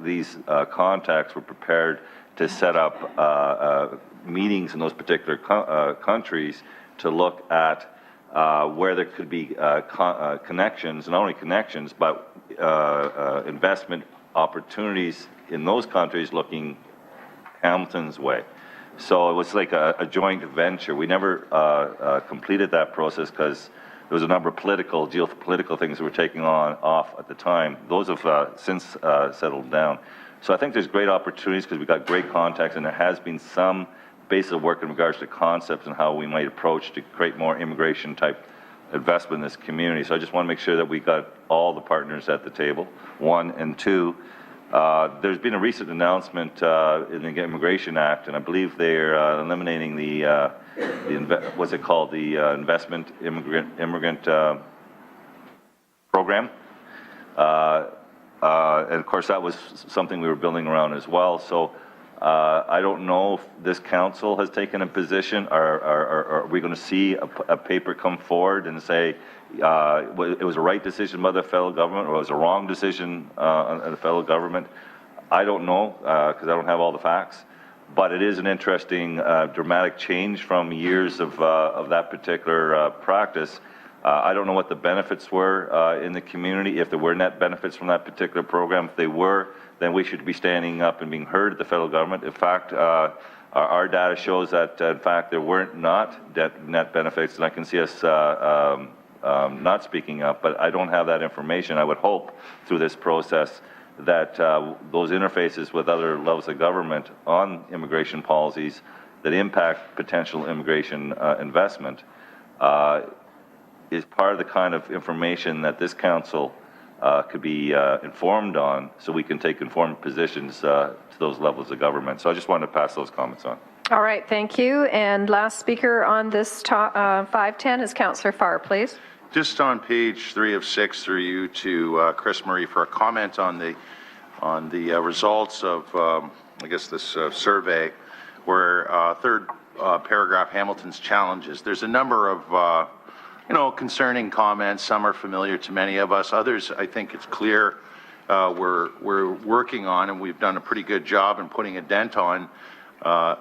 these contacts were prepared to set up meetings in those particular countries to look at where there could be connections, not only connections, but investment opportunities in those countries looking Hamilton's way. So it was like a joint venture. We never completed that process because there was a number of geopolitical things that were taking off at the time. Those have since settled down. So I think there's great opportunities because we've got great contacts, and there has been some basis of work in regards to concepts and how we might approach to create more immigration type investment in this community. So I just want to make sure that we got all the partners at the table, one, and two, there's been a recent announcement in the Immigration Act, and I believe they're eliminating the what's it called, the investment immigrant program. And of course, that was something we were building around as well. So I don't know if this council has taken a position. Are we going to see a paper come forward and say it was a right decision by the federal government or it was a wrong decision on the federal government? I don't know because I don't have all the facts. But it is an interesting, dramatic change from years of that particular practice. I don't know what the benefits were in the community, if there were net benefits from that particular program. If they were, then we should be standing up and being heard at the federal government. In fact, our data shows that, in fact, there weren't not net benefits, and I can see us not speaking up, but I don't have that information. I would hope through this process that those interfaces with other levels of government on immigration policies that impact potential immigration investment is part of the kind of information that this council could be informed on, so we can take informed positions to those levels of government. So I just wanted to pass those comments on. All right, thank you. And last speaker on this 510 is Councillor Farr, please. Just on page 3 of 6, through you to Chris Murray for a comment on the results of I guess this survey, where third paragraph, Hamilton's challenges. There's a number of concerning comments. Some are familiar to many of us. Others, I think it's clear we're working on, and we've done a pretty good job in putting a dent on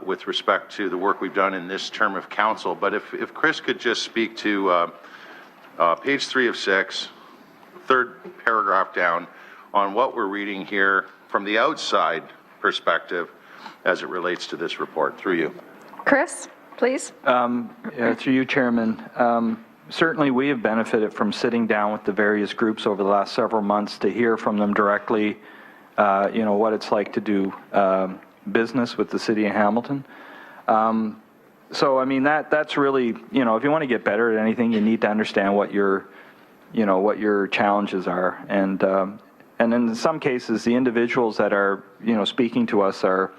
with respect to the work we've done in this term of council. But if Chris could just speak to page 3 of 6, third paragraph down, on what we're reading here from the outside perspective as it relates to this report. Through you. Chris, please. Through you, Chairman. Certainly we have benefited from sitting down with the various groups over the last several months to hear from them directly, what it's like to do business with the City of Hamilton. So, I mean, that's really, if you want to get better at anything, you need to understand what your challenges are. And in some cases, the individuals that are, speaking to us are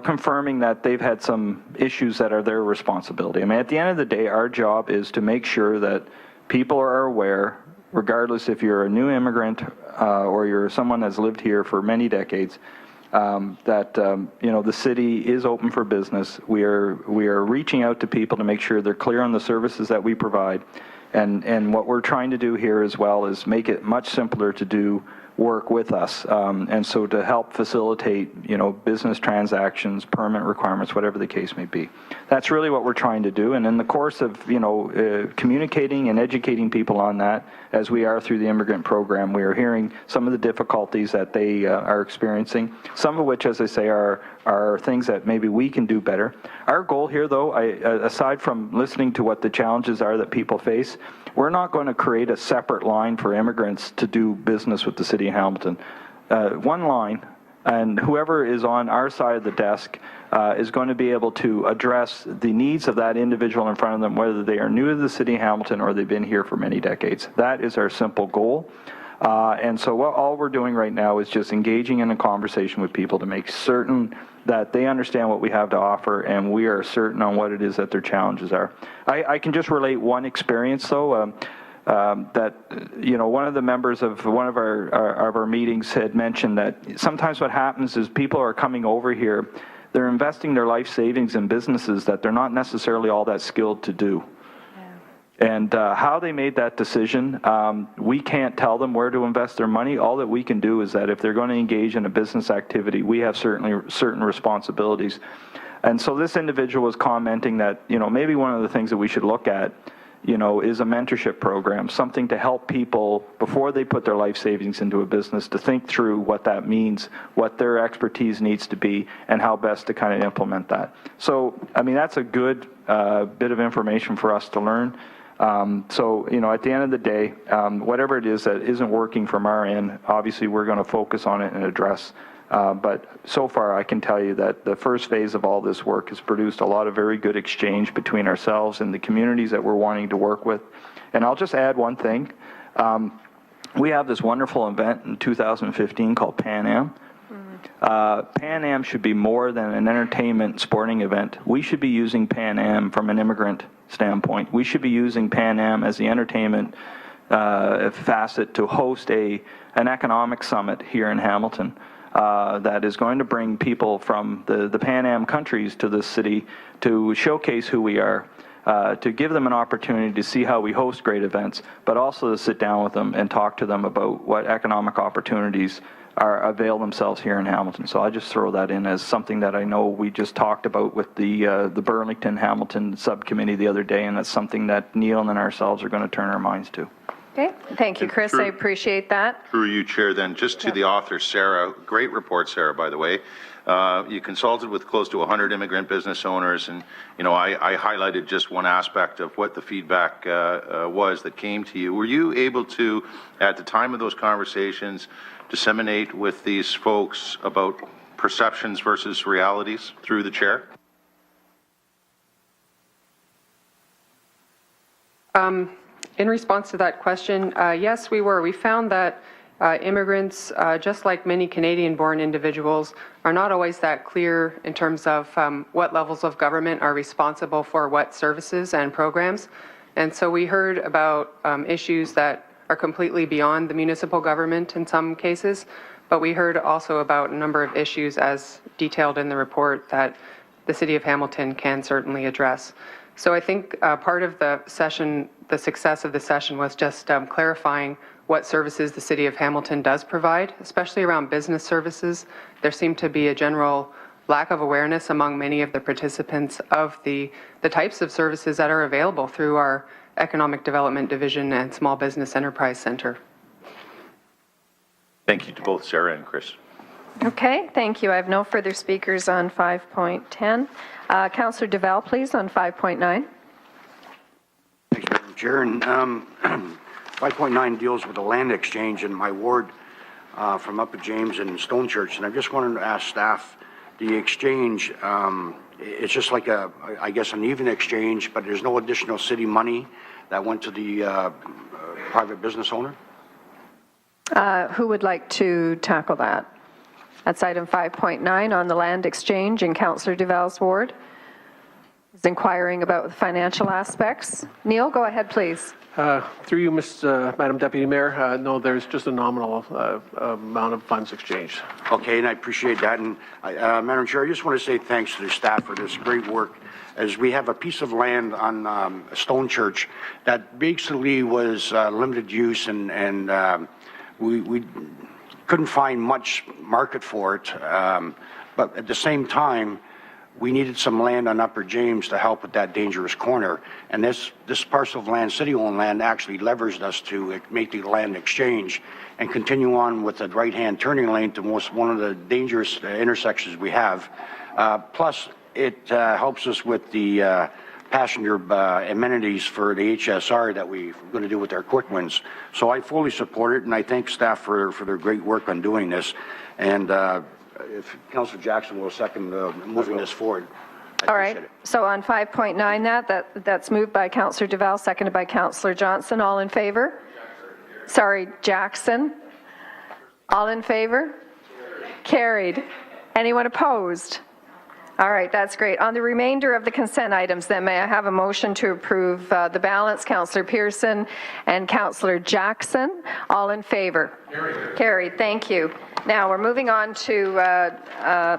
confirming that they've had some issues that are their responsibility. I mean, at the end of the day, our job is to make sure that people are aware, regardless if you're a new immigrant or you're someone that's lived here for many decades, that the city is open for business. We are reaching out to people to make sure they're clear on the services that we provide, and what we're trying to do here as well is make it much simpler to do work with us, and so to help facilitate business transactions, permit requirements, whatever the case may be. That's really what we're trying to do, and in the course of communicating and educating people on that, as we are through the immigrant program, we are hearing some of the difficulties that they are experiencing, some of which, as I say, are things that maybe we can do better. Our goal here, though, aside from listening to what the challenges are that people face, we're not going to create a separate line for immigrants to do business with the City of Hamilton. One line, and whoever is on our side of the desk is going to be able to address the needs of that individual in front of them, whether they are new to the City of Hamilton or they've been here for many decades. That is our simple goal. And so all we're doing right now is just engaging in a conversation with people to make certain that they understand what we have to offer, and we are certain on what it is that their challenges are. I can just relate one experience, though, that one of the members of one of our meetings had mentioned that sometimes what happens is people are coming over here, they're investing their life savings in businesses that they're not necessarily all that skilled to do. And how they made that decision, we can't tell them where to invest their money. All that we can do is that if they're going to engage in a business activity, we have certain responsibilities. And so this individual was commenting that, you know, maybe one of the things that we should look at, you know, is a mentorship program, something to help people before they put their life savings into a business to think through what that means, what their expertise needs to be, and how best to kind of implement that. So, I mean, that's a good bit of information for us to learn. So, you know, at the end of the day, whatever it is that isn't working from our end, obviously we're going to focus on it and address. But so far, I can tell you that the first phase of all this work has produced a lot of very good exchange between ourselves and the communities that we're wanting to work with. And I'll just add one thing. We have this wonderful event in 2015 called Pan Am. Pan Am should be more than an entertainment sporting event. We should be using Pan Am from an immigrant standpoint. We should be using Pan Am as the entertainment facet to host an economic summit here in Hamilton that is going to bring people from the Pan Am countries to this city to showcase who we are, to give them an opportunity to see how we host great events, but also to sit down with them and talk to them about what economic opportunities avail themselves here in Hamilton. So I just throw that in as something that I know we just talked about with the Burlington-Hamilton subcommittee the other day, and that's something that Neil and ourselves are going to turn our minds to. Okay, thank you, Chris. I appreciate that. Through you, Chair, then, just to the author, Sarah. Great report, Sarah, by the way. You consulted with close to 100 immigrant business owners, and, you know, I highlighted just one aspect of what the feedback was that came to you. Were you able to, at the time of those conversations, disseminate with these folks about perceptions versus realities through the Chair? In response to that question, yes, we were. We found that immigrants, just like many Canadian-born individuals, are not always that clear in terms of what levels of government are responsible for what services and programs. And so we heard about issues that are completely beyond the municipal government in some cases, but we heard also about a number of issues as detailed in the report that the City of Hamilton can certainly address. So I think part of the session, the success of the session was just clarifying what services the City of Hamilton does provide, especially around business services. There seemed to be a general lack of awareness among many of the participants of the types of services that are available through our Economic Development Division and Small Business Enterprise Center. Thank you to both Sarah and Chris. Okay, thank you. I have no further speakers on 5.10. Councillor Duval, please, on 5.9. Thanks, Madam Chair. And 5.9 deals with the land exchange in my ward from Upper James and Stone Church. And I just wanted to ask staff, the exchange, it's just like I guess an even exchange, but there's no additional city money that went to the private business owner? Who would like to tackle that? That's item 5.9 on the land exchange in Councillor Duval's ward. Is inquiring about the financial aspects. Neil, go ahead, please. Through you, Madam Deputy Mayor, no, there's just a nominal amount of funds exchanged. Okay, and I appreciate that. And Madam Chair, I just want to say thanks to the staff for this great work, as we have a piece of land on Stone Church that basically was limited use, and we couldn't find much market for it. But at the same time, we needed some land on Upper James to help with that dangerous corner. And this parcel of land, city-owned land, actually leveraged us to make the land exchange and continue on with the right-hand turning lane to one of the dangerous intersections we have. Plus, it helps us with the passenger amenities for the HSR that we're going to do with our quick wins. So I fully support it, and I thank staff for their great work on doing this. And if Councillor Jackson will second moving this forward. All right. So on 5.9, that's moved by Councillor Duval, seconded by Councillor Johnson. All in favor? Sorry, Jackson. All in favor? Carried. Anyone opposed? All right, that's great. On the remainder of the consent items, then, may I have a motion to approve the balance? Councillor Pearson and Councillor Jackson. All in favor? Carried. Thank you. Now we're moving on to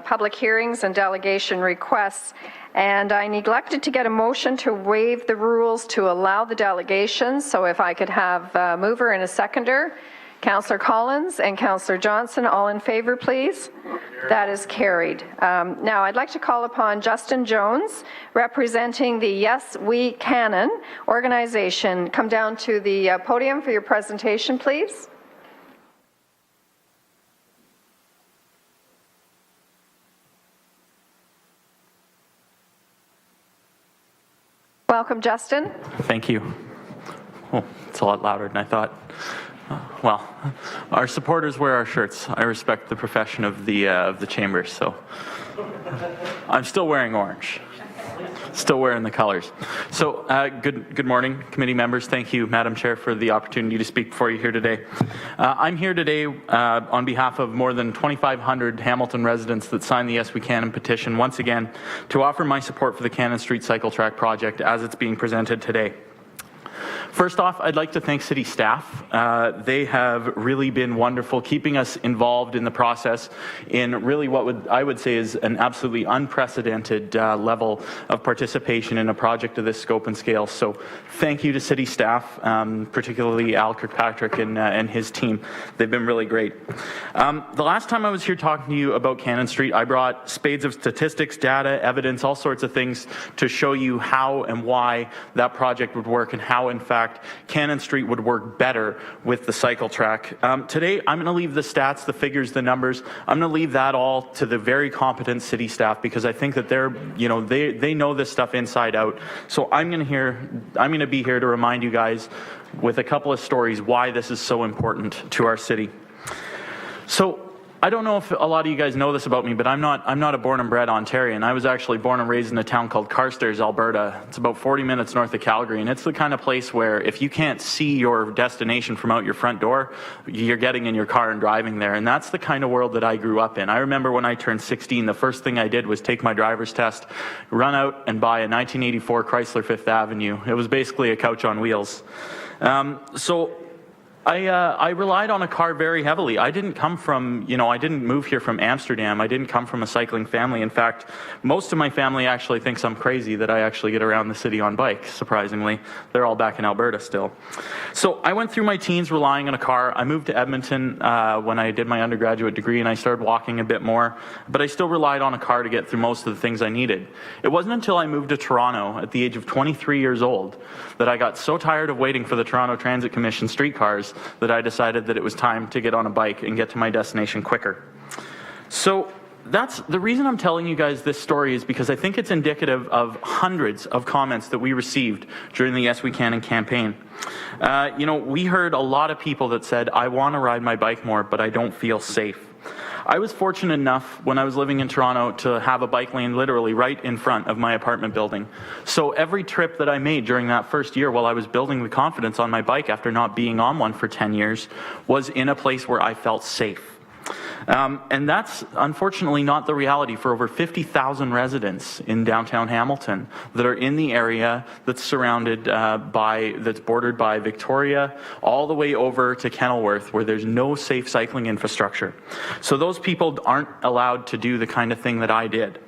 public hearings and delegation requests. And I neglected to get a motion to waive the rules to allow the delegations. So if I could have a mover and a seconder, Councillor Collins and Councillor Johnson, all in favor, please. That is carried. Now, I'd like to call upon Justin Jones, representing the Yes We Canon organization. Come down to the podium for your presentation, please. Welcome, Justin. Thank you. Oh, it's a lot louder than I thought. Well, our supporters wear our shirts. I respect the profession of the chamber, so I'm still wearing orange. Still wearing the colors. So good morning, committee members. Thank you, Madam Chair, for the opportunity to speak before you here today. I'm here today on behalf of more than 2,500 Hamilton residents that signed the Yes We Canon petition once again to offer my support for the Cannon Street Cycle Track project as it's being presented today. First off, I'd like to thank city staff. They have really been wonderful, keeping us involved in the process in really what I would say is an absolutely unprecedented level of participation in a project of this scope and scale. So thank you to city staff, particularly Al Kirkpatrick and his team. They've been really great. The last time I was here talking to you about Cannon Street, I brought spades of statistics, data, evidence, all sorts of things to show you how and why that project would work and how, in fact, Cannon Street would work better with the cycle track. Today, I'm going to leave the stats, the figures, the numbers. I'm going to leave that all to the very competent city staff because I think that they know this stuff inside out. So I'm going to be here to remind you guys with a couple of stories why this is so important to our city. So I don't know if a lot of you guys know this about me, but I'm not a born and bred Ontarian. I was actually born and raised in a town called Carstairs, Alberta. It's about 40 minutes north of Calgary, and it's the kind of place where if you can't see your destination from out your front door, you're getting in your car and driving there, and that's the kind of world that I grew up in. I remember when I turned 16, the first thing I did was take my driver's test, run out and buy a 1984 Chrysler Fifth Avenue. It was basically a couch on wheels. I relied on a car very heavily. I didn't come from, I didn't move here from Amsterdam. I didn't come from a cycling family. In fact, most of my family actually thinks I'm crazy that I actually get around the city on bike, surprisingly. They're all back in Alberta still. So I went through my teens relying on a car. I moved to Edmonton when I did my undergraduate degree and I started walking a bit more, but I still relied on a car to get through most of the things I needed. It wasn't until I moved to Toronto at the age of 23 years old that I got so tired of waiting for the Toronto Transit Commission streetcars that I decided that it was time to get on a bike and get to my destination quicker. So that's the reason I'm telling you guys this story is because I think it's indicative of hundreds of comments that we received during the Yes We Canon campaign. We heard a lot of people that said, I want to ride my bike more, but I don't feel safe. I was fortunate enough when I was living in Toronto to have a bike lane literally right in front of my apartment building. So every trip that I made during that first year while I was building the confidence on my bike after not being on one for 10 years was in a place where I felt safe. And that's unfortunately not the reality for over 50,000 residents in downtown Hamilton that are in the area that's surrounded that's bordered by Victoria, all the way over to Kenilworth, where there's no safe cycling infrastructure. So those people aren't allowed to do the kind of thing that I did.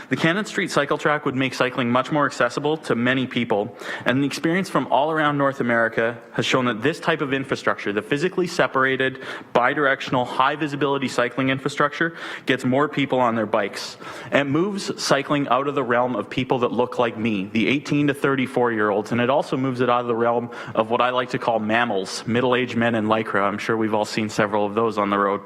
The Cannon Street cycle track would make cycling much more accessible to many people, and the experience from all around North America has shown that this type of infrastructure, the physically separated, bi-directional, high-visibility cycling infrastructure, gets more people on their bikes. And it moves cycling out of the realm of people that look like me, the 18 to 34-year-olds, and it also moves it out of the realm of what I like to call mammals, middle-aged men in Lycra. I'm sure we've all seen several of those on the road.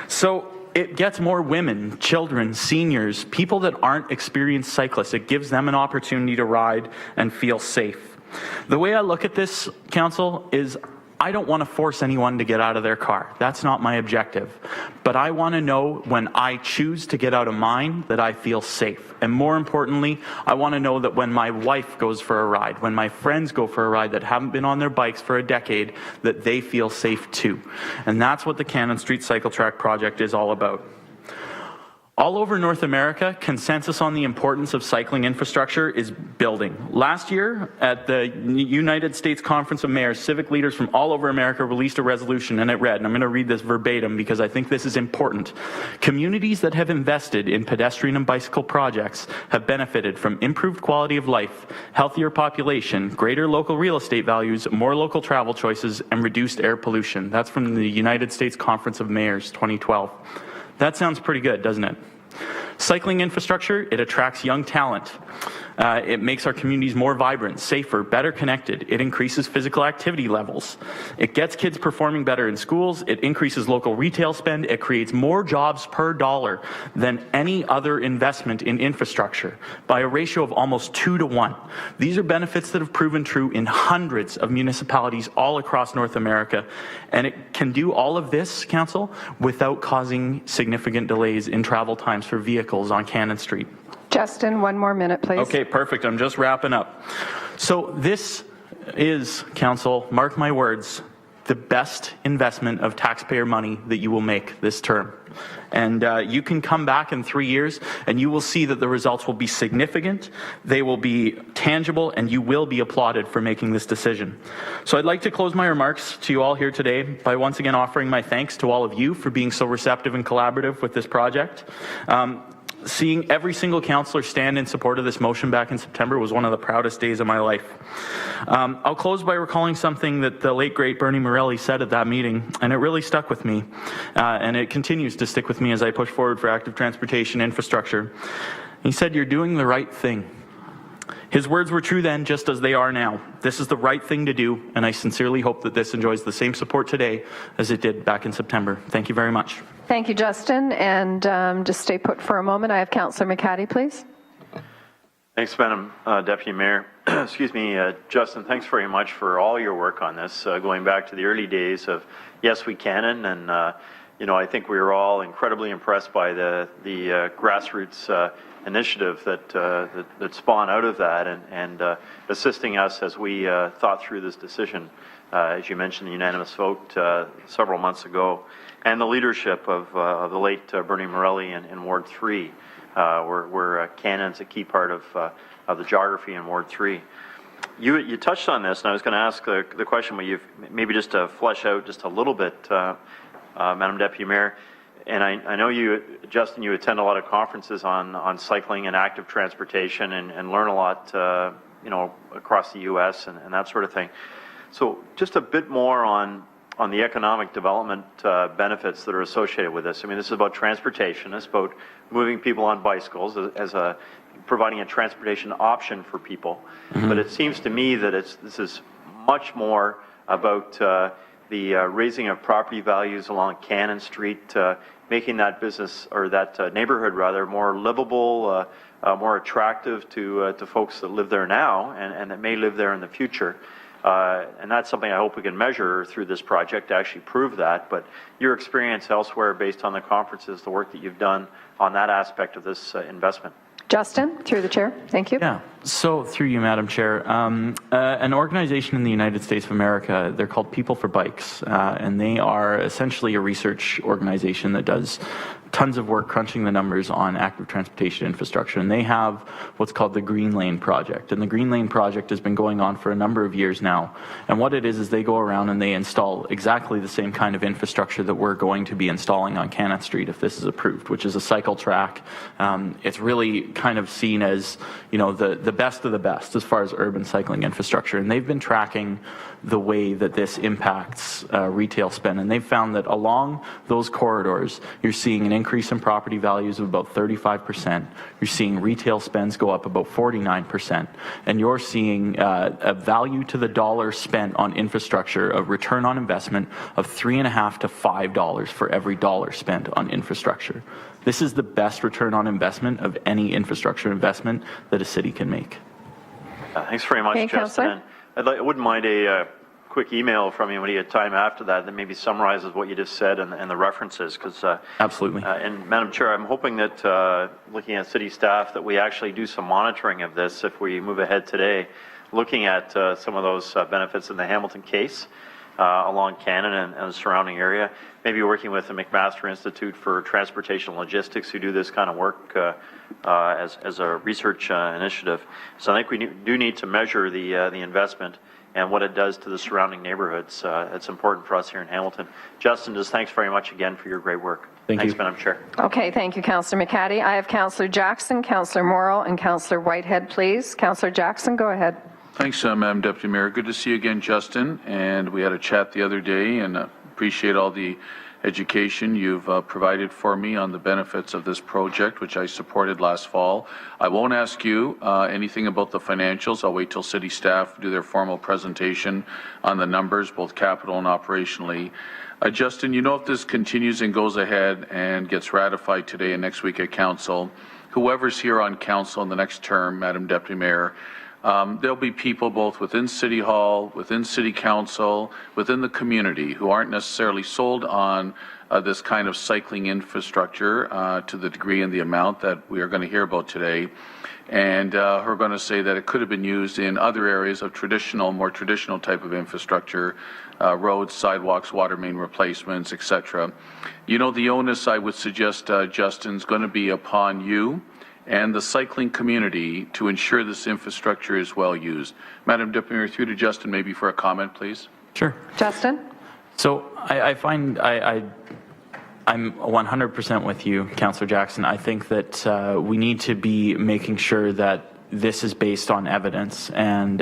So it gets more women, children, seniors, people that aren't experienced cyclists. It gives them an opportunity to ride and feel safe. The way I look at this, Council, is I don't want to force anyone to get out of their car. That's not my objective. But I want to know when I choose to get out of mine that I feel safe. And more importantly, I want to know that when my wife goes for a ride, when my friends go for a ride that haven't been on their bikes for a decade, that they feel safe too. And that's what the Cannon Street Cycle Track project is all about. All over North America, consensus on the importance of cycling infrastructure is building. Last year, at the United States Conference of Mayors, civic leaders from all over America released a resolution, and it read, and I'm going to read this verbatim because I think this is important. Communities that have invested in pedestrian and bicycle projects have benefited from improved quality of life, healthier population, greater local real estate values, more local travel choices, and reduced air pollution. That's from the United States Conference of Mayors 2012. That sounds pretty good, doesn't it? Cycling infrastructure, it attracts young talent. It makes our communities more vibrant, safer, better connected. It increases physical activity levels. It gets kids performing better in schools. It increases local retail spend. It creates more jobs per dollar than any other investment in infrastructure by a ratio of almost 2 to 1. These are benefits that have proven true in hundreds of municipalities all across North America. And it can do all of this, Council, without causing significant delays in travel times for vehicles on Cannon Street. Justin, 1 more minute, please. Okay, perfect. I'm just wrapping up. So this is, Council, mark my words, the best investment of taxpayer money that you will make this term. And you can come back in 3 years and you will see that the results will be significant, they will be tangible, and you will be applauded for making this decision. So I'd like to close my remarks to you all here today by once again offering my thanks to all of you for being so receptive and collaborative with this project. Seeing every single councillor stand in support of this motion back in September was one of the proudest days of my life. I'll close by recalling something that the late, great Bernie Morelli said at that meeting, and it really stuck with me, and it continues to stick with me as I push forward for active transportation infrastructure. He said, "You're doing the right thing." His words were true then, just as they are now. This is the right thing to do, and I sincerely hope that this enjoys the same support today as it did back in September. Thank you very much. Thank you, Justin. And just stay put for a moment. I have Councillor McHattie, please. Thanks, Madam Deputy Mayor. Excuse me, Justin, thanks very much for all your work on this, going back to the early days of Yes We Can, and you know, I think we were all incredibly impressed by the grassroots initiative that spawned out of that, and assisting us as we thought through this decision. As you mentioned, the unanimous vote several months ago, and the leadership of the late Bernie Morelli in Ward 3, where Cannon's a key part of the geography in Ward 3. You touched on this, and I was going to ask the question, but you've maybe just to flesh out just a little bit, Madam Deputy Mayor. And I know you, Justin, you attend a lot of conferences on cycling and active transportation, and learn a lot, you know, across the U.S. and that sort of thing. So just a bit more on the economic development benefits that are associated with this. I mean, this is about transportation. It's about moving people on bicycles as providing a transportation option for people. Mm-hmm. But it seems to me that this is much more about the raising of property values along Cannon Street, making that business, or that neighborhood rather, more livable, more attractive to folks that live there now and that may live there in the future. And that's something I hope we can measure through this project to actually prove that. But your experience elsewhere, based on the conferences, the work that you've done on that aspect of this investment. Justin, through the chair. Thank you. Yeah, so through you, Madam Chair, an organization in the United States of America, they're called People for Bikes, and they are essentially a research organization that does tons of work crunching the numbers on active transportation infrastructure, and they have what's called the Green Lane Project. And the Green Lane Project has been going on for a number of years now, and what it is they go around and they install exactly the same kind of infrastructure that we're going to be installing on Cannon Street if this is approved, which is a cycle track. It's really kind of seen as, you know, the best of the best as far as urban cycling infrastructure, and they've been tracking the way that this impacts retail spend, and they've found that along those corridors, you're seeing an increase in property values of about 35%. You're seeing retail spends go up about 49%, and you're seeing a value to the dollar spent on infrastructure, a return on investment of $3.50 to $5 for every dollar spent on infrastructure. This is the best return on investment of any infrastructure investment that a city can make. Thanks very much, Okay, Justin. I wouldn't mind a quick email from you when you get time after that maybe summarizes what you just said and the references. Because absolutely. And Madam Chair, I'm hoping that looking at city staff, that we actually do some monitoring of this if we move ahead today, looking at some of those benefits in the Hamilton case. along Cannon and the surrounding area. Maybe working with the McMaster Institute for Transportation Logistics, who do this kind of work as a research initiative. So I think we do need to measure the investment and what it does to the surrounding neighborhoods. It's important for us here in Hamilton. Justin, just thanks very much again for your great work. Thanks, Madam Chair. Okay, thank you, Councillor McCaddy. I have Councillor Jackson, Councillor Morrow, and Councillor Whitehead, please. Councillor Jackson, go ahead. Thanks, Madam Deputy Mayor. Good to see you again, Justin. And we had a chat the other day, and appreciate all the education you've provided for me on the benefits of this project, which I supported last fall. I won't ask you anything about the financials. I'll wait till city staff do their formal presentation on the numbers, both capital and operationally. Justin, you know, if this continues and goes ahead and gets ratified today and next week at council, whoever's here on council in the next term, Madam Deputy Mayor, there'll be people both within City Hall, within City Council, within the community who aren't necessarily sold on this kind of cycling infrastructure to the degree and the amount that we are going to hear about today, and who are going to say that it could have been used in other areas of more traditional type of infrastructure, roads, sidewalks, water main replacements, etc. You know, the onus, I would suggest, Justin, is going to be upon you and the cycling community to ensure this infrastructure is well used. Madam Deputy Mayor, through to Justin, maybe for a comment, please. Sure. Justin? So I find I'm 100% with you, Councillor Jackson. I think that we need to be making sure that this is based on evidence, and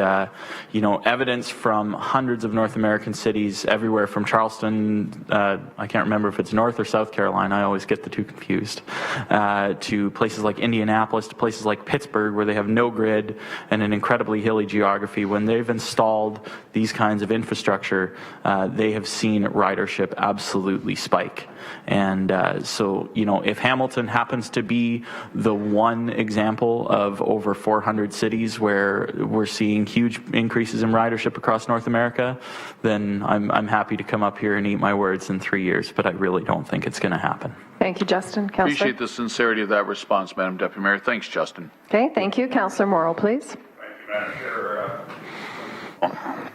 you know, evidence from hundreds of North American cities, everywhere from Charleston, I can't remember if it's North or South Carolina, I always get the two confused, to places like Indianapolis, to places like Pittsburgh, where they have no grid and an incredibly hilly geography. When they've installed these kinds of infrastructure, they have seen ridership absolutely spike. And so, you know, if Hamilton happens to be the one example of over 400 cities where we're seeing huge increases in ridership across North America, then I'm happy to come up here and eat my words in 3 years, but I really don't think it's going to happen. Thank you, Justin. Councillor? Appreciate the sincerity of that response, Madam Deputy Mayor. Thanks, Justin. Okay, thank you. Councillor Morrow, please. Thank you, Madam Chair.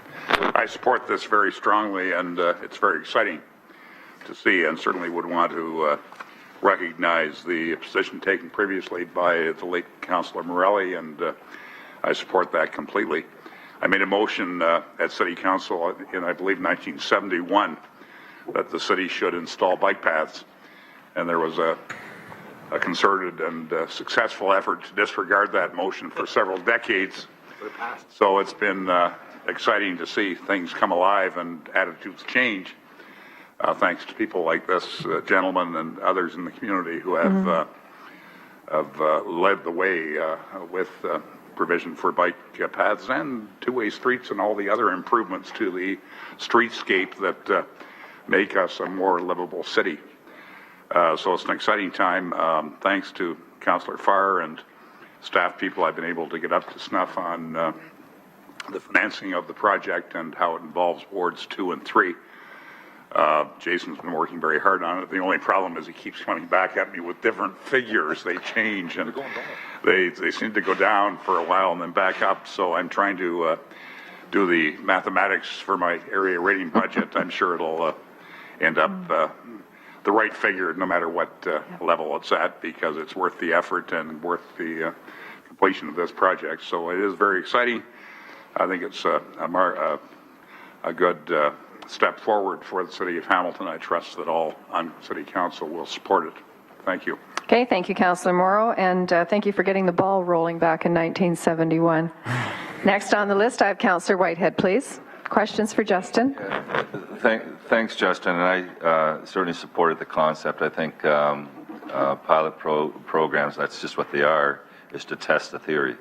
I support this very strongly, and it's very exciting to see, and certainly would want to recognize the position taken previously by the late Councillor Morelli, and I support that completely. I made a motion at City Council in, I believe, 1971 that the city should install bike paths, and there was a concerted and successful effort to disregard that motion for several decades. So it's been exciting to see things come alive and attitudes change. Thanks to people like this gentleman and others in the community who have led the way with provision for bike paths and two-way streets and all the other improvements to the streetscape that make us a more livable city. So it's an exciting time. Thanks to Councillor Farr and staff people, I've been able to get up to snuff on the financing of the project and how it involves wards 2 and 3. Jason's been working very hard on it. The only problem is he keeps coming back at me with different figures. They change and they seem to go down for a while and then back up. So I'm trying to do the mathematics for my area rating budget. I'm sure it'll end up the right figure no matter what level it's at, because it's worth the effort and worth the completion of this project. So it is very exciting. I think it's a good step forward for the City of Hamilton. I trust that all on City Council will support it. Thank you. Okay, thank you, Councillor Morrow, and thank you for getting the ball rolling back in 1971. Next on the list, I have Councillor Whitehead, please. Questions for Justin? Thanks, Justin, and I certainly supported the concept. I think pilot programs, that's just what they are, is to test the theory.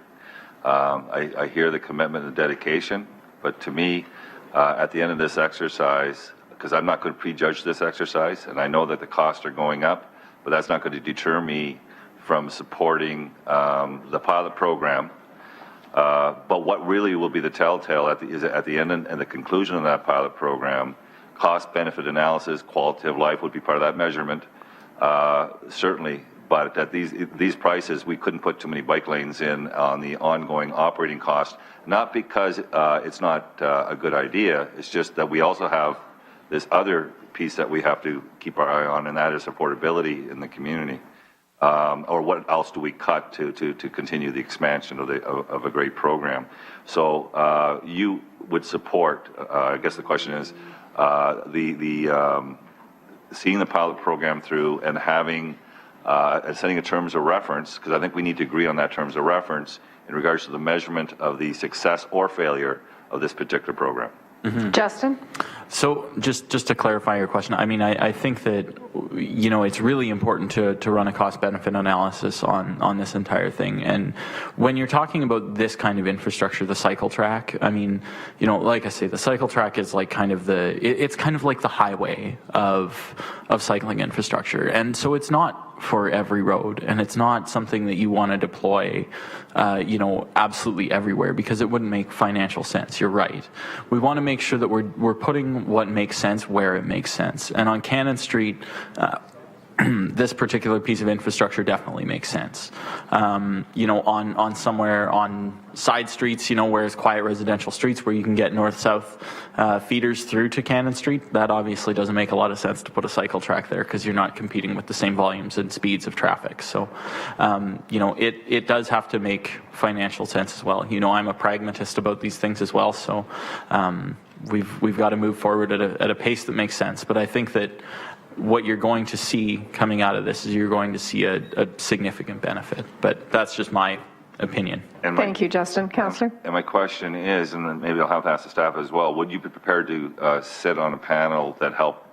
I hear the commitment and dedication, but to me, at the end of this exercise, because I'm not going to prejudge this exercise, and I know that the costs are going up, but that's not going to deter me from supporting the pilot program. But what really will be the telltale is at the end and the conclusion of that pilot program, cost-benefit analysis, quality of life would be part of that measurement. Certainly, but at these prices, we couldn't put too many bike lanes in on the ongoing operating cost, not because it's not a good idea, it's just that we also have this other piece that we have to keep our eye on, and that is affordability in the community. Or what else do we cut to continue the expansion of a great program? So you would support, I guess the question is, seeing the pilot program through and having and setting a terms of reference, because I think we need to agree on that terms of reference in regards to the measurement of the success or failure of this particular program. Justin? So just to clarify your question, I mean, I think that, you know, it's really important to run a cost-benefit analysis on this entire thing. And when you're talking about this kind of infrastructure, the cycle track, I mean, you know, like I say, the cycle track is like kind of it's kind of like the highway of cycling infrastructure. And so it's not for every road, and it's not something that you want to deploy, you know, absolutely everywhere, because it wouldn't make financial sense. You're right. We want to make sure that we're putting what makes sense where it makes sense. And on Cannon Street, this particular piece of infrastructure definitely makes sense. You know, on somewhere on side streets, you know, where it's quiet residential streets where you can get north-south feeders through to Cannon Street, that obviously doesn't make a lot of sense to put a cycle track there because you're not competing with the same volumes and speeds of traffic. So, you know, it does have to make financial sense as well. You know, I'm a pragmatist about these things as well, so we've got to move forward at a pace that makes sense. But I think that what you're going to see coming out of this is you're going to see a significant benefit. But that's just my opinion. Thank you, Justin. Councillor? And my question is, and then maybe I'll have to ask the staff as well, would you be prepared to sit on a panel that help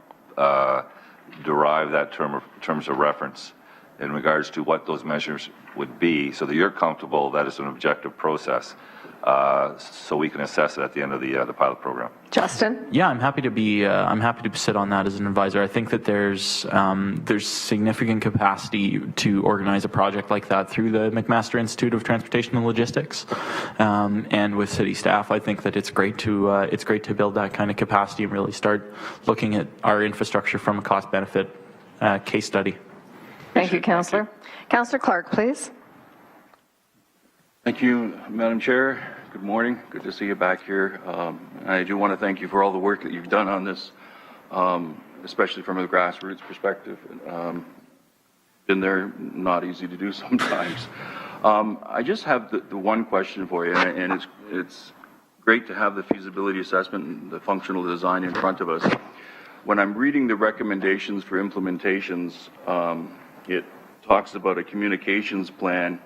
derive that terms of reference in regards to what those measures would be, so that you're comfortable that it's an objective process, so we can assess it at the end of the pilot program? Justin? Yeah, I'm happy to sit on that as an advisor. I think that there's significant capacity to organize a project like that through the McMaster Institute of Transportation and Logistics, and with city staff. I think that it's great to build that kind of capacity and really start looking at our infrastructure from a cost-benefit case study. Thank you, Councillor. Councillor Clark, please. Thank you, Madam Chair. Good morning. Good to see you back here. I do want to thank you for all the work that you've done on this, especially from a grassroots perspective. Been there, not easy to do sometimes. I just have the one question for you, and it's great to have the feasibility assessment and the functional design in front of us. When I'm reading the recommendations for implementations, it talks about a communications plan,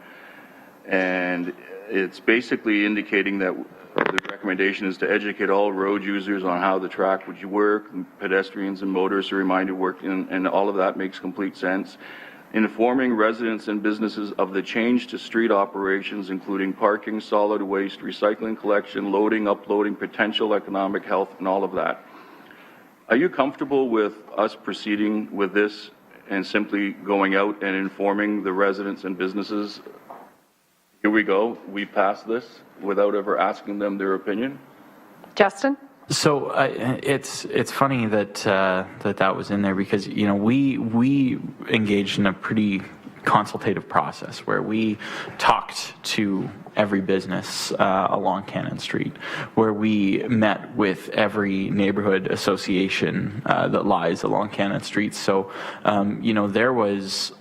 and it's basically indicating that the recommendation is to educate all road users on how the track would work, pedestrians and motorists are reminded work, and all of that makes complete sense. Informing residents and businesses of the change to street operations, including parking, solid waste, recycling collection, loading, uploading, potential economic health, and all of that. Are you comfortable with us proceeding with this and simply going out and informing the residents and businesses? Here we go, we passed this without ever asking them their opinion? Justin? So it's funny that that was in there, because, you know, we engaged in a pretty consultative process where we talked to every business along Cannon Street, where we met with every neighborhood association that lies along Cannon Street. So, you know, there was,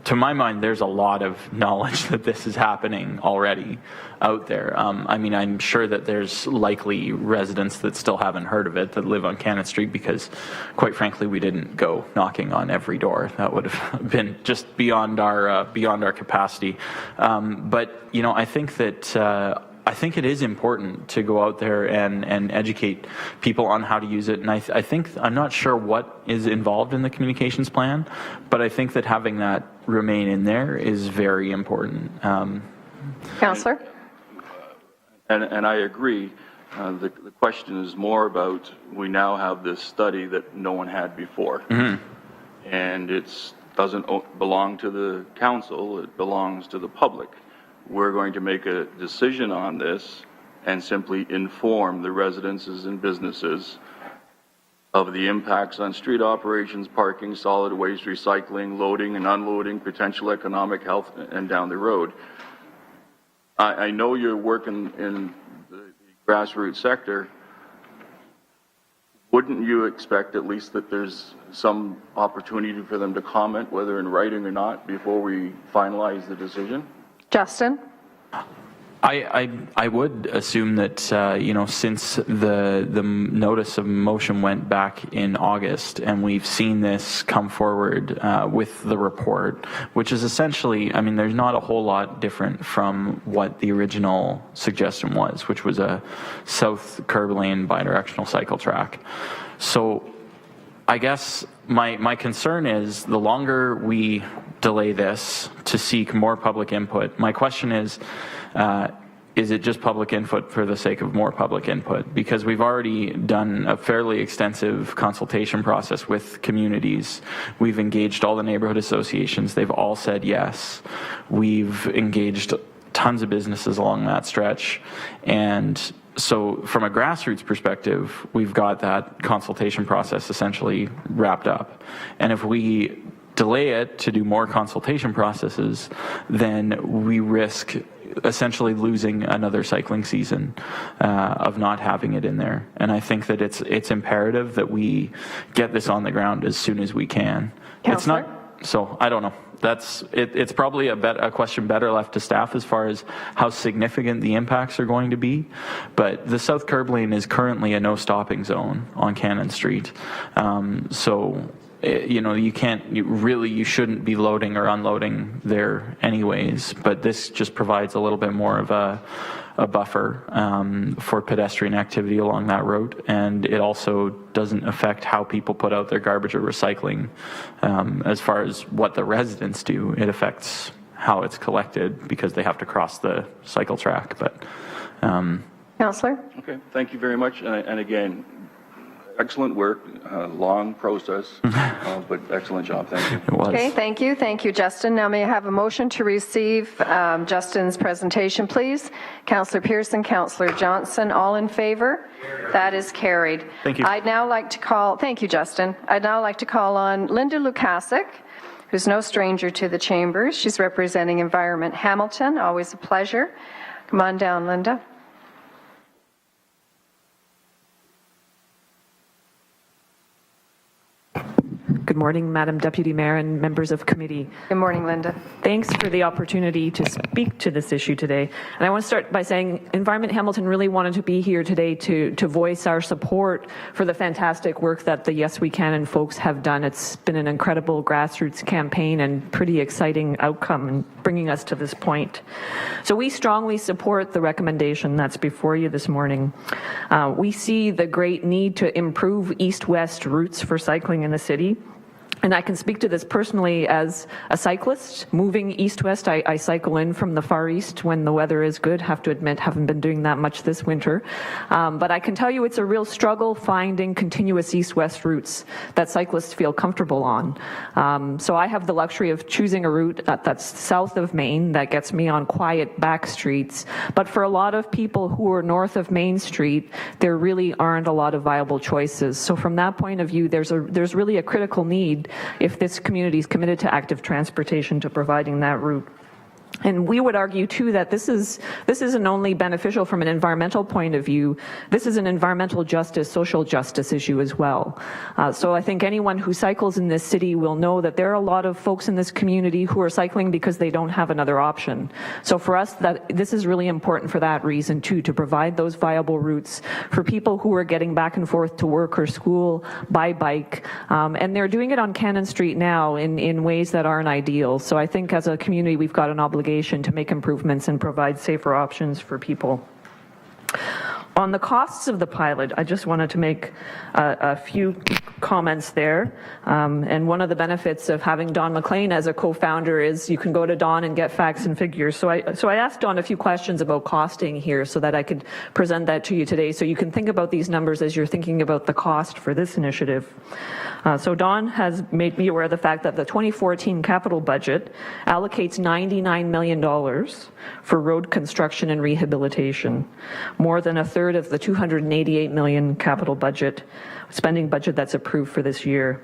to my mind, there's a lot of knowledge that this is happening already out there. I mean, I'm sure that there's likely residents that still haven't heard of it that live on Cannon Street, because, quite frankly, we didn't go knocking on every door. That would have been just beyond our capacity. But, you know, I think it is important to go out there and educate people on how to use it. And I think, I'm not sure what is involved in the communications plan, but I think that having that remain in there is very important. Councillor? And I agree. The question is more about, we now have this study that no one had before. Mm-hmm. And it doesn't belong to the council, it belongs to the public. We're going to make a decision on this and simply inform the residences and businesses of the impacts on street operations, parking, solid waste, recycling, loading and unloading, potential economic health, and down the road. I know you're working in the grassroots sector. Wouldn't you expect at least that there's some opportunity for them to comment, whether in writing or not, before we finalize the decision? Justin? I would assume that, since the notice of motion went back in August and we've seen this come forward with the report, which is essentially, there's not a whole lot different from what the original suggestion was, which was a south curb lane bidirectional cycle track. So I guess my concern is the longer we delay this to seek more public input, my question is it just public input for the sake of more public input? Because we've already done a fairly extensive consultation process with communities. We've engaged all the neighborhood associations. They've all said yes. We've engaged tons of businesses along that stretch. And so from a grassroots perspective, we've got that consultation process essentially wrapped up. And if we delay it to do more consultation processes, then we risk essentially losing another cycling season of not having it in there. And I think that it's imperative that we get this on the ground as soon as we can. Councillor? It's not, so I don't know. It's probably a question better left to staff as far as how significant the impacts are going to be. But the south curb lane is currently a no stopping zone on Cannon Street. You shouldn't be loading or unloading there anyways, but this just provides a little bit more of a buffer for pedestrian activity along that road, and it also doesn't affect how people put out their garbage or recycling. As far as what the residents do, it affects how it's collected because they have to cross the cycle track. But Councillor? Okay, thank you very much. And again, excellent work, long process, but excellent job. Thank you. It was. Okay, thank you. Thank you, Justin. Now may I have a motion to receive Justin's presentation, please? Councillor Pearson, Councillor Johnson, all in favor? That is carried. Thank you. I'd now like to call, thank you, Justin. I'd now like to call on Linda Lukasik, who's no stranger to the chambers. She's representing Environment Hamilton. Always a pleasure. Come on down, Linda. Good morning, Madam Deputy Mayor and members of committee. Good morning, Linda. Thanks for the opportunity to speak to this issue today. And I want to start by saying Environment Hamilton really wanted to be here today to voice our support for the fantastic work that the Yes We Can and folks have done. It's been an incredible grassroots campaign and pretty exciting outcome in bringing us to this point. So we strongly support the recommendation that's before you this morning. We see the great need to improve east-west routes for cycling in the city. And I can speak to this personally as a cyclist. Moving east-west, I cycle in from the Far East when the weather is good. Have to admit, haven't been doing that much this winter. But I can tell you it's a real struggle finding continuous east-west routes that cyclists feel comfortable on. So I have the luxury of choosing a route that's south of Main that gets me on quiet back streets. But for a lot of people who are north of Main Street, there really aren't a lot of viable choices. So from that point of view, there's really a critical need if this community is committed to active transportation to providing that route. And we would argue, too, that this isn't only beneficial from an environmental point of view, this is an environmental justice, social justice issue as well. So I think anyone who cycles in this city will know that there are a lot of folks in this community who are cycling because they don't have another option. So for us, this is really important for that reason, too, to provide those viable routes for people who are getting back and forth to work or school by bike. And they're doing it on Cannon Street now in ways that aren't ideal. So I think as a community, we've got an obligation to make improvements and provide safer options for people. On the costs of the pilot, I just wanted to make a few comments there. And one of the benefits of having Don McLean as a co-founder is you can go to Don and get facts and figures. So I asked Don a few questions about costing here so that I could present that to you today. So you can think about these numbers as you're thinking about the cost for this initiative. So Don has made me aware of the fact that the 2014 capital budget allocates $99 million for road construction and rehabilitation. More than a third 1/3 of the $288 million capital budget, spending budget that's approved for this year.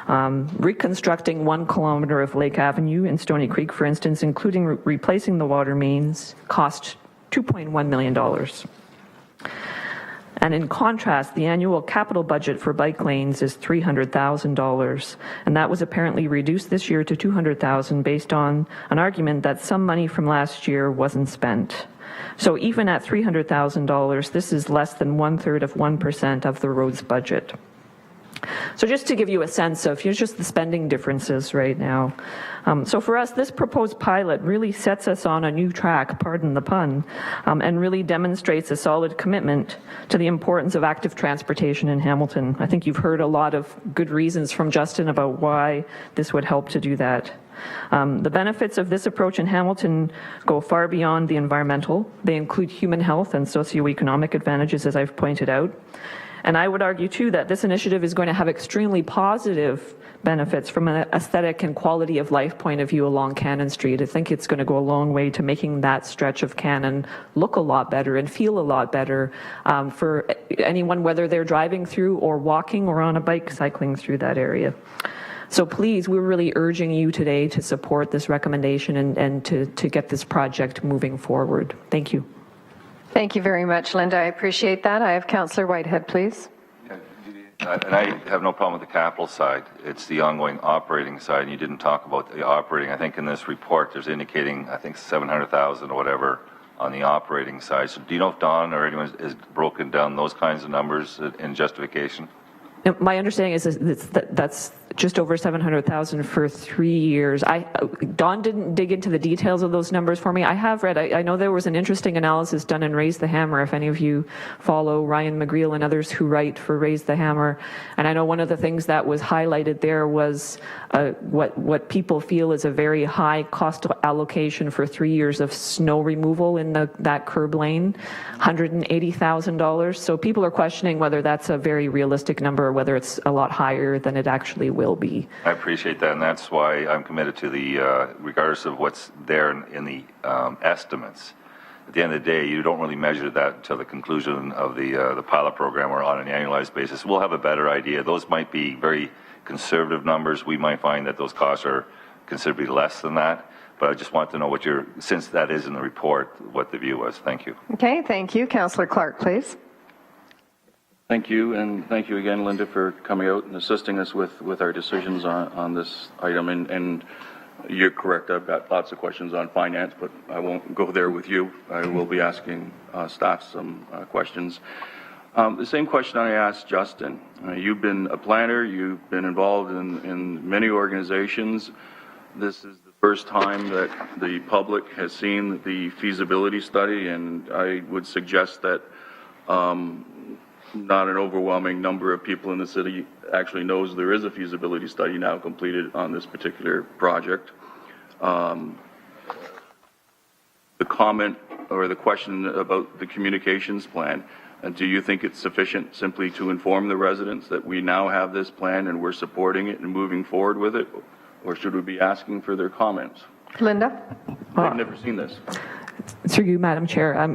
Reconstructing 1 kilometer of Lake Avenue in Stony Creek, for instance, including replacing the water mains, cost $2.1 million. And in contrast, the annual capital budget for bike lanes is $300,000, and that was apparently reduced this year to $200,000 based on an argument that some money from last year wasn't spent. So even at $300,000, this is less than 1/3 of 1% of the road's budget. So just to give you a sense of, here's just the spending differences right now. So for us, this proposed pilot really sets us on a new track, pardon the pun, and really demonstrates a solid commitment to the importance of active transportation in Hamilton. I think you've heard a lot of good reasons from Justin about why this would help to do that. The benefits of this approach in Hamilton go far beyond the environmental. They include human health and socioeconomic advantages, as I've pointed out. And I would argue, too, that this initiative is going to have extremely positive benefits from an aesthetic and quality of life point of view along Cannon Street. I think it's going to go a long way to making that stretch of Cannon look a lot better and feel a lot better for anyone, whether they're driving through or walking or on a bike cycling through that area. So please, we're really urging you today to support this recommendation and to get this project moving forward. Thank you. Thank you very much, Linda. I appreciate that. I have Councillor Whitehead, please. And I have no problem with the capital side. It's the ongoing operating side. And you didn't talk about the operating. I think in this report, there's indicating, I think, 700,000 or whatever on the operating side. So do you know if Don or anyone has broken down those kinds of numbers in justification? My understanding is that's just over 700,000 for 3 years. Don didn't dig into the details of those numbers for me. I have read, I know there was an interesting analysis done in Raise the Hammer, if any of you follow Ryan McGreal and others who write for Raise the Hammer. And I know one of the things that was highlighted there was what people feel is a very high cost allocation for 3 years of snow removal in that curb lane, $180,000. So people are questioning whether that's a very realistic number or whether it's a lot higher than it actually will be. I appreciate that, and that's why I'm committed to the, regardless of what's there in the estimates. At the end of the day, you don't really measure that until the conclusion of the pilot program or on an annualized basis. We'll have a better idea. Those might be very conservative numbers. We might find that those costs are considerably less than that. But I just want to know what since that is in the report, what the view was. Thank you. Okay, thank you. Councillor Clark, please. Thank you, and thank you again, Linda, for coming out and assisting us with our decisions on this item. And you're correct, I've got lots of questions on finance, but I won't go there with you. I will be asking staff some questions. The same question I asked Justin. You've been a planner, you've been involved in many organizations. This is the first time that the public has seen the feasibility study, and I would suggest that not an overwhelming number of people in the city actually knows there is a feasibility study now completed on this particular project. The comment or the question about the communications plan, do you think it's sufficient simply to inform the residents that we now have this plan and we're supporting it and moving forward with it, or should we be asking for their comments? Linda? I've never seen this. Through you, Madam Chair,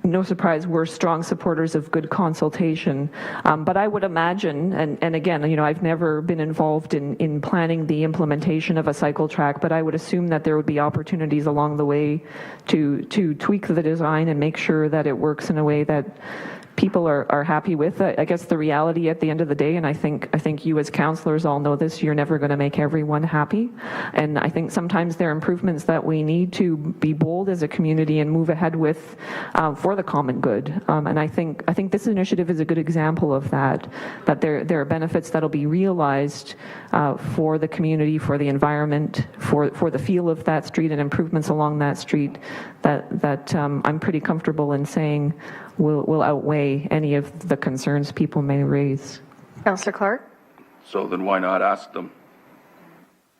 no surprise, we're strong supporters of good consultation. But I would imagine, and again, you know, I've never been involved in planning the implementation of a cycle track, but I would assume that there would be opportunities along the way to tweak the design and make sure that it works in a way that people are happy with. I guess the reality at the end of the day, and I think you as councillors all know this, you're never going to make everyone happy. And I think sometimes there are improvements that we need to be bold as a community and move ahead with for the common good. And I think this initiative is a good example of that there are benefits that'll be realized for the community, for the environment, for the feel of that street and improvements along that street that I'm pretty comfortable in saying will outweigh any of the concerns people may raise. Councillor Clark? So then why not ask them?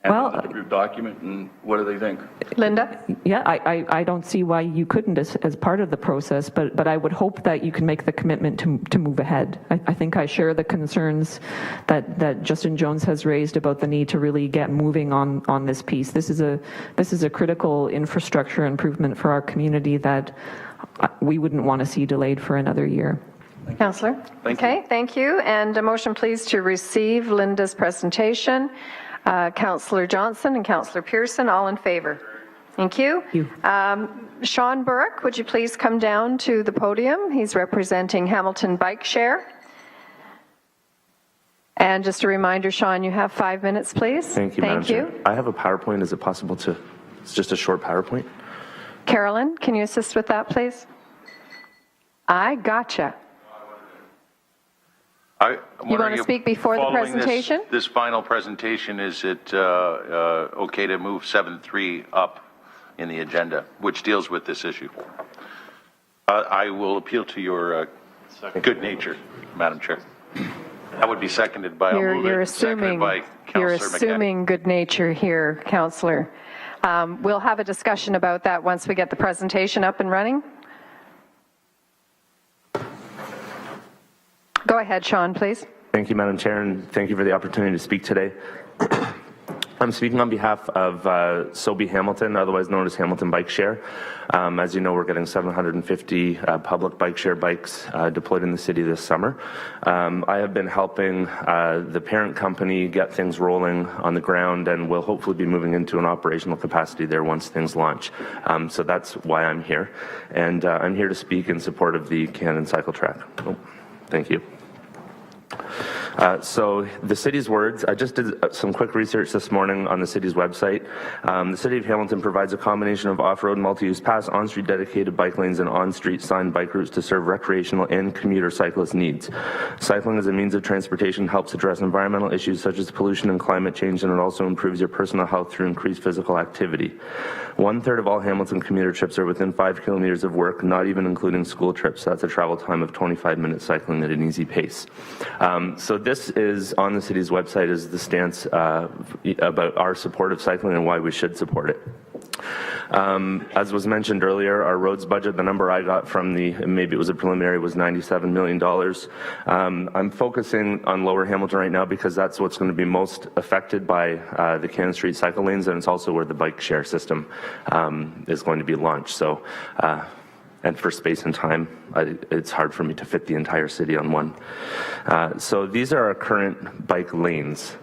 Well, the approved document, and what do they think? Linda? Yeah, I don't see why you couldn't as part of the process, but I would hope that you can make the commitment to move ahead. I think I share the concerns that Justin Jones has raised about the need to really get moving on this piece. This is a critical infrastructure improvement for our community that we wouldn't want to see delayed for another year. Councillor? Okay, thank you. And a motion, please, to receive Linda's presentation. Councillor Johnson and Councillor Pearson, all in favor? Thank you. Sean Burke, would you please come down to the podium? He's representing Hamilton Bike Share. And just a reminder, Sean, you have 5 minutes, please. Thank you, Madam Chair. I have a PowerPoint. Is it possible to, it's just a short PowerPoint? Carolyn, can you assist with that, please? I gotcha. You want to speak before the presentation? This final presentation, is it okay to move 7.3 up in the agenda, which deals with this issue? I will appeal to your good nature, Madam Chair. That would be seconded by, You're assuming good nature here, Councillor. We'll have a discussion about that once we get the presentation up and running. Go ahead, Sean, please. Thank you, Madam Chair, and thank you for the opportunity to speak today. I'm speaking on behalf of Sobe Hamilton, otherwise known as Hamilton Bike Share. As you know, we're getting 750 public bike share bikes deployed in the city this summer. I have been helping the parent company get things rolling on the ground, and will hopefully be moving into an operational capacity there once things launch. So that's why I'm here. And I'm here to speak in support of the Cannon Cycle Track. Oh, thank you. So the city's words, I just did some quick research this morning on the city's website. The City of Hamilton provides a combination of off-road multi-use paths, on-street dedicated bike lanes, and on-street signed bike routes to serve recreational and commuter cyclist needs. Cycling as a means of transportation helps address environmental issues such as pollution and climate change, and it also improves your personal health through increased physical activity. 1/3 of all Hamilton commuter trips are within 5 kilometers of work, not even including school trips. That's a travel time of 25 minutes cycling at an easy pace. So this is on the city's website, is the stance about our support of cycling and why we should support it. As was mentioned earlier, our roads budget, the number I got from maybe it was a preliminary, was $97 million. I'm focusing on Lower Hamilton right now because that's what's going to be most affected by the Cannon Street cycle lanes, and it's also where the bike share system is going to be launched. So, and for space and time, it's hard for me to fit the entire city on one. So these are our current bike lanes.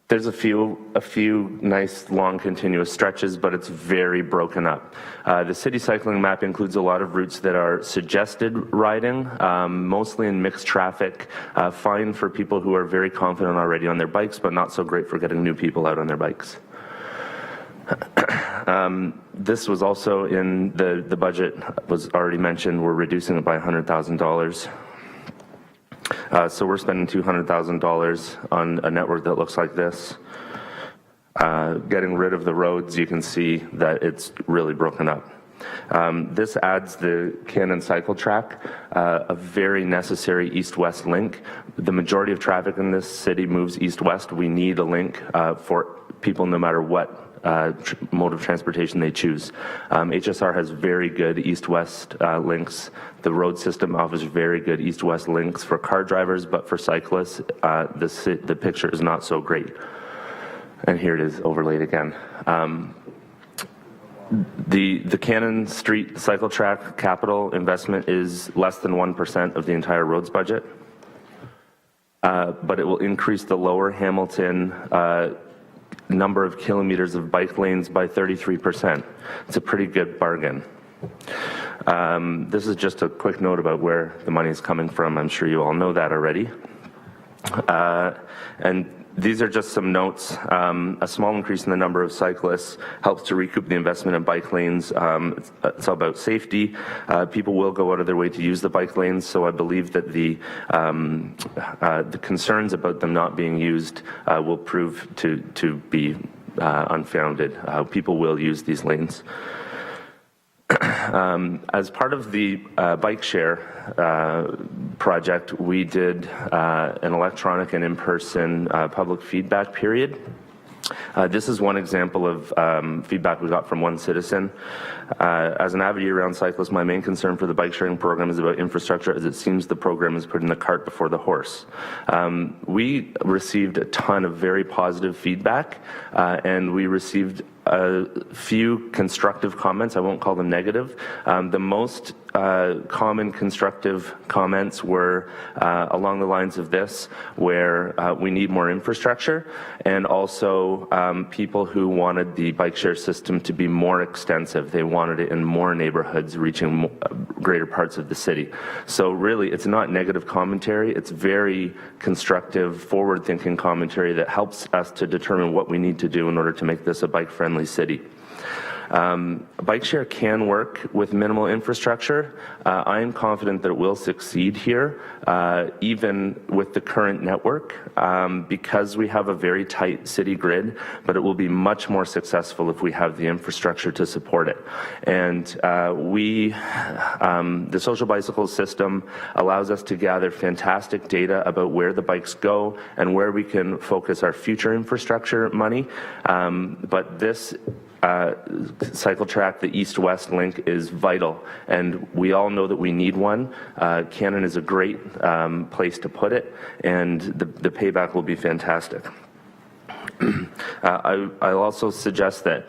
There's a few nice long continuous stretches, but it's very broken up. The city cycling map includes a lot of routes that are suggested riding, mostly in mixed traffic, fine for people who are very confident already on their bikes, but not so great for getting new people out on their bikes. This was also in the budget, was already mentioned. We're reducing it by $100,000. So we're spending $200,000 on a network that looks like this. Getting rid of the roads, you can see that it's really broken up. This adds the Cannon Cycle Track, a very necessary east-west link. The majority of traffic in this city moves east-west. We need a link for people no matter what mode of transportation they choose. HSR has very good east-west links. The road system offers very good east-west links for car drivers, but for cyclists, the picture is not so great. And here it is overlaid again. The Cannon Street Cycle Track capital investment is less than 1% of the entire roads budget, but it will increase the Lower Hamilton number of kilometers of bike lanes by 33%. It's a pretty good bargain. This is just a quick note about where the money is coming from. I'm sure you all know that already. And these are just some notes. A small increase in the number of cyclists helps to recoup the investment in bike lanes. It's all about safety. People will go out of their way to use the bike lanes, so I believe that the concerns about them not being used will prove to be unfounded. People will use these lanes. As part of the bike share project, we did an electronic and in-person public feedback period. This is one example of feedback we got from one citizen. As an avid year-round cyclist, my main concern for the bike sharing program is about infrastructure, as it seems the program is putting the cart before the horse. We received a ton of very positive feedback, and we received a few constructive comments. I won't call them negative. The most common constructive comments were along the lines of this, where we need more infrastructure, and also people who wanted the bike share system to be more extensive. They wanted it in more neighborhoods, reaching greater parts of the city. So really, it's not negative commentary. It's very constructive, forward-thinking commentary that helps us to determine what we need to do in order to make this a bike-friendly city. Bike share can work with minimal infrastructure. I am confident that it will succeed here, even with the current network, because we have a very tight city grid, but it will be much more successful if we have the infrastructure to support it. And the social bicycle system allows us to gather fantastic data about where the bikes go and where we can focus our future infrastructure money. But this cycle track, the east-west link, is vital, and we all know that we need one. Cannon is a great place to put it, and the payback will be fantastic. I'll also suggest that,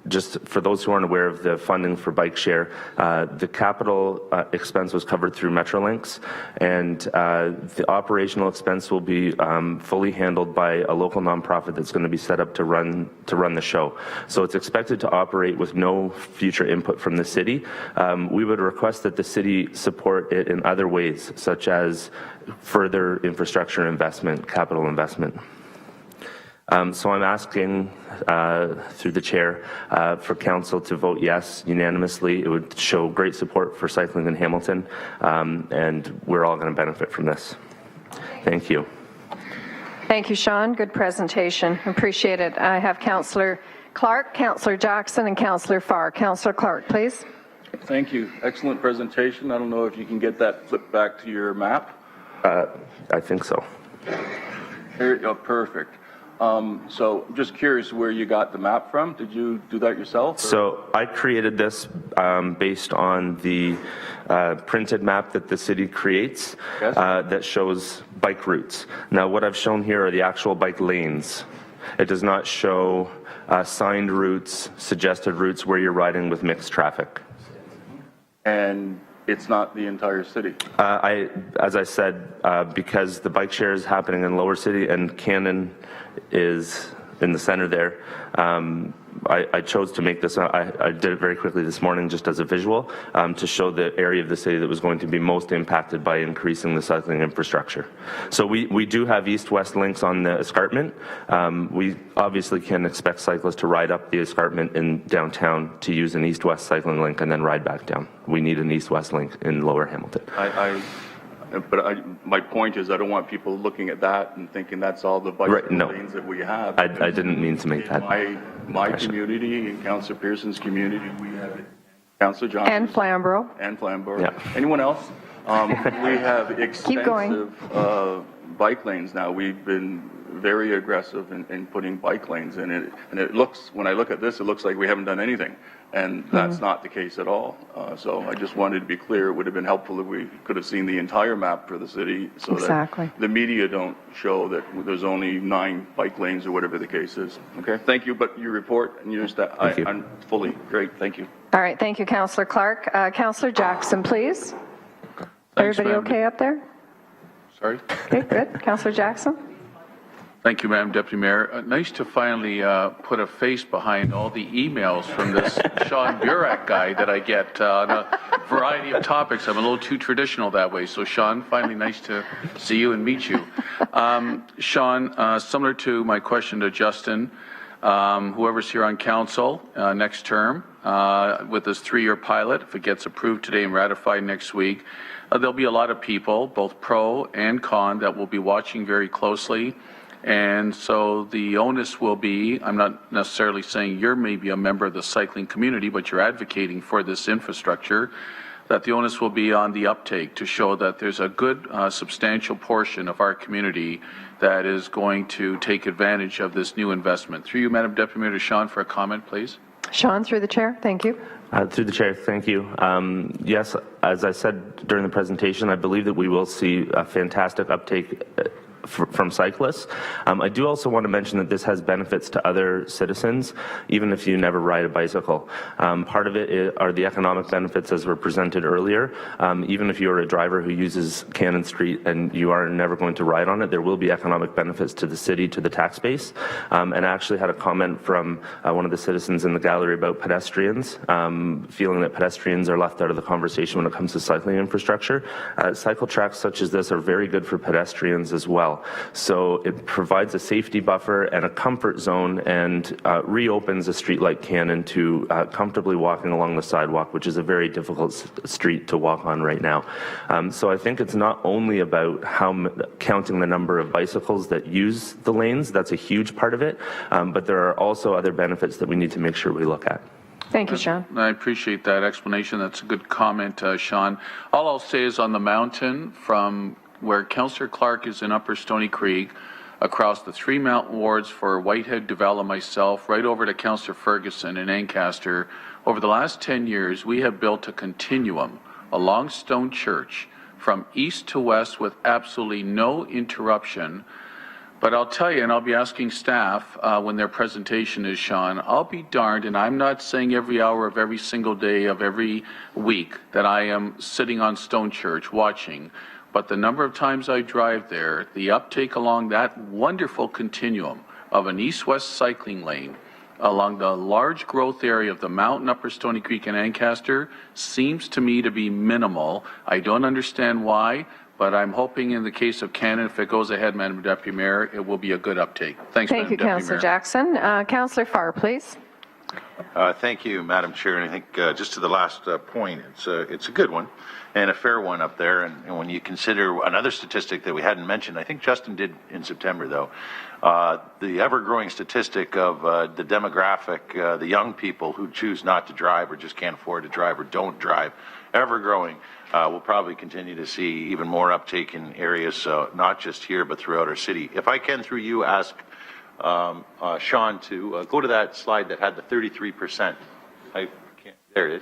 just for those who aren't aware of the funding for bike share, the capital expense was covered through Metrolinx, and the operational expense will be fully handled by a local nonprofit that's going to be set up to run the show. So it's expected to operate with no future input from the city. We would request that the city support it in other ways, such as further infrastructure investment, capital investment. So I'm asking through the chair for council to vote yes unanimously. It would show great support for cycling in Hamilton, and we're all going to benefit from this. Thank you. Thank you, Sean. Good presentation. Appreciate it. I have Councillor Clark, Councillor Jackson, and Councillor Farr. Councillor Clark, please. Thank you. Excellent presentation. I don't know if you can get that flipped back to your map. I think so. There you go. Perfect. So I'm just curious where you got the map from. Did you do that yourself? Or? So I created this based on the printed map that the city creates. Yes. That shows bike routes. Now what I've shown here are the actual bike lanes. It does not show signed routes, suggested routes where you're riding with mixed traffic. And it's not the entire city. As I said, because the bike share is happening in Lower City and Cannon is in the center there, I chose to make this, I did it very quickly this morning just as a visual to show the area of the city that was going to be most impacted by increasing the cycling infrastructure. So we do have east-west links on the escarpment. We obviously can expect cyclists to ride up the escarpment in downtown to use an east-west cycling link and then ride back down. We need an east-west link in Lower Hamilton. My point is I don't want people looking at that and thinking that's all the bike lanes that we have. I didn't mean to make that. My community and Councillor Pearson's community, we have it. Councillor Johnson. And Flamborough. And Flamborough. Yeah. Anyone else? We have extensive bike lanes now. We've been very aggressive in putting bike lanes in it. And it looks, when I look at this, it looks like we haven't done anything. And that's not the case at all. So I just wanted to be clear. It would have been helpful if we could have seen the entire map for the city so that the media don't show that there's only 9 bike lanes or whatever the case is. Okay, thank you. But your report and yours, I'm fully great. Thank you. All right, thank you, Councillor Clark. Councillor Jackson, please. Everybody okay up there? Sorry? Okay, good. Councillor Jackson? Thank you, Madam Deputy Mayor. Nice to finally put a face behind all the emails from this Sean Burek guy that I get on a variety of topics. I'm a little too traditional that way. So, Sean, finally nice to see you and meet you. Sean, similar to my question to Justin, whoever's here on council next term, with this 3-year pilot, if it gets approved today and ratified next week, there'll be a lot of people, both pro and con, that will be watching very closely. And so the onus will be, I'm not necessarily saying you're maybe a member of the cycling community, but you're advocating for this infrastructure, that the onus will be on the uptake to show that there's a good substantial portion of our community that is going to take advantage of this new investment. Through you, Madam Deputy Mayor, to Sean for a comment, please. Sean, through the chair. Thank you. Through the chair, thank you. Yes, as I said during the presentation, I believe that we will see a fantastic uptake from cyclists. I do also want to mention that this has benefits to other citizens, even if you never ride a bicycle. Part of it are the economic benefits as were presented earlier. Even if you're a driver who uses Cannon Street and you are never going to ride on it, there will be economic benefits to the city, to the tax base. And I actually had a comment from one of the citizens in the gallery about pedestrians, feeling that pedestrians are left out of the conversation when it comes to cycling infrastructure. Cycle tracks such as this are very good for pedestrians as well. So it provides a safety buffer and a comfort zone and reopens a street like Cannon to comfortably walking along the sidewalk, which is a very difficult street to walk on right now. So I think it's not only about counting the number of bicycles that use the lanes, that's a huge part of it, but there are also other benefits that we need to make sure we look at. Thank you, Sean. I appreciate that explanation. That's a good comment, Sean. All I'll say is on the mountain from where Councillor Clark is in Upper Stony Creek, across the 3 mountain wards for Whitehead, Duval, and myself, right over to Councillor Ferguson in Ancaster, over the last 10 years, we have built a continuum along Stone Church from east to west with absolutely no interruption. But I'll tell you, and I'll be asking staff when their presentation is, Sean, I'll be darned, and I'm not saying every hour of every single day of every week that I am sitting on Stone Church watching, but the number of times I drive there, the uptake along that wonderful continuum of an east-west cycling lane along the large growth area of the mountain, Upper Stony Creek and Ancaster seems to me to be minimal. I don't understand why, but I'm hoping in the case of Cannon, if it goes ahead, Madam Deputy Mayor, it will be a good uptake. Thanks, Thank you, Councillor Jackson. Councillor Farr, please. Thank you, Madam Chair. And I think just to the last point, it's a good one and a fair one up there. And when you consider another statistic that we hadn't mentioned, I think Justin did in September, though, the ever-growing statistic of the demographic, the young people who choose not to drive or just can't afford to drive or don't drive, ever-growing. We'll probably continue to see even more uptake in areas, not just here, but throughout our city. If I can, through you, ask Sean to go to that slide that had the 33%. There it is.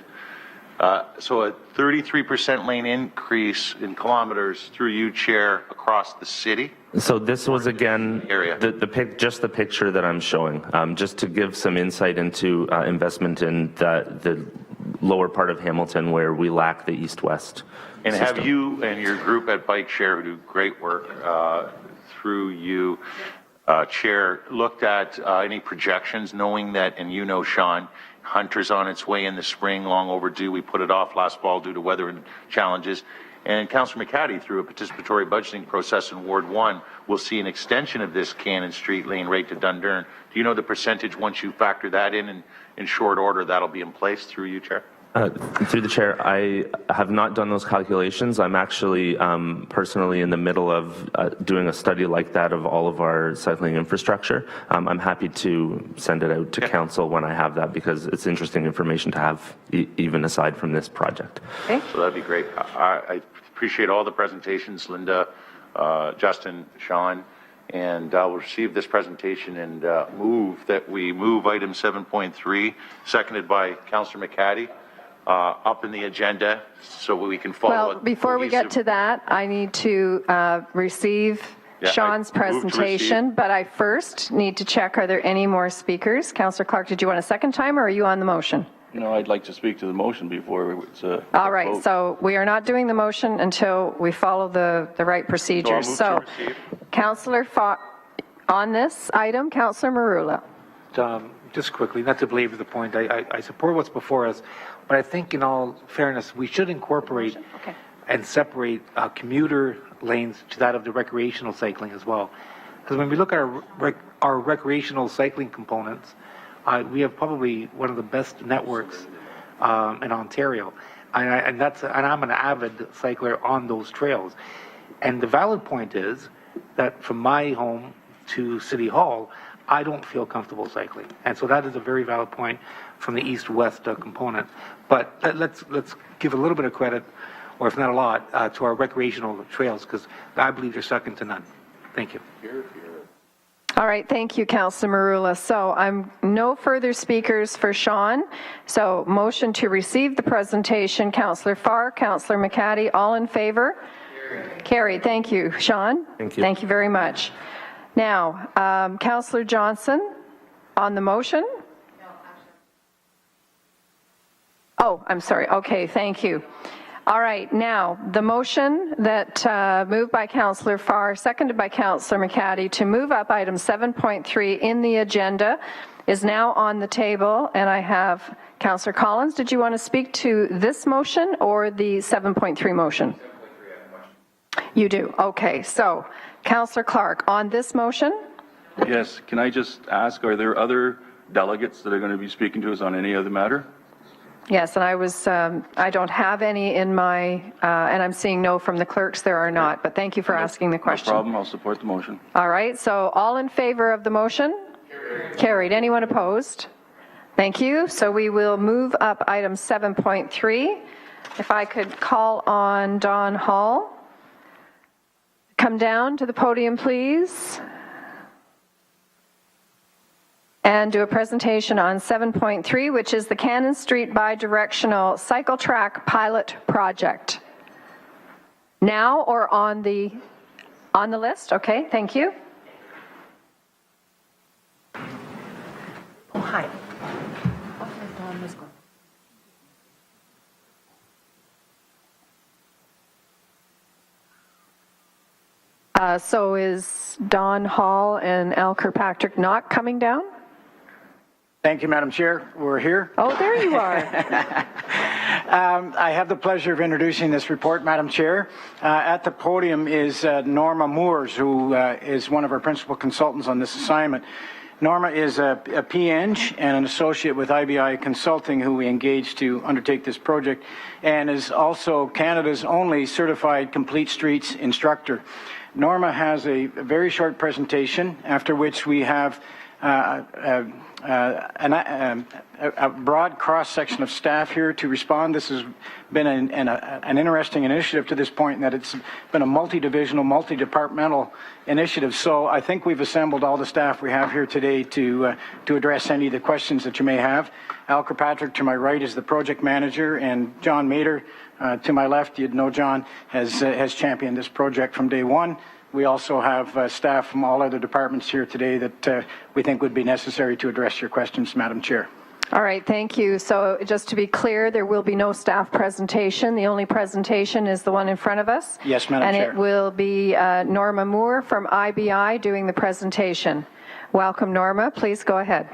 So a 33% lane increase in kilometers through you, Chair, across the city. So this was again just the picture that I'm showing, just to give some insight into investment in the lower part of Hamilton where we lack the east-west And system. have you and your group at Bike Share, who do great work through you, Chair, looked at any projections, knowing that, and you know, Sean, Hunter's on its way in the spring, long overdue. We put it off last fall due to weather and challenges. And Councillor McCaddy, through a participatory budgeting process in Ward 1, will see an extension of this Cannon Street lane right to Dundurn. Do you know the percentage once you factor that in short order that'll be in place through you, Chair? Through the chair, I have not done those calculations. I'm actually personally in the middle of doing a study like that of all of our cycling infrastructure. I'm happy to send it out to council when I have that, because it's interesting information to have, even aside from this project. Okay. So that'd be great. I appreciate all the presentations, Linda, Justin, Sean, and we'll receive this presentation and move that we move item 7.3, seconded by Councillor McCaddy. Up in the agenda so we can follow. Well, before we get to that, I need to receive Sean's presentation, but I first need to check, are there any more speakers? Councillor Clark, did you want a second time, or are you on the motion? No, I'd like to speak to the motion before it's all right, vote. So we are not doing the motion until we follow the right procedures. So, Councillor Farr, on this item, Councillor Marula. Just quickly, not to belabor the point, I support what's before us, but I think in all fairness, we should incorporate and separate commuter lanes to that of the recreational cycling as well. Because when we look at our recreational cycling components, we have probably one of the best networks in Ontario. And I'm an avid cycler on those trails. And the valid point is that from my home to City Hall, I don't feel comfortable cycling. And so that is a very valid point from the east-west component. But let's give a little bit of credit, or if not a lot, to our recreational trails, because I believe they're second to none. Thank you. All right, thank you, Councillor Marula. So I'm no further speakers for Sean. So motion to receive the presentation, Councillor Farr, Councillor McCaddy, all in favor? Carried. Thank you. Sean? Thank you. Thank you very much. Now, Councillor Johnson, on the motion? Oh, I'm sorry. Okay, thank you. All right, now, the motion that moved by Councillor Farr, seconded by Councillor McCaddy to move up item 7.3 in the agenda is now on the table, and I have Councillor Collins. Did you want to speak to this motion or the 7.3 motion? You do. Okay, so Councillor Clark, on this motion? Yes, can I just ask, are there other delegates that are going to be speaking to us on any other matter? Yes, and I don't have any in my, and I'm seeing no from the clerks, there are not, but thank you for asking the question. No problem, I'll support the motion. All right, so all in favor of the motion? Carried. Anyone opposed? Thank you. So we will move up item 7.3. If I could call on Don Hall. Come down to the podium, please. And do a presentation on 7.3, which is the Cannon Street Bidirectional Cycle Track Pilot Project. Now or on the list? Okay, thank you. Oh, hi. So is Don Hall and Al Kirkpatrick not coming down? Thank you, Madam Chair. We're here. Oh, there you are. I have the pleasure of introducing this report, Madam Chair. At the podium is Norma Moores, who is one of our principal consultants on this assignment. Norma is a PEng and an associate with IBI Consulting, who we engaged to undertake this project, and is also Canada's only certified complete streets instructor. Norma has a very short presentation, after which we have a broad cross-section of staff here to respond. This has been an interesting initiative to this point in that it's been a multi-divisional, multi-departmental initiative. So I think we've assembled all the staff we have here today to address any of the questions that you may have. Al Kirkpatrick to my right is the project manager, and John Mader to my left, you'd know John, has championed this project from day one. We also have staff from all other departments here today that we think would be necessary to address your questions, Madam Chair. All right, thank you. So just to be clear, there will be no staff presentation. The only presentation is the one in front of us. Yes, Madam Chair. And it will be Norma Moore from IBI doing the presentation. Welcome, Norma. Please go ahead.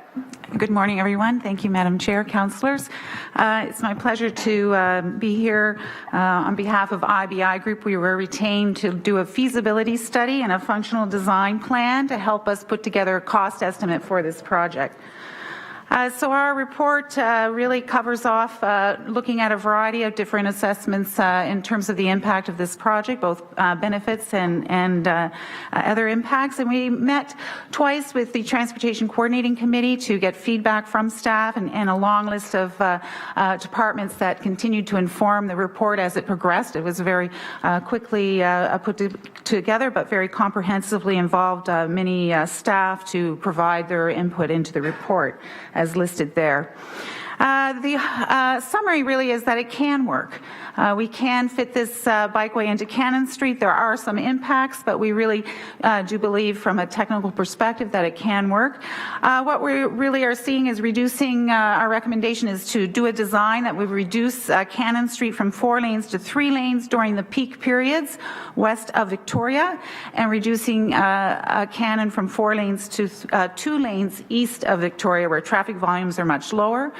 Good morning, everyone. Thank you, Madam Chair, councillors. It's my pleasure to be here on behalf of IBI Group. We were retained to do a feasibility study and a functional design plan to help us put together a cost estimate for this project. So our report really covers off looking at a variety of different assessments in terms of the impact of this project, both benefits and other impacts. And we met twice with the Transportation Coordinating Committee to get feedback from staff and a long list of departments that continued to inform the report as it progressed. It was very quickly put together, but very comprehensively involved many staff to provide their input into the report, as listed there. The summary really is that it can work. We can fit this bikeway into Cannon Street. There are some impacts, but we really do believe from a technical perspective that it can work. What we really are seeing is reducing, our recommendation is to do a design that would reduce Cannon Street from 4 lanes to 3 lanes during the peak periods west of Victoria, and reducing Cannon from 4 lanes to 2 lanes east of Victoria, where traffic volumes are much lower.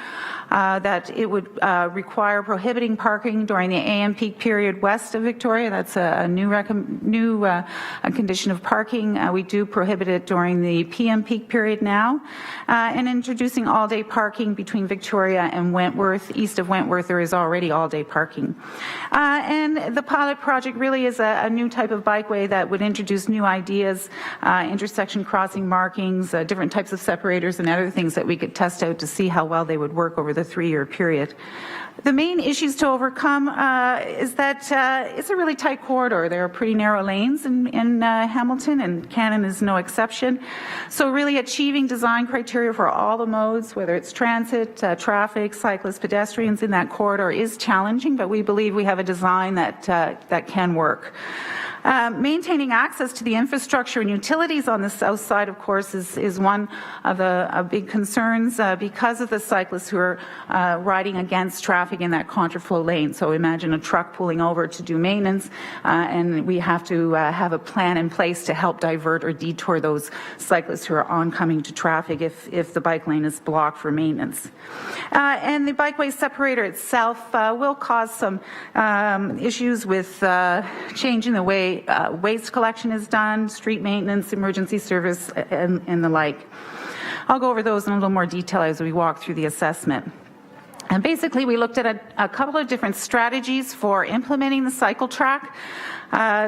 That it would require prohibiting parking during the AM peak period west of Victoria. That's a new condition of parking. We do prohibit it during the PM peak period now. And introducing all-day parking between Victoria and Wentworth. East of Wentworth, there is already all-day parking. And the pilot project really is a new type of bikeway that would introduce new ideas, intersection crossing markings, different types of separators and other things that we could test out to see how well they would work work over the 3-year period. The main issues to overcome is that it's a really tight corridor. There are pretty narrow lanes in Hamilton, and Cannon is no exception. So really achieving design criteria for all the modes, whether it's transit, traffic, cyclists, pedestrians in that corridor is challenging, but we believe we have a design that can work. Maintaining access to the infrastructure and utilities on the south side, of course, is one of the big concerns because of the cyclists who are riding against traffic in that contraflow lane. So imagine a truck pulling over to do maintenance, and we have to have a plan in place to help divert or detour those cyclists who are oncoming to traffic if the bike lane is blocked for maintenance. And the bikeway separator itself will cause some issues with changing the way waste collection is done, street maintenance, emergency service, and the like. I'll go over those in a little more detail as we walk through the assessment. And basically, we looked at a couple of different strategies for implementing the cycle track.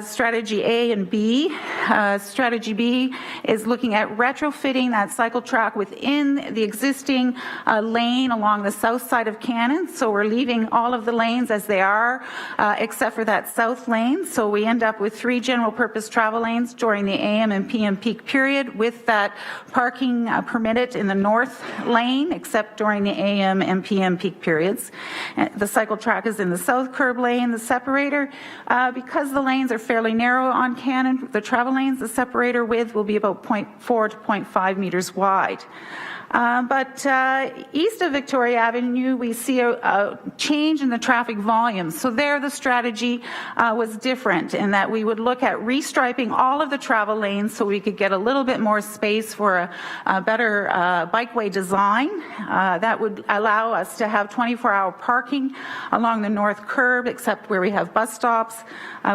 Strategy A and B. Strategy B is looking at retrofitting that cycle track within the existing lane along the south side of Cannon. So we're leaving all of the lanes as they are, except for that south lane. So we end up with 3 general purpose travel lanes during the AM and PM peak period, with that parking permitted in the north lane, except during the AM and PM peak periods. The cycle track is in the south curb lane. The separator, because the lanes are fairly narrow on Cannon, the travel lanes, the separator width will be about 0.4 to 0.5 meters wide. But east of Victoria Avenue, we see a change in the traffic volume. So there the strategy was different in that we would look at restriping all of the travel lanes so we could get a little bit more space for a better bikeway design. That would allow us to have 24-hour parking along the north curb, except where we have bus stops.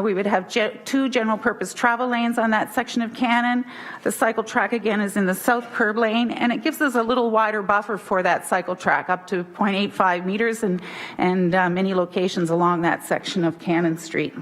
We would have 2 general purpose travel lanes on that section of Cannon. The cycle track again is in the south curb lane, and it gives us a little wider buffer for that cycle track, up to 0.85 meters, and many locations along that section of Cannon Street.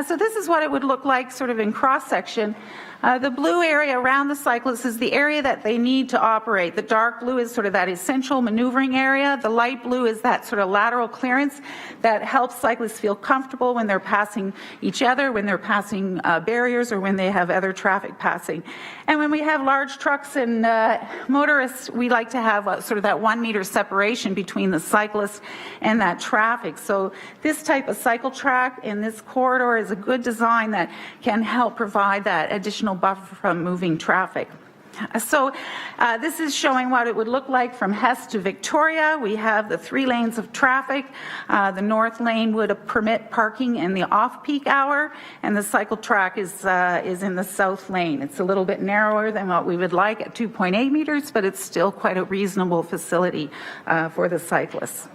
So this is what it would look like sort of in cross-section. The blue area around the cyclists is the area that they need to operate. The dark blue is sort of that essential maneuvering area. The light blue is that sort of lateral clearance that helps cyclists feel comfortable when they're passing each other, when they're passing barriers, or when they have other traffic passing. And when we have large trucks and motorists, we like to have sort of that 1 meter separation between the cyclist and that traffic. So this type of cycle track in this corridor is a good design that can help provide that additional buffer from moving traffic. So this is showing what it would look like from Hess to Victoria. We have the 3 lanes of traffic. The north lane would permit parking in the off-peak hour, and the cycle track is in the south lane. It's a little bit narrower than what we would like at 2.8 meters, but it's still quite a reasonable facility for the cyclists.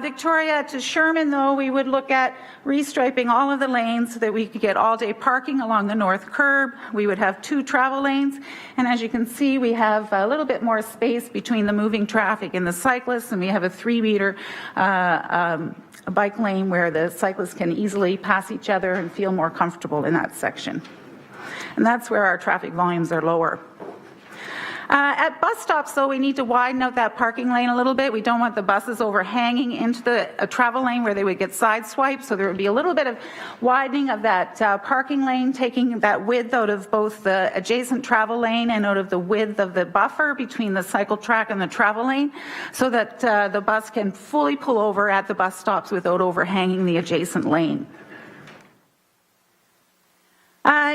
Victoria to Sherman, though, we would look at restriping all of the lanes so that we could get all-day parking along the north curb. We would have 2 travel lanes, and as you can see, we have a little bit more space between the moving traffic and the cyclists, and we have a 3-meter bike lane where the cyclists can easily pass each other and feel more comfortable in that section. And that's where our traffic volumes are lower. At bus stops, though, we need to widen out that parking lane a little bit. We don't want the buses overhanging into the travel lane where they would get sideswiped, so there would be a little bit of widening of that parking lane, taking that width out of both the adjacent travel lane and out of the width of the buffer between the cycle track and the travel lane, so that the bus can fully pull over at the bus stops without overhanging the adjacent lane.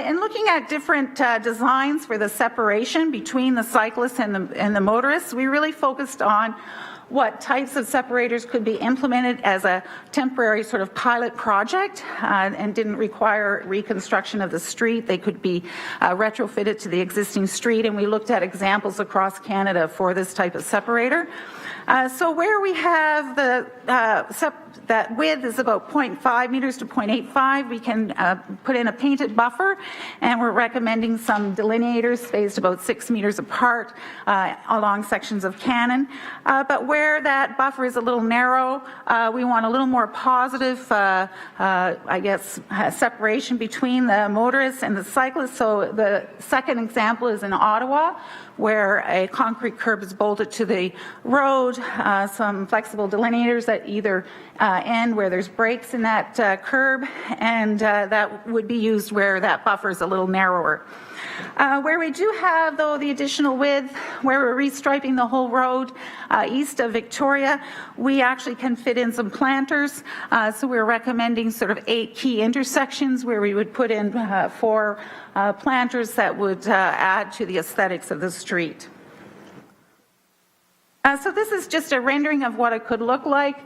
And looking at different designs for the separation between the cyclists and the motorists, we really focused on what types of separators could be implemented as a temporary sort of pilot project and didn't require reconstruction of the street. They could be retrofitted to the existing street, and we looked at examples across Canada for this type of separator. So where we have that width is about 0.5 meters to 0.85, we can put in a painted buffer, and we're recommending some delineators spaced about 6 meters apart along sections of Cannon. But where that buffer is a little narrow, we want a little more positive, I guess, separation between the motorists and the cyclists. So the second example is in Ottawa, where a concrete curb is bolted to the road, some flexible delineators that either end where there's breaks in that curb, and that would be used where that buffer is a little narrower. Where we do have, though, the additional width, where we're restriping the whole road east of Victoria, we actually can fit in some planters. So we're recommending sort of 8 key intersections where we would put in 4 planters that would add to the aesthetics of the street. So this is just a rendering of what it could look like.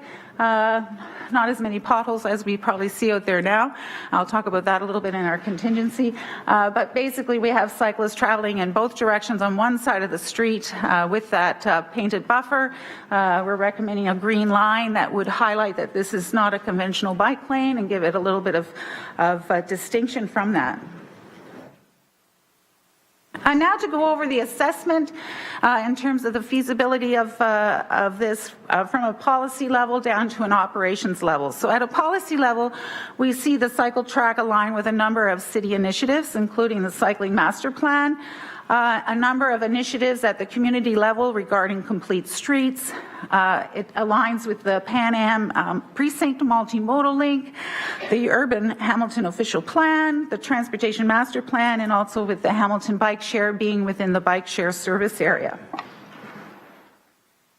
Not as many potholes as we probably see out there now. I'll talk about that a little bit in our contingency. But basically we have cyclists traveling in both directions on one side of the street with that painted buffer. We're recommending a green line that would highlight that this is not a conventional bike lane and give it a little bit of distinction from that. Now to go over the assessment in terms of the feasibility of this from a policy level down to an operations level. So at a policy level, we see the cycle track align with a number of city initiatives, including the Cycling Master Plan, a number of initiatives at the community level regarding complete streets. It aligns with the Pan Am Precinct Multimodal Link, the Urban Hamilton Official Plan, the Transportation Master Plan, and also with the Hamilton Bike Share being within the Bike Share service area.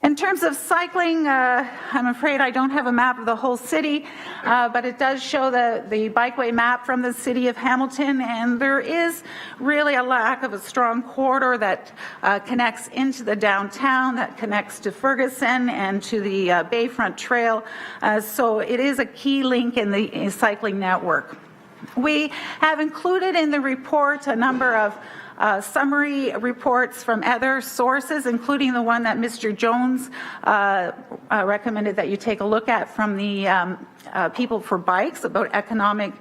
In terms of cycling, I'm afraid I don't have a map of the whole city, but it does show the bikeway map from the city of Hamilton, and there is really a lack of a strong corridor that connects into the downtown, that connects to Ferguson and to the Bayfront Trail. So it is a key link in the cycling network. We have included in the report a number of summary reports from other sources, including the one that Mr. Jones recommended that you take a look at from the People for Bikes about economic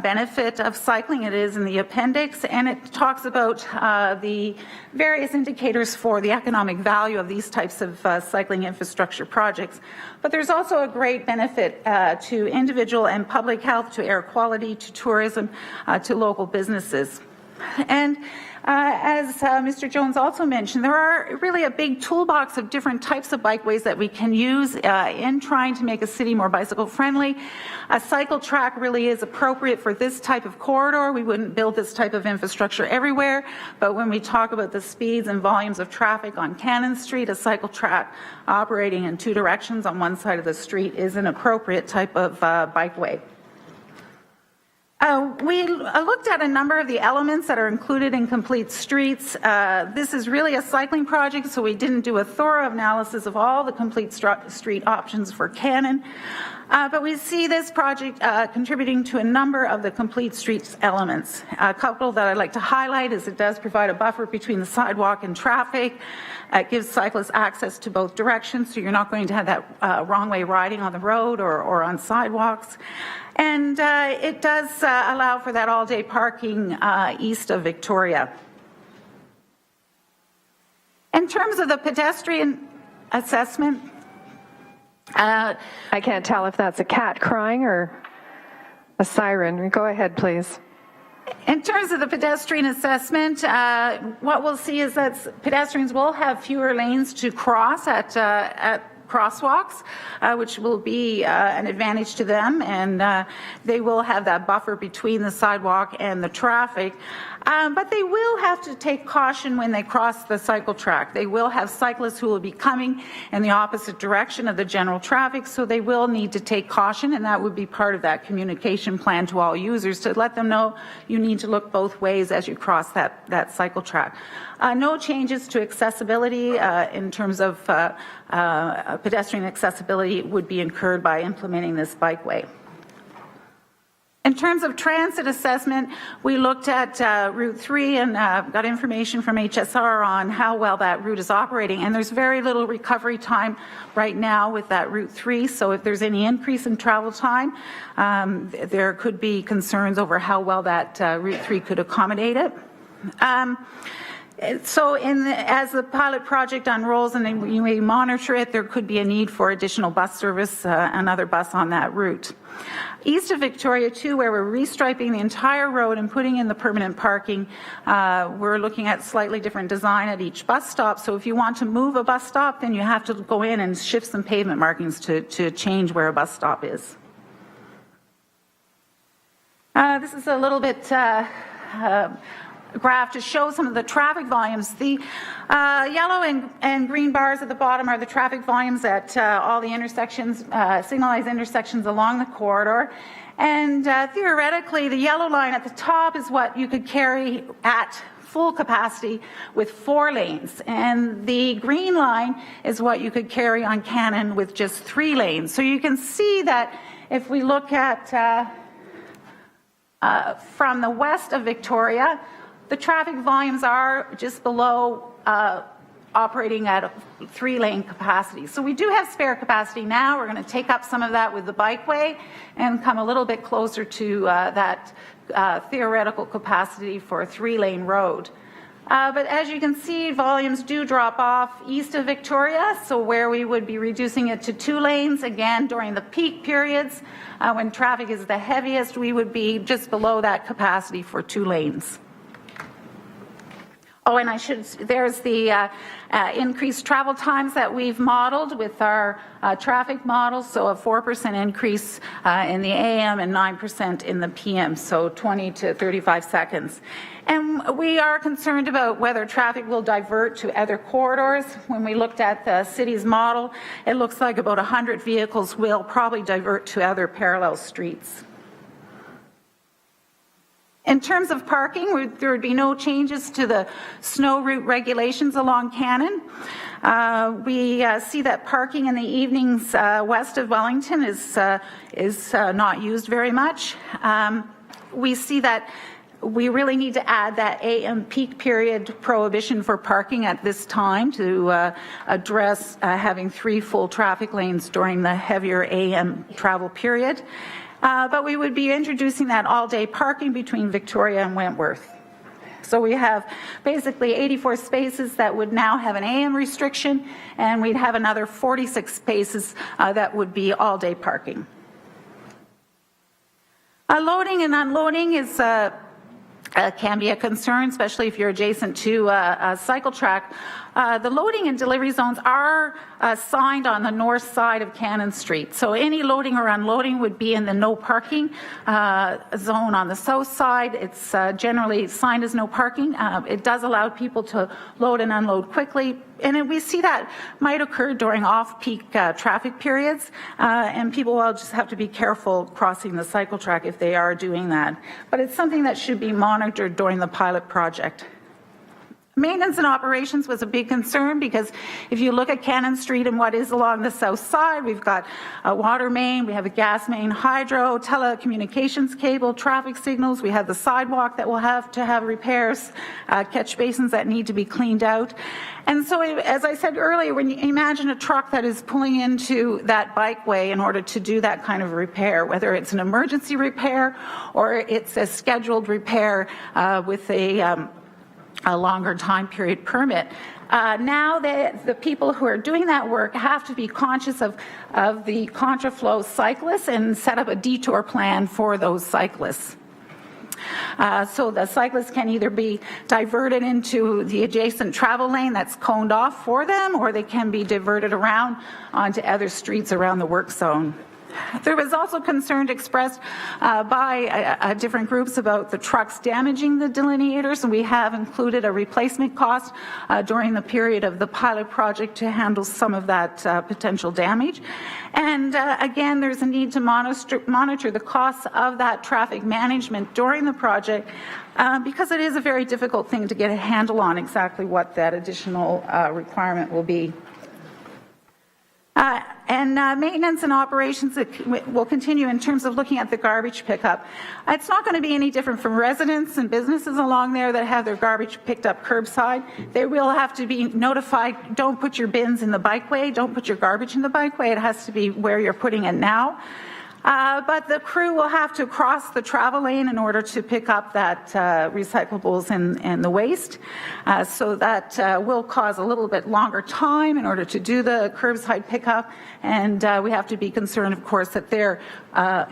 benefit of cycling. It is in the appendix, and it talks about the various indicators for the economic value of these types of cycling infrastructure projects. But there's also a great benefit to individual and public health, to air quality, to tourism, to local businesses. And as Mr. Jones also mentioned, there are really a big toolbox of different types of bikeways that we can use in trying to make a city more bicycle friendly. A cycle track really is appropriate for this type of corridor. We wouldn't build this type of infrastructure everywhere, but when we talk about the speeds and volumes of traffic on Cannon Street, a cycle track operating in 2 directions on one side of the street is an appropriate type of bikeway. We looked at a number of the elements that are included in Complete Streets. This is really a cycling project, so we didn't do a thorough analysis of all the Complete Street options for Cannon. But we see this project contributing to a number of the Complete Streets elements. A couple that I'd like to highlight is it does provide a buffer between the sidewalk and traffic. It gives cyclists access to both directions, so you're not going to have that wrong way riding on the road or on sidewalks. And it does allow for that all-day parking east of Victoria. In terms of the pedestrian assessment, I can't tell if that's a cat crying or a siren. Go ahead, please. In terms of the pedestrian assessment, what we'll see is that pedestrians will have fewer lanes to cross at crosswalks, which will be an advantage to them, and they will have that buffer between the sidewalk and the traffic. But they will have to take caution when they cross the cycle track. They will have cyclists who will be coming in the opposite direction of the general traffic, so they will need to take caution, and that would be part of that communication plan to all users to let them know you need to look both ways as you cross that cycle track. No changes to accessibility in terms of pedestrian accessibility would be incurred by implementing this bikeway. In terms of transit assessment, we looked at Route 3 and got information from HSR on how well that route is operating, and there's very little recovery time right now with that Route 3, so if there's any increase in travel time, there could be concerns over how well that Route 3 could accommodate it. So as the pilot project unrolls and you may monitor it, there could be a need for additional bus service, another bus on that route. East of Victoria too, where we're restriping the entire road and putting in the permanent parking, we're looking at slightly different design at each bus stop. So if you want to move a bus stop, then you have to go in and shift some pavement markings to change where a bus stop is. This is a little bit graph to show some of the traffic volumes. The yellow and green bars at the bottom are the traffic volumes at all the intersections, signalized intersections along the corridor. And theoretically, the yellow line at the top is what you could carry at full capacity with 4 lanes. And the green line is what you could carry on Cannon with just 3 lanes. So you can see that if we look at from the west of Victoria, the traffic volumes are just below operating at a 3-lane capacity. So we do have spare capacity now. We're going to take up some of that with the bikeway and come a little bit closer to that theoretical capacity for a 3-lane road. But as you can see, volumes do drop off east of Victoria, so where we would be reducing it to 2 lanes, again, during the peak periods, when traffic is the heaviest, we would be just below that capacity for 2 lanes. Oh, and there's the increased travel times that we've modeled with our traffic models. So a 4% increase in the AM and 9% in the PM, so 20 to 35 seconds. And we are concerned about whether traffic will divert to other corridors. When we looked at the city's model, it looks like about 100 vehicles will probably divert to other parallel streets. In terms of parking, there would be no changes to the snow route regulations along Cannon. We see that parking in the evenings west of Wellington is not used very much. We see that we really need to add that AM peak period prohibition for parking at this time to address having 3 full traffic lanes during the heavier AM travel period. But we would be introducing that all-day parking between Victoria and Wentworth. So we have basically 84 spaces that would now have an AM restriction, and we'd have another 46 spaces that would be all-day parking. Loading and unloading is can be a concern, especially if you're adjacent to a cycle track. The loading and delivery zones are signed on the north side of Cannon Street. So any loading or unloading would be in the no parking zone on the south side. It's generally signed as no parking. It does allow people to load and unload quickly. And we see that might occur during off-peak traffic periods, and people will just have to be careful crossing the cycle track if they are doing that. But it's something that should be monitored during the pilot project. Maintenance and operations was a big concern because if you look at Cannon Street and what is along the south side, we've got a water main, we have a gas main, hydro, telecommunications cable, traffic signals, we have the sidewalk that will have to have repairs, catch basins that need to be cleaned out. And so, as I said earlier, when you imagine a truck that is pulling into that bikeway in order to do that kind of repair, whether it's an emergency repair or it's a scheduled repair with a longer time period permit. Now the people who are doing that work have to be conscious of the contraflow cyclists and set up a detour plan for those cyclists. So the cyclists can either be diverted into the adjacent travel lane that's coned off for them, or they can be diverted around onto other streets around the work zone. There was also concern expressed by different groups about the trucks damaging the delineators, and we have included a replacement cost during the period of the pilot project to handle some of that potential damage. And again, there's a need to monitor the costs of that traffic management during the project because it is a very difficult thing to get a handle on exactly what that additional requirement will be. And maintenance and operations will continue in terms of looking at the garbage pickup. It's not going to be any different from residents and businesses along there that have their garbage picked up curbside. They will have to be notified, don't put your bins in the bikeway, don't put your garbage in the bikeway, it has to be where you're putting it now. But the crew will have to cross the travel lane in order to pick up that recyclables and the waste. So that will cause a little bit longer time in order to do the curbside pickup. And we have to be concerned, of course, that they're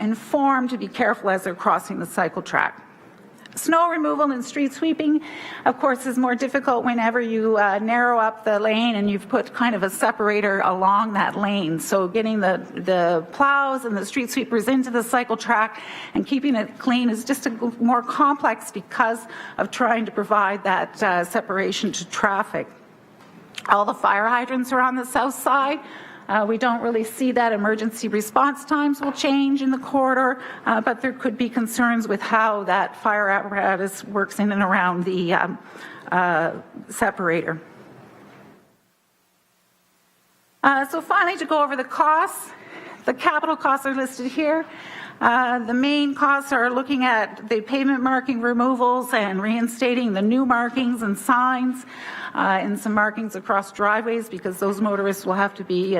informed to be careful as they're crossing the cycle track. Snow removal and street sweeping, of course, is more difficult whenever you narrow up the lane and you've put kind of a separator along that lane. So getting the plows and the street sweepers into the cycle track and keeping it clean is just more complex because of trying to provide that separation to traffic. All the fire hydrants are on the south side. We don't really see that emergency response times will change in the corridor, but there could be concerns with how that fire apparatus works in and around the separator. So finally, to go over the costs, the capital costs are listed here. The main costs are looking at the pavement marking removals and reinstating the new markings and signs, and some markings across driveways because those motorists will have to be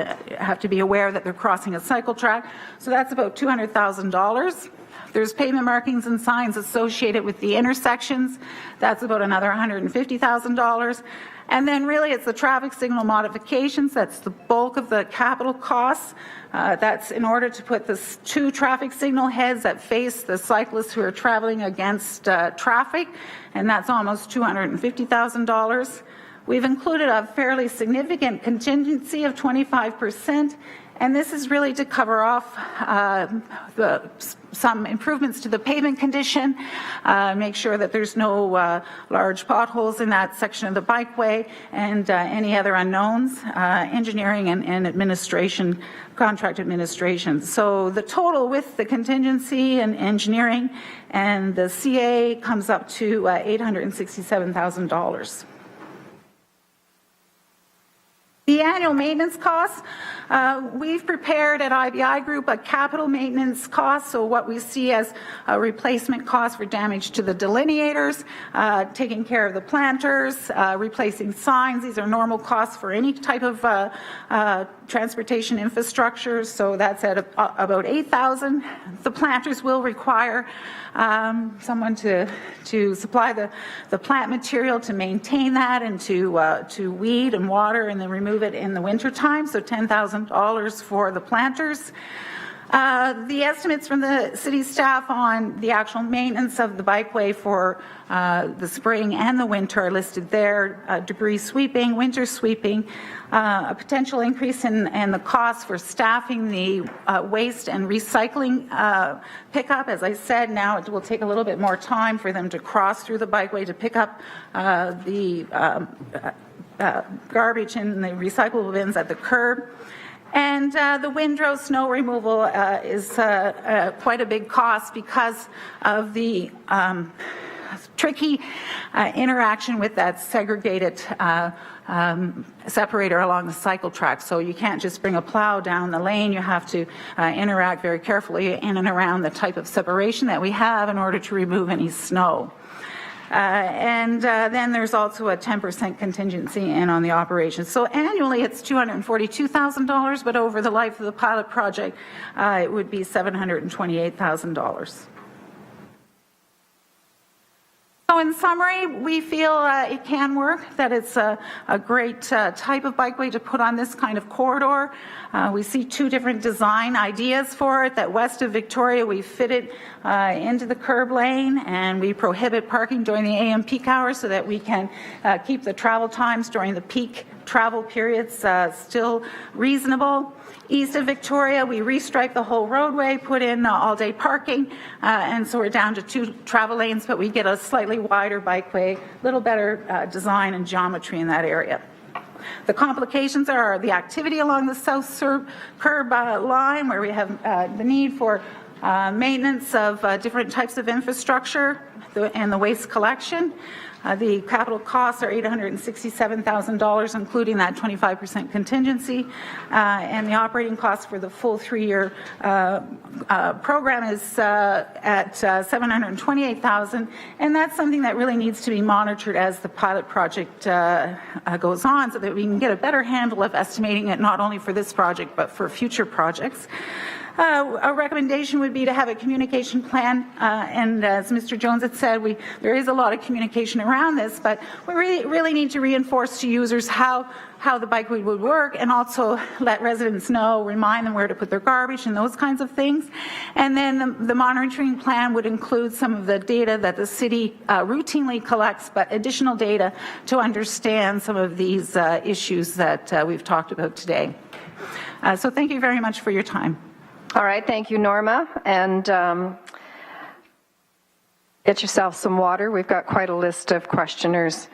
aware that they're crossing a cycle track. So that's about $200,000. There's pavement markings and signs associated with the intersections. That's about another $150,000. And then really it's the traffic signal modifications. That's the bulk of the capital costs. That's in order to put the 2 traffic signal heads that face the cyclists who are traveling against traffic, and that's almost $250,000. We've included a fairly significant contingency of 25%, and this is really to cover off some improvements to the pavement condition, make sure that there's no large potholes in that section of the bikeway, and any other unknowns, engineering and administration, contract administration. So the total with the contingency and engineering and the CA comes up to $867,000. The annual maintenance costs, we've prepared at IBI Group a capital maintenance cost, so what we see as a replacement cost for damage to the delineators, taking care of the planters, replacing signs. These are normal costs for any type of transportation infrastructure, so that's at about $8,000. The planters will require someone to supply the plant material to maintain that and to weed and water and then remove it in the winter time, so $10,000 for the planters. The estimates from the city staff on the actual maintenance of the bikeway for the spring and the winter are listed there. Debris sweeping, winter sweeping, a potential increase in the cost for staffing the waste and recycling pickup. As I said, now it will take a little bit more time for them to cross through the bikeway to pick up the garbage in the recyclable bins at the curb. And the windrow snow removal is quite a big cost because of the tricky interaction with that segregated separator along the cycle track. So you can't just bring a plow down the lane. You have to interact very carefully in and around the type of separation that we have in order to remove any snow. And then there's also a 10% contingency in on the operation. So annually it's $242,000, but over the life of the pilot project, it would be $728,000. So in summary, we feel it can work, that it's a great type of bikeway to put on this kind of corridor. We see 2 different design ideas for it, that west of Victoria we fit it into the curb lane and we prohibit parking during the AM peak hours so that we can keep the travel times during the peak travel periods still reasonable. East of Victoria, we restripe the whole roadway, put in all-day parking, and so we're down to 2 travel lanes, but we get a slightly wider bikeway, a little better design and geometry in that area. The complications are the activity along the south curb line, where we have the need for maintenance of different types of infrastructure and the waste collection. The capital costs are $867,000, including that 25% contingency, and the operating costs for the full 3-year program is at $728,000, and that's something that really needs to be monitored as the pilot project goes on, so that we can get a better handle of estimating it not only for this project but for future projects. A recommendation would be to have a communication plan, and as Mr. Jones had said, there is a lot of communication around this, but we really need to reinforce to users how the bikeway would work, and also let residents know, remind them where to put their garbage and those kinds of things. And then the monitoring plan would include some of the data that the city routinely collects, but additional data to understand some of these issues that we've talked about today. So thank you very much for your time. All right, thank you, Norma. And get yourself some water. We've got quite a list of questioners.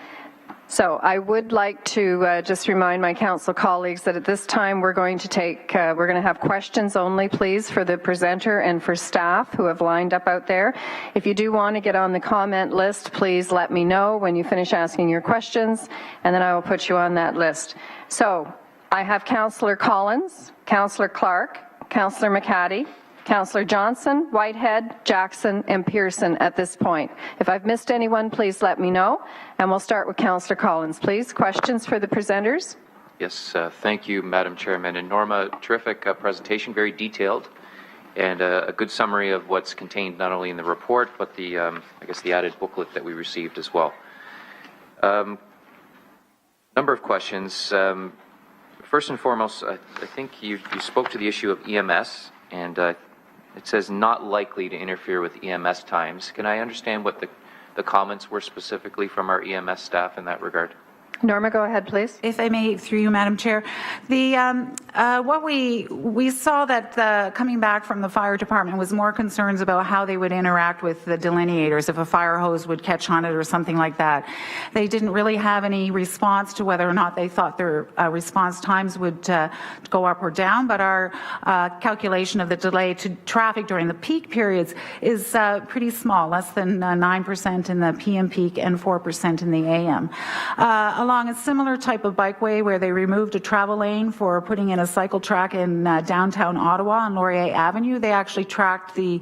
So I would like to just remind my council colleagues that at this time we're going to have questions only, please, for the presenter and for staff who have lined up out there. If you do want to get on the comment list, please let me know when you finish asking your questions, and then I will put you on that list. So I have Councillor Collins, Councillor Clark, Councillor McHattie, Councillor Johnson, Whitehead, Jackson, and Pearson at this point. If I've missed anyone, please let me know. And we'll start with Councillor Collins, please. Questions for the presenters? Yes, thank you, Madam Chairman. And Norma, terrific presentation, very detailed, and a good summary of what's contained not only in the report, but the, I guess, the added booklet that we received as well. Number of questions. First and foremost, I think you spoke to the issue of EMS, and it says not likely to interfere with EMS times. Can I understand what the comments were specifically from our EMS staff in that regard? Norma, go ahead, please. If I may, through you, Madam Chair. What we saw that coming back from the fire department was more concerns about how they would interact with the delineators, if a fire hose would catch on it or something like that. They didn't really have any response to whether or not they thought their response times would go up or down, but our calculation of the delay to traffic during the peak periods is pretty small, less than 9% in the PM peak and 4% in the AM. Along a similar type of bikeway where they removed a travel lane for putting in a cycle track in downtown Ottawa on Laurier Avenue, they actually tracked the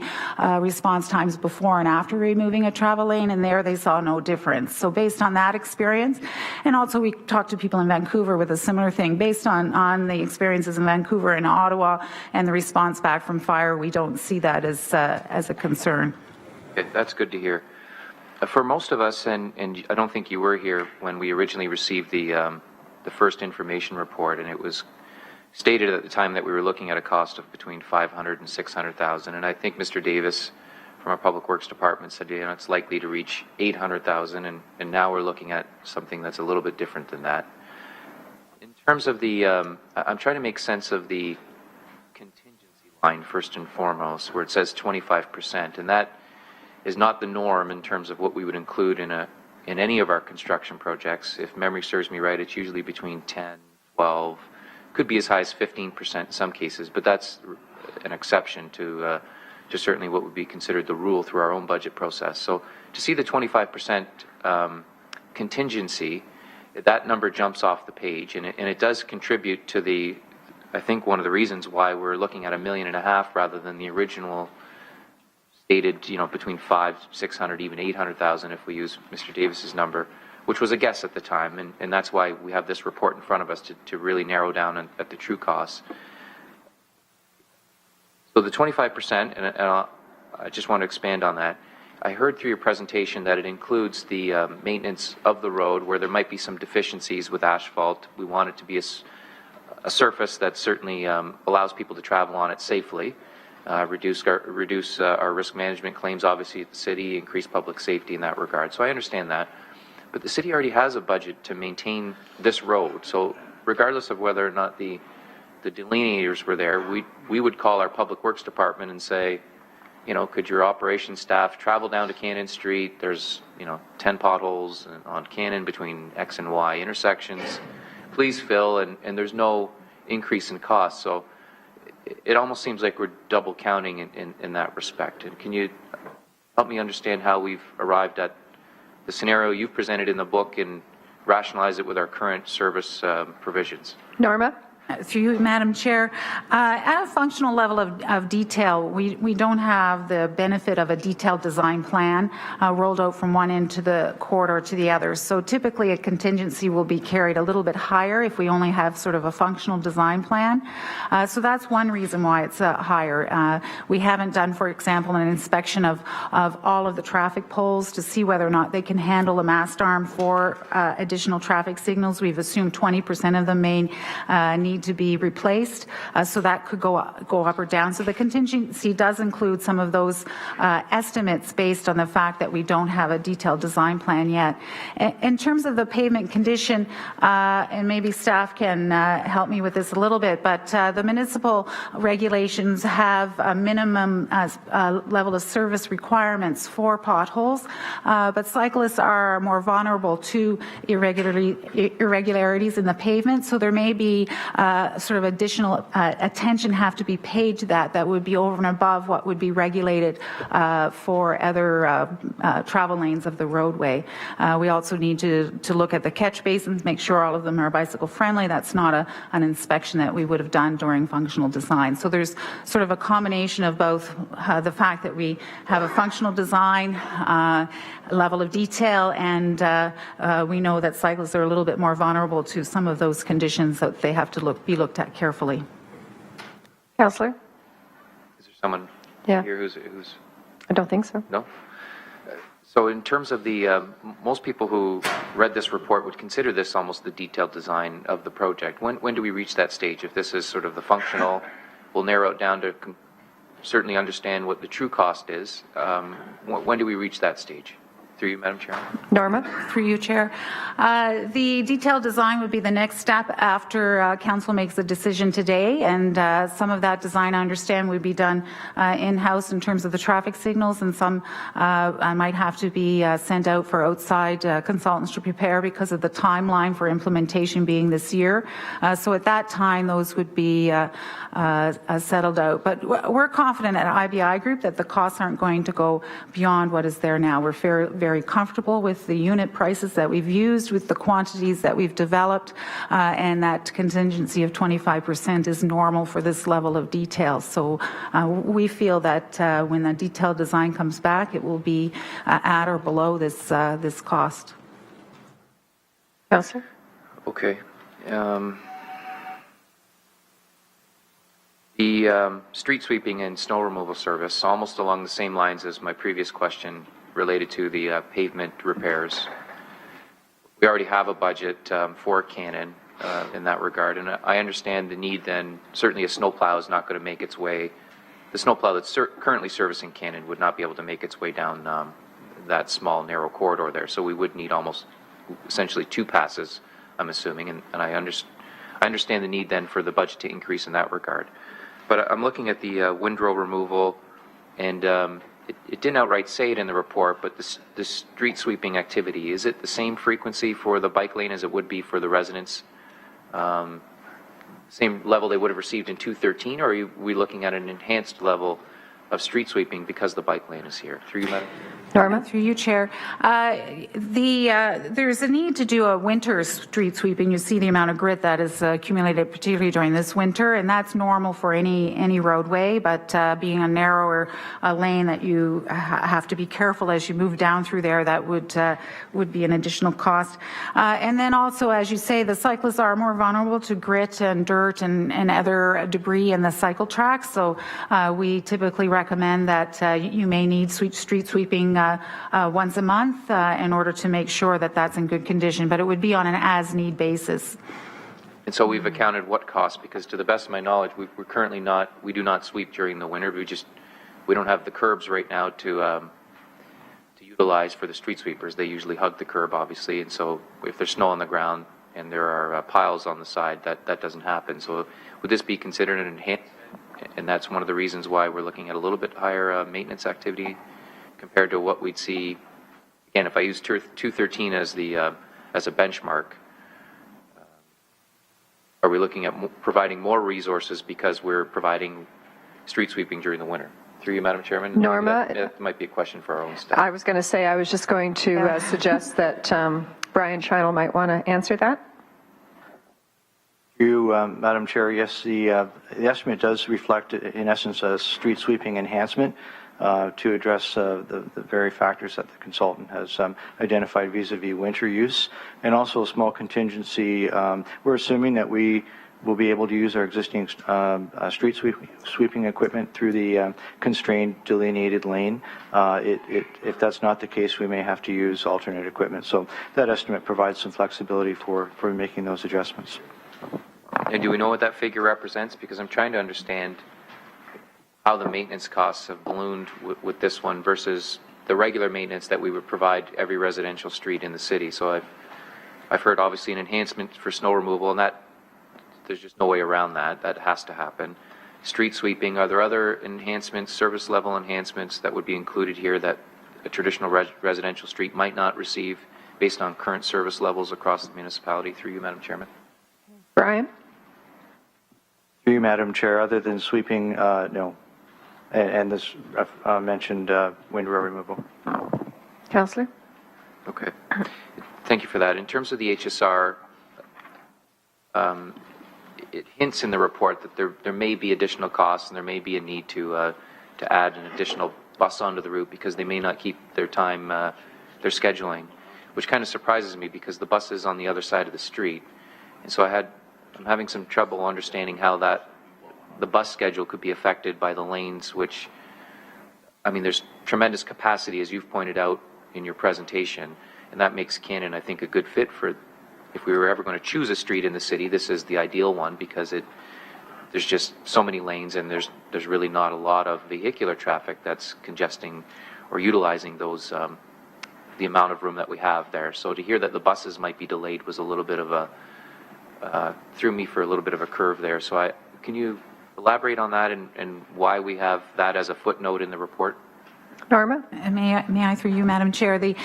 response times before and after removing a travel lane, and there they saw no difference. So based on that experience, and also we talked to people in Vancouver with a similar thing, based on the experiences in Vancouver and Ottawa and the response back from fire, we don't see that as a concern. Okay, that's good to hear. For most of us, and I don't think you were here when we originally received the first information report, and it was stated at the time that we were looking at a cost of between $500,000 and $600,000, and I think Mr. Davis from our Public Works Department said, it's likely to reach $800,000, and now we're looking at something that's a little bit different than that. In terms of the, I'm trying to make sense of the contingency line first and foremost, where it says 25%, and that is not the norm in terms of what we would include in any of our construction projects. If memory serves me right, it's usually between 10, 12, could be as high as 15% in some cases, but that's an exception to certainly what would be considered the rule through our own budget process. So to see the 25% contingency, that number jumps off the page, and it does contribute to the, I think, one of the reasons why we're looking at $1.5 million rather than the original stated, between 500, 600, even 800,000 if we use Mr. Davis's number, which was a guess at the time, and that's why we have this report in front of us to really narrow down at the true costs. So the 25%, and I just want to expand on that. I heard through your presentation that it includes the maintenance of the road where there might be some deficiencies with asphalt. We want it to be a surface that certainly allows people to travel on it safely. Reduce our risk management claims, obviously, at the city, increase public safety in that regard. So I understand that. But the city already has a budget to maintain this road. So regardless of whether or not the delineators were there, we would call our Public Works Department and say, could your operations staff travel down to Cannon Street? There's, 10 potholes on Cannon between X and Y intersections. Please fill, and there's no increase in cost. So it almost seems like we're double counting in that respect. And can you help me understand how we've arrived at the scenario you've presented in the book and rationalize it with our current service provisions? Norma? Through you, Madam Chair, at a functional level of detail, we don't have the benefit of a detailed design plan rolled out from one end to the corridor to the other. So typically a contingency will be carried a little bit higher if we only have sort of a functional design plan. So that's one reason why it's higher. We haven't done, for example, an inspection of all of the traffic poles to see whether or not they can handle a mast arm for additional traffic signals. We've assumed 20% of them may need to be replaced, so that could go up or down. So the contingency does include some of those estimates based on the fact that we don't have a detailed design plan yet. In terms of the pavement condition, and maybe staff can help me with this a little bit, but the municipal regulations have a minimum level of service requirements for potholes, but cyclists are more vulnerable to irregularities in the pavement, so there may be sort of additional attention have to be paid to that would be over and above what would be regulated for other travel lanes of the roadway. We also need to look at the catch basins, make sure all of them are bicycle friendly. That's not an inspection that we would have done during functional design. So there's sort of a combination of both the fact that we have a functional design level of detail, and we know that cyclists are a little bit more vulnerable to some of those conditions that they have to be looked at carefully. Councillor? Is there someone Yeah. here who's I don't think so. no? So in terms of the, most people who read this report would consider this almost the detailed design of the project. When do we reach that stage? If this is sort of the functional, we'll narrow it down to certainly understand what the true cost is. When do we reach that stage? Through you, Madam Chair. Norma? Through you, Chair. The detailed design would be the next step after Council makes a decision today, and some of that design, I understand, would be done in-house in terms of the traffic signals, and some might have to be sent out for outside consultants to prepare because of the timeline for implementation being this year. So at that time, those would be settled out. But we're confident at IBI Group that the costs aren't going to go beyond what is there now. We're very comfortable with the unit prices that we've used, with the quantities that we've developed, and that contingency of 25% is normal for this level of detail. So we feel that when the detailed design comes back, it will be at or below this cost. Councillor? Okay. The street sweeping and snow removal service, almost along the same lines as my previous question related to the pavement repairs. We already have a budget for Cannon in that regard, and I understand the need then. Certainly a snowplow is not going to make its way. The snowplow that's currently servicing Cannon would not be able to make its way down that small, narrow corridor there. So we would need almost essentially two passes, I'm assuming, and I understand the need then for the budget to increase in that regard. But I'm looking at the windrow removal, and it didn't outright say it in the report, but the street sweeping activity, is it the same frequency for the bike lane as it would be for the residents? Same level they would have received in 213, or are we looking at an enhanced level of street sweeping because the bike lane is here? Through you, Madam. Norma? Through you, Chair. There's a need to do a winter street sweeping. You see the amount of grit that is accumulated, particularly during this winter, and that's normal for any roadway, but being a narrower lane that you have to be careful as you move down through there, that would be an additional cost. And then also, as you say, the cyclists are more vulnerable to grit and dirt and other debris in the cycle tracks, so we typically recommend that you may need street sweeping once a month in order to make sure that that's in good condition, but it would be on an as-need basis. And so we've accounted what cost, because to the best of my knowledge, we're currently we do not sweep during the winter. We don't have the curbs right now to utilize for the street sweepers. They usually hug the curb, obviously, and so if there's snow on the ground and there are piles on the side, that doesn't happen. So would this be considered an enhancement? And that's one of the reasons why we're looking at a little bit higher maintenance activity compared to what we'd see. Again, if I use 213 as a benchmark, are we looking at providing more resources because we're providing street sweeping during the winter? Through you, Madam Chairman. Norma? That might be a question for our own staff. I was going to say, I was just going to suggest that Brian Scheinel might want to answer that. You, Madam Chair, yes, the estimate does reflect, in essence, a street sweeping enhancement to address the very factors that the consultant has identified vis-a-vis winter use, and also a small contingency. We're assuming that we will be able to use our existing street sweeping equipment through the constrained delineated lane. If that's not the case, we may have to use alternate equipment. So that estimate provides some flexibility for making those adjustments. And do we know what that figure represents? Because I'm trying to understand how the maintenance costs have ballooned with this one versus the regular maintenance that we would provide every residential street in the city. So I've heard obviously an enhancement for snow removal, and that there's just no way around that. That has to happen. Street sweeping, are there other enhancements, service level enhancements that would be included here that a traditional residential street might not receive based on current service levels across the municipality? Through you, Madam Chairman. Brian? Through you, Madam Chair, other than sweeping, no. And this mentioned windrow removal. Councillor? Okay. Thank you for that. In terms of the HSR, it hints in the report that there may be additional costs and there may be a need to add an additional bus onto the route because they may not keep their time, their scheduling, which kind of surprises me because the bus is on the other side of the street. And so I'm having some trouble understanding how the bus schedule could be affected by the lanes, which, I mean, there's tremendous capacity, as you've pointed out in your presentation, and that makes Cannon, I think, a good fit for, if we were ever going to choose a street in the city, this is the ideal one because there's just so many lanes and there's really not a lot of vehicular traffic that's congesting or utilizing those, the amount of room that we have there. So to hear that the buses might be delayed was a little bit of threw me for a little bit of a curve there. So can you elaborate on that and why we have that as a footnote in the report? Norma? May I, through you, Madam Chair? It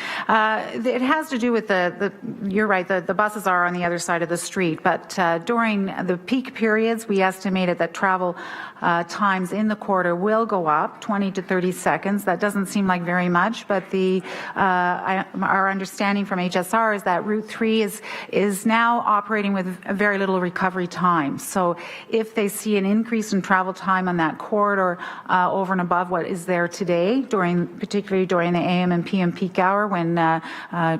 has to do with you're right, the buses are on the other side of the street, but during the peak periods, we estimated that travel times in the corridor will go up 20 to 30 seconds. That doesn't seem like very much, but our understanding from HSR is that Route 3 is now operating with very little recovery time. So if they see an increase in travel time on that corridor over and above what is there today, particularly during the AM and PM peak hour when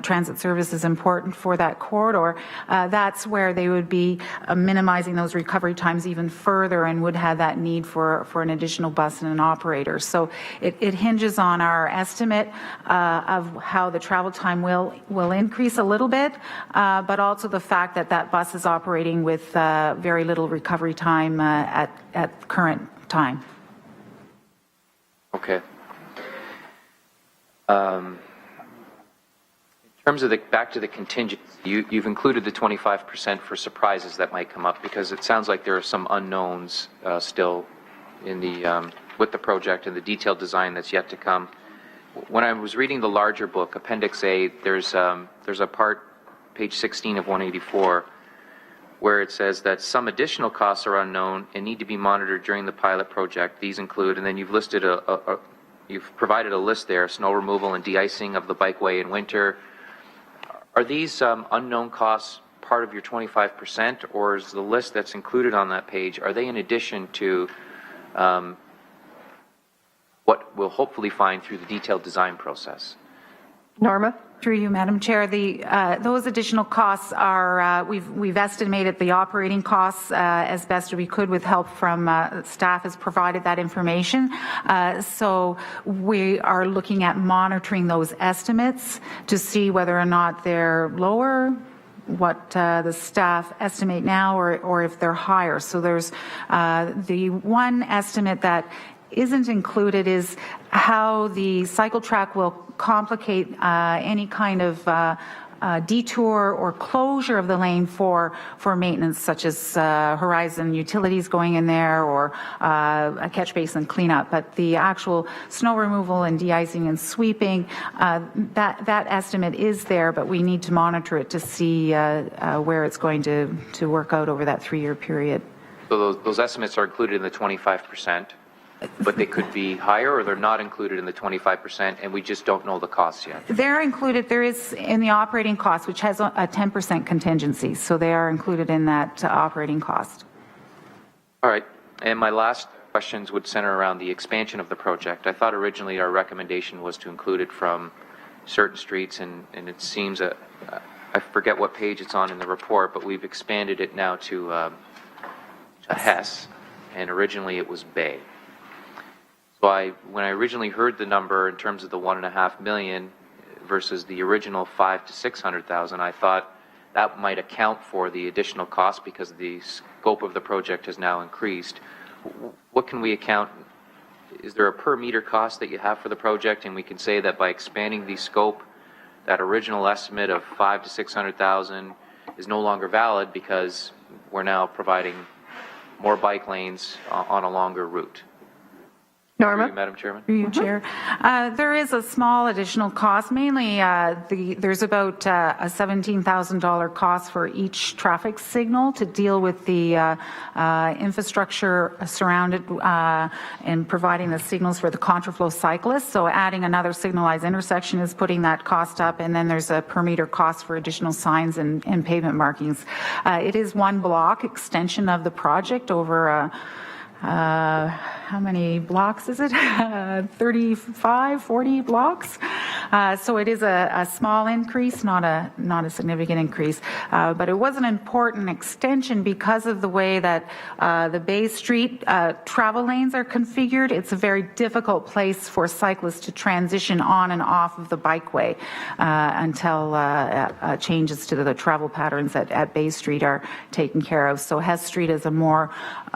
transit service is important for that corridor, that's where they would be minimizing those recovery times even further and would have that need for an additional bus and an operator. So it hinges on our estimate of how the travel time will increase a little bit, but also the fact that that bus is operating with very little recovery time at current time. Okay. In terms of back to the contingency, you've included the 25% for surprises that might come up because it sounds like there are some unknowns still in with the project and the detailed design that's yet to come. When I was reading the larger book, Appendix A, there's a part, page 16 of 184, where it says that some additional costs are unknown and need to be monitored during the pilot project. These include, and then you've listed you've provided a list there, snow removal and de-icing of the bikeway in winter. Are these unknown costs part of your 25%, or is the list that's included on that page, are they in addition to what we'll hopefully find through the detailed design process? Norma? Through you, Madam Chair, those additional costs are, we've estimated the operating costs as best we could with help from staff has provided that information. So we are looking at monitoring those estimates to see whether or not they're lower, what the staff estimate now, or if they're higher. So there's the one estimate that isn't included is how the cycle track will complicate any kind of detour or closure of the lane for maintenance, such as Horizon utilities going in there or a catch basin cleanup. But the actual snow removal and de-icing and sweeping, that estimate is there, but we need to monitor it to see where it's going to work out over that 3-year period. So those estimates are included in the 25%. but they could be higher, or they're not included in the 25%, and we just don't know the costs yet? They're included, there is in the operating cost, which has a 10% contingency, so they are included in that operating cost. All right, and my last questions would center around the expansion of the project. I thought originally our recommendation was to include it from certain streets, and it seems that, I forget what page it's on in the report, but we've expanded it now to Hess, and originally it was Bay. So when I originally heard the number in terms of the $1.5 million versus the original $500,000 to $600,000, I thought that might account for the additional cost because the scope of the project has now increased. What can we account? Is there a per meter cost that you have for the project, and we can say that by expanding the scope, that original estimate of $500,000 to $600,000 is no longer valid because we're now providing more bike lanes on a longer route? Norma? Madam Chairman? Through you, Chair. There is a small additional cost. Mainly, there's about a $17,000 cost for each traffic signal to deal with the infrastructure surrounded and providing the signals for the contraflow cyclists. So adding another signalized intersection is putting that cost up, and then there's a per meter cost for additional signs and pavement markings. It is one block extension of the project over how many blocks is it? 35, 40 blocks. So it is a small increase, not a significant increase. But it was an important extension because of the way that the Bay Street travel lanes are configured. It's a very difficult place for cyclists to transition on and off of the bikeway until changes to the travel patterns at Bay Street are taken care of. So Hess Street is a more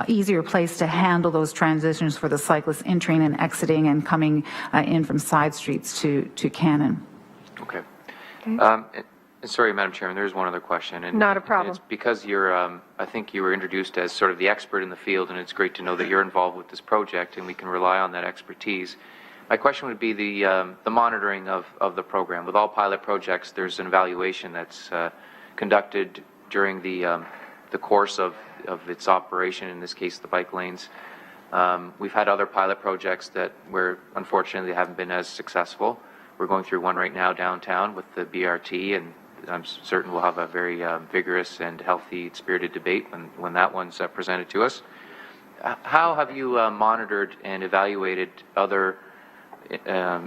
easier place to handle those transitions for the cyclists entering and exiting and coming in from side streets to Cannon. Okay. Sorry, Madam Chairman, there's one other question. And Not a problem. It's because you're, I think you were introduced as sort of the expert in the field, and it's great to know that you're involved with this project and we can rely on that expertise. My question would be the monitoring of the program. With all pilot projects, there's an evaluation that's conducted during the course of its operation, in this case the bike lanes. We've had other pilot projects where unfortunately they haven't been as successful. We're going through one right now downtown with the BRT, and I'm certain we'll have a very vigorous and healthy, spirited debate when that one's presented to us. How have you monitored and evaluated other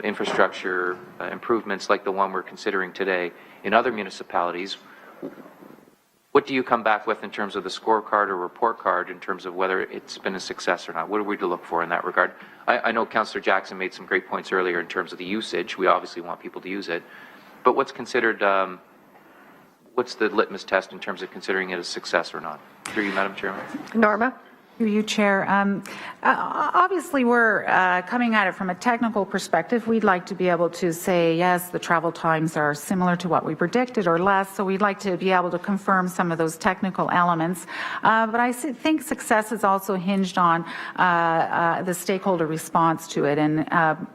infrastructure improvements like the one we're considering today in other municipalities? What do you come back with in terms of the scorecard or report card in terms of whether it's been a success or not? What are we to look for in that regard? I know Councillor Jackson made some great points earlier in terms of the usage. We obviously want people to use it. But what's considered, what's the litmus test in terms of considering it a success or not? Through you, Madam Chairman. Norma? Through you, Chair. Obviously, we're coming at it from a technical perspective. We'd like to be able to say, yes, the travel times are similar to what we predicted or less, so we'd like to be able to confirm some of those technical elements. But I think success is also hinged on the stakeholder response to it, and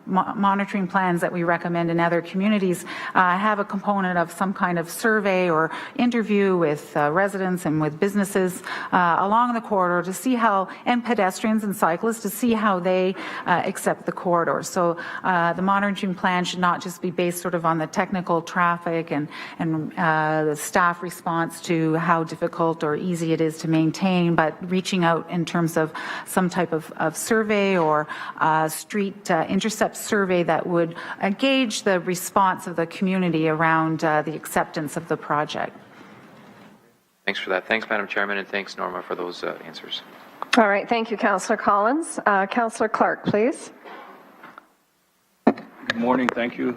monitoring plans that we recommend in other communities have a component of some kind of survey or interview with residents and with businesses along the corridor to see how, and pedestrians and cyclists, to see how they accept the corridor. So the monitoring plan should not just be based sort of on the technical traffic and the staff response to how difficult or easy it is to maintain, but reaching out in terms of some type of survey or street intercept survey that would gauge the response of the community around the acceptance of the project. Thanks for that. Thanks, Madam Chairman, and thanks, Norma, for those answers. All right, thank you, Councillor Collins. Councillor Clark, please. Good morning, thank you.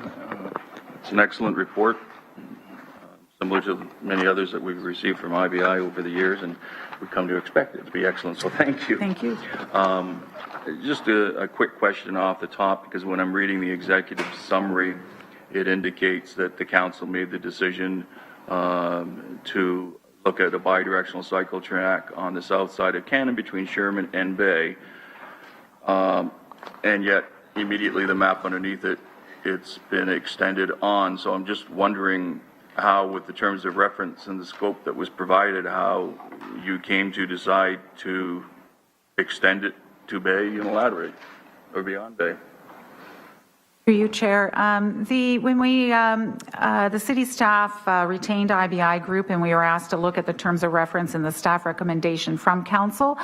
It's an excellent report, similar to many others that we've received from IBI over the years, and we've come to expect it to be excellent, so thank you. Thank you. Just a quick question off the top, because when I'm reading the executive summary, it indicates that the council made the decision to look at a bi-directional cycle track on the south side of Cannon between Sherman and Bay, and yet immediately the map underneath it, it's been extended on. So I'm just wondering how, with the terms of reference and the scope that was provided, how you came to decide to extend it to Bay unilaterally or beyond Bay. Through you, Chair. When the city staff retained IBI Group and we were asked to look at the terms of reference and the staff recommendation from council,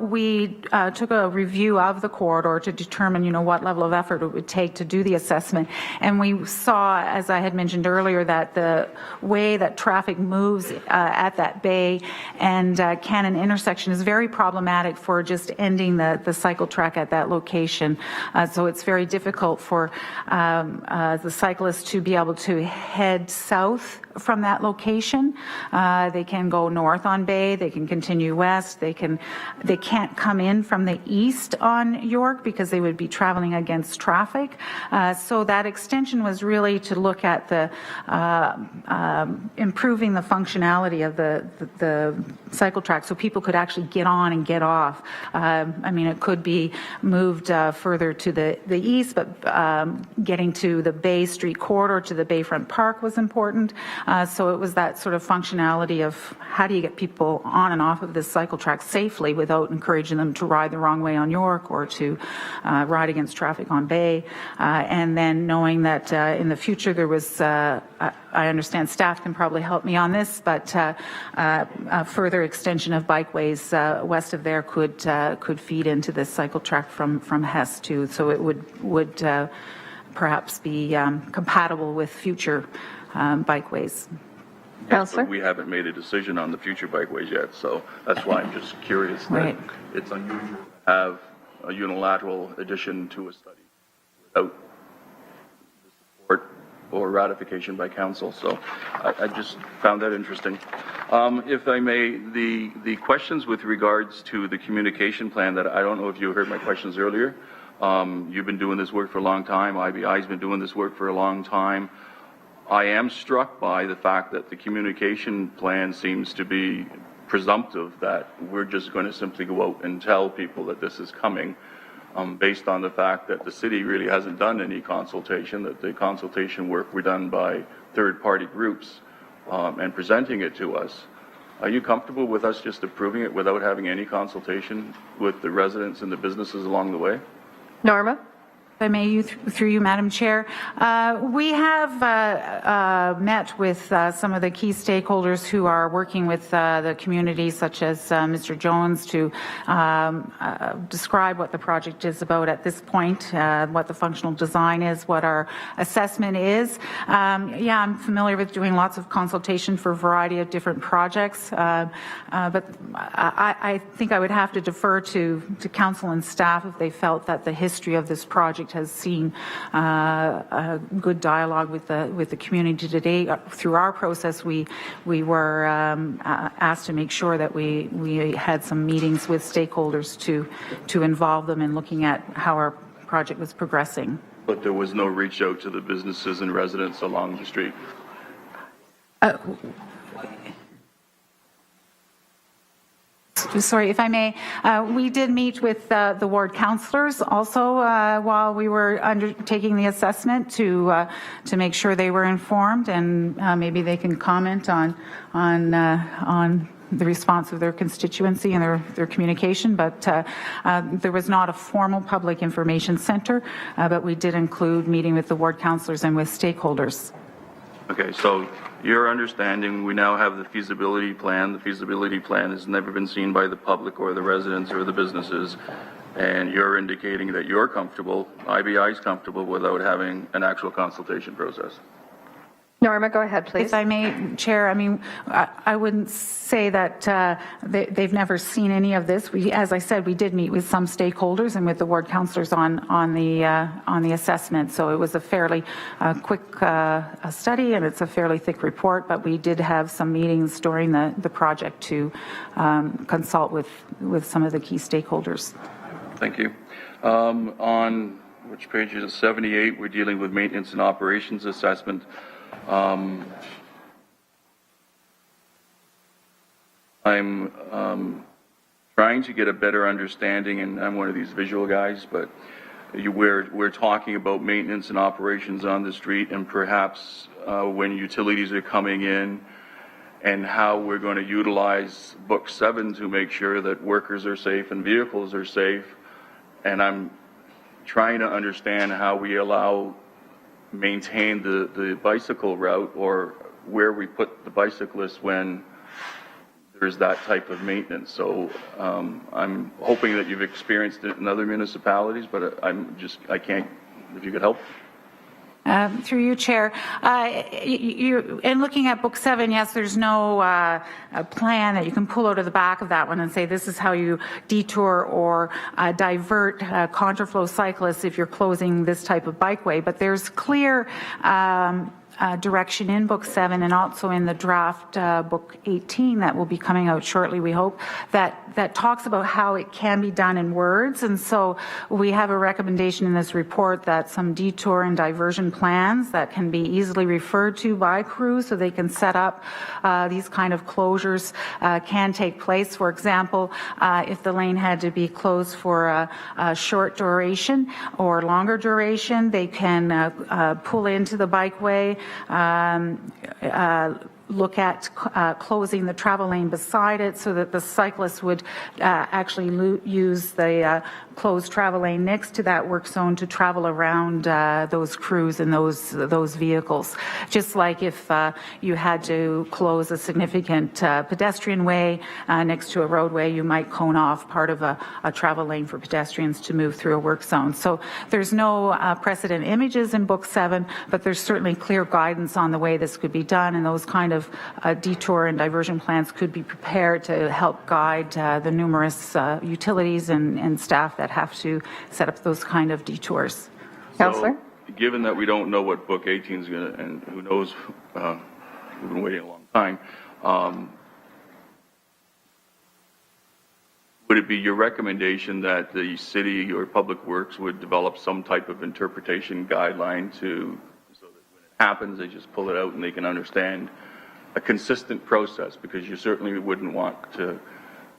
we took a review of the corridor to determine, what level of effort it would take to do the assessment. And we saw, as I had mentioned earlier, that the way that traffic moves at that Bay and Cannon intersection is very problematic for just ending the cycle track at that location. So it's very difficult for the cyclists to be able to head south from that location. They can go north on Bay, they can continue west, they can't come in from the east on York because they would be traveling against traffic. So that extension was really to look at the improving the functionality of the cycle track so people could actually get on and get off. It could be moved further to the east, but getting to the Bay Street corridor to the Bayfront Park was important. So it was that sort of functionality of how do you get people on and off of this cycle track safely without encouraging them to ride the wrong way on York or to ride against traffic on Bay. And then knowing that in the future there was, I understand staff can probably help me on this, but a further extension of bikeways west of there could feed into this cycle track from Hess too. So it would perhaps be compatible with future bikeways. Councillor? We haven't made a decision on the future bikeways yet, so that's why I'm just curious that Right. it's unusual to have a unilateral addition to a study without support or ratification by council. So I just found that interesting. If I may, the questions with regards to the communication plan that I don't know if you heard my questions earlier. You've been doing this work for a long time. IBI's been doing this work for a long time. I am struck by the fact that the communication plan seems to be presumptive that we're just going to simply go out and tell people that this is coming, based on the fact that the city really hasn't done any consultation, that the consultation work were done by third-party groups and presenting it to us. Are you comfortable with us just approving it without having any consultation with the residents and the businesses along the way? Norma? If I may, through you, Madam Chair. We have met with some of the key stakeholders who are working with the community, such as Mr. Jones, to describe what the project is about at this point, what the functional design is, what our assessment is. I'm familiar with doing lots of consultation for a variety of different projects, but I think I would have to defer to council and staff if they felt that the history of this project has seen a good dialogue with the community today. Through our process, we were asked to make sure that we had some meetings with stakeholders to involve them in looking at how our project was progressing. But there was no reach out to the businesses and residents along the street. Sorry, if I may, we did meet with the ward councillors also while we were undertaking the assessment to make sure they were informed, and maybe they can comment on the response of their constituency and their communication. But there was not a formal public information center, but we did include meeting with the ward councillors and with stakeholders. Okay, so your understanding, we now have the feasibility plan. The feasibility plan has never been seen by the public or the residents or the businesses, and you're indicating that you're comfortable, IBI is comfortable without having an actual consultation process. Norma, go ahead, please. If I may, Chair, I wouldn't say that they've never seen any of this. As I said, we did meet with some stakeholders and with the ward councillors on the assessment. So it was a fairly quick study, and it's a fairly thick report. But we did have some meetings during the project to consult with some of the key stakeholders. Thank you. On which page is it? 78. We're dealing with maintenance and operations assessment. I'm trying to get a better understanding, and I'm one of these visual guys, but we're talking about maintenance and operations on the street, and perhaps when utilities are coming in and how we're going to utilize Book 7 to make sure that workers are safe and vehicles are safe. And I'm trying to understand how we maintain the bicycle route, or where we put the bicyclists when there's that type of maintenance. So I'm hoping that you've experienced it in other municipalities, but I can't, if you could help. Through you, Chair. In looking at Book 7, yes, there's no plan that you can pull out of the back of that one and say this is how you detour or divert contraflow cyclists if you're closing this type of bikeway. But there's clear direction in Book 7 and also in the draft Book 18 that will be coming out shortly, we hope, that talks about how it can be done in words. And so we have a recommendation in this report that some detour and diversion plans that can be easily referred to by crews so they can set up these kind of closures can take place. For example, if the lane had to be closed for a short duration or longer duration, they can pull into the bikeway, look at closing the travel lane beside it so that the cyclists would actually use the closed travel lane next to that work zone to travel around those crews and those vehicles. Just like if you had to close a significant pedestrian way next to a roadway, you might cone off part of a travel lane for pedestrians to move through a work zone. So there's no precedent images in Book 7, but there's certainly clear guidance on the way this could be done, and those kind of detour and diversion plans could be prepared to help guide the numerous utilities and staff that have to set up those kind of detours. Councillor? So, given that we don't know what Book 18 is going to, and who knows, we've been waiting a long time, would it be your recommendation that the city or Public Works would develop some type of interpretation guideline so that when it happens, they just pull it out and they can understand a consistent process? Because you certainly wouldn't want to,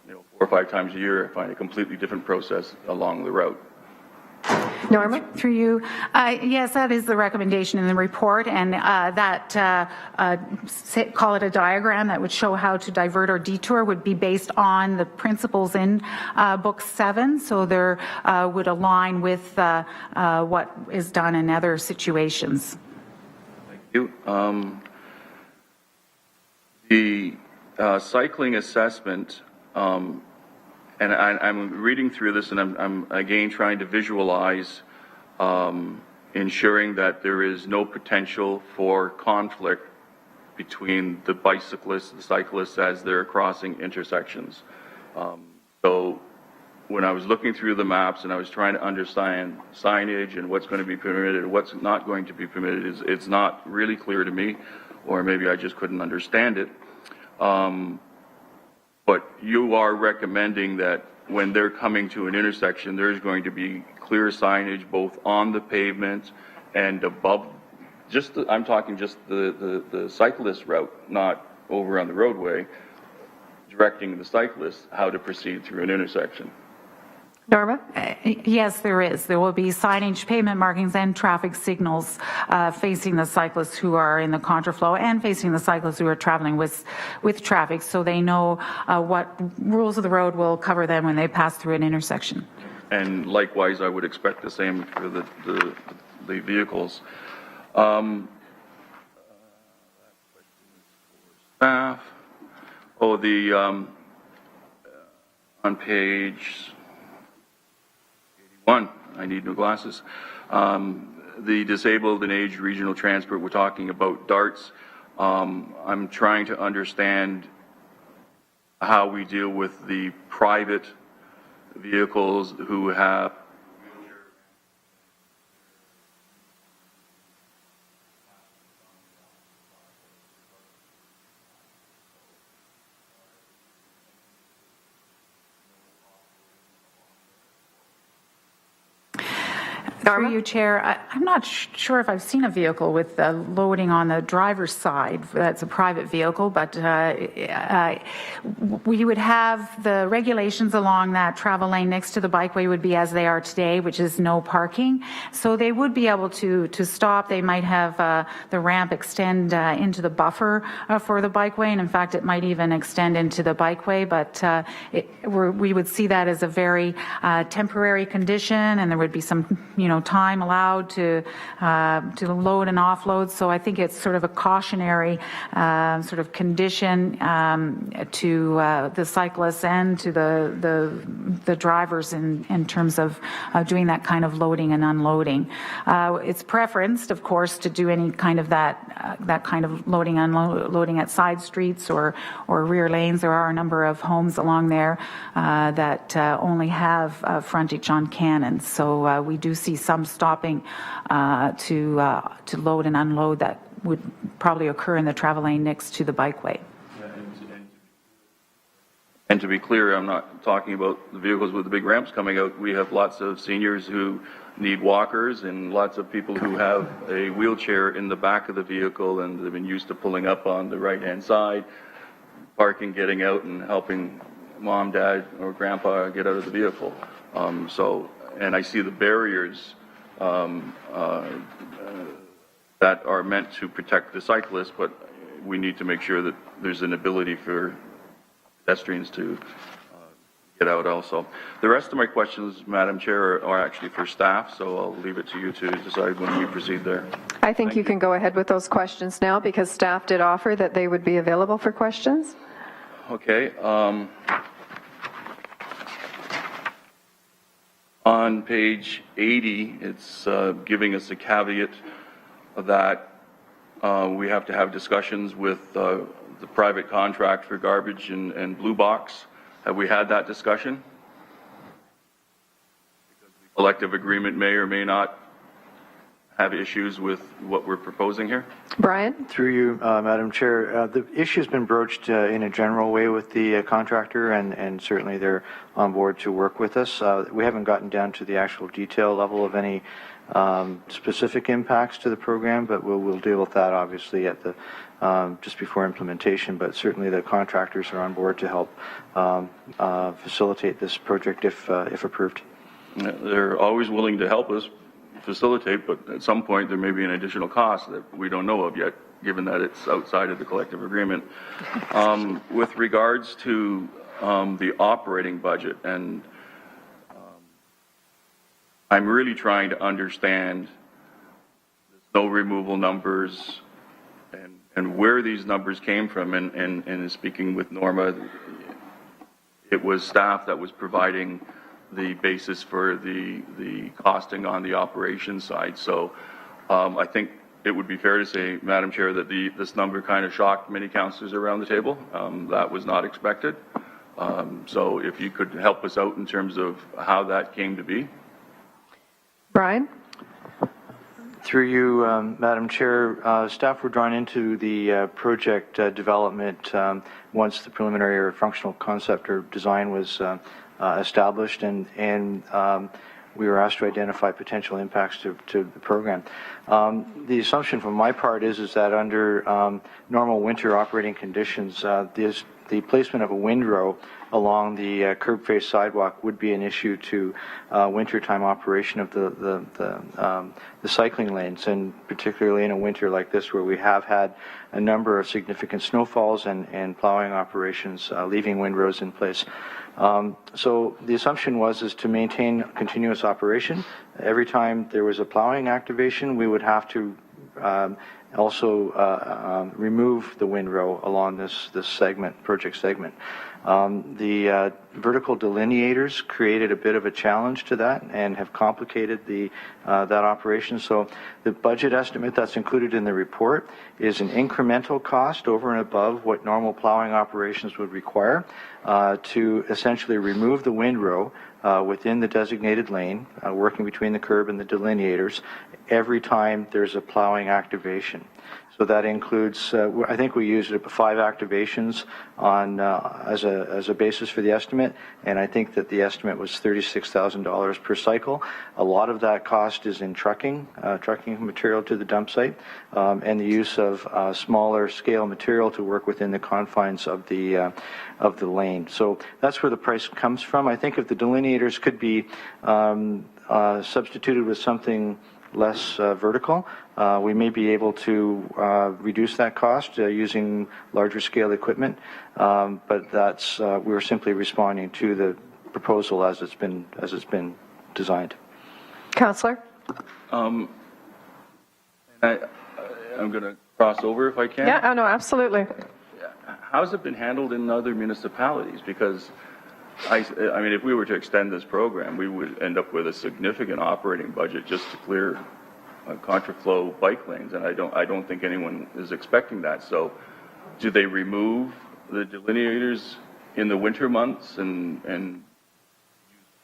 4 or 5 times a year, find a completely different process along the route. Norma? Through you. Yes, that is the recommendation in the report, and call it a diagram that would show how to divert or detour would be based on the principles in Book 7, so there would align with what is done in other situations. Thank you. The cycling assessment, and I'm reading through this, and I'm again trying to visualize ensuring that there is no potential for conflict between the bicyclists, the cyclists as they're crossing intersections. So when I was looking through the maps and I was trying to understand signage and what's going to be permitted and what's not going to be permitted, it's not really clear to me, or maybe I just couldn't understand it. But you are recommending that when they're coming to an intersection, there's going to be clear signage both on the pavement and above. I'm talking just the cyclist route, not over on the roadway, directing the cyclists how to proceed through an intersection. Norma? Yes, there is. There will be signage, pavement markings, and traffic signals facing the cyclists who are in the contraflow and facing the cyclists who are traveling with traffic, so they know what rules of the road will cover them when they pass through an intersection. And likewise, I would expect the same for the vehicles. Staff. On page 81, I need new glasses. The disabled and aged regional transport, we're talking about DARTs. I'm trying to understand how we deal with the private vehicles who have Through you, Chair, I'm not sure if I've seen a vehicle with loading on the driver's side. That's a private vehicle, but we would have the regulations along that travel lane next to the bikeway would be as they are today, which is no parking. So they would be able to stop. They might have the ramp extend into the buffer for the bikeway, and in fact, it might even extend into the bikeway. But we would see that as a very temporary condition, and there would be some, time allowed to load and offload. So I think it's sort of a cautionary sort of condition to the cyclists and to the drivers in terms of doing that kind of loading and unloading. It's preferenced, of course, to do any kind of that kind of loading unloading at side streets or rear lanes. There are a number of homes along there that only have frontage on Cannon. So we do see some stopping to load and unload that would probably occur in the travel lane next to the bikeway. And to be clear, I'm not talking about the vehicles with the big ramps coming out. We have lots of seniors who need walkers and lots of people who have a wheelchair in the back of the vehicle, and they've been used to pulling up on the right-hand side, parking, getting out, and helping mom, dad, or grandpa get out of the vehicle. And I see the barriers that are meant to protect the cyclists, but we need to make sure that there's an ability for pedestrians to get out also. The rest of my questions, Madam Chair, are actually for staff, so I'll leave it to you to decide when we proceed there. I think you can go ahead with those questions now because staff did offer that they would be available for questions. Okay. On page 80, it's giving us a caveat that we have to have discussions with the private contract for garbage and Blue Box. Have we had that discussion? Because the collective agreement may or may not have issues with what we're proposing here. Brian? Through you, Madam Chair, the issue's been broached in a general way with the contractor, and certainly they're on board to work with us. We haven't gotten down to the actual detail level of any specific impacts to the program, but we'll deal with that obviously at the just before implementation. But certainly the contractors are on board to help facilitate this project if approved. They're always willing to help us facilitate, but at some point there may be an additional cost that we don't know of yet, given that it's outside of the collective agreement. With regards to the operating budget, and I'm really trying to understand the snow removal numbers and where these numbers came from, and speaking with Norma, it was staff that was providing the basis for the costing on the operations side. So I think it would be fair to say, Madam Chair, that this number kind of shocked many councillors around the table. That was not expected. So if you could help us out in terms of how that came to be. Brian? Through you, Madam Chair, staff were drawn into the project development once the preliminary or functional concept or design was established, and we were asked to identify potential impacts to the program. The assumption from my part is that under normal winter operating conditions, the placement of a windrow along the curb face sidewalk would be an issue to wintertime operation of the cycling lanes, and particularly in a winter like this where we have had a number of significant snowfalls and plowing operations leaving windrows in place. So the assumption was to maintain continuous operation. Every time there was a plowing activation, we would have to also remove the windrow along this project segment. The vertical delineators created a bit of a challenge to that and have complicated that operation. So the budget estimate that's included in the report is an incremental cost over and above what normal plowing operations would require to essentially remove the windrow within the designated lane, working between the curb and the delineators, every time there's a plowing activation. So that includes, I think we used 5 activations on as a basis for the estimate, and I think that the estimate was $36,000 per cycle. A lot of that cost is in trucking material to the dump site, and the use of smaller scale material to work within the confines of the lane. So that's where the price comes from. I think if the delineators could be substituted with something less vertical, we may be able to reduce that cost using larger scale equipment, but that's we're simply responding to the proposal as it's been designed. Councillor? I'm going to cross over if I can. Yeah, oh no, absolutely. How's it been handled in other municipalities? Because I mean, if we were to extend this program, we would end up with a significant operating budget just to clear contraflow bike lanes, and I don't think anyone is expecting that. So, do they remove the delineators in the winter months and use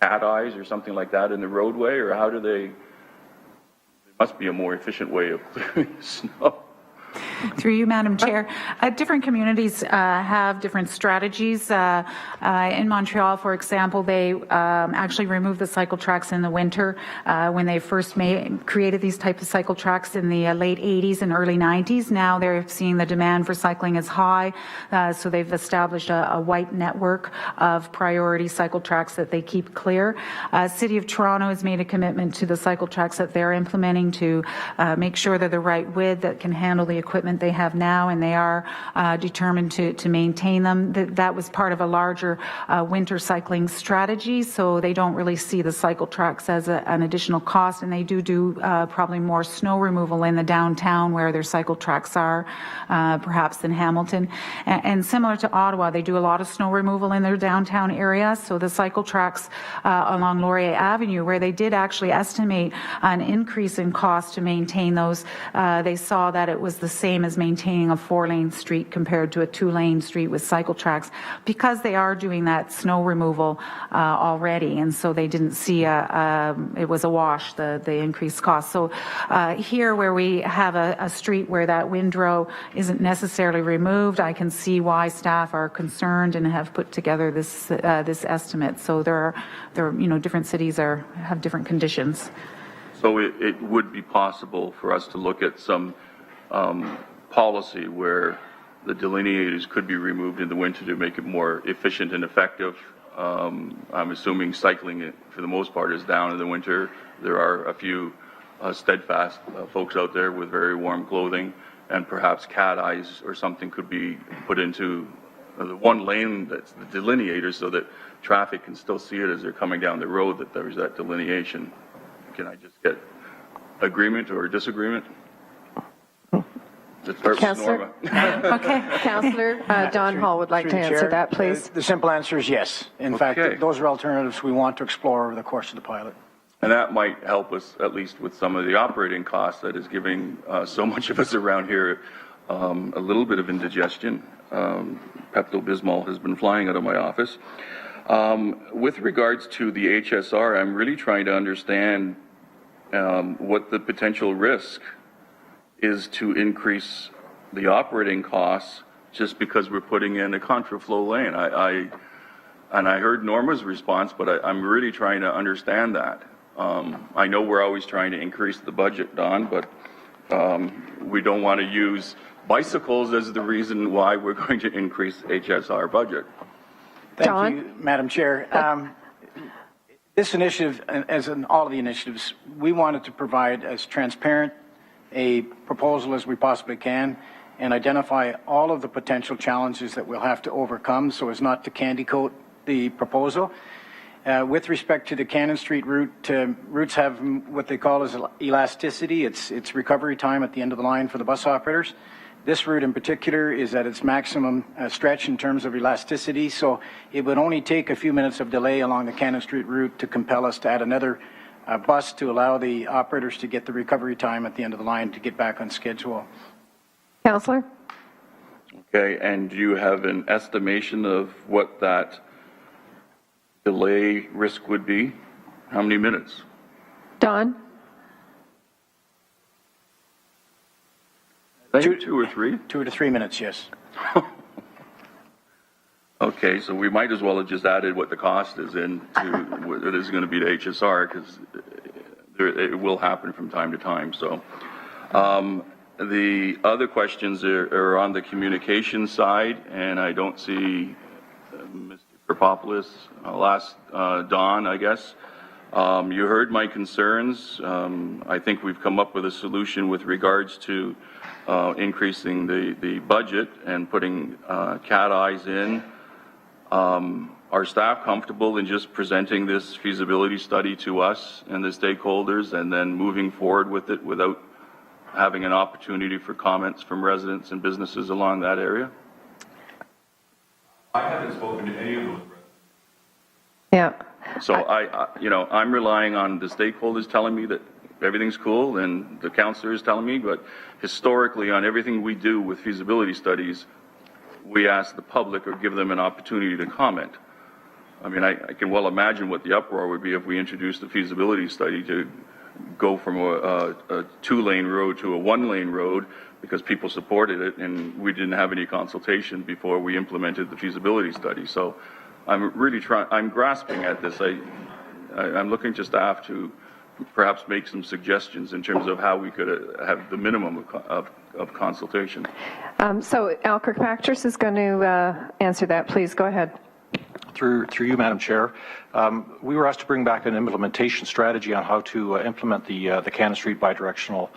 cat eyes or something like that in the roadway, or how do they? There must be a more efficient way of clearing snow. Through you, Madam Chair. Different communities have different strategies. In Montreal, for example, they actually removed the cycle tracks in the winter when they first created these types of cycle tracks in the late 80s and early 90s. Now they're seeing the demand for cycling is high, so they've established a white network of priority cycle tracks that they keep clear. City of Toronto has made a commitment to the cycle tracks that they're implementing to make sure they're the right width that can handle the equipment they have now, and they are determined to maintain them. That was part of a larger winter cycling strategy, so they don't really see the cycle tracks as an additional cost, and they do probably more snow removal in the downtown where their cycle tracks are, perhaps in Hamilton. And similar to Ottawa, they do a lot of snow removal in their downtown area, so the cycle tracks along Laurier Avenue, where they did actually estimate an increase in cost to maintain those, they saw that it was the same as maintaining a 4-lane street compared to a 2-lane street with cycle tracks, because they are doing that snow removal already, and so they didn't see it was a wash, the increased cost. So here, where we have a street where that windrow isn't necessarily removed, I can see why staff are concerned and have put together this estimate. So there are different cities have different conditions. So it would be possible for us to look at some policy where the delineators could be removed in the winter to make it more efficient and effective. I'm assuming cycling, for the most part, is down in the winter. There are a few steadfast folks out there with very warm clothing, and perhaps cat eyes or something could be put into the one lane that's the delineator, so that traffic can still see it as they're coming down the road, that there's that delineation. Can I just get agreement or disagreement? Councillor? Okay. Councillor Don Hall would like to answer that, please. The simple answer is yes. In fact, those are alternatives we want to explore over the course of the pilot. And that might help us at least with some of the operating costs that is giving so much of us around here a little bit of indigestion. Pepto-Bismol has been flying out of my office. With regards to the HSR, I'm really trying to understand what the potential risk is to increase the operating costs just because we're putting in a contraflow lane. I heard Norma's response, but I'm really trying to understand that. I know we're always trying to increase the budget, Don, but we don't want to use bicycles as the reason why we're going to increase HSR budget. Thank you, Madam Chair. This initiative, as in all of the initiatives, we wanted to provide as transparent a proposal as we possibly can and identify all of the potential challenges that we'll have to overcome so as not to candy coat the proposal. With respect to the Cannon Street route, routes have what they call as elasticity. It's recovery time at the end of the line for the bus operators. This route in particular is at its maximum stretch in terms of elasticity, so it would only take a few minutes of delay along the Cannon Street route to compel us to add another bus to allow the operators to get the recovery time at the end of the line to get back on schedule. Councillor? Okay, and do you have an estimation of what that delay risk would be? How many minutes? Don? 2 or 3? 2 to 3 minutes, yes. Okay, so we might as well have just added what the cost is into what it is going to be to HSR, because it will happen from time to time. So the other questions are on the communication side, and I don't see Mr. Karpopoulos. I'll ask Don, I guess. You heard my concerns. I think we've come up with a solution with regards to increasing the budget and putting cat eyes in. Are staff comfortable in just presenting this feasibility study to us and the stakeholders and then moving forward with it without having an opportunity for comments from residents and businesses along that area? I haven't spoken to any of those. Yeah. So I'm relying on the stakeholders telling me that everything's cool and the councillor is telling me, but historically on everything we do with feasibility studies, we ask the public or give them an opportunity to comment. I mean, I can well imagine what the uproar would be if we introduced a feasibility study to go from a 2-lane road to a 1-lane road because people supported it and we didn't have any consultation before we implemented the feasibility study. So I'm really I'm grasping at this. I'm looking to staff to perhaps make some suggestions in terms of how we could have the minimum of consultation. So Al Kirkpatrick is going to answer that. Please go ahead. Through you, Madam Chair, we were asked to bring back an implementation strategy on how to implement the Cannon Street bidirectional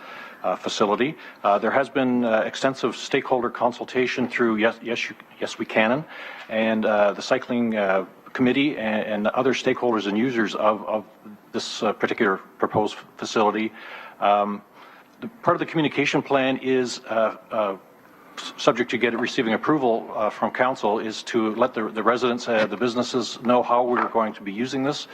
facility. There has been extensive stakeholder consultation through Yes We Cannon and the cycling committee and other stakeholders and users of this particular proposed facility. Part of the communication plan is subject to receiving approval from council is to let the residents, the businesses know how we're going to be using this.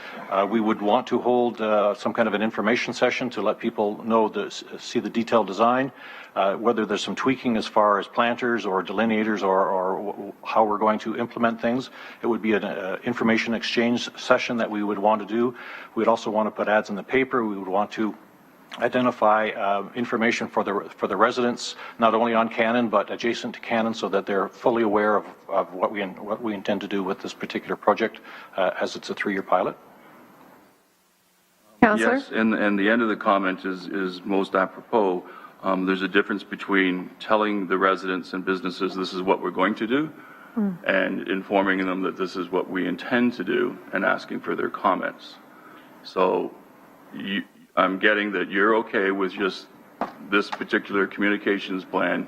We would want to hold some kind of an information session to let people know, see the detailed design, whether there's some tweaking as far as planters or delineators or how we're going to implement things. It would be an information exchange session that we would want to do. We'd also want to put ads in the paper. We would want to identify information for the residents, not only on Cannon but adjacent to Cannon, so that they're fully aware of what we intend to do with this particular project, as it's a 3-year pilot. Councillor? Yes, and the end of the comment is most apropos. There's a difference between telling the residents and businesses this is what we're going to do and informing them that this is what we intend to do and asking for their comments. So I'm getting that you're okay with just this particular communications plan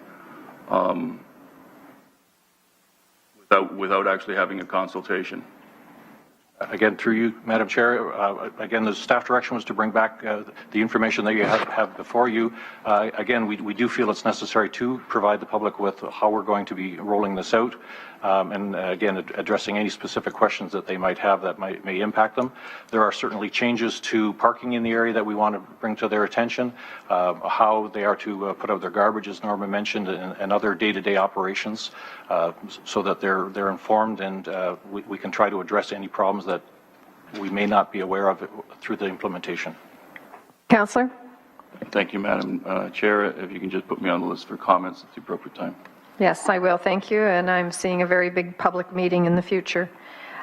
without actually having a consultation. Again, through you, Madam Chair, again, the staff direction was to bring back the information that you have before you. Again, we do feel it's necessary to provide the public with how we're going to be rolling this out, and again, addressing any specific questions that they might have that may impact them. There are certainly changes to parking in the area that we want to bring to their attention, how they are to put out their garbage, as Norma mentioned, and other day-to-day operations, so that they're informed and we can try to address any problems that we may not be aware of through the implementation. Councillor? Thank you, Madam Chair. If you can just put me on the list for comments at the appropriate time. Yes, I will. Thank you. And I'm seeing a very big public meeting in the future.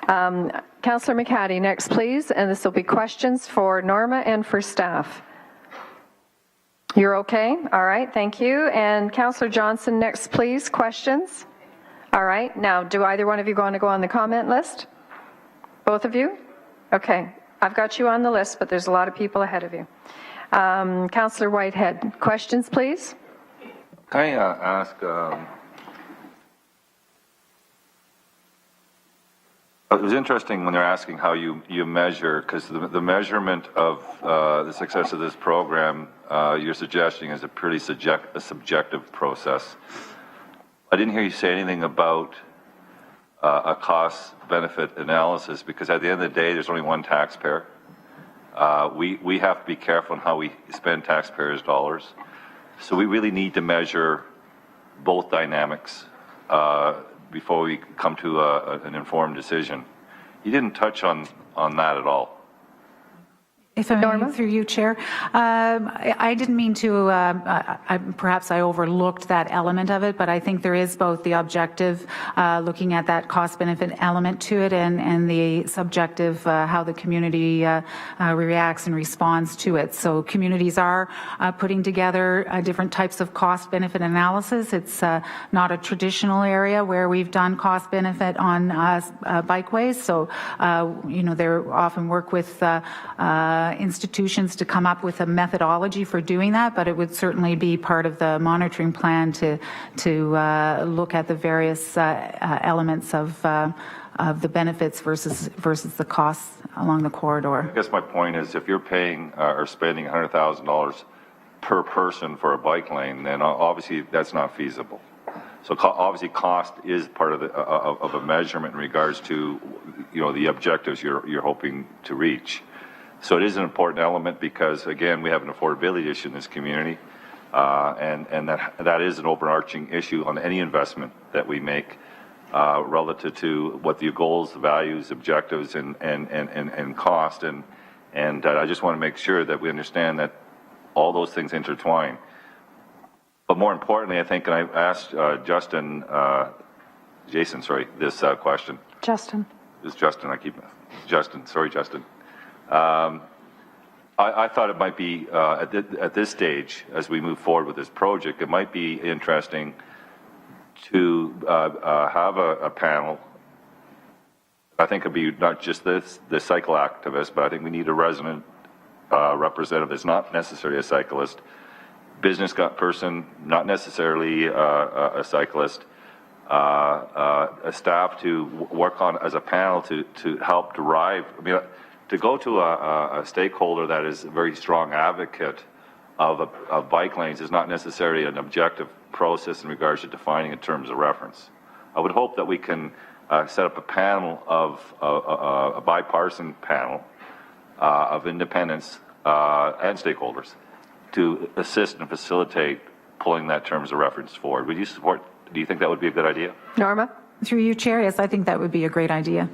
Councillor McHattie, next, please. And this will be questions for Norma and for staff. You're okay? All right. Thank you. And Councillor Johnson, next, please. Questions? All right. Now, do either one of you want to go on the comment list? Both of you? Okay. I've got you on the list, but there's a lot of people ahead of you. Councillor Whitehead, questions, please? Can I ask, it was interesting when they're asking how you measure, because the measurement of the success of this program you're suggesting is a pretty subjective process. I didn't hear you say anything about a cost-benefit analysis, because at the end of the day, there's only one taxpayer. We have to be careful on how we spend taxpayers' dollars. So we really need to measure both dynamics before we come to an informed decision. You didn't touch on that at all. If I may, through you, Chair. I didn't mean to, perhaps I overlooked that element of it, but I think there is both the objective, looking at that cost-benefit element to it, and the subjective, how the community reacts and responds to it. So communities are putting together different types of cost-benefit analysis. It's not a traditional area where we've done cost-benefit on bikeways. So, they often work with institutions to come up with a methodology for doing that, but it would certainly be part of the monitoring plan to look at the various elements of the benefits versus the costs along the corridor. I guess my point is, if you're paying or spending $100,000 per person for a bike lane, then obviously that's not feasible. So obviously cost is part of a measurement in regards to the objectives you're hoping to reach. So it is an important element because, again, we have an affordability issue in this community, and that is an overarching issue on any investment that we make relative to what the goals, values, objectives, and cost. And I just want to make sure that we understand that all those things intertwine. But more importantly, I think, and I asked Jason, this question. Justin. Justin. I thought it might be, at this stage, as we move forward with this project, it might be interesting to have a panel. I think it'd be not just the cycle activist, but I think we need a resident representative that's not necessarily a cyclist, business person, not necessarily a cyclist, a staff to work on as a panel to help derive. I mean, to go to a stakeholder that is a very strong advocate of bike lanes is not necessarily an objective process in regards to defining in terms of reference. I would hope that we can set up a panel of a bipartisan panel of independents and stakeholders to assist and facilitate pulling that terms of reference forward. Would you support? Do you think that would be a good idea? Norma? Through you, Chair, yes, I think that would be a great idea.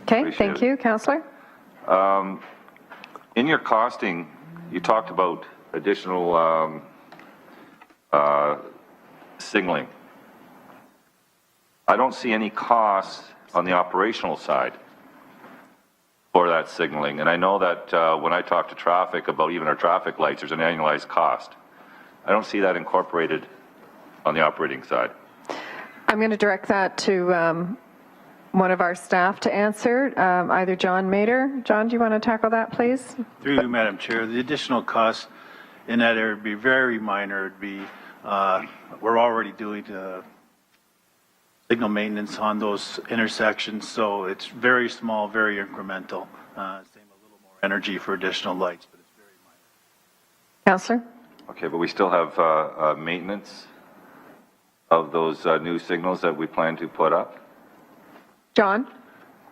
Okay, thank you. Councillor? In your costing, you talked about additional signaling. I don't see any costs on the operational side for that signaling. And I know that when I talk to traffic about even our traffic lights, there's an annualized cost. I don't see that incorporated on the operating side. I'm going to direct that to one of our staff to answer, either John Mader. John, do you want to tackle that, please? Through you, Madam Chair, the additional costs in that area would be very minor. It'd be, we're already doing signal maintenance on those intersections, so it's very small, very incremental. Same a little more energy for additional lights, but it's very minor. Councillor? Okay, but we still have maintenance of those new signals that we plan to put up? John?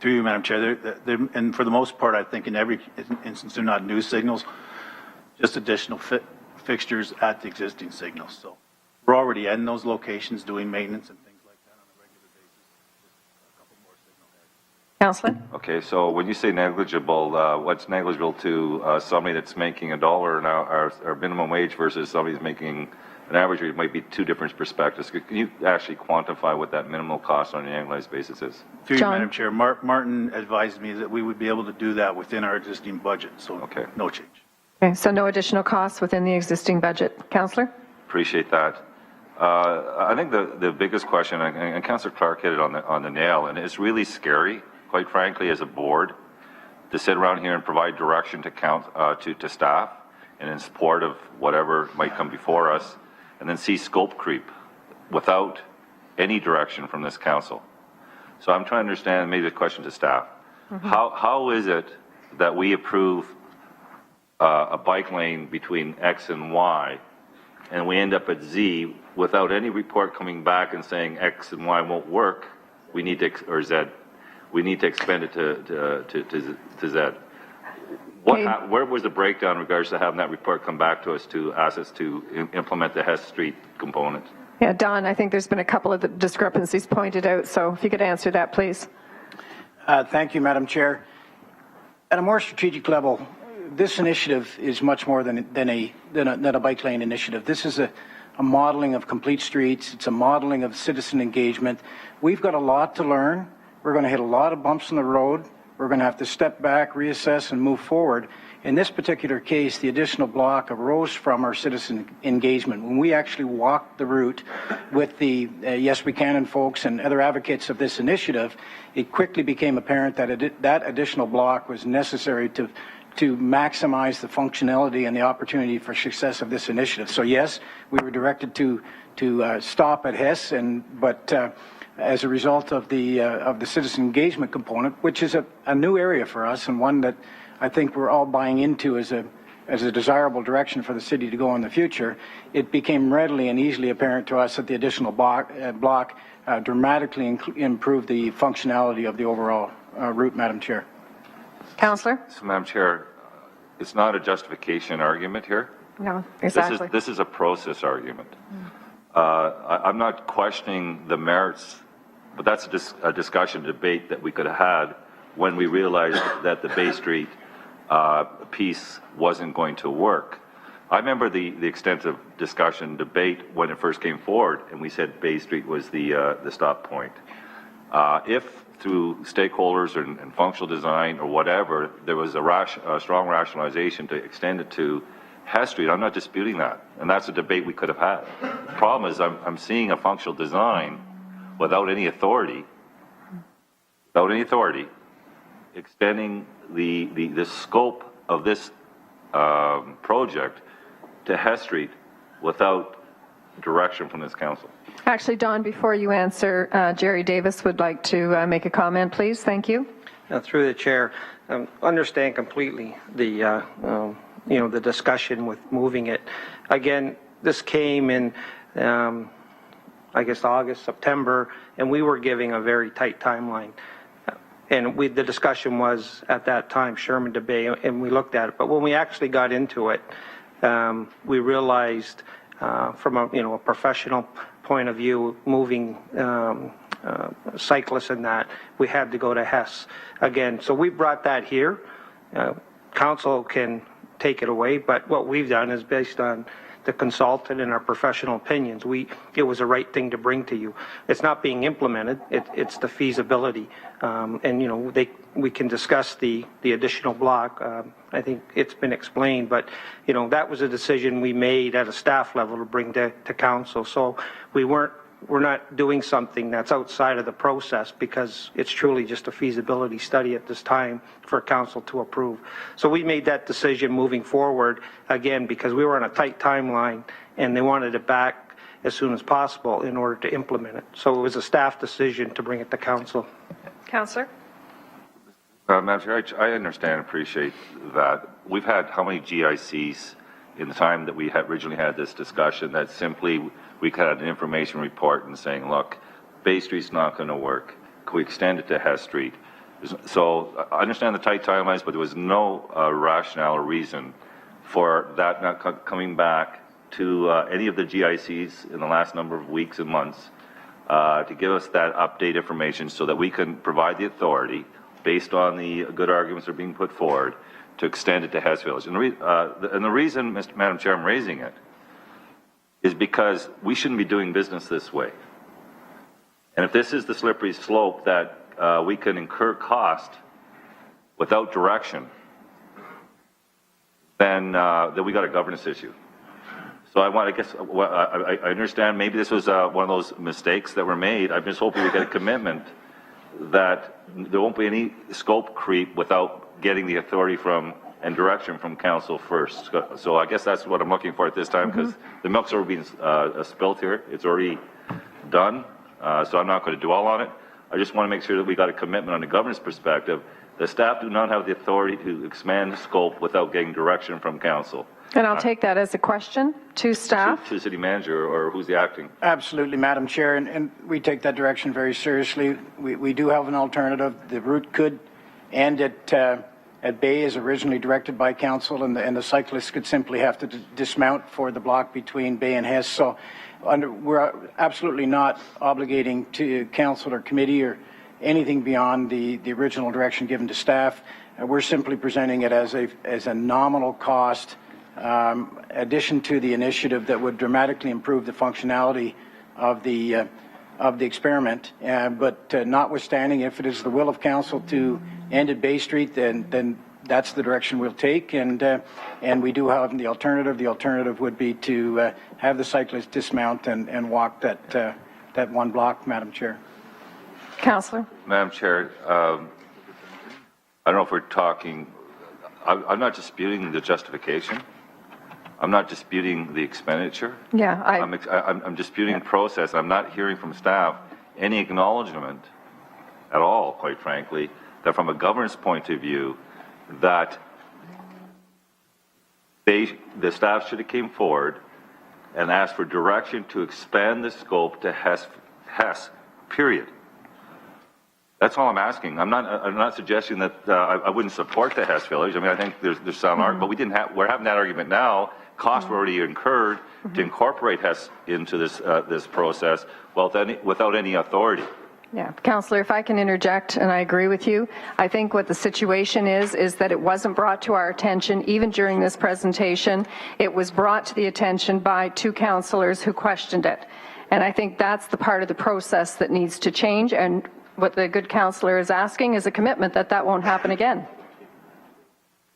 Through you, Madam Chair, and for the most part, I think in every instance, they're not new signals, just additional fixtures at the existing signals. So we're already in those locations doing maintenance and things like that on a regular basis. Just a couple more signal heads. Councillor? Okay, so when you say negligible, what's negligible to somebody that's making $1 an hour or minimum wage versus somebody that's making an average rate? Might be two different perspectives. Can you actually quantify what that minimal cost on an annualized basis is? Through you, Madam Chair, Martin advised me that we would be able to do that within our existing budget, so okay, no change. Okay, so no additional costs within the existing budget. Councillor? Appreciate that. I think the biggest question, and Councillor Clark hit it on the nail, and it's really scary, quite frankly, as a board, to sit around here and provide direction to staff and in support of whatever might come before us, and then see scope creep without any direction from this council. So I'm trying to understand, maybe the question to staff, how is it that we approve a bike lane between X and Y, and we end up at Z without any report coming back and saying X and Y won't work, we need to, or Z, we need to expand it to Z. Where was the breakdown in regards to having that report come back to us to ask us to implement the Hess Street component? Yeah, Don, I think there's been a couple of the discrepancies pointed out, so if you could answer that, please. Thank you, Madam Chair. At a more strategic level, this initiative is much more than a bike lane initiative. This is a modeling of complete streets. It's a modeling of citizen engagement. We've got a lot to learn. We're going to hit a lot of bumps in the road. We're going to have to step back, reassess, and move forward. In this particular case, the additional block arose from our citizen engagement. When we actually walked the route with the Yes We Can folks and other advocates of this initiative, it quickly became apparent that that additional block was necessary to maximize the functionality and the opportunity for success of this initiative. So yes, we were directed to stop at Hess, but as a result of the citizen engagement component, which is a new area for us and one that I think we're all buying into as a desirable direction for the city to go in the future, it became readily and easily apparent to us that the additional block dramatically improved the functionality of the overall route, Madam Chair. Councillor? So, Madam Chair, it's not a justification argument here. No, exactly. This is a process argument. I'm not questioning the merits, but that's a discussion, debate that we could have had when we realized that the Bay Street piece wasn't going to work. I remember the extensive discussion, debate when it first came forward, and we said Bay Street was the stop point. If through stakeholders and functional design or whatever, there was a strong rationalization to extend it to Hess Street, I'm not disputing that, and that's a debate we could have had. The problem is I'm seeing a functional design without any authority, extending the scope of this project to Hess Street without direction from this council. Actually, Don, before you answer, Jerry Davis would like to make a comment, please. Thank you. Through the chair, understand completely the the discussion with moving it. Again, this came in I guess August, September, and we were giving a very tight timeline. And the discussion was at that time Sherman to Bay, and we looked at it. But when we actually got into it, we realized from a professional point of view, moving cyclists and that, we had to go to Hess again. So we brought that here. Council can take it away, but what we've done is based on the consultant and our professional opinions. It was the right thing to bring to you. It's not being implemented. It's the feasibility, and we can discuss the additional block. I think it's been explained, but that was a decision we made at a staff level to bring to council. So we're not doing something that's outside of the process because it's truly just a feasibility study at this time for council to approve. So we made that decision moving forward, again, because we were on a tight timeline and they wanted it back as soon as possible in order to implement it. So it was a staff decision to bring it to council. Councillor? Madam Chair, I understand and appreciate that. We've had how many GICs in the time that we had originally had this discussion that simply we had an information report and saying, look, Bay Street's not going to work. Can we extend it to Hess Street? So I understand the tight timelines, but there was no rationale or reason for that not coming back to any of the GICs in the last number of weeks and months to give us that update information so that we can provide the authority based on the good arguments that are being put forward to extend it to Hess Village. And the reason, Madam Chair, I'm raising it is because we shouldn't be doing business this way. And if this is the slippery slope that we can incur cost without direction, then we got a governance issue. So I understand maybe this was one of those mistakes that were made. I'm just hoping we get a commitment that there won't be any scope creep without getting the authority from and direction from council first. So I guess that's what I'm looking for at this time, because the milk's already being spilt here. It's already done, so I'm not going to dwell on it. I just want to make sure that we got a commitment on the governance perspective. The staff do not have the authority to expand the scope without getting direction from council. And I'll take that as a question to staff. To the city manager, or who's the acting? Absolutely, Madam Chair, and we take that direction very seriously. We do have an alternative. The route could end at Bay as originally directed by council, and the cyclists could simply have to dismount for the block between Bay and Hess. So we're absolutely not obligating to council or committee or anything beyond the original direction given to staff. We're simply presenting it as a nominal cost addition to the initiative that would dramatically improve the functionality of the experiment. But notwithstanding, if it is the will of council to end at Bay Street, then that's the direction we'll take. And we do have the alternative. The alternative would be to have the cyclists dismount and walk that one block, Madam Chair. Councillor. Madam Chair, I don't know if we're talking, I'm not disputing the justification. I'm not disputing the expenditure. Yeah, I'm disputing process. I'm not hearing from staff any acknowledgement at all, quite frankly, that from a governance point of view, that the staff should have came forward and asked for direction to expand the scope to Hess, period. That's all I'm asking. I'm not suggesting that I wouldn't support the Hess Village. I mean, I think there's some argument, but we're having that argument now. Costs were already incurred to incorporate Hess into this process without any authority. Yeah, Councillor, if I can interject, and I agree with you, I think what the situation is that it wasn't brought to our attention even during this presentation. It was brought to the attention by 2 councillors who questioned it. And I think that's the part of the process that needs to change, and what the good councillor is asking is a commitment that that won't happen again.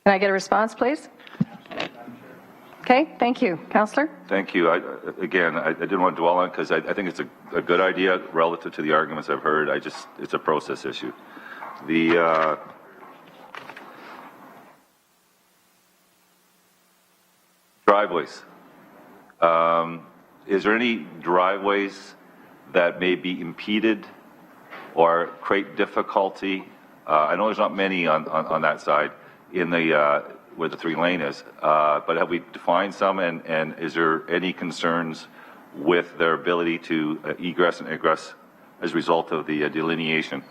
Can I get a response, please? Okay, thank you. Councillor? Thank you. I didn't want to dwell on it because I think it's a good idea relative to the arguments I've heard. It's a process issue. The driveways. Is there any driveways that may be impeded or create difficulty? I know there's not many on that side in the where the 3-lane is, but have we defined some, and is there any concerns with their ability to egress and egress as a result of the delineation?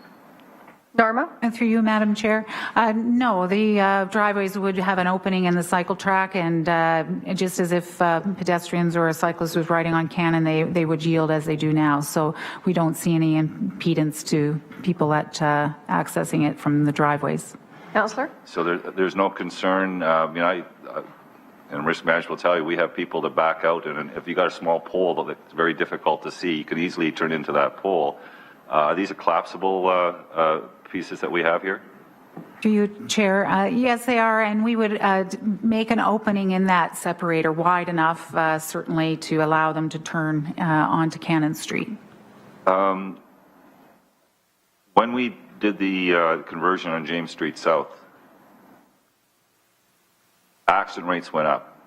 Norma? And through you, Madam Chair. No, the driveways would have an opening in the cycle track, and just as if pedestrians or a cyclist was riding on Cannon, they would yield as they do now. So we don't see any impedance to people accessing it from the driveways. Councillor? So there's no concern. And risk management will tell you, we have people that back out, and if you got a small pole that's very difficult to see, you can easily turn into that pole. Are these collapsible pieces that we have here? Through you, Chair. Yes, they are, and we would make an opening in that separator wide enough, certainly, to allow them to turn onto Cannon Street. When we did the conversion on James Street South, accident rates went up.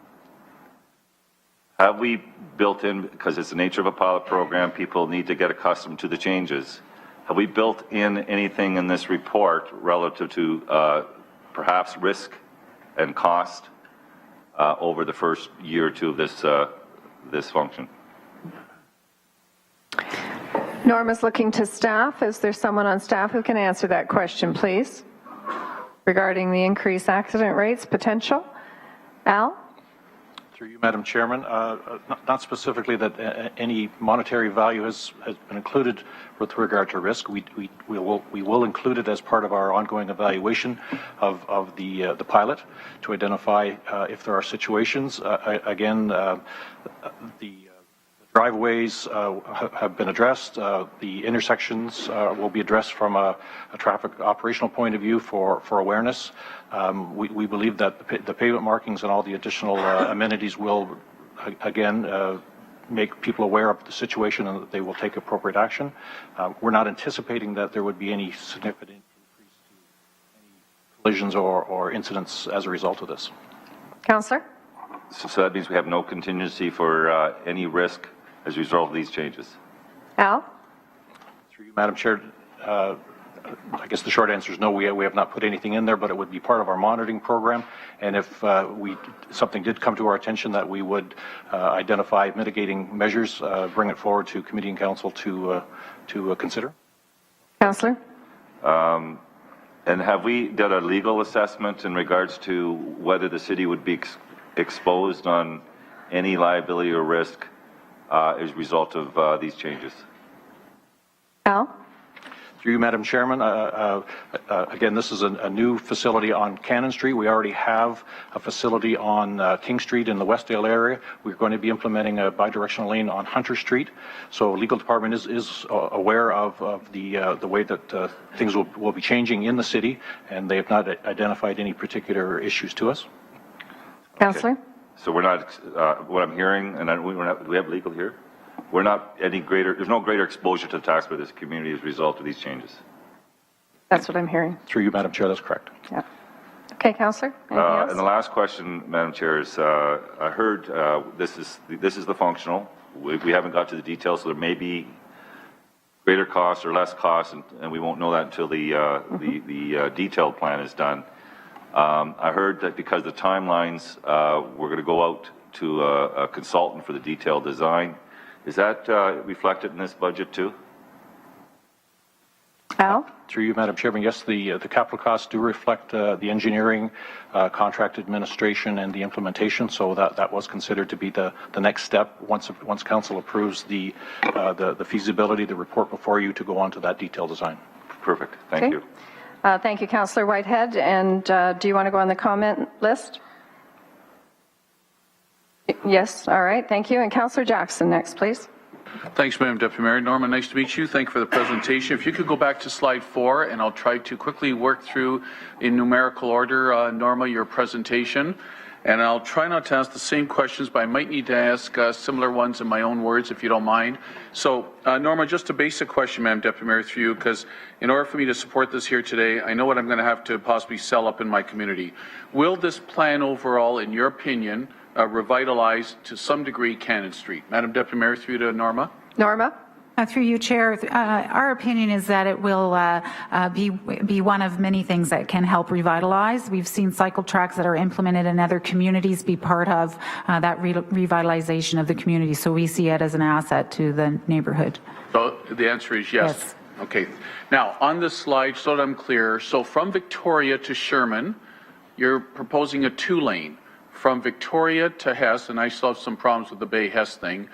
Have we built in, because it's the nature of a pilot program, people need to get accustomed to the changes. Have we built in anything in this report relative to perhaps risk and cost over the first year or two of this function? Norma's looking to staff. Is there someone on staff who can answer that question, please? Regarding the increased accident rates potential? Al? Through you, Madam Chairman, not specifically that any monetary value has been included with regard to risk. We will include it as part of our ongoing evaluation of the pilot to identify if there are situations. Again, the driveways have been addressed. The intersections will be addressed from a traffic operational point of view for awareness. We believe that the pavement markings and all the additional amenities will, again, make people aware of the situation and that they will take appropriate action. We're not anticipating that there would be any significant increase to any collisions or incidents as a result of this. Councillor? So that means we have no contingency for any risk as a result of these changes? Al? Through you, Madam Chair, I guess the short answer is no. We have not put anything in there, but it would be part of our monitoring program. And if something did come to our attention that we would identify mitigating measures, bring it forward to committee and council to consider. Councillor? And have we done a legal assessment in regards to whether the city would be exposed on any liability or risk as a result of these changes? Al? Through you, Madam Chairman, again, this is a new facility on Cannon Street. We already have a facility on King Street in the Westdale area. We're going to be implementing a bidirectional lane on Hunter Street. So legal department is aware of the way that things will be changing in the city, and they have not identified any particular issues to us. Councillor? So we're not, what I'm hearing, and do we have legal here? We're not any greater, there's no greater exposure to the taxpayer of this community as a result of these changes. That's what I'm hearing. Through you, Madam Chair, that's correct. Yeah. Okay, Councillor, anything else? And the last question, Madam Chair, is I heard this is the functional. We haven't got to the details, so there may be greater costs or less costs, and we won't know that until the detailed plan is done. I heard that because the timelines, we're going to go out to a consultant for the detailed design. Is that reflected in this budget too? Al? Through you, Madam Chairman, yes, the capital costs do reflect the engineering, contract administration, and the implementation. So that was considered to be the next step once council approves the feasibility, the report before you to go on to that detailed design. Perfect. Thank you. Thank you, Councillor Whitehead. And do you want to go on the comment list? Yes. All right. Thank you. And Councillor Jackson next, please. Thanks, Madam Deputy Mayor. Norma, nice to meet you. Thank you for the presentation. If you could go back to slide 4, and I'll try to quickly work through in numerical order, Norma, your presentation. And I'll try not to ask the same questions, but I might need to ask similar ones in my own words, if you don't mind. So, Norma, just a basic question, Madam Deputy Mayor, through you, because in order for me to support this here today, I know what I'm going to have to possibly sell up in my community. Will this plan overall, in your opinion, revitalize to some degree Cannon Street? Madam Deputy Mayor, through you to Norma. Norma? Through you, Chair, our opinion is that it will be one of many things that can help revitalize. We've seen cycle tracks that are implemented in other communities be part of that revitalization of the community. So we see it as an asset to the neighborhood. So the answer is yes. Yes. Okay. Now, on this slide, so that I'm clear, so from Victoria to Sherman, you're proposing a 2-lane. From Victoria to Hess, and I still have some problems with the Bay Hess thing,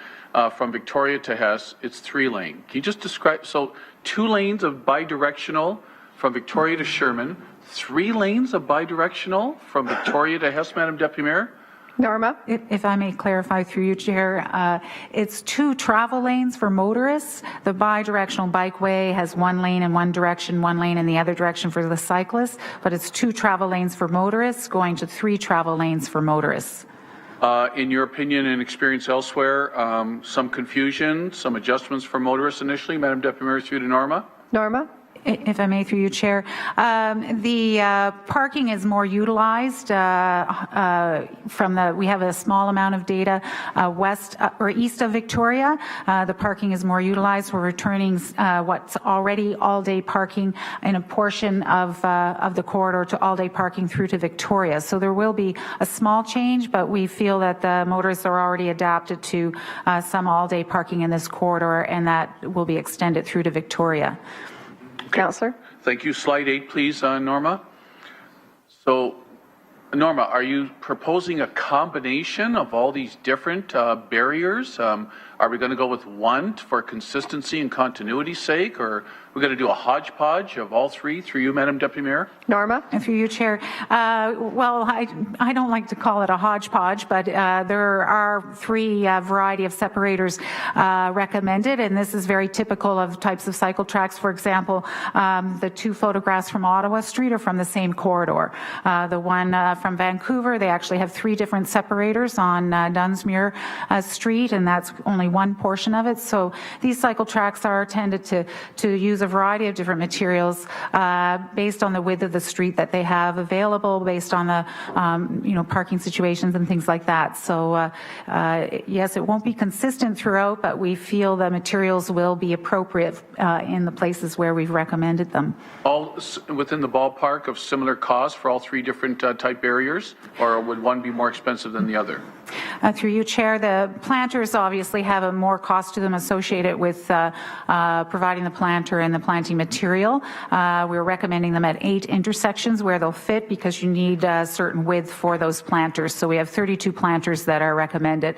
from Victoria to Hess, it's 3-lane. Can you just describe, so 2 lanes of bidirectional from Victoria to Sherman, 3 lanes of bidirectional from Victoria to Hess, Madam Deputy Mayor? Norma? If I may clarify through you, Chair, it's 2 travel lanes for motorists. The bidirectional bikeway has 1 lane in one direction, 1 lane in the other direction for the cyclists, but it's 2 travel lanes for motorists going to 3 travel lanes for motorists. In your opinion and experience elsewhere, some confusion, some adjustments for motorists initially, Madam Deputy Mayor, through to Norma? Norma? If I may, through you, Chair, the parking is more utilized we have a small amount of data west or east of Victoria. The parking is more utilized. We're returning what's already all-day parking in a portion of the corridor to all-day parking through to Victoria. So there will be a small change, but we feel that the motorists are already adapted to some all-day parking in this corridor, and that will be extended through to Victoria. Councillor? Thank you. Slide 8, please, Norma. So, Norma, are you proposing a combination of all these different barriers? Are we going to go with one for consistency and continuity's sake, or are we going to do a hodgepodge of all 3 through you, Madam Deputy Mayor? Norma? Through you, Chair. Well, I don't like to call it a hodgepodge, but there are 3 variety of separators recommended, and this is very typical of types of cycle tracks. For example, the 2 photographs from Ottawa Street are from the same corridor. The one from Vancouver, they actually have 3 different separators on Dunsmuir Street, and that's only one portion of it. So these cycle tracks are intended to use a variety of different materials based on the width of the street that they have available, based on the parking situations and things like that. So yes, it won't be consistent throughout, but we feel the materials will be appropriate in the places where we've recommended them. All within the ballpark of similar cost for all 3 different type barriers, or would one be more expensive than the other? Through you, Chair, the planters obviously have a more cost to them associated with providing the planter and the planting material. We're recommending them at 8 intersections where they'll fit, because you need a certain width for those planters. So we have 32 planters that are recommended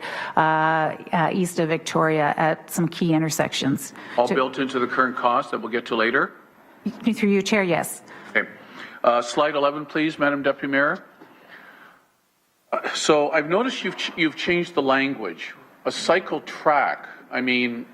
east of Victoria at some key intersections. All built into the current cost that we'll get to later? Through you, Chair, yes. Okay. Slide 11, please, Madam Deputy Mayor. So I've noticed you've changed the language. A cycle track. I mean,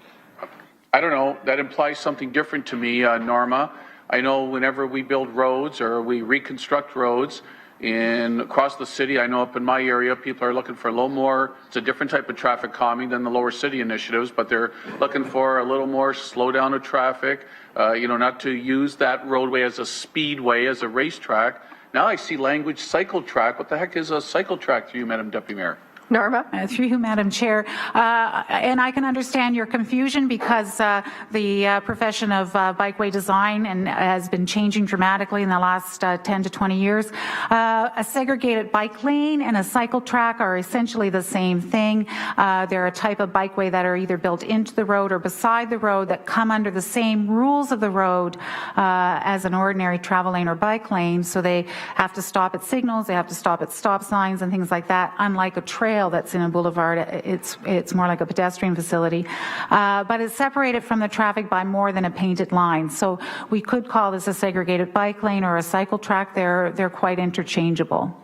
I don't know. That implies something different to me, Norma. I know whenever we build roads or we reconstruct roads across the city, I know up in my area, people are looking for a little more. It's a different type of traffic calming than the lower city initiatives, but they're looking for a little more slowdown of traffic. Not to use that roadway as a speedway, as a racetrack. Now I see language cycle track. What the heck is a cycle track to you, Madam Deputy Mayor? Norma? Through you, Madam Chair. And I can understand your confusion because the profession of bikeway design has been changing dramatically in the last 10 to 20 years. A segregated bike lane and a cycle track are essentially the same thing. They're a type of bikeway that are either built into the road or beside the road that come under the same rules of the road as an ordinary travel lane or bike lane. So they have to stop at signals, they have to stop at stop signs and things like that, unlike a trail that's in a boulevard. It's more like a pedestrian facility, but it's separated from the traffic by more than a painted line. So we could call this a segregated bike lane or a cycle track. They're quite interchangeable.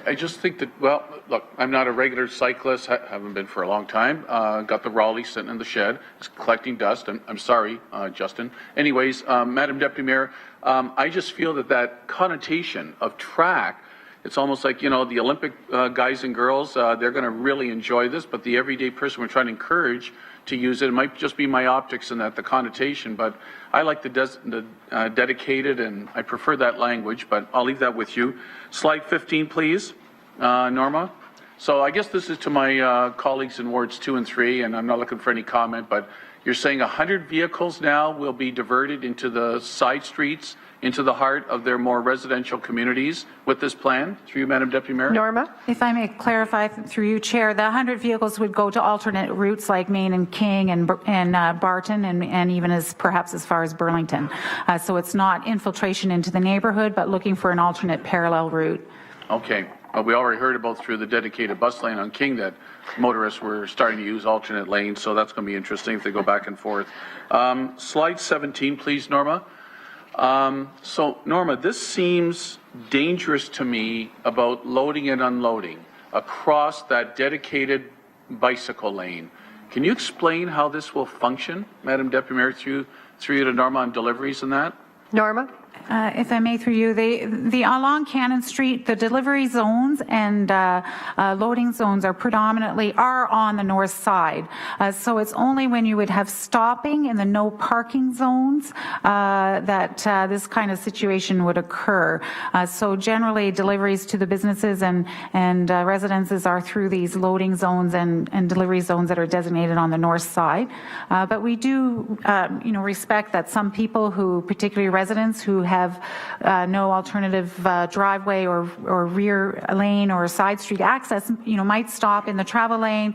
I just think that, well, look, I'm not a regular cyclist, haven't been for a long time. Got the Raleigh sitting in the shed, it's collecting dust. I'm sorry, Justin. Anyways, Madam Deputy Mayor, I just feel that connotation of track, it's almost like, the Olympic guys and girls, they're going to really enjoy this, but the everyday person we're trying to encourage to use it, it might just be my optics and the connotation, but I like the dedicated, and I prefer that language, but I'll leave that with you. Slide 15, please, Norma. So I guess this is to my colleagues in wards 2 and 3, and I'm not looking for any comment, but you're saying 100 vehicles now will be diverted into the side streets, into the heart of their more residential communities with this plan? Through you, Madam Deputy Mayor. Norma? If I may clarify through you, Chair, the 100 vehicles would go to alternate routes like Main and King and Barton and even perhaps as far as Burlington. So it's not infiltration into the neighborhood, but looking for an alternate parallel route. Okay. We already heard about through the dedicated bus lane on King that motorists were starting to use alternate lanes, so that's going to be interesting if they go back and forth. Slide 17, please, Norma. So, Norma, this seems dangerous to me about loading and unloading across that dedicated bicycle lane. Can you explain how this will function, Madam Deputy Mayor, through you to Norma on deliveries and that? Norma? If I may, through you, the along Cannon Street, the delivery zones and loading zones are predominantly on the north side. So it's only when you would have stopping in the no parking zones that this kind of situation would occur. So generally, deliveries to the businesses and residences are through these loading zones and delivery zones that are designated on the north side. But we do, respect that some people who, particularly residents who have no alternative driveway or rear lane or side street access, might stop in the travel lane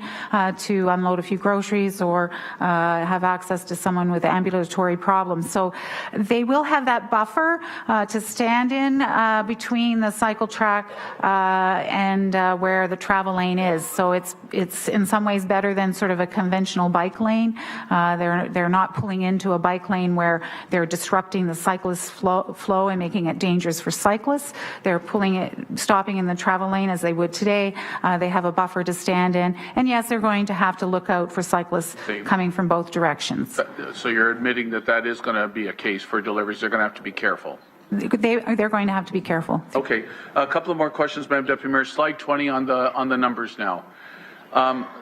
to unload a few groceries or have access to someone with ambulatory problems. So they will have that buffer to stand in between the cycle track and where the travel lane is. So it's in some ways better than sort of a conventional bike lane. They're not pulling into a bike lane where they're disrupting the cyclist flow and making it dangerous for cyclists. They're stopping in the travel lane as they would today. They have a buffer to stand in. And yes, they're going to have to look out for cyclists coming from both directions. So you're admitting that is going to be a case for deliveries. They're going to have to be careful. They're going to have to be careful. Okay. A couple of more questions, Madam Deputy Mayor. Slide 20 on the numbers now.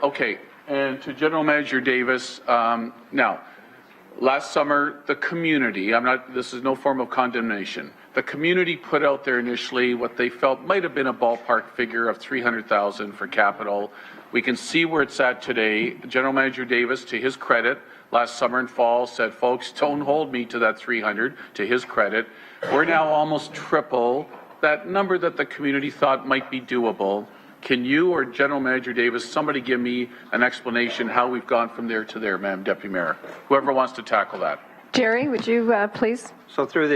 Okay. And to General Manager Davis, now, last summer, the community, this is no form of condemnation, the community put out there initially what they felt might have been a ballpark figure of $300,000 for capital. We can see where it's at today. General Manager Davis, to his credit, last summer and fall said, folks, don't hold me to that 300, to his credit. We're now almost triple that number that the community thought might be doable. Can you or General Manager Davis, somebody give me an explanation how we've gone from there to there, Madam Deputy Mayor? Whoever wants to tackle that. Jerry, would you please? So through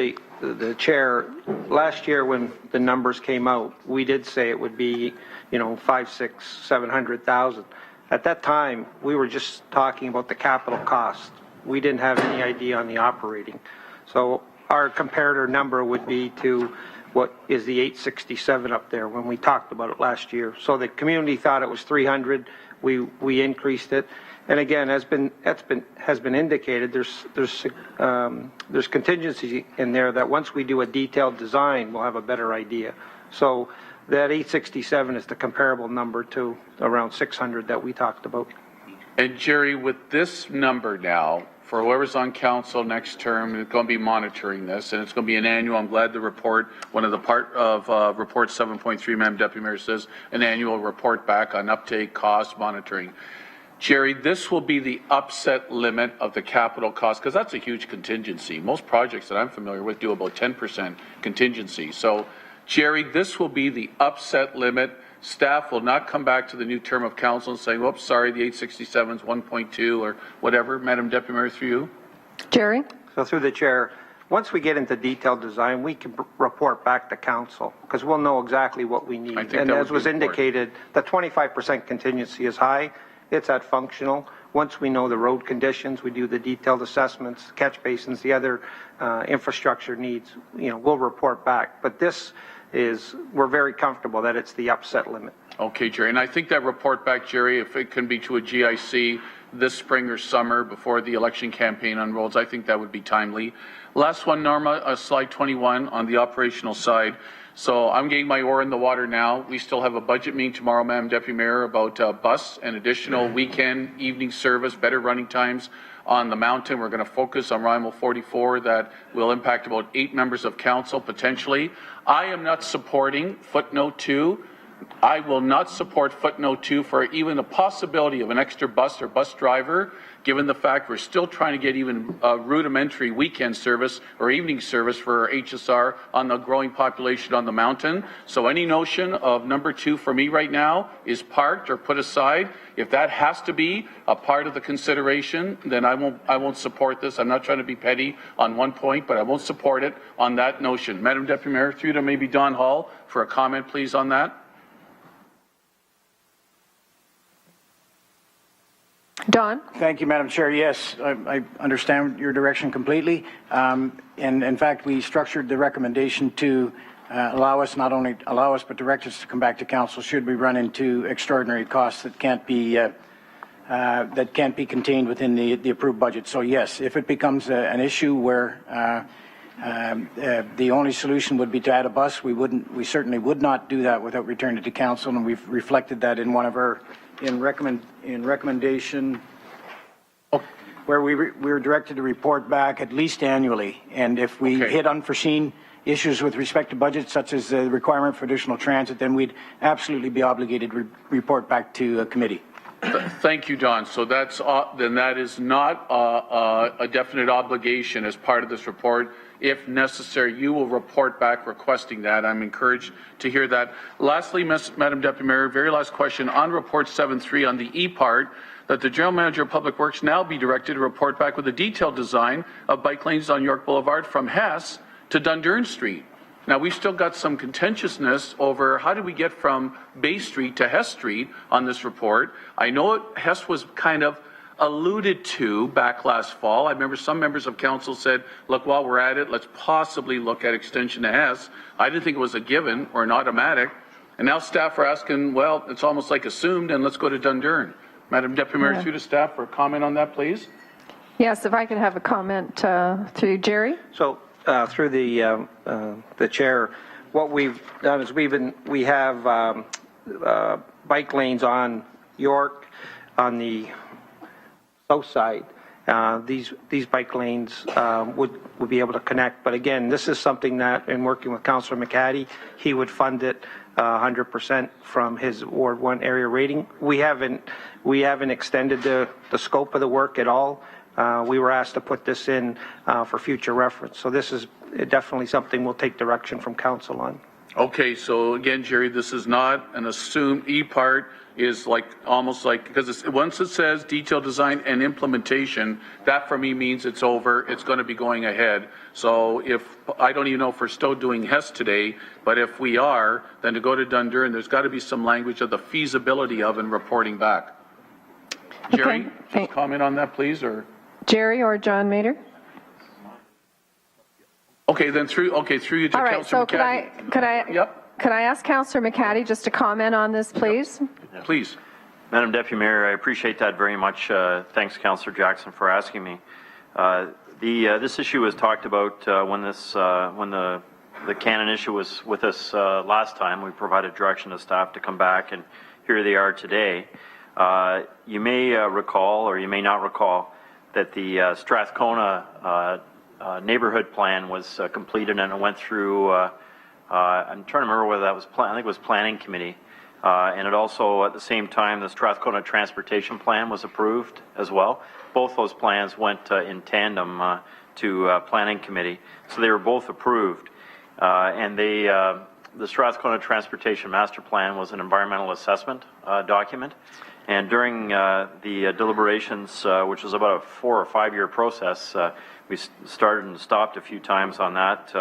the chair, last year when the numbers came out, we did say it would be, 500, 600, 700,000. At that time, we were just talking about the capital cost. We didn't have any idea on the operating. So our comparator number would be to what is the 867 up there when we talked about it last year. So the community thought it was 300. We increased it. And again, has been indicated, there's contingency in there that once we do a detailed design, we'll have a better idea. So that 867 is the comparable number to around 600 that we talked about. And Jerry, with this number now, for whoever's on council next term, is going to be monitoring this, and it's going to be an annual. I'm glad the report, one of the part of report 7.3, Madam Deputy Mayor, says an annual report back on uptake, cost, monitoring. Jerry, this will be the upset limit of the capital cost, because that's a huge contingency. Most projects that I'm familiar with do about 10% contingency. So, Jerry, this will be the upset limit. Staff will not come back to the new term of council and say, whoops, sorry, the 867 is 1.2 or whatever. Madam Deputy Mayor, through you. Jerry? So through the chair, once we get into detailed design, we can report back to council because we'll know exactly what we need. And as was indicated, the 25% contingency is high. It's at functional. Once we know the road conditions, we do the detailed assessments, catch basins, the other infrastructure needs, we'll report back. But this is, we're very comfortable that it's the upset limit. Okay, Jerry. And I think that report back, Jerry, if it can be to a GIC this spring or summer before the election campaign unrolls, I think that would be timely. Last one, Norma, slide 21 on the operational side. So I'm getting my oar in the water now. We still have a budget meeting tomorrow, Madam Deputy Mayor, about bus and additional weekend, evening service, better running times on the mountain. We're going to focus on RIML 44 that will impact about 8 members of council potentially. I am not supporting footnote 2. I will not support footnote 2 for even a possibility of an extra bus or bus driver, given the fact we're still trying to get even rudimentary weekend service or evening service for HSR on the growing population on the mountain. So any notion of number 2 for me right now is parked or put aside. If that has to be a part of the consideration, then I won't support this. I'm not trying to be petty on one point, but I won't support it on that notion. Madam Deputy Mayor, through to maybe Don Hall for a comment, please, on that. Don? Thank you, Madam Chair. Yes, I understand your direction completely. And in fact, we structured the recommendation to allow us, not only allow us, but direct us to come back to council should we run into extraordinary costs that can't be contained within the approved budget. So yes, if it becomes an issue where the only solution would be to add a bus, we certainly would not do that without returning it to council, and we've reflected that in one of our recommendation where we were directed to report back at least annually. And if we hit unforeseen issues with respect to budget, such as the requirement for additional transit, then we'd absolutely be obligated to report back to a committee. Thank you, Don. So that's then that is not a definite obligation as part of this report. If necessary, you will report back requesting that. I'm encouraged to hear that. Lastly, Madam Deputy Mayor, very last question on report 7.3 on the E part, that the General Manager of Public Works now be directed to report back with a detailed design of bike lanes on York Boulevard from Hess to Dundurn Street. Now, we've still got some contentiousness over how do we get from Bay Street to Hess Street on this report. I know Hess was kind of alluded to back last fall. I remember some members of council said, look, while we're at it, let's possibly look at extension to Hess. I didn't think it was a given or an automatic. And now staff are asking, well, it's almost like assumed, and let's go to Dundurn. Madam Deputy Mayor, through to staff for a comment on that, please. Yes, if I could have a comment through Jerry. So through the chair, what we've done is we have bike lanes on York on the south side. These bike lanes would be able to connect. But again, this is something that, in working with Councillor McCaddy, he would fund it 100% from his Ward 1 area rating. We haven't extended the scope of the work at all. We were asked to put this in for future reference. So this is definitely something we'll take direction from council on. Okay, so again, Jerry, this is not an assumed E part is like almost like, because once it says detailed design and implementation, that for me means it's over, it's going to be going ahead. So if, I don't even know if we're still doing Hess today, but if we are, then to go to Dundurn, there's got to be some language of the feasibility of and reporting back. Jerry, comment on that, please, or? Jerry or John Mader? Okay, then through you to All right, Councillor so McCaddy. could I ask Councillor McCaddy just to comment on this, please? Please. Madam Deputy Mayor, I appreciate that very much. Thanks, Councillor Jackson, for asking me. This issue was talked about when the Canon issue was with us last time. We provided direction to staff to come back, and here they are today. You may recall, or you may not recall, that the Strathcona neighborhood plan was completed and it went through, I'm trying to remember whether that was, I think it was Planning Committee. And it also, at the same time, the Strathcona Transportation Plan was approved as well. Both those plans went in tandem to Planning Committee. So they were both approved. And the Strathcona Transportation Master Plan was an environmental assessment document. And during the deliberations, which was about a 4 or 5 year process, we started and stopped a few times on that.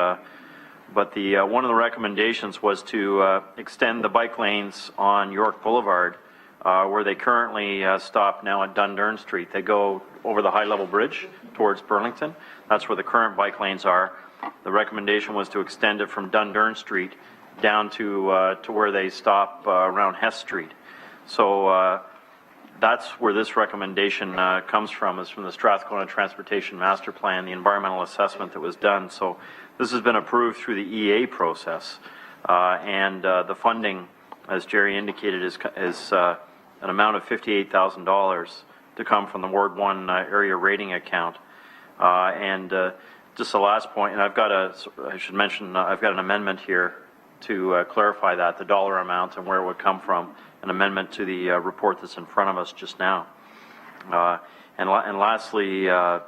But one of the recommendations was to extend the bike lanes on York Boulevard, where they currently stop now at Dundurn Street. They go over the high-level bridge towards Burlington. That's where the current bike lanes are. The recommendation was to extend it from Dundurn Street down to where they stop around Hess Street. So that's where this recommendation comes from, is from the Strathcona Transportation Master Plan, the environmental assessment that was done. So this has been approved through the EA process, and the funding, as Jerry indicated, is an amount of $58,000 to come from the Ward 1 area rating account. And just the last point, and I should mention, I've got an amendment here to clarify that, the dollar amount and where it would come from, an amendment to the report that's in front of us just now. And lastly, the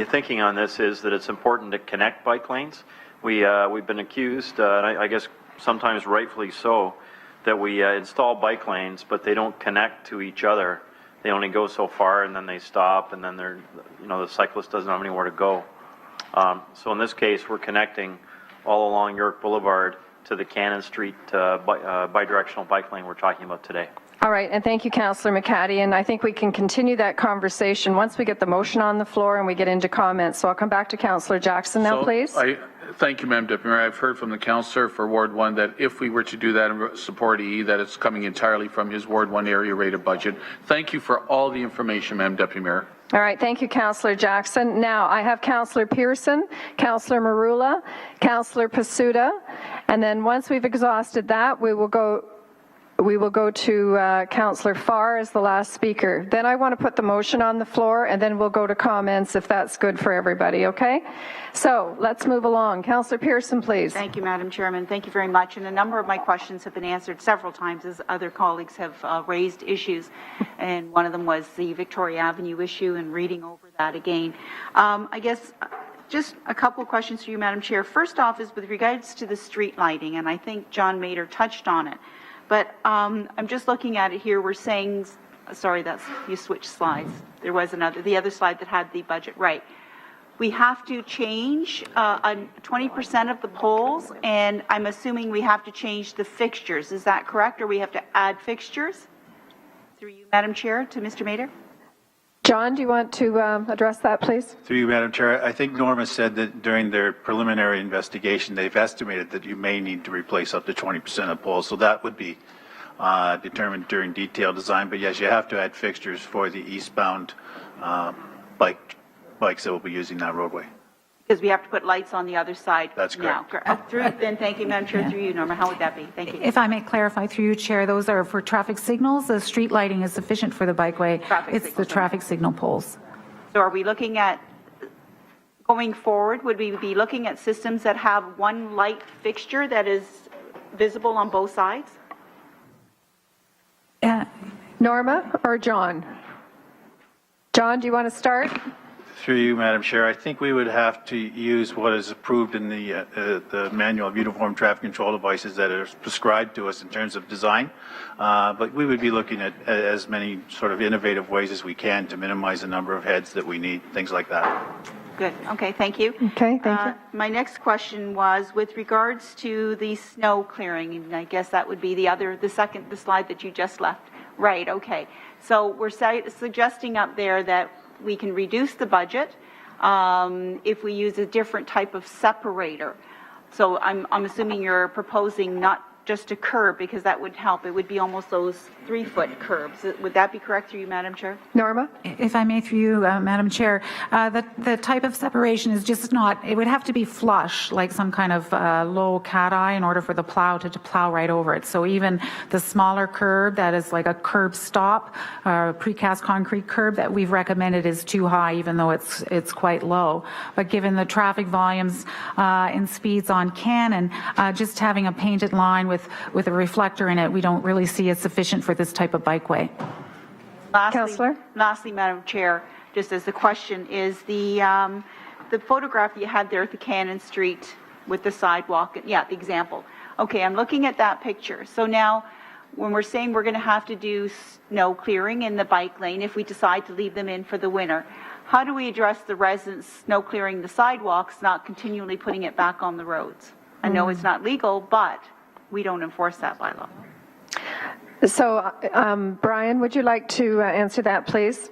thinking on this is that it's important to connect bike lanes. We've been accused, and I guess sometimes rightfully so, that we install bike lanes, but they don't connect to each other. They only go so far, and then they stop, and then the cyclist doesn't have anywhere to go. So in this case, we're connecting all along York Boulevard to the Cannon Street bidirectional bike lane we're talking about today. All right, and thank you, Councillor McCaddy, and I think we can continue that conversation once we get the motion on the floor and we get into comments. So I'll come back to Councillor Jackson now, please. Thank you, Madam Deputy Mayor. I've heard from the councillor for Ward 1 that if we were to do that and support EE, that it's coming entirely from his Ward 1 area rated budget. Thank you for all the information, Madam Deputy Mayor. All right, thank you, Councillor Jackson. Now, I have Councillor Pearson, Councillor Marula, Councillor Pasuta, and then once we've exhausted that, we will go to Councillor Farr as the last speaker. Then I want to put the motion on the floor, and then we'll go to comments if that's good for everybody, okay? So let's move along. Councillor Pearson, please. Thank you, Madam Chairman. Thank you very much. And a number of my questions have been answered several times as other colleagues have raised issues. And one of them was the Victoria Avenue issue and reading over that again. I guess just a couple of questions for you, Madam Chair. First off is with regards to the street lighting, and I think John Mader touched on it. But I'm just looking at it here. We're saying, sorry, you switched slides. There was the other slide that had the budget right. We have to change 20% of the poles, and I'm assuming we have to change the fixtures. Is that correct, or we have to add fixtures? Through you, Madam Chair, to Mr. Mader. John, do you want to address that, please? Through you, Madam Chair, I think Norma said that during their preliminary investigation, they've estimated that you may need to replace up to 20% of poles. So that would be determined during detailed design. But yes, you have to add fixtures for the eastbound bikes that will be using that roadway. Because we have to put lights on the other side. That's correct. Then thank you, Madam Chair. Through you, Norma. How would that be? Thank you. If I may clarify through you, Chair, those are for traffic signals. The street lighting is sufficient for the bikeway. It's the traffic signal poles. So are we looking at, going forward, would we be looking at systems that have one light fixture that is visible on both sides? Norma or John? John, do you want to start? Through you, Madam Chair, I think we would have to use what is approved in the Manual of Uniform Traffic Control Devices that are prescribed to us in terms of design. But we would be looking at as many sort of innovative ways as we can to minimize the number of heads that we need, things like that. Good. Okay, thank you. Okay, thank you. My next question was with regards to the snow clearing, and I guess that would be the slide that you just left. Right, okay. So we're suggesting up there that we can reduce the budget if we use a different type of separator. So I'm assuming you're proposing not just a curb, because that would help. It would be almost those 3-foot curbs. Would that be correct through you, Madam Chair? Norma? If I may, through you, Madam Chair, the type of separation is just not, it would have to be flush, like some kind of low cat eye, in order for the plow to plow right over it. So even the smaller curb that is like a curb stop, precast concrete curb that we've recommended is too high, even though it's quite low. But given the traffic volumes and speeds on Cannon, just having a painted line with a reflector in it, we don't really see as sufficient for this type of bikeway. Lastly, Madam Chair, just as the question is the photograph you had there at the Cannon Street with the sidewalk, the example. Okay, I'm looking at that picture. So now, when we're saying we're going to have to do snow clearing in the bike lane if we decide to leave them in for the winter, how do we address the residents snow clearing the sidewalks, not continually putting it back on the roads? I know it's not legal, but we don't enforce that by law. So, Brian, would you like to answer that, please?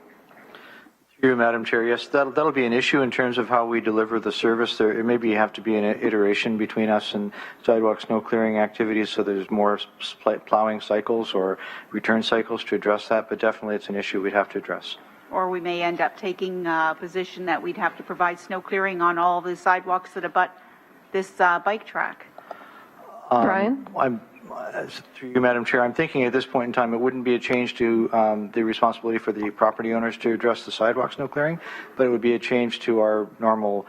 Through you, Madam Chair, yes, that'll be an issue in terms of how we deliver the service. There maybe have to be an iteration between us and sidewalk snow clearing activities, so there's more plowing cycles or return cycles to address that, but definitely it's an issue we'd have to address. Or we may end up taking a position that we'd have to provide snow clearing on all the sidewalks that abut this bike track. Brian? Through you, Madam Chair, I'm thinking at this point in time it wouldn't be a change to the responsibility for the property owners to address the sidewalk snow clearing, but it would be a change to our normal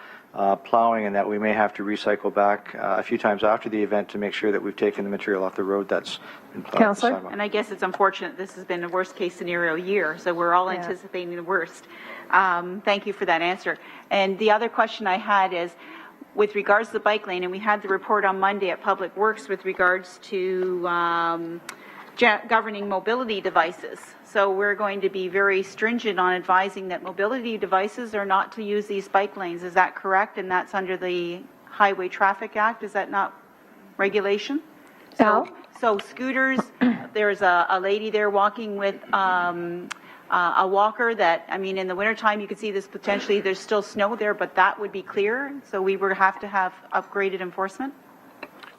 plowing, and that we may have to recycle back a few times after the event to make sure that we've taken the material off the road that's been plowed. Councillor? And I guess it's unfortunate this has been a worst case scenario year, so we're all anticipating the worst. Thank you for that answer. And the other question I had is, with regards to the bike lane, and we had the report on Monday at Public Works with regards to governing mobility devices. So we're going to be very stringent on advising that mobility devices are not to use these bike lanes. Is that correct? And that's under the Highway Traffic Act. Is that not regulation? So scooters, there's a lady there walking with a walker that, I mean, in the wintertime, you could see this potentially, there's still snow there, but that would be clear. So we would have to have upgraded enforcement.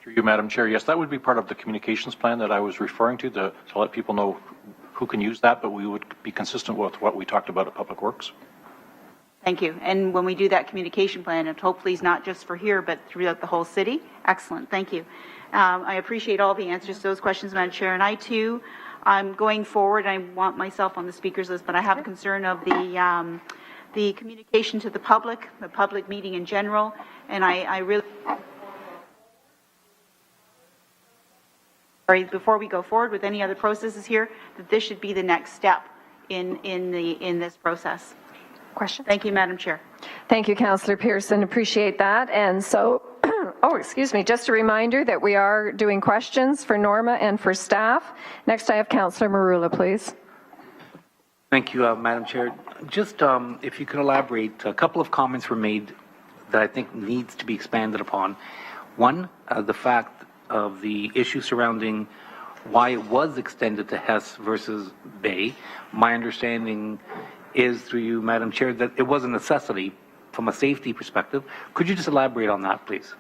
Through you, Madam Chair, yes, that would be part of the communications plan that I was referring to let people know who can use that, but we would be consistent with what we talked about at Public Works. Thank you. And when we do that communication plan, it hopefully is not just for here, but throughout the whole city. Excellent. Thank you. I appreciate all the answers to those questions, Madam Chair. And I, too, I'm going forward. I want myself on the speakers list, but I have a concern of the communication to the public meeting in general, and I really... Before we go forward with any other processes here, that this should be the next step in this process. Question? Thank you, Madam Chair. Thank you, Councillor Pearson. Appreciate that. And so, just a reminder that we are doing questions for Norma and for staff. Next, I have Councillor Marula, please. Thank you, Madam Chair. Just if you could elaborate, a couple of comments were made that I think needs to be expanded upon. One, the fact of the issue surrounding why it was extended to Hess versus Bay. My understanding is, through you, Madam Chair, that it was a necessity from a safety perspective. Could you just elaborate on that, please?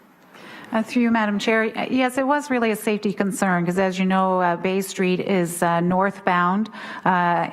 Through you, Madam Chair, yes, it was really a safety concern because, as you know, Bay Street is northbound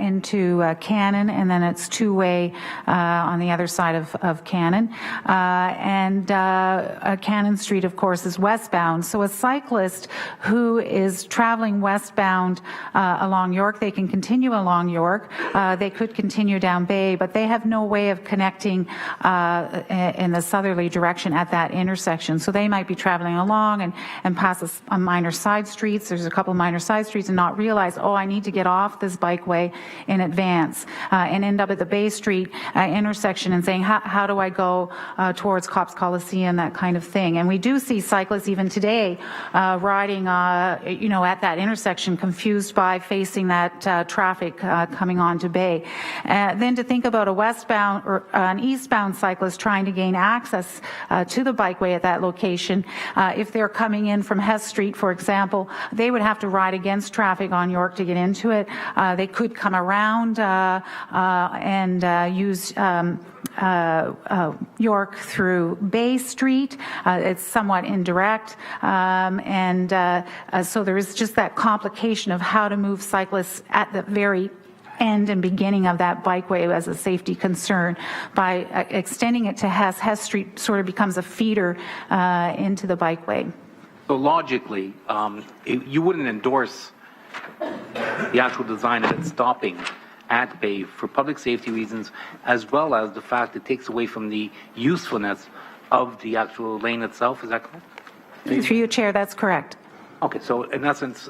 into Cannon, and then it's two-way on the other side of Cannon. And Cannon Street, of course, is westbound. So a cyclist who is traveling westbound along York, they can continue along York. They could continue down Bay, but they have no way of connecting in the southerly direction at that intersection. So they might be traveling along and pass a minor side streets. There's a couple minor side streets and not realize, oh, I need to get off this bikeway in advance and end up at the Bay Street intersection and saying, how do I go towards Cops Coliseum, that kind of thing. And we do see cyclists even today riding, at that intersection, confused by facing that traffic coming onto Bay. Then to think about a westbound or an eastbound cyclist trying to gain access to the bikeway at that location, If they're coming in from Hess Street, for example, they would have to ride against traffic on York to get into it. They could come around and use York through Bay Street. It's somewhat indirect. So there is just that complication of how to move cyclists at the very end and beginning of that bikeway as a safety concern. By extending it to Hess Street sort of becomes a feeder into the bikeway. So logically, you wouldn't endorse the actual design of it stopping at Bay for public safety reasons, as well as the fact it takes away from the usefulness of the actual lane itself. Is that correct? Through you, Chair, that's correct. Okay, so in essence,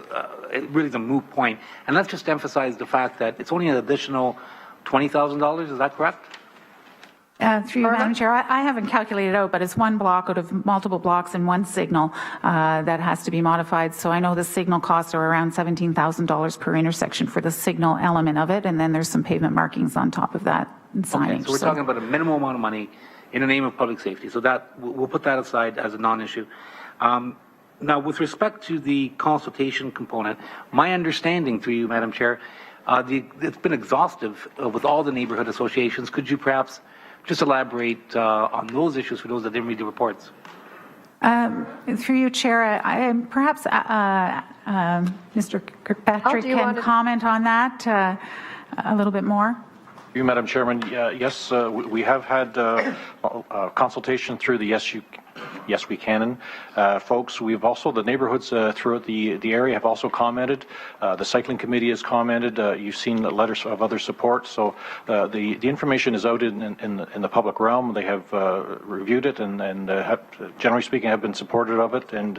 it really is a moot point. And let's just emphasize the fact that it's only an additional $20,000. Is that correct? Through you, Madam Chair, I haven't calculated out, but it's one block out of multiple blocks and one signal that has to be modified. So I know the signal costs are around $17,000 per intersection for the signal element of it, and then there's some pavement markings on top of that and signage. Okay, so we're talking about a minimal amount of money in the name of public safety. So that we'll put that aside as a non-issue. Now, with respect to the consultation component, my understanding through you, Madam Chair, it's been exhaustive with all the neighborhood associations. Could you perhaps just elaborate on those issues for those that didn't read the reports? Through you, Chair, perhaps Mr. Kirkpatrick can comment on that a little bit more. You, Madam Chairman, yes, we have had consultation through the Yes We Can folks. We've also, the neighborhoods throughout the area have also commented. The cycling committee has commented. You've seen letters of other support. So the information is out in the public realm. They have reviewed it and have, generally speaking, have been supportive of it and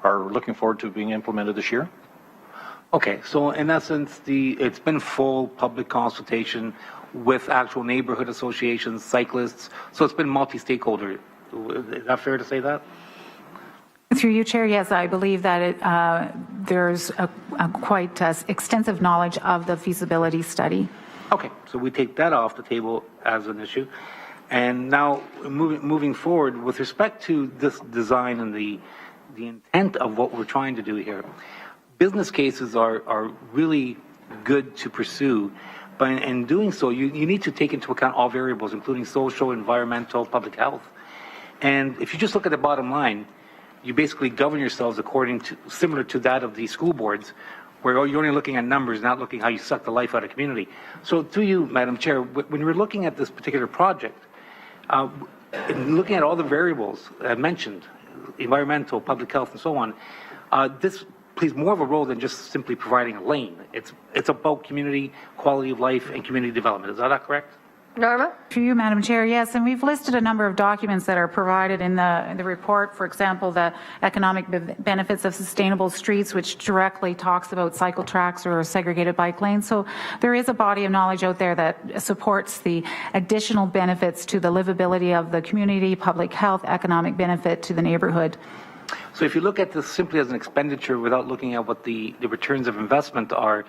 are looking forward to being implemented this year. Okay, so in essence, it's been full public consultation with actual neighborhood associations, cyclists, so it's been multi-stakeholder. Is that fair to say that? Through you, Chair, yes, I believe that there's a quite extensive knowledge of the feasibility study. Okay, so we take that off the table as an issue. And now, moving forward, with respect to this design and the intent of what we're trying to do here, business cases are really good to pursue, but in doing so, you need to take into account all variables, including social, environmental, public health. And if you just look at the bottom line, you basically govern yourselves according to, similar to that of the school boards, where you're only looking at numbers, not looking how you suck the life out of community. So through you, Madam Chair, when we're looking at this particular project, looking at all the variables I mentioned, environmental, public health, and so on, this plays more of a role than just simply providing a lane. It's about community quality of life and community development. Is that correct? Norma? Through you, Madam Chair, yes, and we've listed a number of documents that are provided in the report. For example, the economic benefits of sustainable streets, which directly talks about cycle tracks or segregated bike lanes. So there is a body of knowledge out there that supports the additional benefits to the livability of the community, public health, economic benefit to the neighborhood. So if you look at this simply as an expenditure without looking at what the returns of investment are,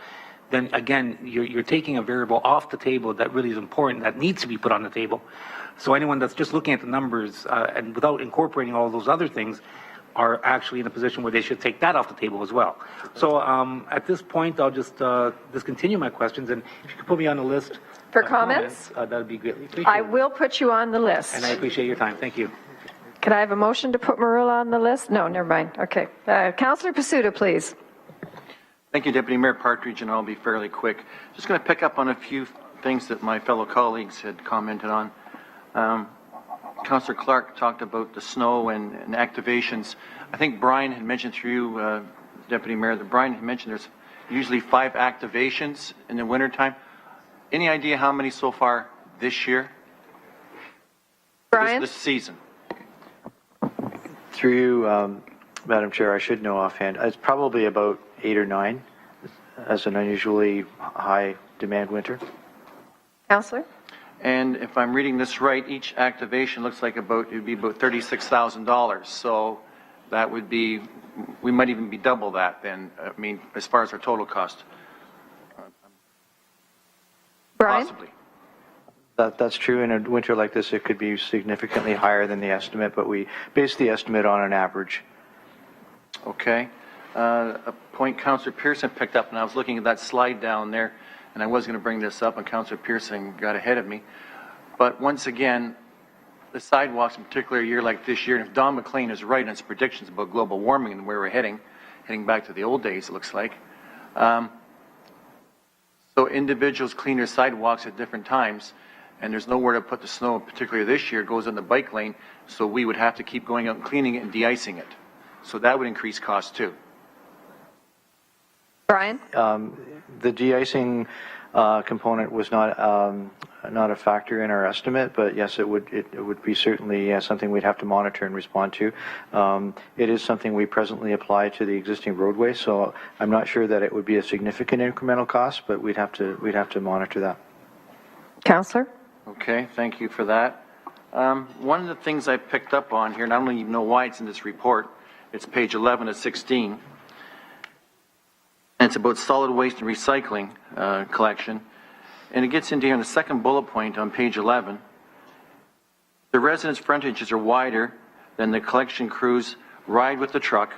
then again, you're taking a variable off the table that really is important, that needs to be put on the table. So anyone that's just looking at the numbers and without incorporating all those other things are actually in a position where they should take that off the table as well. So at this point, I'll just discontinue my questions, and if you could put me on the list for comments, that would be greatly appreciated. I will put you on the list. And I appreciate your time. Thank you. Can I have a motion to put Marula on the list? No, never mind. Okay. Councillor Pasuta, please. Thank you, Deputy Mayor Partridge, and I'll be fairly quick. Just going to pick up on a few things that my fellow colleagues had commented on. Councillor Clark talked about the snow and activations. I think Brian had mentioned through you, Deputy Mayor, that Brian had mentioned there's usually 5 activations in the wintertime. Any idea how many so far this year? Brian? This season. Through you, Madam Chair, I should know offhand. It's probably about 8 or 9 as an unusually high demand winter. Councillor? And if I'm reading this right, each activation looks like it would be about $36,000. So that would be, we might even be double that then, I mean, as far as our total cost. Brian? Possibly. That's true. In a winter like this, it could be significantly higher than the estimate, but we base the estimate on an average. Okay. A point Councillor Pearson picked up, and I was looking at that slide down there, and I was going to bring this up, and Councillor Pearson got ahead of me. But once again, the sidewalks, in particular a year like this year, and if Don McLean is right in his predictions about global warming and where we're heading back to the old days, it looks like. So individuals clean their sidewalks at different times, and there's nowhere to put the snow, particularly this year, it goes on the bike lane, so we would have to keep going out and cleaning it and de-icing it. So that would increase costs too. Brian? The de-icing component was not a factor in our estimate, but yes, it would be certainly something we'd have to monitor and respond to. It is something we presently apply to the existing roadway, so I'm not sure that it would be a significant incremental cost, but we'd have to monitor that. Councillor? Okay, thank you for that. One of the things I picked up on here, and I don't even know why it's in this report, it's page 11 of 16, and it's about solid waste and recycling collection. And it gets into here in the second bullet point on page 11. The residence frontages are wider than the collection crews ride with the truck,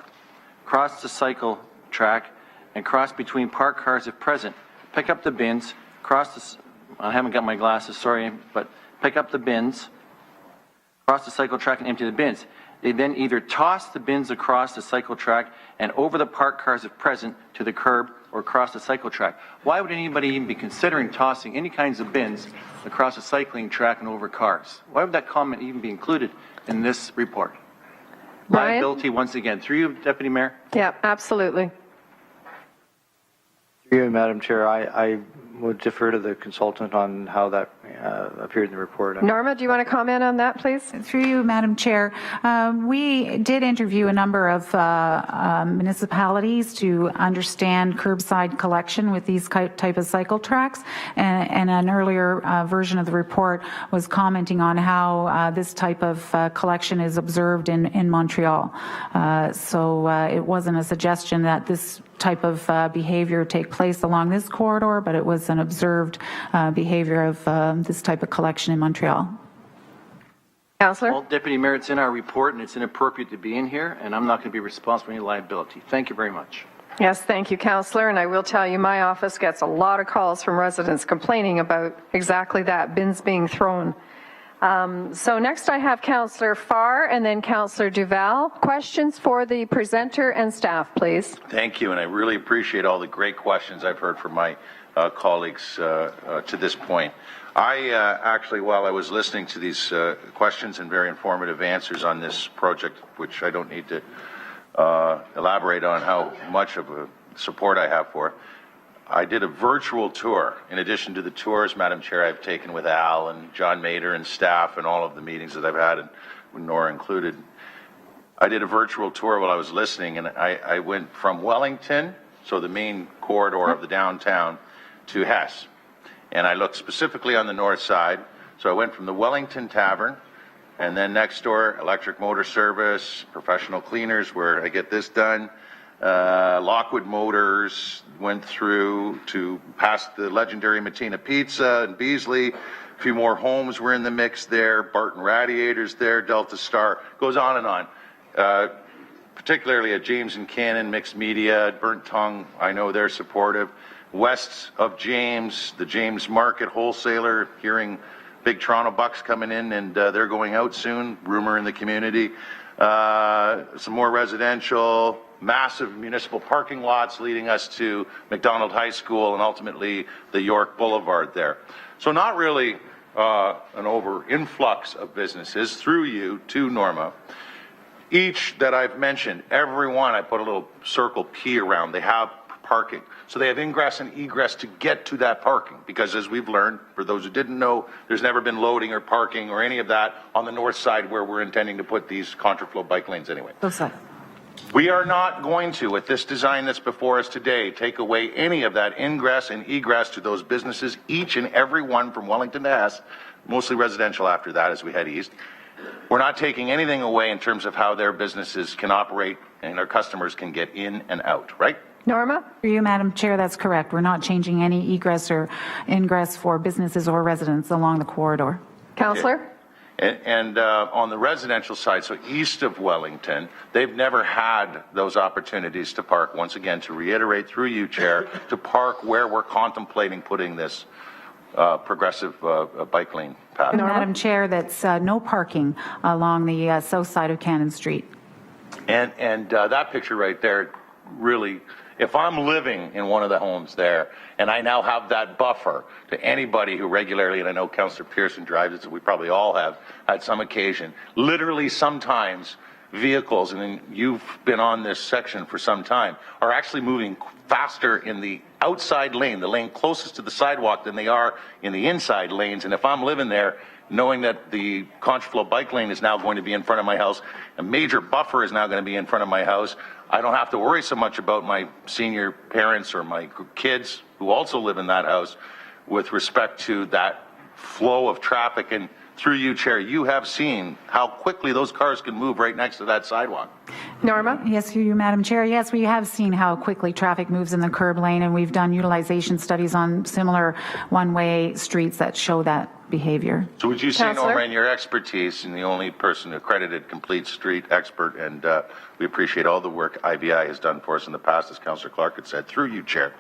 cross the cycle track, and cross between parked cars if present. Pick up the bins, I haven't got my glasses, sorry, but pick up the bins, cross the cycle track and empty the bins. They then either toss the bins across the cycle track and over the parked cars if present to the curb or across the cycle track. Why would anybody even be considering tossing any kinds of bins across a cycling track and over cars? Why would that comment even be included in this report? Brian? Liability, once again. Through you, Deputy Mayor. Yeah, absolutely. Through you, Madam Chair, I would defer to the consultant on how that appeared in the report. Norma, do you want to comment on that, please? Through you, Madam Chair. We did interview a number of municipalities to understand curbside collection with these type of cycle tracks, and an earlier version of the report was commenting on how this type of collection is observed in Montreal. So it wasn't a suggestion that this type of behavior take place along this corridor, but it was an observed behavior of this type of collection in Montreal. Councillor? Well, Deputy Mayor, it's in our report and it's inappropriate to be in here, and I'm not going to be responsible for any liability. Thank you very much. Yes, thank you, Councillor. And I will tell you, my office gets a lot of calls from residents complaining about exactly that, bins being thrown. So next I have Councillor Farr and then Councillor Duval. Questions for the presenter and staff, please. Thank you, and I really appreciate all the great questions I've heard from my colleagues to this point. I actually, while I was listening to these questions and very informative answers on this project, which I don't need to elaborate on how much of a support I have for, I did a virtual tour. In addition to the tours, Madam Chair, I've taken with Al and John Mader and staff and all of the meetings that I've had, and Nora included. I did a virtual tour while I was listening, and I went from Wellington, so the main corridor of the downtown, to Hess. And I looked specifically on the north side. So I went from the Wellington Tavern, and then next door, Electric Motor Service, Professional Cleaners, where I get this done. Lockwood Motors, went through to past the legendary Matina Pizza and Beasley. A few more homes were in the mix there. Barton Radiators there, Delta Star, goes on and on. Particularly at James and Cannon, Mixed Media, Burnt Tongue, I know they're supportive. West of James, the James Market Wholesaler, hearing big Toronto Bucks coming in, and they're going out soon, rumor in the community. Some more residential, massive municipal parking lots leading us to McDonald High School and ultimately the York Boulevard there. So not really an over influx of businesses through you to Norma. Each that I've mentioned, every one I put a little circle P around, they have parking. So they have ingress and egress to get to that parking, because as we've learned, for those who didn't know, there's never been loading or parking or any of that on the north side where we're intending to put these contraflow bike lanes anyway. We are not going to, with this design that's before us today, take away any of that ingress and egress to those businesses, each and every one from Wellington to Hess, mostly residential after that as we head east. We're not taking anything away in terms of how their businesses can operate and our customers can get in and out, right? Norma? For you, Madam Chair, that's correct. We're not changing any egress or ingress for businesses or residents along the corridor. Counselor? And on the residential side, so east of Wellington, they've never had those opportunities to park. Once again, to reiterate through you, Chair, to park where we're contemplating putting this progressive bike lane path. Madam Chair, that's no parking along the south side of Cannon Street. And that picture right there, really, if I'm living in one of the homes there and I now have that buffer to anybody who regularly, and I know Councillor Pearson drives it, so we probably all have had some occasion, literally sometimes vehicles, and you've been on this section for some time, are actually moving faster in the outside lane, the lane closest to the sidewalk, than they are in the inside lanes. And if I'm living there, knowing that the contraflow bike lane is now going to be in front of my house, a major buffer is now going to be in front of my house, I don't have to worry so much about my senior parents or my kids who also live in that house with respect to that flow of traffic. And through you, Chair, you have seen how quickly those cars can move right next to that sidewalk. Norma? Yes, through you, Madam Chair. Yes, we have seen how quickly traffic moves in the curb lane, and we've done utilization studies on similar one-way streets that show that behavior. So would you say, Councillor? Norma, in your expertise, and the only person accredited complete street expert, and we appreciate all the work IBI has done for us in the past, as Councillor Clark had said, through you, Chair,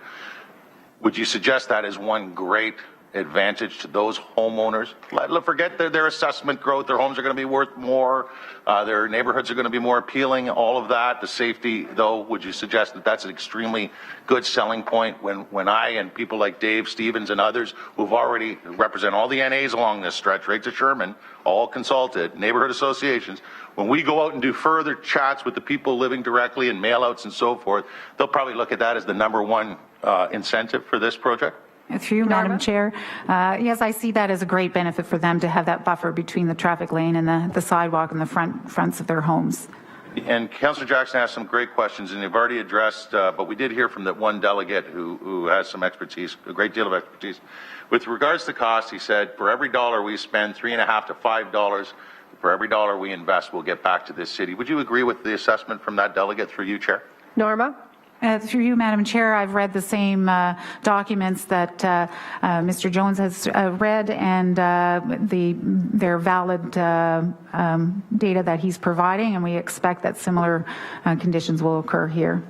would you suggest that is one great advantage to those homeowners? Forget their assessment growth. Their homes are going to be worth more. Their neighborhoods are going to be more appealing. All of that. The safety, though, would you suggest that that's an extremely good selling point when I and people like Dave Stevens and others who've already represent all the NAs along this stretch, right to Sherman, all consulted, neighborhood associations, when we go out and do further chats with the people living directly and mail-outs and so forth, they'll probably look at that as the number one incentive for this project? Through you, Madam Chair. Yes, I see that as a great benefit for them to have that buffer between the traffic lane and the sidewalk and the fronts of their homes. And Councillor Jackson asked some great questions, and you've already addressed, but we did hear from that one delegate who has some expertise, a great deal of expertise. With regards to cost, he said, for every dollar we spend, $3.50 to $5, for every dollar we invest, we'll get back to this city. Would you agree with the assessment from that delegate through you, Chair? Norma? Through you, Madam Chair, I've read the same documents that Mr. Jones has read, and their valid data that he's providing, and we expect that similar conditions will occur here.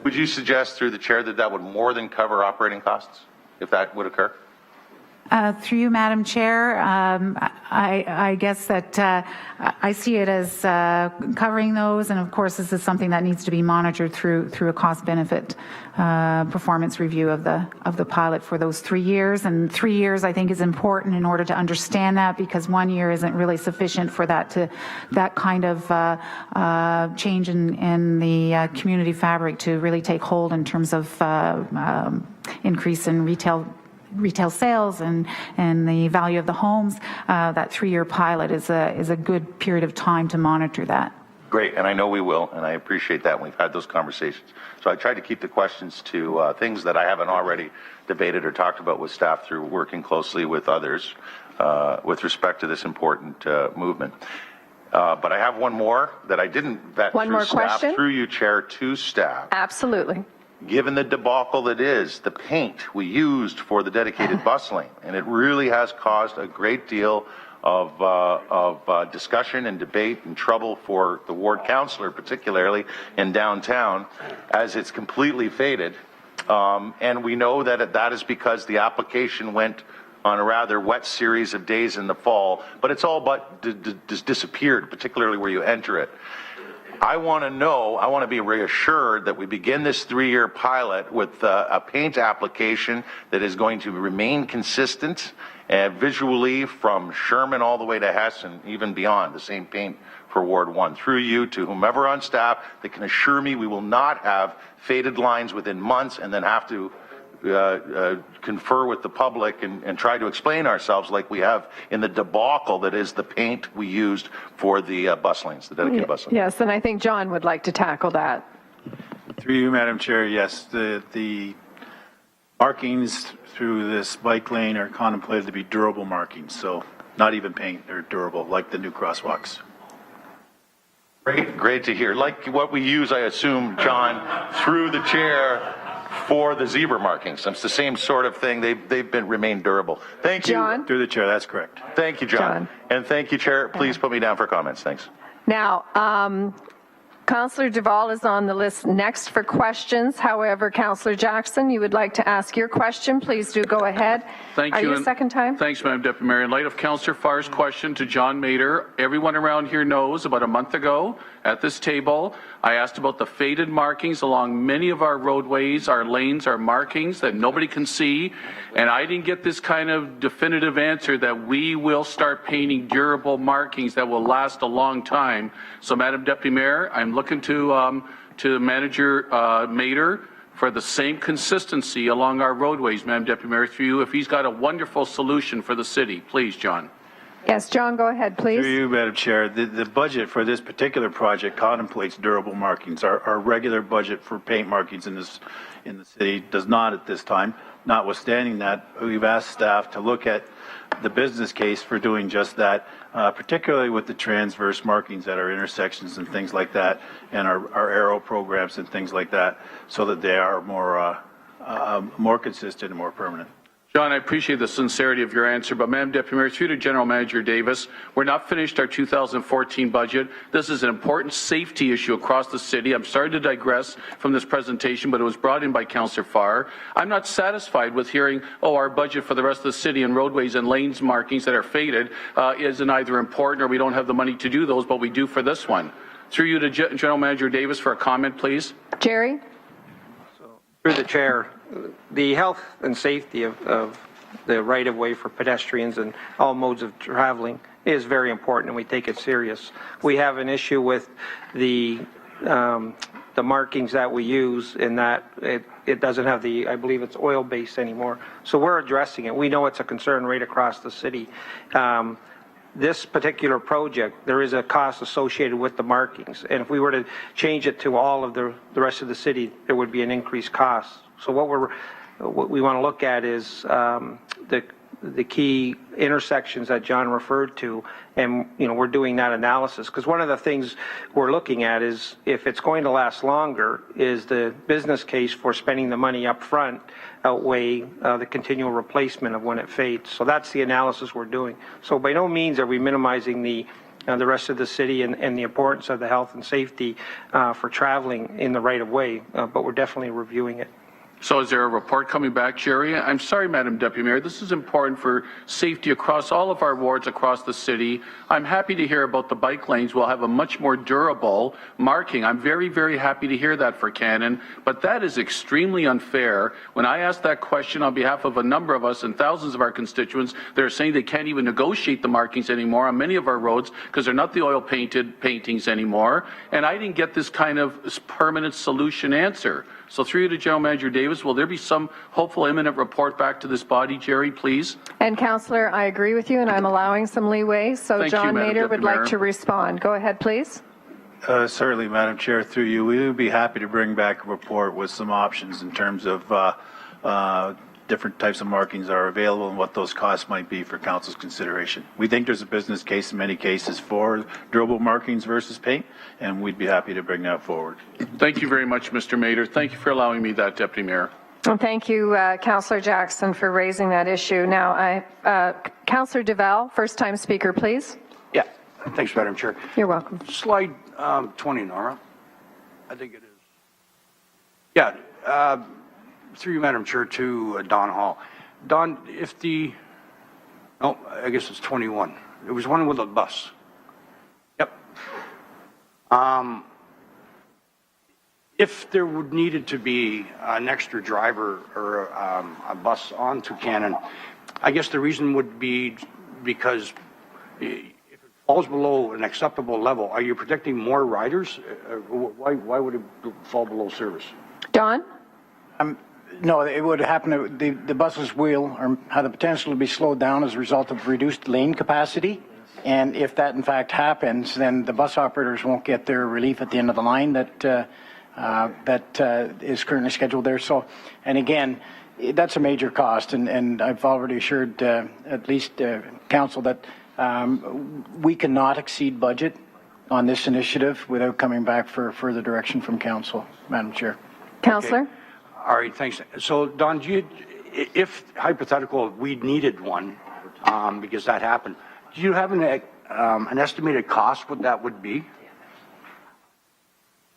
Would you suggest through the Chair that that would more than cover operating costs, if that would occur? Through you, Madam Chair, I guess that I see it as covering those, and of course this is something that needs to be monitored through a cost-benefit performance review of the pilot for those 3 years. And 3 years, I think, is important in order to understand that, because 1 year isn't really sufficient for that kind of change in the community fabric to really take hold in terms of increase in retail sales and the value of the homes. That 3-year pilot is a good period of time to monitor that. Great, and I know we will, and I appreciate that. We've had those conversations. So I tried to keep the questions to things that I haven't already debated or talked about with staff through working closely with others with respect to this important movement. But I have one more that I didn't vet One through more staff, question? through you, Chair, to staff. Absolutely. Given the debacle that is the paint we used for the dedicated bus lane, and it really has caused a great deal of discussion and debate and trouble for the ward councillor, particularly in downtown, as it's completely faded. And we know that that is because the application went on a rather wet series of days in the fall, but it's all but disappeared, particularly where you enter it. I want to be reassured that we begin this 3-year pilot with a paint application that is going to remain consistent visually from Sherman all the way to Hess and even beyond, the same paint for Ward 1. Through you to whomever on staff that can assure me we will not have faded lines within months and then have to confer with the public and try to explain ourselves like we have in the debacle that is the paint we used for the bus lanes, the dedicated bus lanes. Yes, and I think John would like to tackle that. Through you, Madam Chair, yes, the markings through this bike lane are contemplated to be durable markings, so not even paint, they're durable, like the new crosswalks. Great to hear. Like what we use, I assume, John, through the chair, for the zebra markings. It's the same sort of thing. They've remained durable. Thank you. John? Through the chair, that's correct. Thank you, John. And thank you, Chair. Please put me down for comments. Thanks. Now, Councillor Duval is on the list next for questions. However, Councillor Jackson, you would like to ask your question. Please do go ahead. Thank Are you. you a second time? Thanks, Madam Deputy Mayor. In light of Councillor Farr's question to John Mader, everyone around here knows about a month ago at this table, I asked about the faded markings along many of our roadways, our lanes, our markings that nobody can see. And I didn't get this kind of definitive answer that we will start painting durable markings that will last a long time. So, Madam Deputy Mayor, I'm looking to Manager Mader for the same consistency along our roadways, Madam Deputy Mayor, through you, if he's got a wonderful solution for the city. Please, John. Yes, John, go ahead, please. Through you, Madam Chair, the budget for this particular project contemplates durable markings. Our regular budget for paint markings in the city does not at this time. Notwithstanding that, we've asked staff to look at the business case for doing just that, particularly with the transverse markings at our intersections and things like that, and our arrow programs and things like that, so that they are more consistent and more permanent. John, I appreciate the sincerity of your answer, but Madam Deputy Mayor, through to General Manager Davis, we're not finished our 2014 budget. This is an important safety issue across the city. I'm sorry to digress from this presentation, but it was brought in by Councillor Farr. I'm not satisfied with hearing, our budget for the rest of the city and roadways and lanes markings that are faded isn't either important or we don't have the money to do those, but we do for this one. Through you to General Manager Davis for a comment, please. Jerry? Through the chair, the health and safety of the right-of-way for pedestrians and all modes of traveling is very important, and we take it serious. We have an issue with the markings that we use in that it doesn't have the, I believe it's oil-based anymore. So we're addressing it. We know it's a concern right across the city. This particular project, there is a cost associated with the markings. And if we were to change it to all of the rest of the city, there would be an increased cost. So what we want to look at is the key intersections that John referred to, and we're doing that analysis, because one of the things we're looking at is if it's going to last longer, is the business case for spending the money up front outweigh the continual replacement of when it fades. So that's the analysis we're doing. So by no means are we minimizing the rest of the city and the importance of the health and safety for traveling in the right of way, but we're definitely reviewing it. So is there a report coming back, Jerry? I'm sorry, Madam Deputy Mayor. This is important for safety across all of our wards across the city. I'm happy to hear about the bike lanes. We'll have a much more durable marking. I'm very, very happy to hear that for Cannon. But that is extremely unfair. When I asked that question on behalf of a number of us and thousands of our constituents, they're saying they can't even negotiate the markings anymore on many of our roads because they're not the oil-painted paintings anymore. And I didn't get this kind of permanent solution answer. So through you to General Manager Davis, will there be some hopeful imminent report back to this body, Jerry, please? And Councillor, I agree with you, and I'm allowing some leeway. So Thank John you, Madam Mader would Deputy Mayor. like to respond. Go ahead, please. Certainly, Madam Chair, through you, we would be happy to bring back a report with some options in terms of different types of markings are available and what those costs might be for council's consideration. We think there's a business case in many cases for durable markings versus paint, and we'd be happy to bring that forward. Thank you very much, Mr. Mader. Thank you for allowing me that, Deputy Mayor. And thank you, Councillor Jackson, for raising that issue. Now, Councillor Duval, first-time speaker, please. Yeah, thanks, Madam Chair. You're welcome. Slide 20, Nora. I think it is. Yeah, through you, Madam Chair, to Don Hall. Don, if I guess it's 21. It was one with a bus. Yep. If there would needed to be an extra driver or a bus onto Cannon, I guess the reason would be because if it falls below an acceptable level, are you predicting more riders? Why would it fall below service? Don? No, it would happen. The buses will or have the potential to be slowed down as a result of reduced lane capacity. And if that in fact happens, then the bus operators won't get their relief at the end of the line that is currently scheduled there. So, and again, that's a major cost. And I've already assured at least council that we cannot exceed budget on this initiative without coming back for further direction from council, Madam Chair. Councillor? Okay. All right, thanks. So, Don, if hypothetical, we needed one, because that happened, do you have an estimated cost what that would be?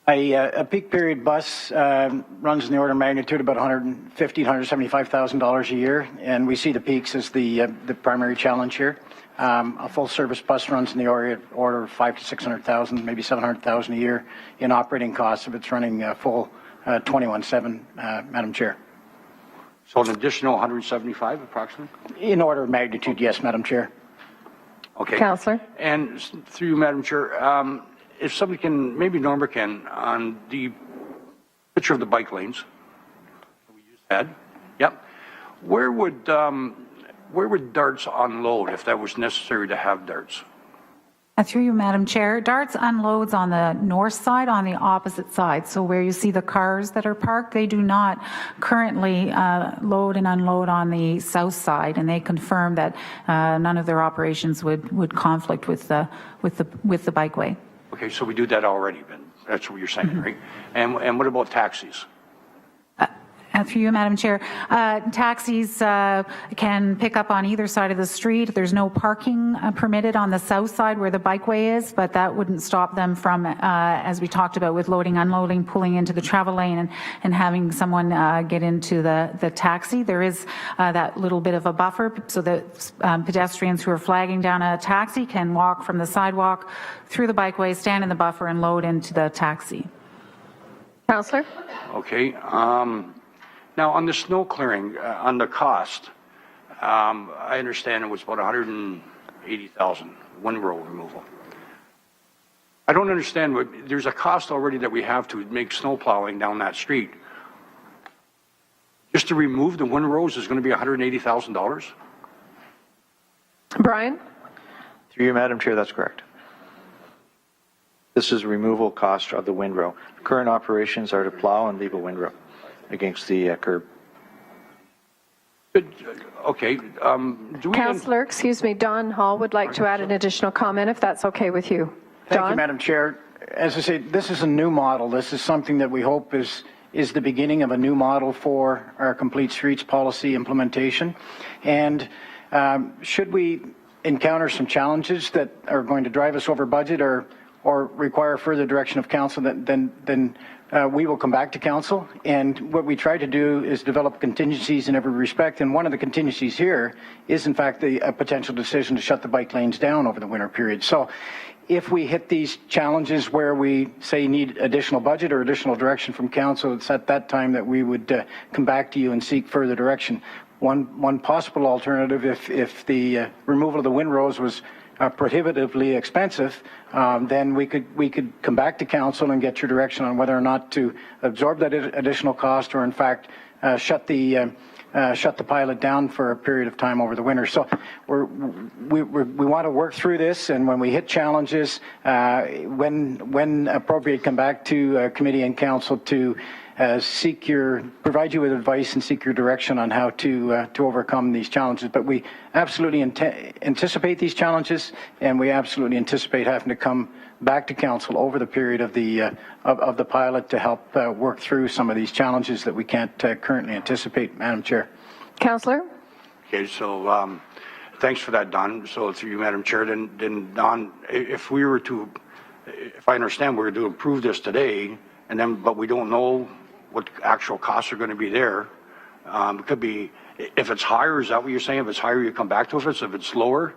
A peak period bus runs in the order of magnitude about $150,000, $175,000 a year, and we see the peaks as the primary challenge here. A full service bus runs in the order of $500,000 to $600,000, maybe $700,000 a year in operating costs if it's running full 24/7, Madam Chair. So an additional 175 approximately? In order of magnitude, yes, Madam Chair. Okay. Councillor? And through you, Madam Chair, if somebody can, maybe Norma can, on the picture of the bike lanes that we just had, yep, where would DARTS unload if that was necessary to have DARTS? Through you, Madam Chair, DARTS unloads on the north side, on the opposite side. So where you see the cars that are parked, they do not currently load and unload on the south side, and they confirm that none of their operations would conflict with the bikeway. Okay, so we do that already, then. That's what you're saying, right? And what about taxis? Through you, Madam Chair, taxis can pick up on either side of the street. There's no parking permitted on the south side where the bikeway is, but that wouldn't stop them from, as we talked about, with loading, unloading, pulling into the travel lane and having someone get into the taxi. There is that little bit of a buffer so that pedestrians who are flagging down a taxi can walk from the sidewalk through the bikeway, stand in the buffer, and load into the taxi. Councillor? Okay. Now, on the snow clearing, on the cost, I understand it was about $180,000 windrow removal. I don't understand there's a cost already that we have to make snow plowing down that street. Just to remove the windrows is going to be $180,000? Brian? Through you, Madam Chair, that's correct. This is removal cost of the windrow. Current operations are to plow and leave a windrow against the curb. Okay. Councillor, excuse me, Don Hall would like to add an additional comment, if that's okay with you. Thank you, Madam Chair. As I say, this is a new model. This is something that we hope is the beginning of a new model for our complete streets policy implementation. And should we encounter some challenges that are going to drive us over budget or require further direction of council, then we will come back to council. And what we try to do is develop contingencies in every respect. And one of the contingencies here is, in fact, a potential decision to shut the bike lanes down over the winter period. So if we hit these challenges where we say need additional budget or additional direction from council, it's at that time that we would come back to you and seek further direction. One possible alternative, if the removal of the windrows was prohibitively expensive, then we could come back to council and get your direction on whether or not to absorb that additional cost or in fact shut the pilot down for a period of time over the winter. So we want to work through this, and when we hit challenges, when appropriate, come back to committee and council to provide you with advice and seek your direction on how to overcome these challenges. But we absolutely anticipate these challenges, and we absolutely anticipate having to come back to council over the period of the pilot to help work through some of these challenges that we can't currently anticipate, Madam Chair. Councillor? Okay, so thanks for that, Don. So through you, Madam Chair, then Don, if I understand, we're to approve this today, but we don't know what actual costs are going to be there. It could be, if it's higher, is that what you're saying? If it's higher, you come back to us. If it's lower?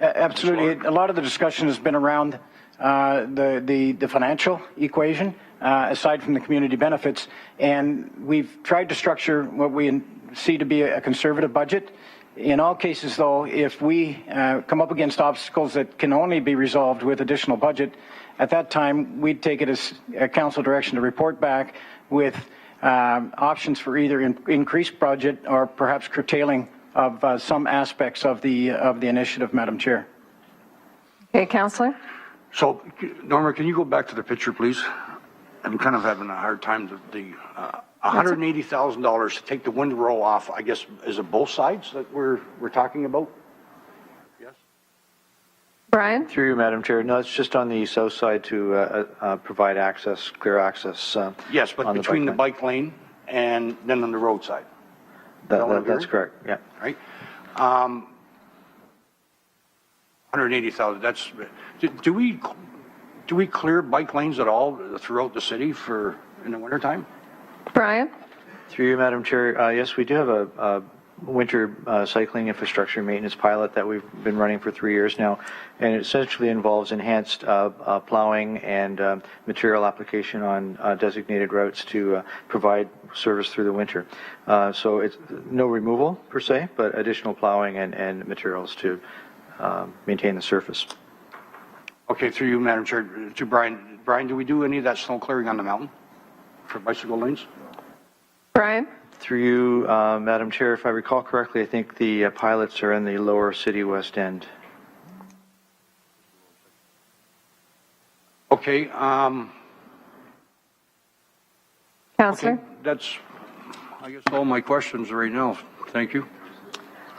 Absolutely. A lot of the discussion has been around the financial equation, aside from the community benefits. And we've tried to structure what we see to be a conservative budget. In all cases, though, if we come up against obstacles that can only be resolved with additional budget, at that time, we'd take it as a council direction to report back with options for either increased budget or perhaps curtailing of some aspects of the initiative, Madam Chair. Okay, Councillor. So, Norma, can you go back to the picture, please? I'm kind of having a hard time. The $180,000 to take the windrow off, I guess, is it both sides that we're talking about? Yes. Brian? Through you, Madam Chair. No, it's just on the south side to provide access, clear access. Yes, but on between the lane. bike lane and then on the roadside. That's correct, yeah. Right? 180,000, that's, do we clear bike lanes at all throughout the city in the wintertime? Brian? Through you, Madam Chair. Yes, we do have a winter cycling infrastructure maintenance pilot that we've been running for 3 years now, and it essentially involves enhanced plowing and material application on designated routes to provide service through the winter. So it's no removal per se, but additional plowing and materials to maintain the surface. Okay, through you, Madam Chair, to Brian. Brian, do we do any of that snow clearing on the mountain for bicycle lanes? Brian? Through you, Madam Chair, if I recall correctly, I think the pilots are in the lower city west end. Okay. Counselor? Okay, that's, I guess, all my questions right now. Thank you.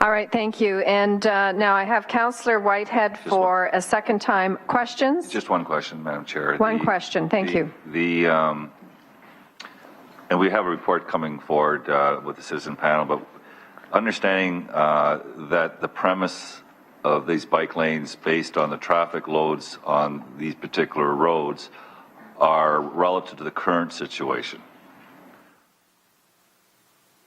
All right, thank you. And now I have Councillor Whitehead for a second time. Questions? Just one question, Madam Chair. One question, thank you. And we have a report coming forward with the citizen panel, but understanding that the premise of these bike lanes based on the traffic loads on these particular roads are relative to the current situation.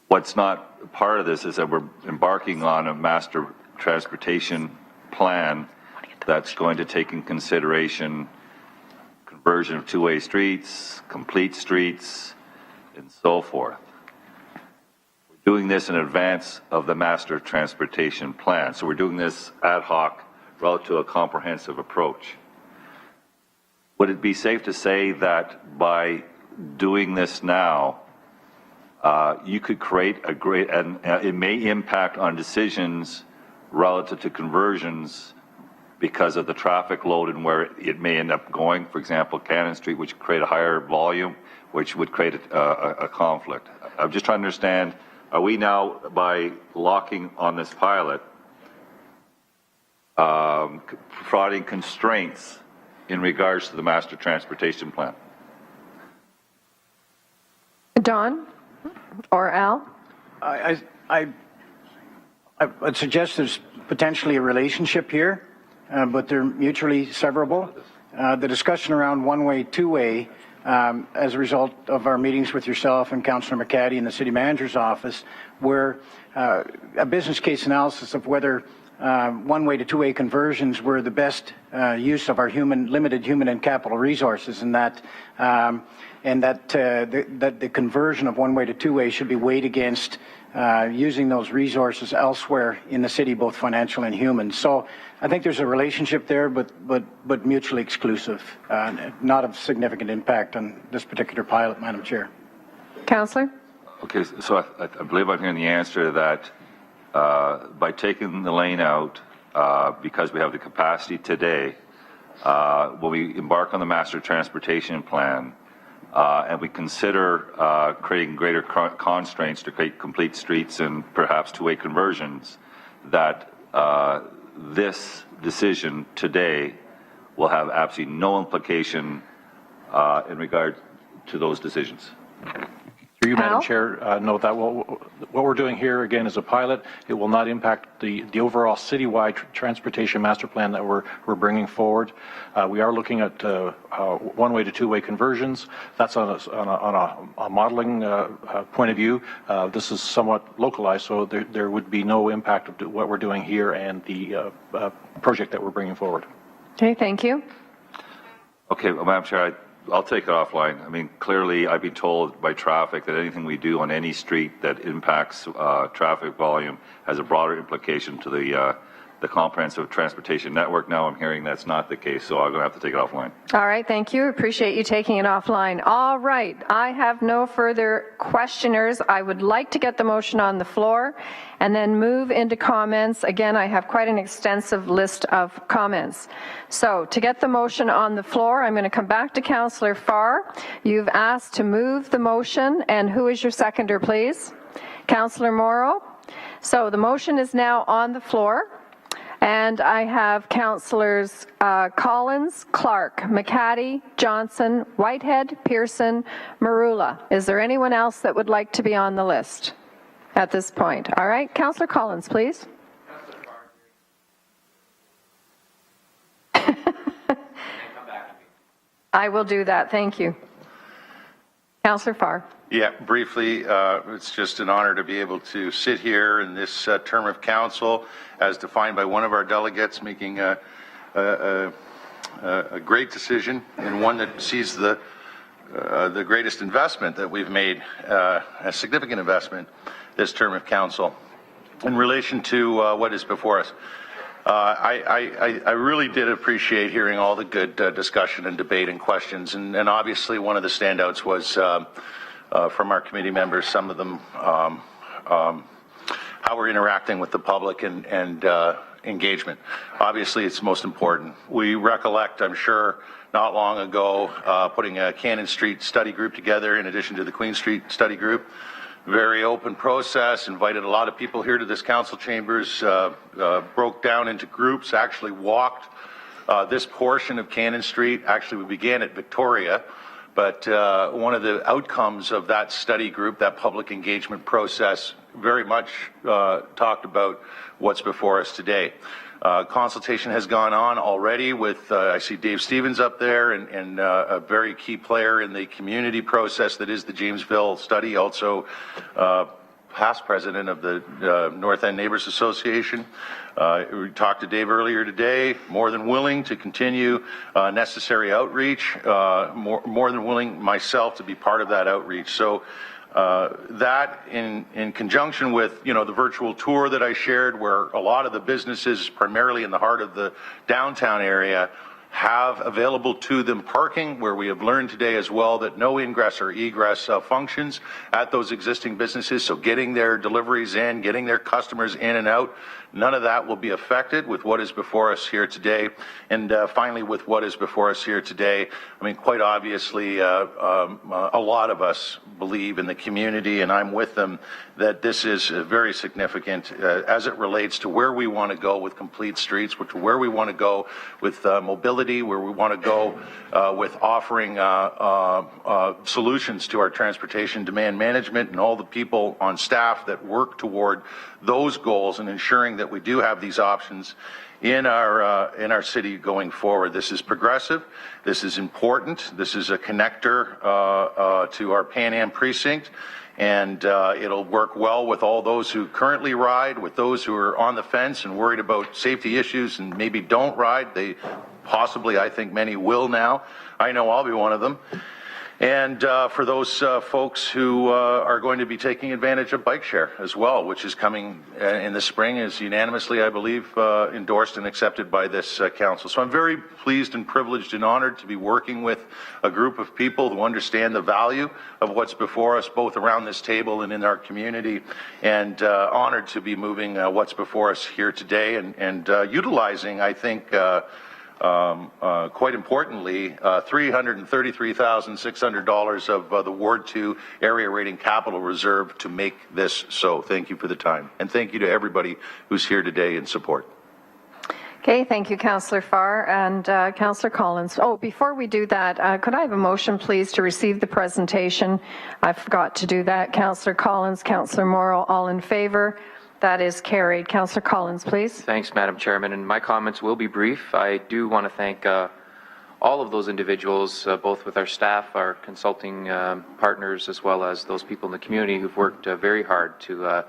What's not part of this is that we're embarking on a master transportation plan that's going to take in consideration conversion of two-way streets, complete streets, and so forth. We're doing this in advance of the master transportation plan. So we're doing this ad hoc relative to a comprehensive approach. Would it be safe to say that by doing this now, you could create a great, and it may impact on decisions relative to conversions because of the traffic load and where it may end up going. For example, Cannon Street, which create a higher volume, which would create a conflict. I'm just trying to understand, are we now, by locking on this pilot, providing constraints in regards to the master transportation plan? Don or Al? I would suggest there's potentially a relationship here, but they're mutually severable. The discussion around one-way, two-way, as a result of our meetings with yourself and Councillor McCaddy in the City Manager's office, were a business case analysis of whether one-way to two-way conversions were the best use of our limited human and capital resources, and that the conversion of one-way to two-way should be weighed against using those resources elsewhere in the city, both financial and human. So I think there's a relationship there, but mutually exclusive, not of significant impact on this particular pilot, Madam Chair. Councillor? Okay, So I believe I'm hearing the answer that by taking the lane out, because we have the capacity today, when we embark on the master transportation plan, and we consider creating greater constraints to create complete streets and perhaps two-way conversions, that this decision today will have absolutely no implication in regard to those decisions. Through you, Madam Chair, note that what we're doing here, again, is a pilot. It will not impact the overall citywide transportation master plan that we're bringing forward. We are looking at one-way to two-way conversions. That's on a modeling point of view. This is somewhat localized, so there would be no impact of what we're doing here and the project that we're bringing forward. Okay, thank you. Okay, well, Madam Chair, I'll take it offline. I mean, clearly, I've been told by traffic that anything we do on any street that impacts traffic volume has a broader implication to the comprehensive transportation network. Now I'm hearing that's not the case, so I'm going to have to take it offline. All right, thank you. Appreciate you taking it offline. All right, I have no further questioners. I would like to get the motion on the floor and then move into comments. Again, I have quite an extensive list of comments. So to get the motion on the floor, I'm going to come back to Councillor Farr. You've asked to move the motion, and who is your seconder, please? Councillor Morrow. So the motion is now on the floor. And I have Councillors Collins, Clark, McCaddy, Johnson, Whitehead, Pearson, Marula. Is there anyone else that would like to be on the list at this point? All right, Councillor Collins, please. I will do that. Thank you. Councillor Farr. Yeah, briefly, it's just an honor to be able to sit here in this term of council as defined by one of our delegates, making a great decision and one that sees the greatest investment that we've made, a significant investment this term of council. In relation to what is before us, I really did appreciate hearing all the good discussion and debate and questions, and obviously one of the standouts was from our committee members, some of them, how we're interacting with the public and engagement. Obviously, it's most important. We recollect, I'm sure, not long ago, putting a Cannon Street study group together in addition to the Queen Street study group. Very open process, invited a lot of people here to this council chambers, broke down into groups, actually walked this portion of Cannon Street. Actually, we began at Victoria, but one of the outcomes of that study group, that public engagement process, very much talked about what's before us today. Consultation has gone on already with, I see Dave Stevens up there, and a very key player in the community process that is the Jamesville study, also past president of the North End Neighbors Association. We talked to Dave earlier today, more than willing to continue necessary outreach, more than willing myself to be part of that outreach. So that in conjunction with, the virtual tour that I shared, where a lot of the businesses, primarily in the heart of the downtown area, have available to them parking, where we have learned today as well that no ingress or egress functions at those existing businesses. So getting their deliveries in, getting their customers in and out, none of that will be affected with what is before us here today. And finally, with what is before us here today, I mean, quite obviously, a lot of us believe in the community, and I'm with them, that this is very significant as it relates to where we want to go with complete streets, where we want to go with mobility, where we want to go with offering solutions to our transportation demand management and all the people on staff that work toward those goals and ensuring that we do have these options in our city going forward. This is progressive. This is important. This is a connector to our Pan Am precinct, and it'll work well with all those who currently ride, with those who are on the fence and worried about safety issues and maybe don't ride. They possibly, I think many will now. I know I'll be one of them. And for those folks who are going to be taking advantage of bike share as well, which is coming in the spring, is unanimously, I believe, endorsed and accepted by this council. So I'm very pleased and privileged and honored to be working with a group of people who understand the value of what's before us, both around this table and in our community, and honored to be moving what's before us here today and utilizing, I think, quite importantly, $333,600 of the Ward 2 Area Rating Capital Reserve to make this so. Thank you for the time. And thank you to everybody who's here today in support. Okay, thank you, Councillor Farr and Councillor Collins. Oh, before we do that, could I have a motion, please, to receive the presentation? I forgot to do that. Councillor Collins, Councillor Morrow, all in favour? That is carried. Councillor Collins, please. Thanks, Madam Chairman, and my comments will be brief. I do want to thank all of those individuals, both with our staff, our consulting partners, as well as those people in the community who've worked very hard to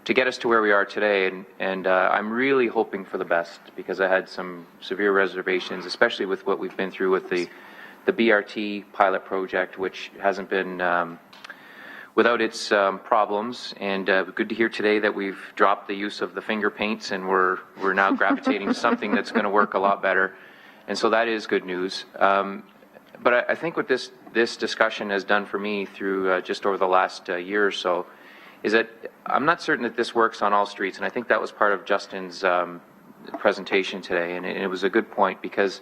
get us to where we are today. And I'm really hoping for the best, because I had some severe reservations, especially with what we've been through with the BRT pilot project, which hasn't been without its problems. And good to hear today that we've dropped the use of the finger paints, and we're now gravitating to something that's going to work a lot better. And so that is good news. But I think what this discussion has done for me through just over the last year or so is that I'm not certain that this works on all streets. And I think that was part of Justin's presentation today. And it was a good point, because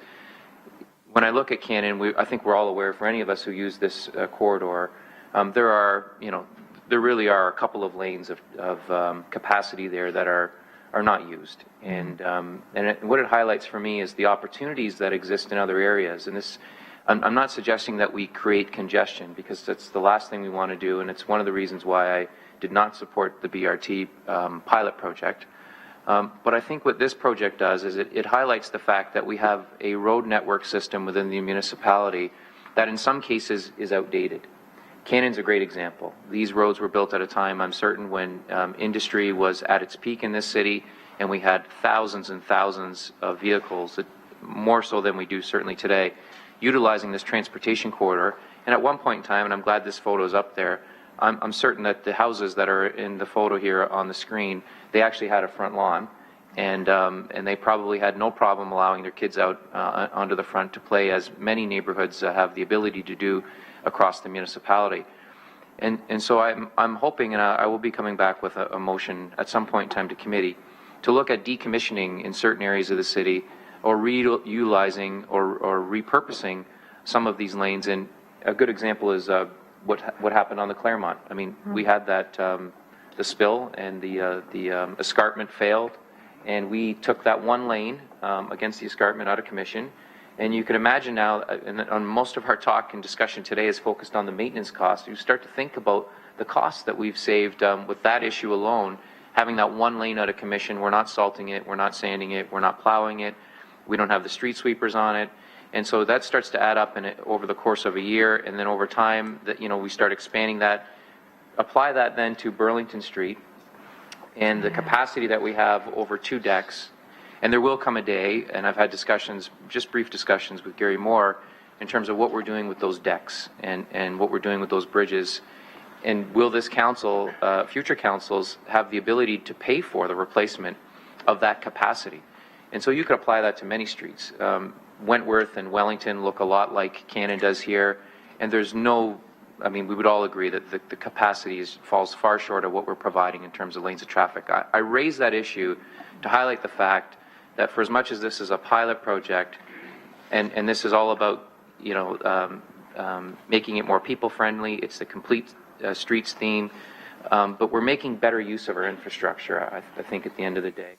when I look at Cannon, I think we're all aware, for any of us who use this corridor, there really are a couple of lanes of capacity there that are are not used. And what it highlights for me is the opportunities that exist in other areas. And this, I'm not suggesting that we create congestion, because that's the last thing we want to do, and it's one of the reasons why I did not support the BRT pilot project. But I think what this project does is it highlights the fact that we have a road network system within the municipality that in some cases is outdated. Cannon's a great example. These roads were built at a time, I'm certain, when industry was at its peak in this city, and we had thousands and thousands of vehicles, more so than we do certainly today, utilizing this transportation corridor. And at one point in time, and I'm glad this photo is up there, I'm certain that the houses that are in the photo here on the screen, they actually had a front lawn, and they probably had no problem allowing their kids out onto the front to play, as many neighborhoods have the ability to do across the municipality. And so I'm hoping, and I will be coming back with a motion at some point in time to committee, to look at decommissioning in certain areas of the city, or reutilizing or repurposing some of these lanes. And a good example is what happened on the Claremont. I mean, we had that the spill, and the escarpment failed, and we took that one lane against the escarpment out of commission. And you can imagine now, and on most of our talk and discussion today is focused on the maintenance costs. You start to think about the costs that we've saved with that issue alone. Having that one lane out of commission, we're not salting it, we're not sanding it, we're not plowing it, we don't have the street sweepers on it. And so that starts to add up over the course of a year, and then over time, that we start expanding that. Apply that then to Burlington Street and the capacity that we have over 2 decks. And there will come a day, and I've had discussions, just brief discussions with Gary Moore, in terms of what we're doing with those decks and what we're doing with those bridges. And will this council, future councils, have the ability to pay for the replacement of that capacity? And so you could apply that to many streets. Wentworth and Wellington look a lot like Cannon does here, and there's no, I mean, we would all agree that the capacity falls far short of what we're providing in terms of lanes of traffic. I raise that issue to highlight the fact that for as much as this is a pilot project, and this is all about, making it more people-friendly, it's the complete streets theme, but we're making better use of our infrastructure, I think, at the end of the day.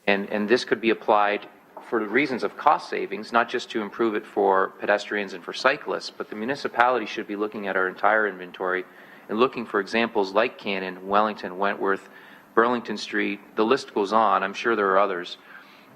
And this could be applied for the reasons of cost savings, not just to improve it for pedestrians and for cyclists, but the municipality should be looking at our entire inventory and looking for examples like Cannon, Wellington, Wentworth, Burlington Street, the list goes on, I'm sure there are others,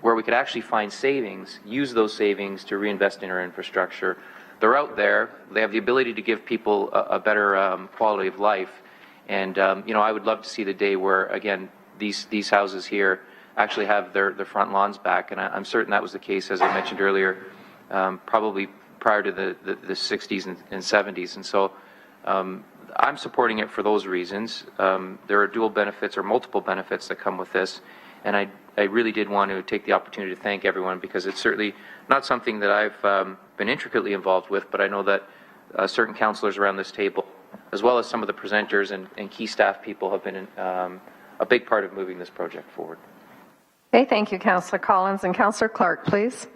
where we could actually find savings, use those savings to reinvest in our infrastructure. They're out there, they have the ability to give people a better quality of life, and I would love to see the day where, again, these houses here actually have their front lawns back, and I'm certain that was the case, as I mentioned earlier, probably prior to the 60s and 70s, and so I'm supporting it for those reasons. There are dual benefits or multiple benefits that come with this, and I really did want to take the opportunity to thank everyone, because it's certainly not something that I've been intricately involved with, but I know that certain councillors around this table, as well as some of the presenters and key staff people, have been a big part of moving this project forward. Okay, thank you, Councillor Collins. And Councillor Clark, please.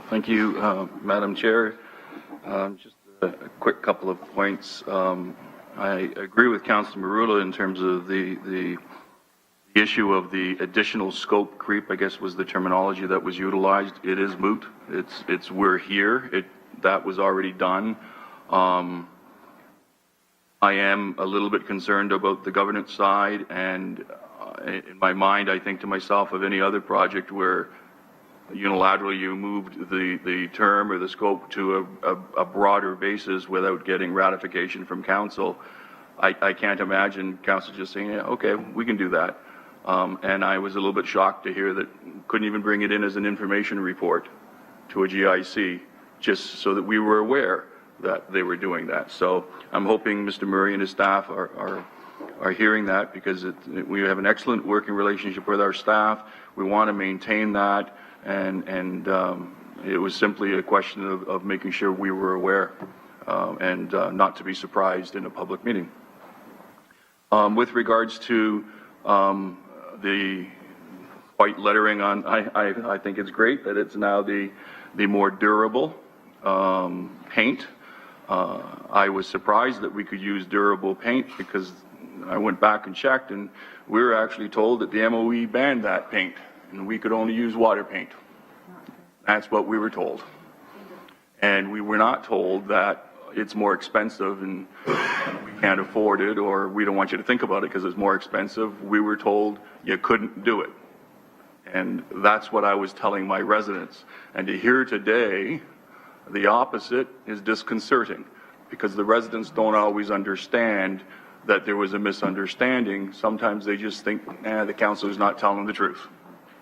Thank you, Madam Chair. Just a quick couple of points. I agree with Councillor Marula in terms of the issue of the additional scope creep, I guess was the terminology that was utilized. It is moot. It's we're here. That was already done. I am a little bit concerned about the governance side, and in my mind, I think to myself of any other project where unilaterally you moved the term or the scope to a broader basis without getting ratification from council. I can't imagine council just saying, yeah, okay, we can do that. And I was a little bit shocked to hear that couldn't even bring it in as an information report to a GIC, just so that we were aware that they were doing that. So I'm hoping Mr. Murray and his staff are hearing that, because we have an excellent working relationship with our staff. We want to maintain that, and it was simply a question of making sure we were aware and not to be surprised in a public meeting. With regards to the white lettering on, I think it's great that it's now the more durable paint. I was surprised that we could use durable paint, because I went back and checked, and we were actually told that the MOE banned that paint, and we could only use water paint. That's what we were told. And we were not told that it's more expensive and we can't afford it, or we don't want you to think about it because it's more expensive. We were told you couldn't do it. And that's what I was telling my residents. And to hear today the opposite is disconcerting, because the residents don't always understand that there was a misunderstanding. Sometimes they just think, the councilor's not telling the truth.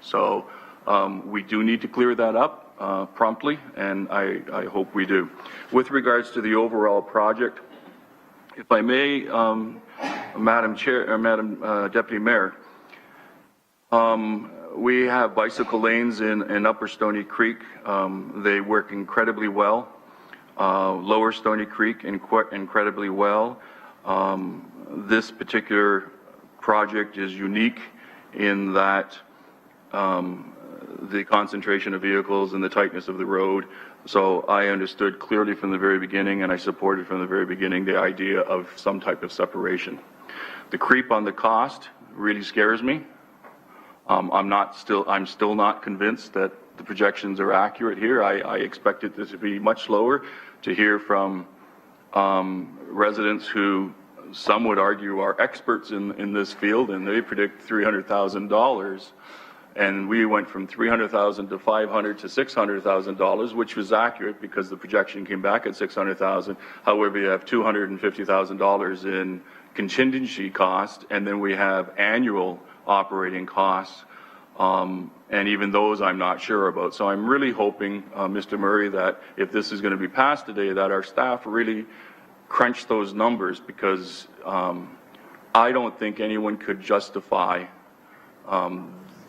So we do need to clear that up promptly, and I hope we do. With regards to the overall project, if I may, Madam Chair, or Madam Deputy Mayor, we have bicycle lanes in Upper Stony Creek. They work incredibly well. Lower Stony Creek incredibly well. This particular project is unique in that the concentration of vehicles and the tightness of the road. So I understood clearly from the very beginning, and I supported from the very beginning, the idea of some type of separation. The creep on the cost really scares me. I'm still not convinced that the projections are accurate here. I expected this to be much lower. To hear from residents who some would argue are experts in this field, and they predict $300,000, and we went from $300,000 to $500,000 to $600,000, which was accurate because the projection came back at $600,000. However, you have $250,000 in contingency cost, and then we have annual operating costs, and even those I'm not sure about. So I'm really hoping, Mr. Murray, that if this is going to be passed today, that our staff really crunch those numbers, because I don't think anyone could justify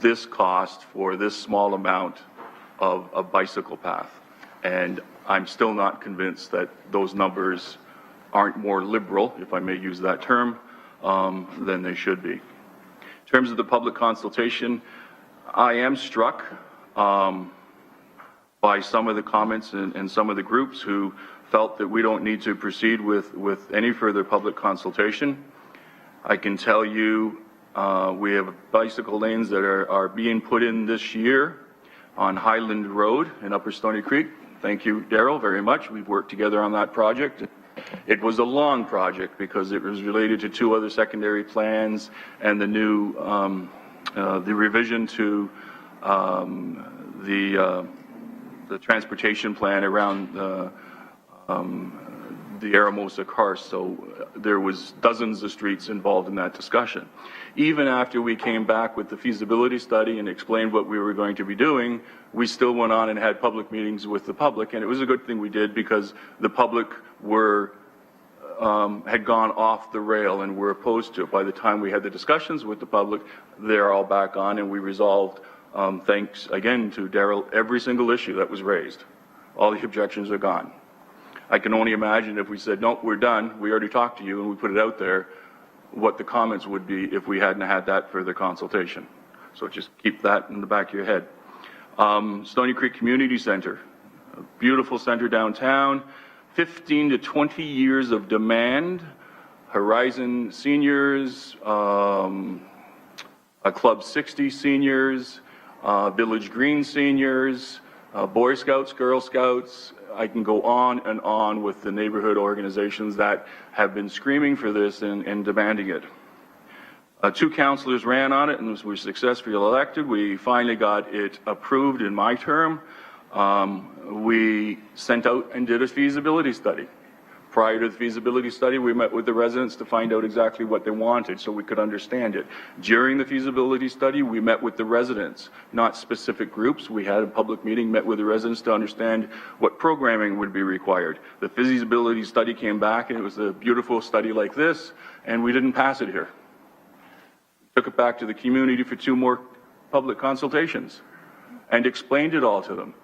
this cost for this small amount of a bicycle path. And I'm still not convinced that those numbers aren't more liberal, if I may use that term, than they should be. In terms of the public consultation, I am struck by some of the comments and some of the groups who felt that we don't need to proceed with any further public consultation. I can tell you we have bicycle lanes that are being put in this year on Highland Road in Upper Stony Creek. Thank you, Daryl, very much. We've worked together on that project. It was a long project because it was related to 2 other secondary plans and the new, the revision to the transportation plan around the Aramosa Karst. So there was dozens of streets involved in that discussion. Even after we came back with the feasibility study and explained what we were going to be doing, we still went on and had public meetings with the public, and it was a good thing we did, because the public were had gone off the rail and were opposed to it. By the time we had the discussions with the public, they're all back on, and we resolved, thanks again to Daryl, every single issue that was raised. All the objections are gone. I can only imagine if we said, no, we're done, we already talked to you, and we put it out there, what the comments would be if we hadn't had that further consultation. So just keep that in the back of your head. Stony Creek Community Center, a beautiful center downtown, 15 to 20 years of demand. Horizon Seniors, Club 60 Seniors, Village Green Seniors, Boy Scouts, Girl Scouts. I can go on and on with the neighborhood organizations that have been screaming for this and demanding it. 2 councillors ran on it and were successfully elected. We finally got it approved in my term. We sent out and did a feasibility study. Prior to the feasibility study, we met with the residents to find out exactly what they wanted so we could understand it. During the feasibility study, we met with the residents, not specific groups. We had a public meeting, met with the residents to understand what programming would be required. The feasibility study came back, and it was a beautiful study like this, and we didn't pass it here. Took it back to the community for 2 more public consultations and explained it all to them.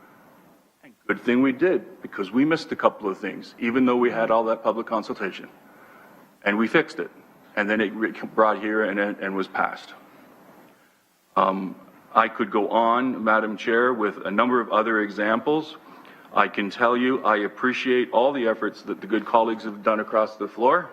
Good thing we did, because we missed a couple of things, even though we had all that public consultation. And we fixed it. And then it brought here and was passed. I could go on, Madam Chair, with a number of other examples. I can tell you I appreciate all the efforts that the good colleagues have done across the floor.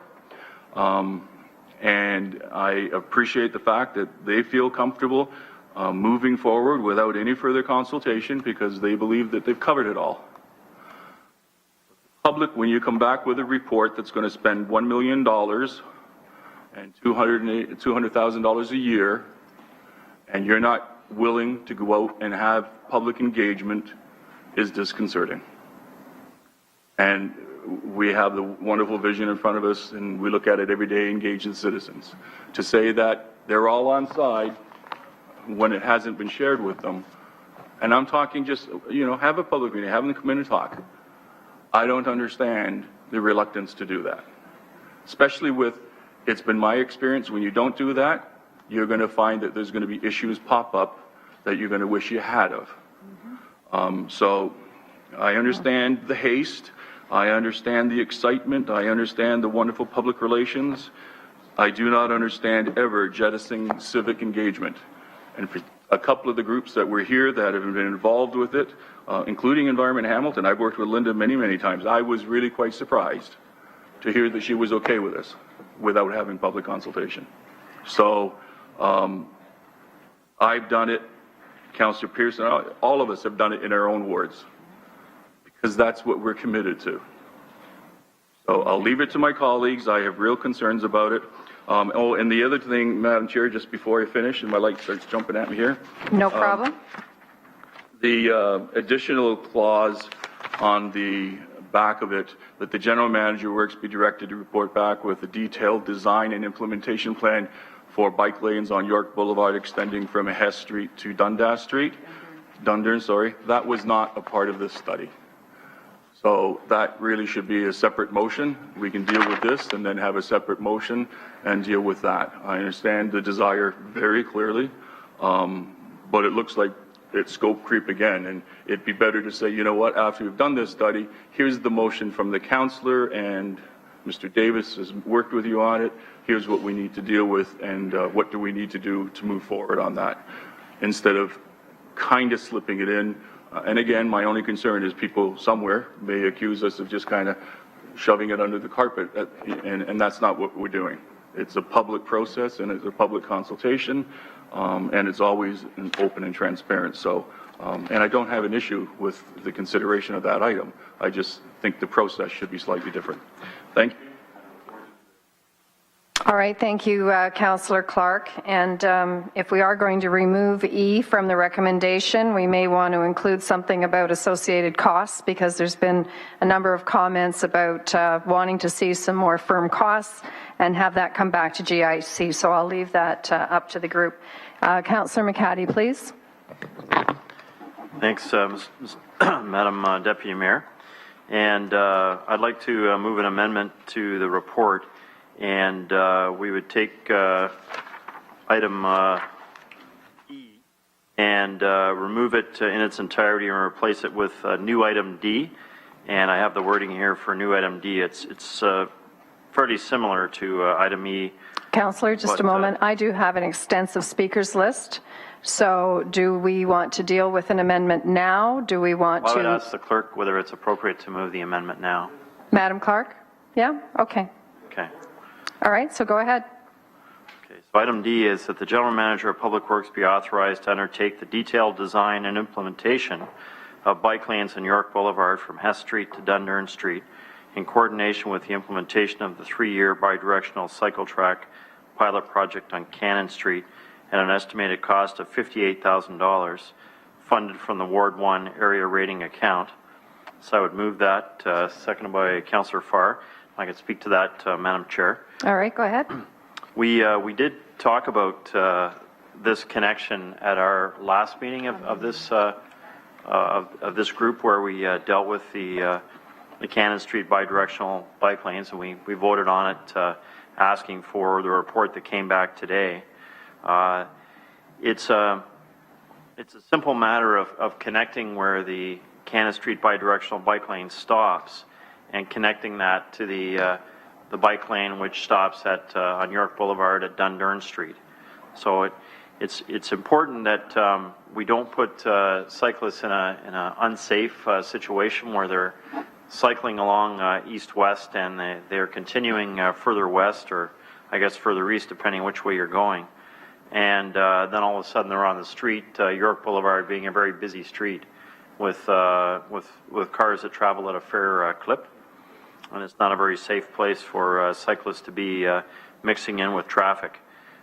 And I appreciate the fact that they feel comfortable moving forward without any further consultation because they believe that they've covered it all. Public, when you come back with a report that's going to spend $1 million and $200,000 a year, and you're not willing to go out and have public engagement, is disconcerting. And we have the wonderful vision in front of us, and we look at it every day, engaging citizens. To say that they're all on side when it hasn't been shared with them, and I'm talking just, have a public meeting, have them come in and talk. I don't understand the reluctance to do that. Especially with, it's been my experience, when you don't do that, you're going to find that there's going to be issues pop up that you're going to wish you had of. So I understand the haste. I understand the excitement. I understand the wonderful public relations. I do not understand ever jettisoning civic engagement. And for a couple of the groups that were here that have been involved with it, including Environment Hamilton, I've worked with Linda many, many times. I was really quite surprised to hear that she was okay with this without having public consultation. So I've done it. Councillor Pearson, all of us have done it in our own wards because that's what we're committed to. So I'll leave it to my colleagues. I have real concerns about it. And the other thing, Madam Chair, just before I finish, and my light starts jumping at me here. No problem. The additional clause on the back of it, that the general manager works be directed to report back with a detailed design and implementation plan for bike lanes on York Boulevard extending from Hess Street to Dundas Street. Dundurn, sorry. That was not a part of this study. So that really should be a separate motion. We can deal with this and then have a separate motion and deal with that. I understand the desire very clearly, but it looks like it's scope creep again. And it'd be better to say, you know what, after we've done this study, here's the motion from the councillor and Mr. Davis has worked with you on it. Here's what we need to deal with and what do we need to do to move forward on that instead of kind of slipping it in. And again, my only concern is people somewhere may accuse us of just kind of shoving it under the carpet, and that's not what we're doing. It's a public process and it's a public consultation, and it's always open and transparent. So, and I don't have an issue with the consideration of that item. I just think the process should be slightly different. Thank you. All right, thank you, Councillor Clark. And if we are going to remove E from the recommendation, we may want to include something about associated costs because there's been a number of comments about wanting to see some more firm costs and have that come back to GIC. So I'll leave that up to the group. Councillor McHattie, please. Thanks, Madam Deputy Mayor. And I'd like to move an amendment to the report. And we would take item E and remove it in its entirety and replace it with new item D. And I have the wording here for new item D. It's fairly similar to item E. Councillor, just a moment. I do have an extensive speakers list. So do we want to deal with an amendment now? Do we want I would to? ask the clerk whether it's appropriate to move the amendment now. Madam Clerk? Yeah? Okay. Okay. All right, so go ahead. Okay, so item D is that the General Manager of Public Works be authorized to undertake the detailed design and implementation of bike lanes on York Boulevard from Hess Street to Dundurn Street in coordination with the implementation of the 3-year bidirectional cycle track pilot project on Cannon Street at an estimated cost of $58,000 funded from the Ward 1 area rating account. So I would move that, seconded by Councillor Farr. I could speak to that, Madam Chair. All right, go ahead. We did talk about this connection at our last meeting of this group where we dealt with the Cannon Street bidirectional bike lanes, and we voted on it, asking for the report that came back today. It's a simple matter of connecting where the Cannon Street bidirectional bike lane stops and connecting that to the bike lane which stops at on York Boulevard at Dundurn Street. So it's important that we don't put cyclists in an unsafe situation where they're cycling along east-west and they're continuing further west or I guess further east, depending which way you're going. And then all of a sudden they're on the street, York Boulevard being a very busy street with cars that travel at a fair clip. And it's not a very safe place for cyclists to be mixing in with traffic.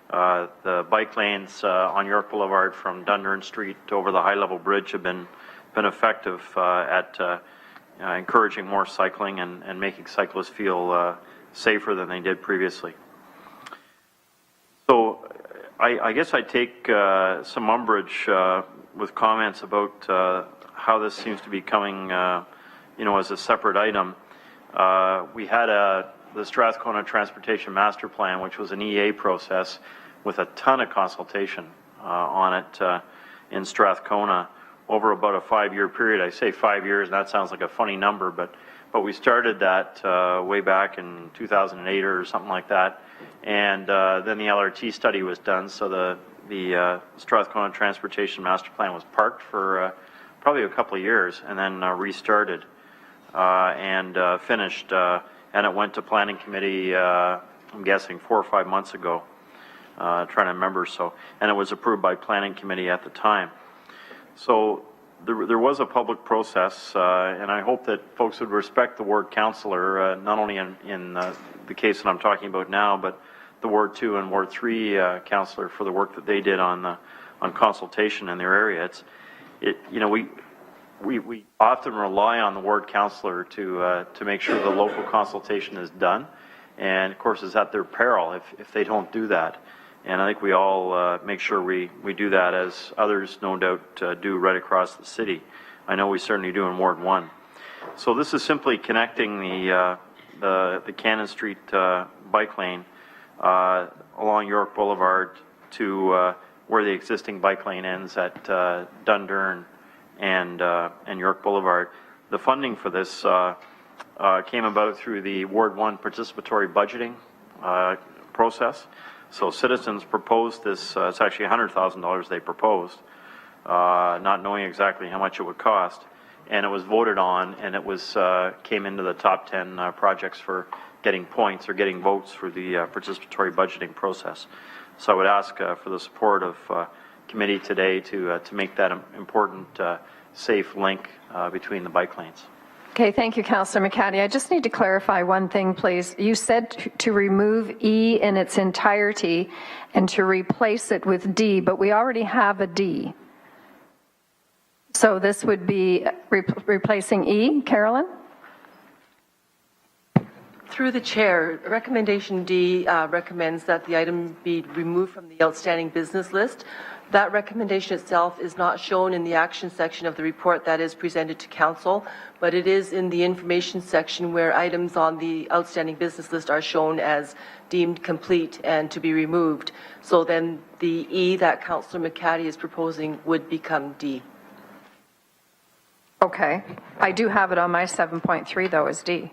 The bike lanes on York Boulevard from Dundurn Street over the high-level bridge have been effective at encouraging more cycling and making cyclists feel safer than they did previously. So I guess I take some umbrage with comments about how this seems to be coming, as a separate item. We had the Strathcona Transportation Master Plan, which was an EA process with a ton of consultation on it in Strathcona over about a 5-year period. I say 5 years, and that sounds like a funny number, but we started that way back in 2008 or something like that. And then the LRT study was done, so the Strathcona Transportation Master Plan was parked for probably a couple of years and then restarted and finished. And it went to Planning Committee, I'm guessing 4 or 5 months ago, trying to remember. And it was approved by Planning Committee at the time. So there was a public process, and I hope that folks would respect the ward councillor, not only in the case that I'm talking about now, but the Ward 2 and Ward 3 councillor for the work that they did on consultation in their area. We often rely on the ward councillor to make sure the local consultation is done, and of course it's at their peril if they don't do that. And I think we all make sure we do that, as others no doubt do right across the city. I know we certainly do in Ward 1. So this is simply connecting the Cannon Street bike lane along York Boulevard to where the existing bike lane ends at Dundurn and York Boulevard. The funding for this came about through the Ward 1 participatory budgeting process. So citizens proposed this, it's actually $100,000 they proposed, not knowing exactly how much it would cost. And it was voted on, and it was came into the top 10 projects for getting points or getting votes for the participatory budgeting process. So I would ask for the support of committee today to make that important safe link between the bike lanes. Okay, thank you, Councillor McCaddy. I just need to clarify one thing, please. You said to remove E in its entirety and to replace it with D, but we already have a D. So this would be replacing E, Carolyn? Through the chair, recommendation D recommends that the item be removed from the outstanding business list. That recommendation itself is not shown in the action section of the report that is presented to council, but it is in the information section where items on the outstanding business list are shown as deemed complete and to be removed. So then the E that Councillor McCaddy is proposing would become D. Okay. I do have it on my 7.3 though as D.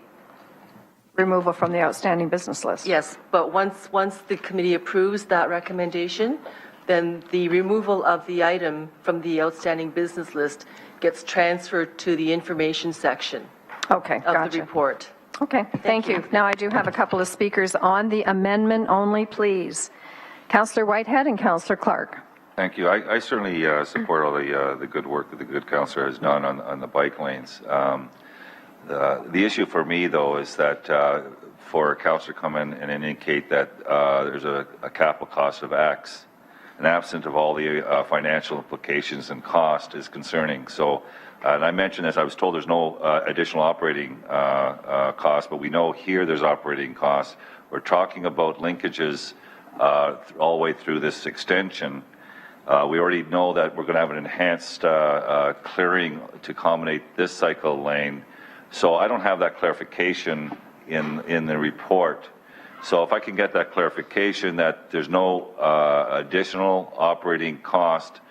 Removal from the outstanding business list. Yes, but once the committee approves that recommendation, then the removal of the item from the outstanding business list gets transferred to the information section of the report. Okay, thank you. Now I do have a couple of speakers on the amendment only, please. Councillor Whitehead and Councillor Clark. Thank you. I certainly support all the good work that the good councillor has done on the bike lanes. The issue for me, though, is that for a councillor to come in and indicate that there's a capital cost of X, and absent of all the financial implications and cost is concerning. So, and I mentioned this, I was told there's no additional operating costs, but we know here there's operating costs. We're talking about linkages all the way through this extension. We already know that we're going to have an enhanced clearing to accommodate this cycle lane. So I don't have that clarification in the report. So if I can get that clarification that there's no additional operating cost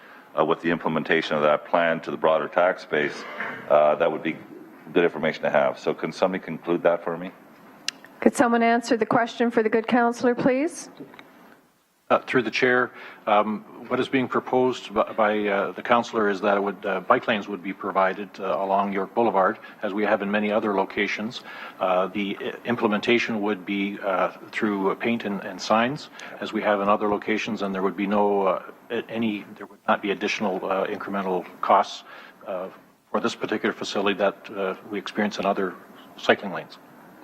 with the implementation of that plan to the broader tax base, that would be good information to have. So can somebody conclude that for me? Could someone answer the question for the good councillor, please? Through the chair, what is being proposed by the councillor is that it would, bike lanes would be provided along York Boulevard, as we have in many other locations. The implementation would be through paint and signs, as we have in other locations, and there would be there would not be additional incremental costs for this particular facility that we experience in other cycling lanes.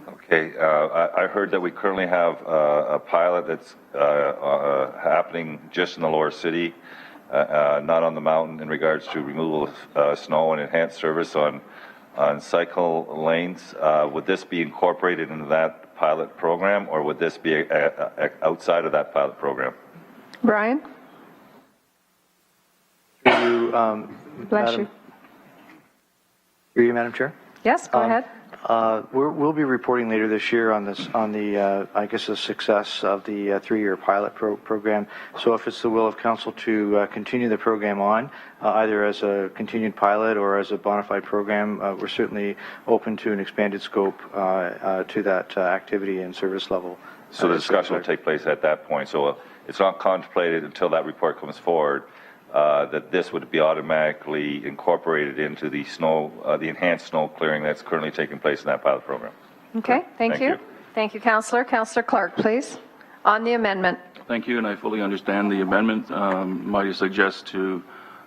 Okay, I heard that we currently have a pilot that's happening just in the lower city, not on the mountain, in regards to removal of snow and enhanced service on cycle lanes. Would this be incorporated into that pilot program, or would this be outside of that pilot program? Brian? Bless you. Through you, Madam Chair. Yes, go ahead. We'll be reporting later this year on the I guess the success of the 3-year pilot program. So if it's the will of council to continue the program on, either as a continued pilot or as a bona fide program, we're certainly open to an expanded scope to that activity and service level. So the discussion will take place at that point. So it's not contemplated until that report comes forward that this would be automatically incorporated into the the enhanced snow clearing that's currently taking place in that pilot program. Okay, thank you. Thank you, Councillor. Councillor Clark, please, on the amendment. Thank you, and I fully understand the amendment. Might I suggest to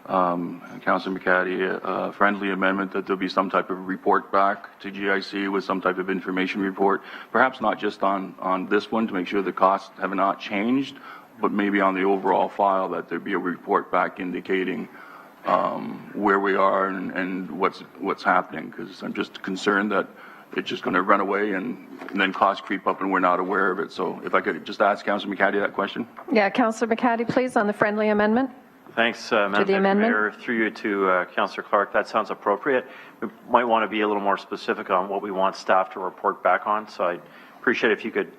Councillor McCaddy a friendly amendment that there'll be some type of report back to GIC with some type of information report, perhaps not just on this one to make sure the costs have not changed, but maybe on the overall file that there be a report back indicating where we are and what's happening, because I'm just concerned that it's just going to run away and then costs creep up and we're not aware of it. So if I could just ask Councillor McCaddy that question. Yeah, Councillor McCaddy, please, on the friendly amendment. Thanks, Madam Deputy Mayor. Through you to Councillor Clark, that sounds appropriate. We might want to be a little more specific on what we want staff to report back on, so I'd appreciate if you could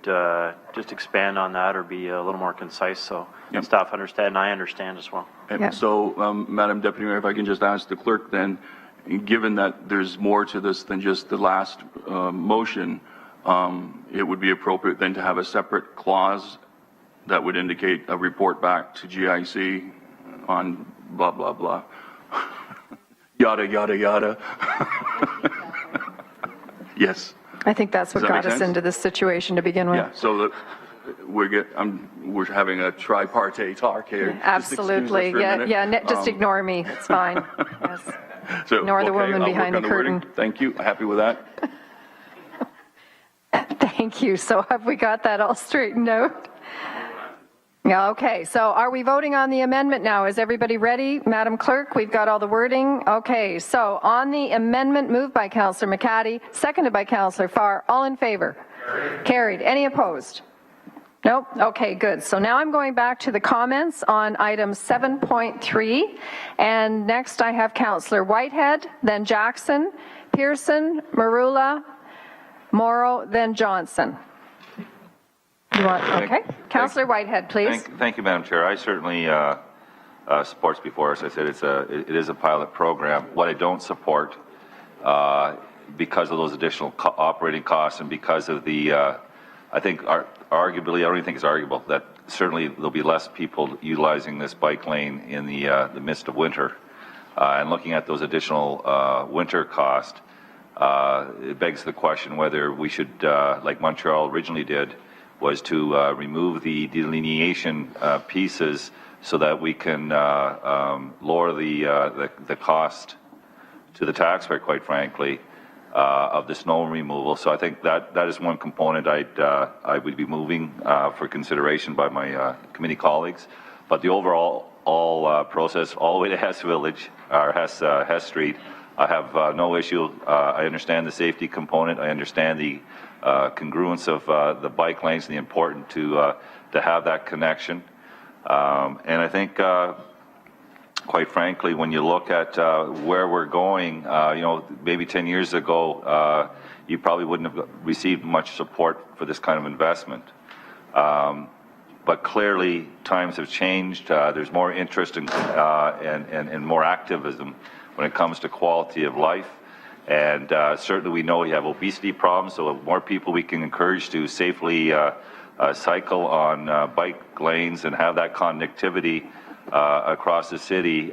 just expand on that or be a little more concise so staff understand and I understand as well. So, Madam Deputy Mayor, if I can just ask the clerk then, given that there's more to this than just the last motion, it would be appropriate then to have a separate clause that would indicate a report back to GIC on blah, blah, blah. Yada, yada, yada. Yes. I think that's what got us into this situation to begin with. Yeah, so we're having a tripartite talk here. Absolutely. Just ignore me. It's fine. Yes. So, ignore the woman behind the curtain. Thank you. Happy with that? Thank you. So have we got that all straightened out? Yeah, okay. So are we voting on the amendment now? Is everybody ready? Madam Clerk, we've got all the wording. Okay, so on the amendment moved by Councillor McCaddy, seconded by Councillor Farr, all in favor? Carried. Any opposed? Nope. Okay, good. So now I'm going back to the comments on item 7.3. And next I have Councillor Whitehead, then Jackson, Pearson, Marula, Morrow, then Johnson. You want, okay. Councillor Whitehead, please. Thank you, Madam Chair. I certainly support before us. I said it is a pilot program. What I don't support, because of those additional operating costs and because of the, I think arguably, I don't even think it's arguable that certainly there'll be less people utilizing this bike lane in the midst of winter. And looking at those additional winter costs, it begs the question whether we should, like Montreal originally did, was to remove the delineation pieces so that we can lower the cost to the taxpayer, quite frankly, of the snow removal. So I think that is one component I would be moving for consideration by my committee colleagues. But the overall process, all the way to Hess Village, or Hess Street, I have no issue. I understand the safety component. I understand the congruence of the bike lanes and the importance to have that connection. And I think, quite frankly, when you look at where we're going, maybe 10 years ago, you probably wouldn't have received much support for this kind of investment. But clearly, times have changed. There's more interest and more activism when it comes to quality of life. And certainly we know we have obesity problems, so the more people we can encourage to safely cycle on bike lanes and have that connectivity across the city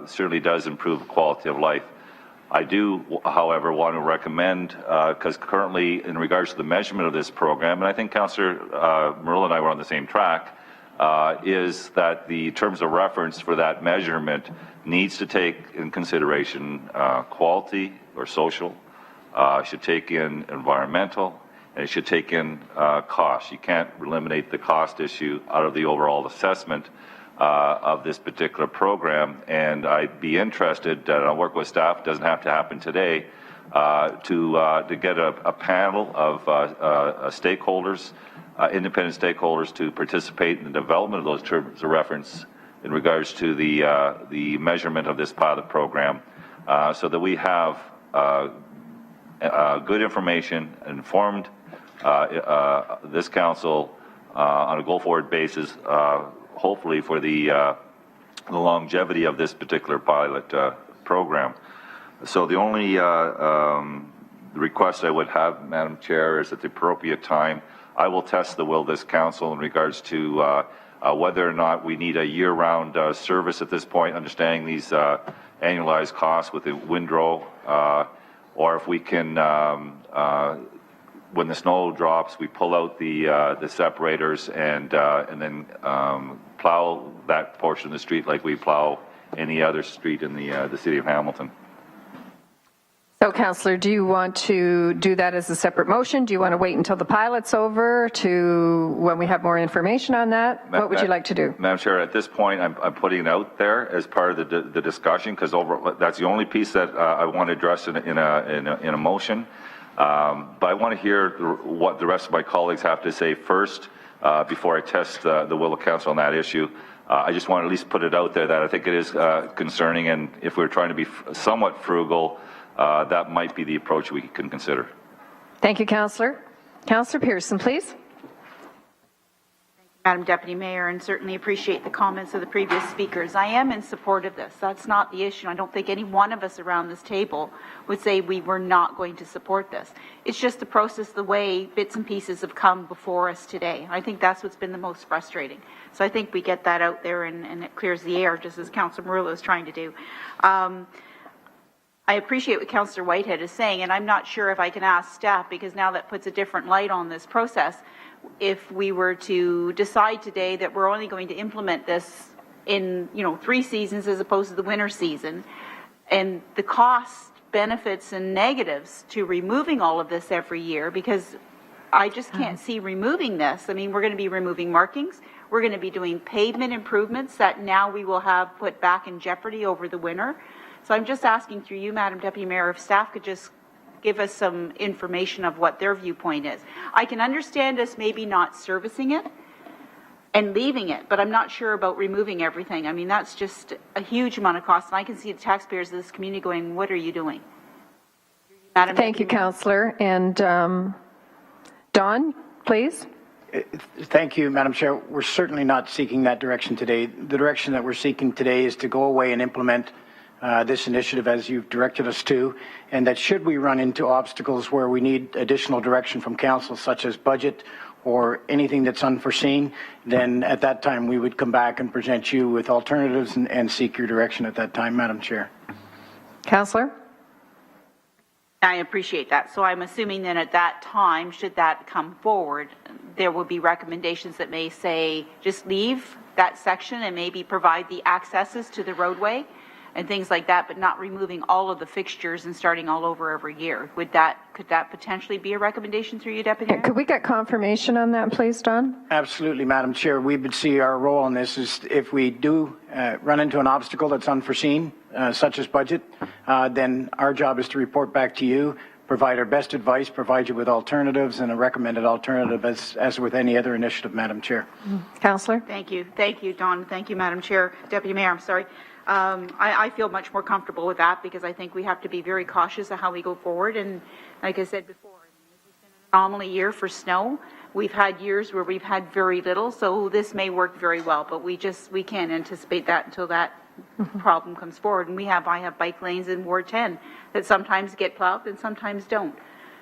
certainly does improve the quality of life. I do, however, want to recommend, because currently in regards to the measurement of this program, and I think Councillor Merle and I were on the same track, is that the terms of reference for that measurement needs to take in consideration quality or social, should take in environmental, and it should take in cost. You can't eliminate the cost issue out of the overall assessment of this particular program, and I'd be interested, and I'll work with staff, doesn't have to happen today, to get a panel of stakeholders, independent stakeholders, to participate in the development of those terms of reference in regards to the measurement of this pilot program, so that we have good information, informed this council on a go-forward basis, hopefully for the longevity of this particular pilot program. So the only request I would have, Madam Chair, is at the appropriate time, I will test the will of this council in regards to whether or not we need a year-round service at this point, understanding these annualized costs with the windrow, or if we can, when the snow drops, we pull out the separators and then plow that portion of the street like we plow any other street in the city of Hamilton. So, Councillor, do you want to do that as a separate motion? Do you want to wait until the pilot's over to when we have more information on that? What would you like to do? Madam Chair, at this point, I'm putting it out there as part of the discussion, because that's the only piece that I want to address in a motion. But I want to hear what the rest of my colleagues have to say first before I test the will of council on that issue. I just want to at least put it out there that I think it is concerning, and if we're trying to be somewhat frugal, that might be the approach we can consider. Thank you, Councillor. Councillor Pearson, please. Madam Deputy Mayor, and certainly appreciate the comments of the previous speakers. I am in support of this. That's not the issue. I don't think any one of us around this table would say we were not going to support this. It's just the process, the way bits and pieces have come before us today. I think that's what's been the most frustrating. So I think we get that out there and it clears the air, just as Councillor Murillo is trying to do. I appreciate what Councillor Whitehead is saying, and I'm not sure if I can ask staff, because now that puts a different light on this process. If we were to decide today that we're only going to implement this in 3 seasons as opposed to the winter season, and the costs, benefits, and negatives to removing all of this every year, because I just can't see removing this. I mean, we're going to be removing markings. We're going to be doing pavement improvements that now we will have put back in jeopardy over the winter. So I'm just asking through you, Madam Deputy Mayor, if staff could just give us some information of what their viewpoint is. I can understand us maybe not servicing it and leaving it, but I'm not sure about removing everything. I mean, that's just a huge amount of cost, and I can see the taxpayers of this community going, what are you doing? Madam Thank you, Councillor. And Don, please. Thank you, Madam Chair. We're certainly not seeking that direction today. The direction that we're seeking today is to go away and implement this initiative as you've directed us to, and that should we run into obstacles where we need additional direction from council, such as budget or anything that's unforeseen, then at that time we would come back and present you with alternatives and seek your direction at that time, Madam Chair. Councillor? I appreciate that. So I'm assuming then at that time, should that come forward, there will be recommendations that may say just leave that section and maybe provide the accesses to the roadway and things like that, but not removing all of the fixtures and starting all over every year. Could that potentially be a recommendation through you, Deputy Mayor? Could we get confirmation on that, please, Don? Absolutely, Madam Chair. We would see our role in this is if we do run into an obstacle that's unforeseen, such as budget, then our job is to report back to you, provide our best advice, provide you with alternatives and a recommended alternative as with any other initiative, Madam Chair. Councillor? Thank you. Thank you, Don. Thank you, Madam Chair. Deputy Mayor, I'm sorry. I feel much more comfortable with that because I think we have to be very cautious of how we go forward. And like I said before, this has been an anomaly year for snow. We've had years where we've had very little, so this may work very well, but we can't anticipate that until that problem comes forward. And I have bike lanes in Ward 10 that sometimes get plowed and sometimes don't.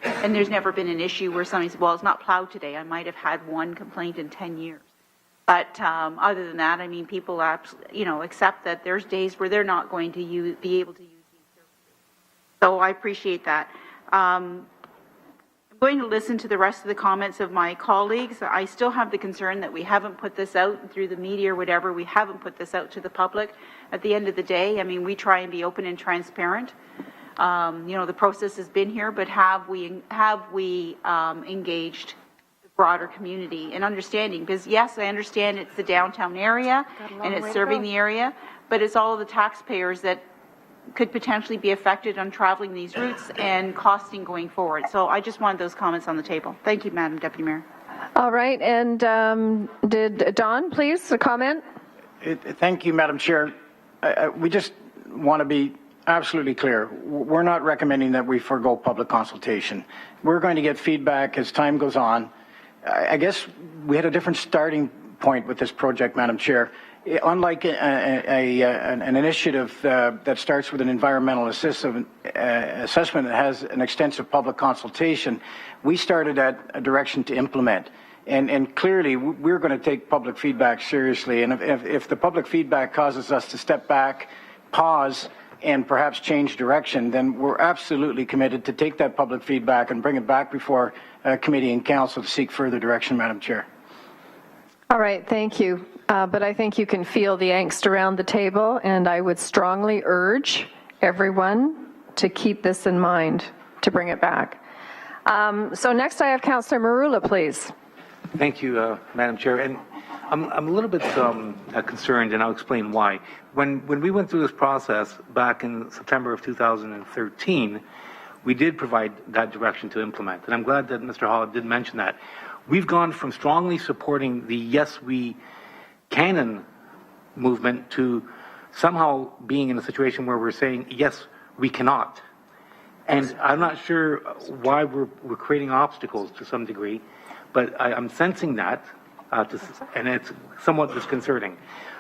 And there's never been an issue where somebody says, well, it's not plowed today. I might have had one complaint in 10 years. But other than that, I mean, people accept that there's days where they're not going to be able to use these services. So I appreciate that. I'm going to listen to the rest of the comments of my colleagues. I still have the concern that we haven't put this out through the media or whatever. We haven't put this out to the public. At the end of the day, I mean, we try and be open and transparent. The process has been here, but have we engaged the broader community and understanding? Because yes, I understand it's the downtown area and it's serving the area, but it's all of the taxpayers that could potentially be affected on traveling these routes and costing going forward. So I just wanted those comments on the table. Thank you, Madam Deputy Mayor. All right, and did Don, please, a comment? Thank you, Madam Chair. We just want to be absolutely clear. We're not recommending that we forego public consultation. We're going to get feedback as time goes on. I guess we had a different starting point with this project, Madam Chair. Unlike an initiative that starts with an environmental assessment that has an extensive public consultation, we started at a direction to implement. And clearly, we're going to take public feedback seriously. And if the public feedback causes us to step back, pause, and perhaps change direction, then we're absolutely committed to take that public feedback and bring it back before committee and council to seek further direction, Madam Chair. All right, thank you. But I think you can feel the angst around the table, and I would strongly urge everyone to keep this in mind, to bring it back. So next I have Councillor Marula, please. Thank you, Madam Chair. And I'm a little bit concerned, and I'll explain why. When we went through this process back in September of 2013, we did provide that direction to implement. And I'm glad that Mr. Hall did mention that. We've gone from strongly supporting the Yes We Can movement to somehow being in a situation where we're saying, yes, we cannot. And I'm not sure why we're creating obstacles to some degree, but I'm sensing that, and it's somewhat disconcerting.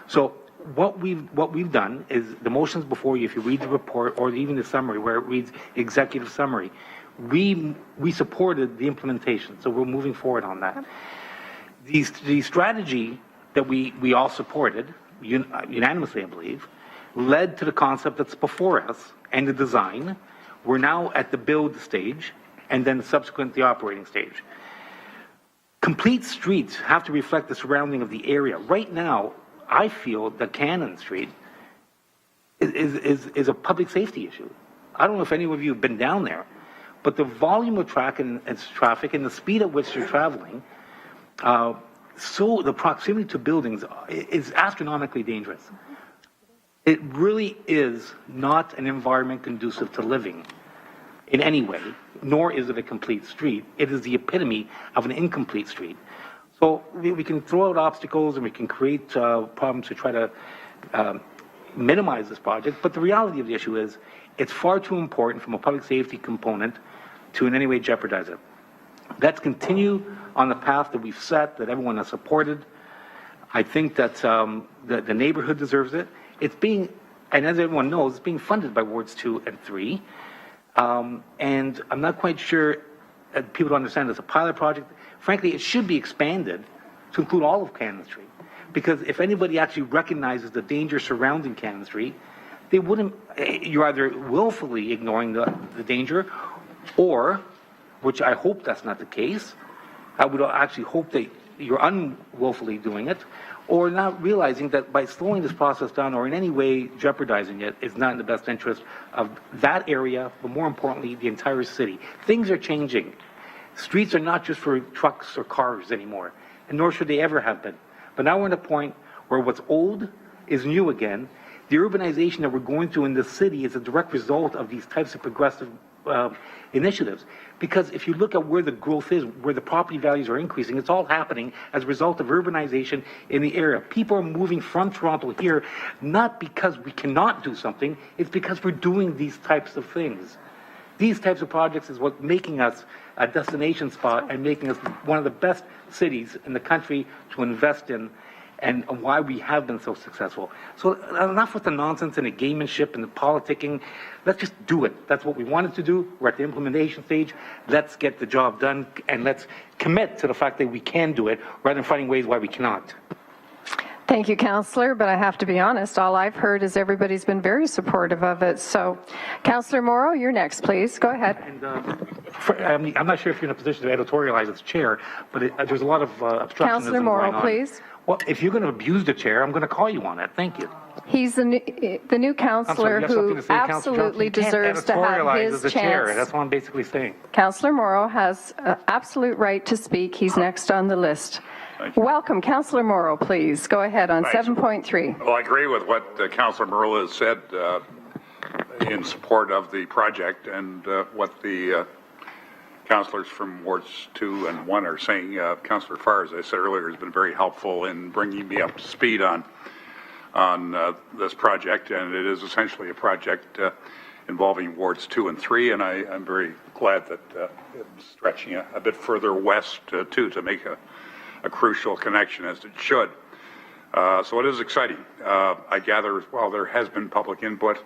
So what we've done is the motions before you, if you read the report or even the summary where it reads executive summary, we supported the implementation, so we're moving forward on that. The strategy that we all supported, unanimously I believe, led to the concept that's before us and the design. We're now at the build stage and then subsequent the operating stage. Complete streets have to reflect the surrounding of the area. Right now, I feel that Cannon Street is a public safety issue. I don't know if any of you have been down there, but the volume of traffic and the speed at which they're traveling, so the proximity to buildings is astronomically dangerous. It really is not an environment conducive to living in any way, nor is it a complete street. It is the epitome of an incomplete street. So we can throw out obstacles and we can create problems to try to minimize this project, but the reality of the issue is it's far too important from a public safety component to in any way jeopardize it. Let's continue on the path that we've set, that everyone has supported. I think that the neighborhood deserves it. It's being, and as everyone knows, it's being funded by Wards 2 and 3. And I'm not quite sure people don't understand it's a pilot project. Frankly, it should be expanded to include all of Cannon Street. Because if anybody actually recognizes the danger surrounding Cannon Street, they wouldn't, you're either willfully ignoring the danger, or, which I hope that's not the case, I would actually hope that you're unwillfully doing it, or not realizing that by slowing this process down or in any way jeopardizing it is not in the best interest of that area, but more importantly, the entire city. Things are changing. Streets are not just for trucks or cars anymore, and nor should they ever have been. But now we're at a point where what's old is new again. The urbanization that we're going through in the city is a direct result of these types of progressive initiatives. Because if you look at where the growth is, where the property values are increasing, it's all happening as a result of urbanization in the area. People are moving from Toronto here, not because we cannot do something, it's because we're doing these types of things. These types of projects is what's making us a destination spot and making us one of the best cities in the country to invest in. and why we have been so successful. So enough with the nonsense and the gamemanship and the politicking. Let's just do it. That's what we wanted to do. We're at the implementation stage. Let's get the job done, and let's commit to the fact that we can do it rather than finding ways why we cannot. Thank you, Councillor, but I have to be honest, all I've heard is everybody's been very supportive of it. So, Councillor Morrow, you're next, please. Go ahead. And, I'm not sure if you're in a position to editorialize as chair, but there's a lot of obstructionism Councillor Morrow, going on. please. Well, if you're going to abuse the chair, I'm going to call you on it. Thank you. He's the new councillor you have something who to say, Councillor Johnson? absolutely You can't deserves to have editorialize his as the chair. chance. That's what I'm basically saying. Councillor Morrow has absolute right to speak. He's next on the list. Welcome, Councillor Morrow, please. Go ahead on Thanks. 7.3. Well, I agree with what Councillor Merle has said in support of the project and what the councillors from Wards 2 and 1 are saying. Councillor Farr, as I said earlier, has been very helpful in bringing me up to speed on this project, and it is essentially a project involving Wards 2 and 3, and I'm very glad that it's stretching a bit further west too, to make a crucial connection as it should. So it is exciting. I gather as well there has been public input,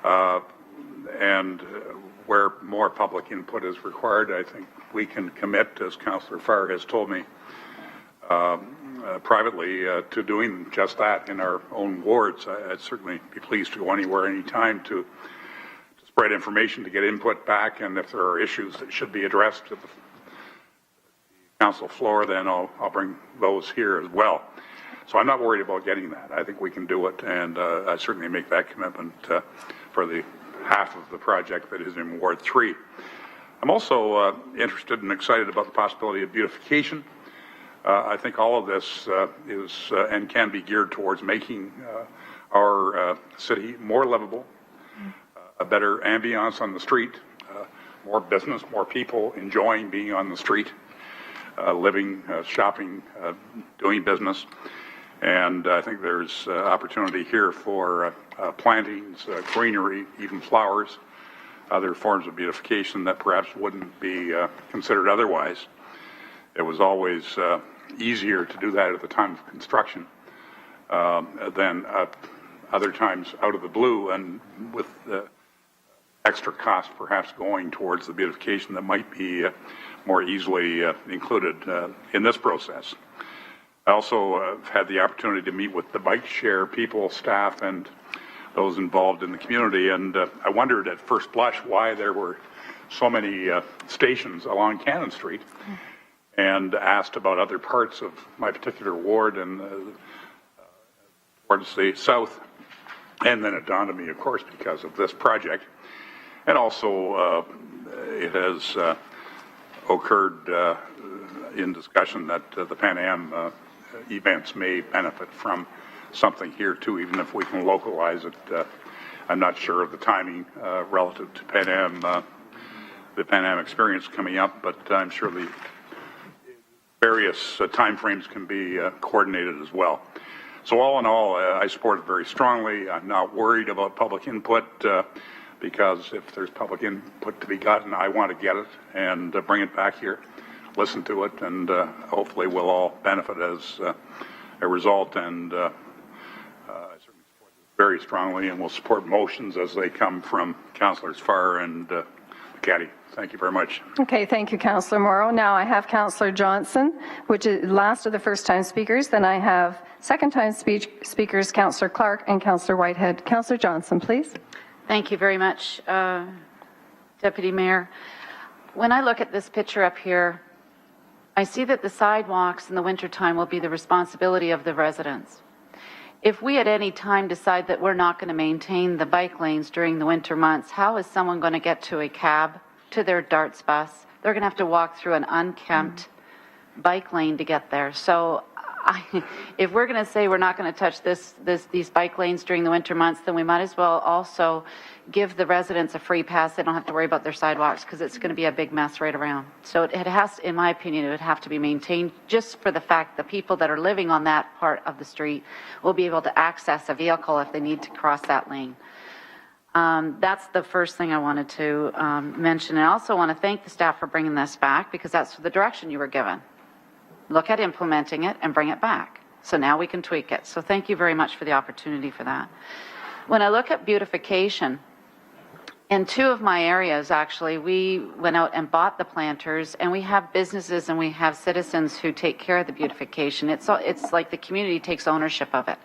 and where more public input is required, I think we can commit, as Councillor Farr has told me privately, to doing just that in our own wards. I'd certainly be pleased to go anywhere, anytime to spread information, to get input back, and if there are issues that should be addressed at the council floor, then I'll bring those here as well. So I'm not worried about getting that. I think we can do it, and I certainly make that commitment for the half of the project that is in Ward 3. I'm also interested and excited about the possibility of beautification. I think all of this is and can be geared towards making our city more livable, a better ambiance on the street, more business, more people enjoying being on the street. Living, shopping, doing business. And I think there's opportunity here for plantings, greenery, even flowers, other forms of beautification that perhaps wouldn't be considered otherwise. It was always easier to do that at the time of construction than other times out of the blue, and with extra cost perhaps going towards the beautification that might be more easily included in this process. I also have had the opportunity to meet with the bike share people, staff, and those involved in the community, and I wondered at first blush why there were so many stations along Cannon Street, and asked about other parts of my particular ward and towards the south. And then it dawned on me, of course, because of this project. And also, it has occurred in discussion that the Pan Am events may benefit from something here too, even if we can localize it. I'm not sure of the timing relative to Pan Am, the Pan Am experience coming up, but I'm sure the various timeframes can be coordinated as well. So all in all, I support it very strongly. I'm not worried about public input. Because if there's public input to be gotten, I want to get it and bring it back here, listen to it, and hopefully we'll all benefit as a result. And I certainly support this very strongly, and will support motions as they come from Councillors Farr and McCaddy. Thank you very much. Okay, thank you, Councillor Morrow. Now I have Councillor Johnson, which is last of the first-time speakers. Then I have second-time speakers, Councillor Clark and Councillor Whitehead. Councillor Johnson, please. Thank you very much, Deputy Mayor. When I look at this picture up here, I see that the sidewalks in the wintertime will be the responsibility of the residents. If we at any time decide that we're not going to maintain the bike lanes during the winter months, how is someone going to get to a cab, to their darts bus? They're going to have to walk through an unkempt bike lane to get there. So if we're going to say we're not going to touch these bike lanes during the winter months, then we might as well also give the residents a free pass. They don't have to worry about their sidewalks because it's going to be a big mess right around. So it has, in my opinion, it would have to be maintained just for the fact the people that are living on that part of the street will be able to access a vehicle if they need to cross that lane. That's the first thing I wanted to mention. And I also want to thank the staff for bringing this back because that's the direction you were given. Look at implementing it and bring it back. So now we can tweak it. So thank you very much for the opportunity for that. When I look at beautification, in two of my areas, actually, we went out and bought the planters, and we have businesses and we have citizens who take care of the beautification. It's like the community takes ownership of it.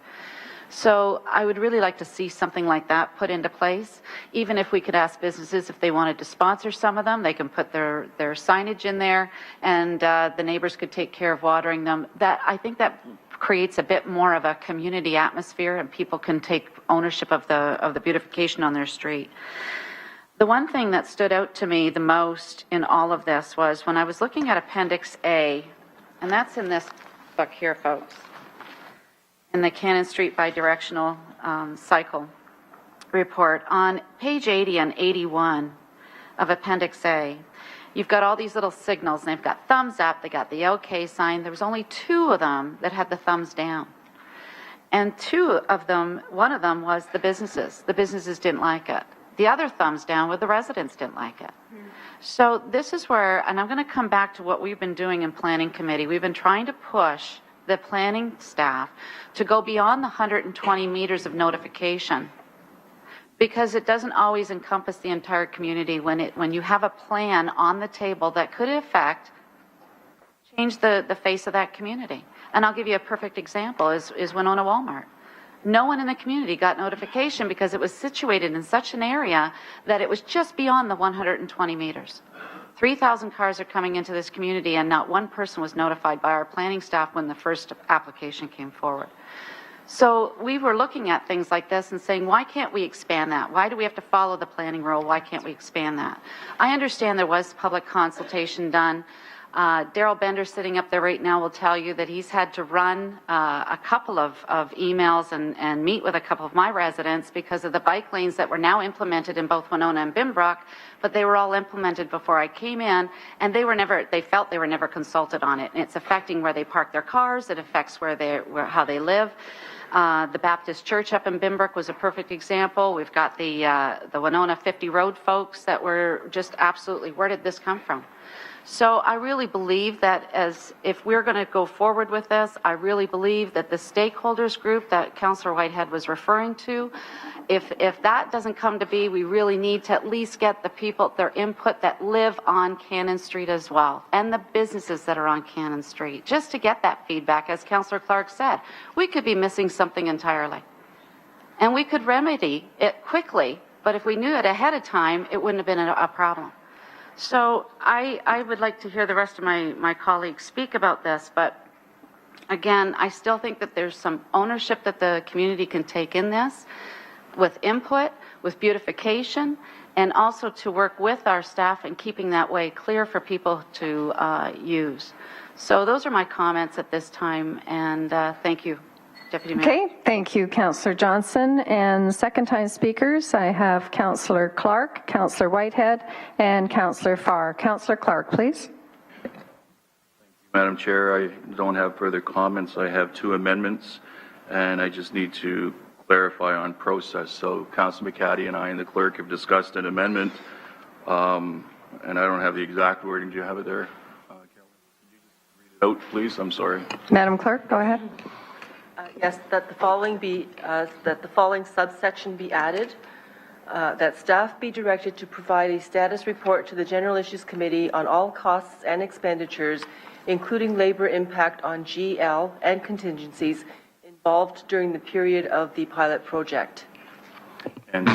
So I would really like to see something like that put into place. Even if we could ask businesses if they wanted to sponsor some of them, they can put their signage in there, and the neighbors could take care of watering them. I think that creates a bit more of a community atmosphere, and people can take ownership of the beautification on their street. The one thing that stood out to me the most in all of this was when I was looking at Appendix A, and that's in this book here, folks, in the Cannon Street Bidirectional Cycle report. On page 80 and 81 of Appendix A, you've got all these little signals, and they've got thumbs up, they got the OK sign. There was only 2 of them that had the thumbs down. And 2 of them, one of them was the businesses. The businesses didn't like it. The other thumbs down were the residents didn't like it. So this is where, and I'm going to come back to what we've been doing in Planning Committee. We've been trying to push the planning staff to go beyond the 120 meters of notification, because it doesn't always encompass the entire community when you have a plan on the table that could affect, change the face of that community. And I'll give you a perfect example is Winona Walmart. No one in the community got notification because it was situated in such an area that it was just beyond the 120 meters. 3,000 cars are coming into this community, and not one person was notified by our planning staff when the first application came forward. So we were looking at things like this and saying, why can't we expand that? Why do we have to follow the planning rule? Why can't we expand that? I understand there was public consultation done. Daryl Bender, sitting up there right now, will tell you that he's had to run a couple of emails and meet with a couple of my residents because of the bike lanes that were now implemented in both Winona and Bimbrook, but they were all implemented before I came in, and they felt they were never consulted on it. And it's affecting where they park their cars. It affects how they live. The Baptist Church up in Bimbrook was a perfect example. We've got the Winona 50 Road folks that were just absolutely, where did this come from? So I really believe that if we're going to go forward with this, I really believe that the stakeholders group that Councillor Whitehead was referring to, if that doesn't come to be, we really need to at least get the people, their input that live on Cannon Street as well, and the businesses that are on Cannon Street, just to get that feedback. As Councillor Clark said, we could be missing something entirely. And we could remedy it quickly, but if we knew it ahead of time, it wouldn't have been a problem. So I would like to hear the rest of my colleagues speak about this, but again, I still think that there's some ownership that the community can take in this, with input, with beautification, and also to work with our staff in keeping that way clear for people to use. So those are my comments at this time, and thank you, Deputy Mayor. Okay, thank you, Councillor Johnson. And second-time speakers, I have Councillor Clark, Councillor Whitehead, and Councillor Farr. Councillor Clark, please. Madam Chair, I don't have further comments. I have 2 amendments, and I just need to clarify on process. So Councillor McCaddy and I and the clerk have discussed an amendment, and I don't have the exact wording. Do you have it there? Can you just read it out, please? I'm sorry. Madam Clerk, go ahead. Yes, that the following subsection be added, that staff be directed to provide a status report to the General Issues Committee on all costs and expenditures, including labor impact on GL and contingencies involved during the period of the pilot project. And so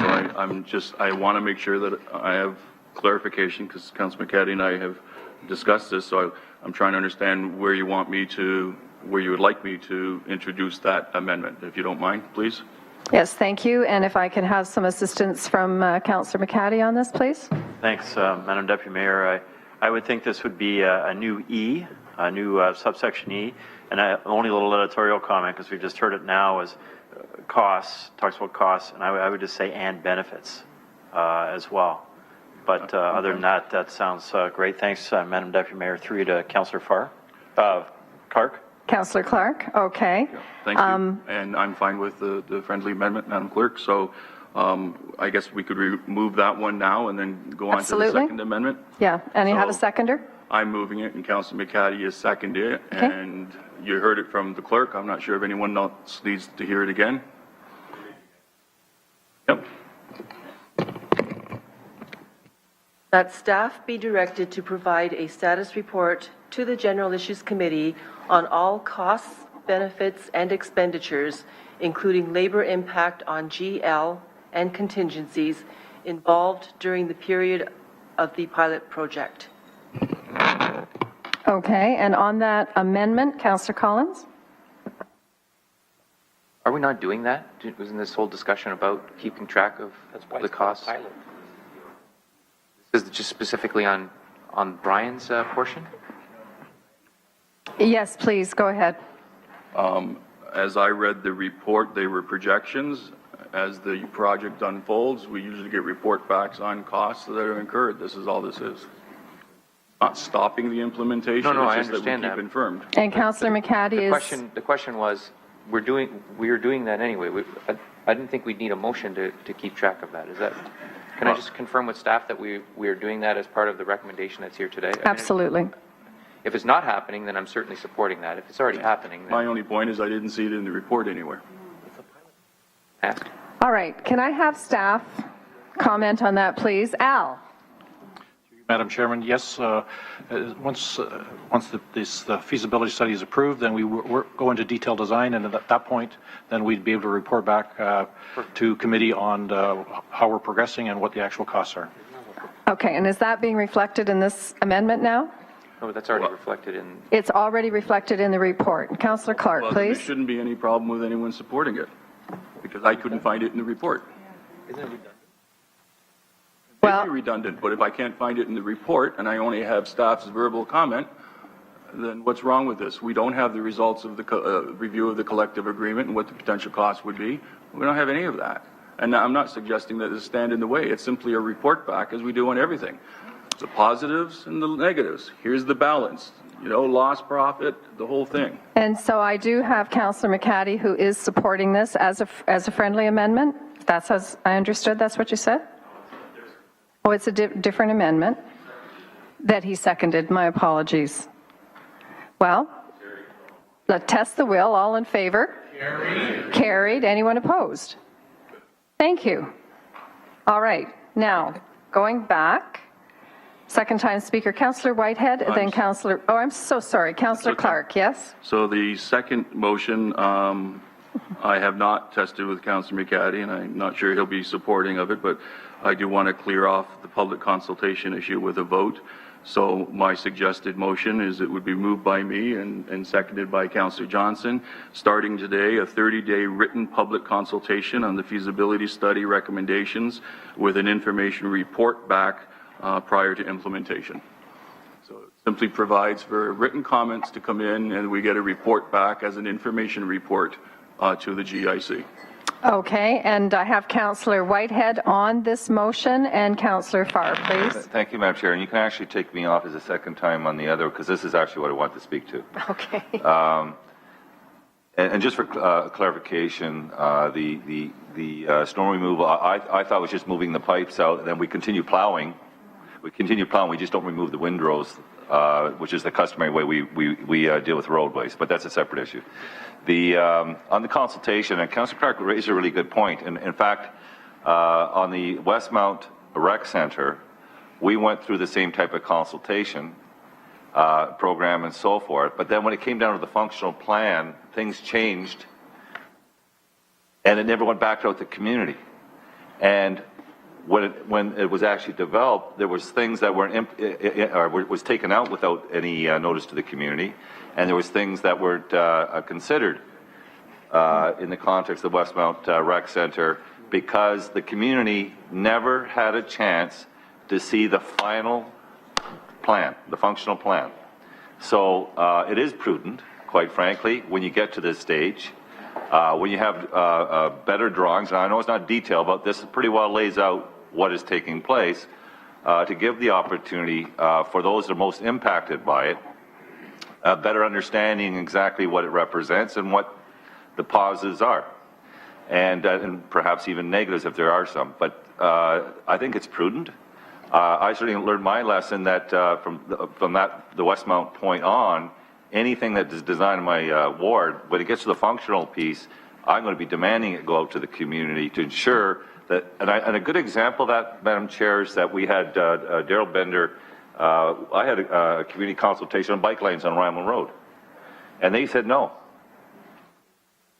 I want to make sure that I have clarification, because Councillor McCaddy and I have discussed this, so I'm trying to understand where you would like me to introduce that amendment, if you don't mind, please. Yes, thank you. And if I can have some assistance from Councillor McCaddy on this, please. Thanks, Madam Deputy Mayor. I would think this would be a new E, a new subsection E, and only a little editorial comment, because we just heard it now, is costs, talks about costs, and I would just say and benefits as well. But other than that, that sounds great. Thanks, Madam Deputy Mayor. Through to Councillor Farr. Clark? Councillor Clark, okay. Yeah, thank you. And I'm fine with the friendly amendment, Madam Clerk. So I guess we could remove that one now and then go on to the second amendment. Yeah, and you have a seconder? I'm moving it, and Councillor McCaddy is seconding it. Okay. And You heard it from the clerk. I'm not sure if anyone else needs to hear it again. Yep. That staff be directed to provide a status report to the General Issues Committee on all costs, benefits, and expenditures, including labor impact on GL and contingencies involved during the period of the pilot project. Okay, and on that amendment, Councillor Collins? Are we not doing that? Wasn't this whole discussion about keeping track of the costs? Is it just specifically on Brian's portion? Yes, please, go ahead. As I read the report, they were projections. As the project unfolds, we usually get report backs on costs that are incurred. This is all this is. Not stopping the implementation. No, it's I just understand that we keep informed. And Councillor McCaddy is... The question was, we are doing that anyway. I didn't think we'd need a motion to keep track of that. Is that... Can I just confirm with staff that we are doing that as part of the recommendation that's here today? Absolutely. If it's not happening, then I'm certainly supporting that. If it's already happening, then... My only point is I didn't see it in the report anywhere. Ask. All right, can I have staff comment on that, please? Al? Madam Chairman, yes, once this feasibility study is approved, then we go into detailed design, and at that point, then we'd be able to report back to committee on how we're progressing and what the actual costs are. Okay, and is that being reflected in this amendment now? No, that's already reflected in... It's already reflected in the report. Councillor Clark, Well, please. there shouldn't be any problem with anyone supporting it, because I couldn't find it in the report. Isn't it redundant? It may be redundant, but if I can't find it in the report and I only have staff's verbal comment, then what's wrong with this? We don't have the results of the review of the collective agreement and what the potential cost would be. We don't have any of that. And I'm not suggesting that it stand in the way. It's simply a report back, as we do on everything. The positives and the negatives. Here's the balance. Lost profit, the whole thing. And so I do have Councillor McCaddy who is supporting this as a friendly amendment. That's as I understood, that's what you said? Oh, it's a different amendment that he seconded. My apologies. Well, let's test the will. All in favor? Carried. Carried. Anyone opposed? Thank you. All right. Now, going back, second time speaker, Councillor Whitehead, then Councillor, oh, I'm so sorry, Councillor Clark, yes? So the second motion, I have not tested with Councillor McCaddy, and I'm not sure he'll be supporting of it, but I do want to clear off the public consultation issue with a vote. So my suggested motion is it would be moved by me and seconded by Councillor Johnson. Starting today, a 30-day written public consultation on the feasibility study recommendations with an information report back prior to implementation. So it simply provides for written comments to come in, and we get a report back as an information report to the GIC. Okay, and I have Councillor Whitehead on this motion, and Councillor Farr, please. Thank you, Madam Chair. And you can actually take me off as a second time on the other, because this is actually what I want to speak to. Okay. And just for clarification, the snow removal, I thought was just moving the pipes out, and then we continue plowing. We just don't remove the windrows, which is the customary way we deal with roadways, but that's a separate issue. On the consultation, and Councillor Clark raised a really good point. And in fact, on the Westmount Rec Center, we went through the same type of consultation program and so forth. But then when it came down to the functional plan, things changed, and it never went back out to the community. And when it was actually developed, there was things that was taken out without any notice to the community, and there was things that weren't considered in the context of Westmount Rec Center because the community never had a chance to see the final plan, the functional plan. So it is prudent, quite frankly, when you get to this stage, when you have better drawings, and I know it's not detailed, but this pretty well lays out what is taking place, to give the opportunity for those that are most impacted by it, a better understanding exactly what it represents and what the positives are, and perhaps even negatives if there are some. But I think it's prudent. I certainly learned my lesson that from the Westmount point on, anything that is designed in my ward, when it gets to the functional piece, I'm going to be demanding it go out to the community to ensure that, and a good example of that, Madam Chair, is that we had Daryl Bender, I had a community consultation on bike lanes on Ryman Road, and they said no.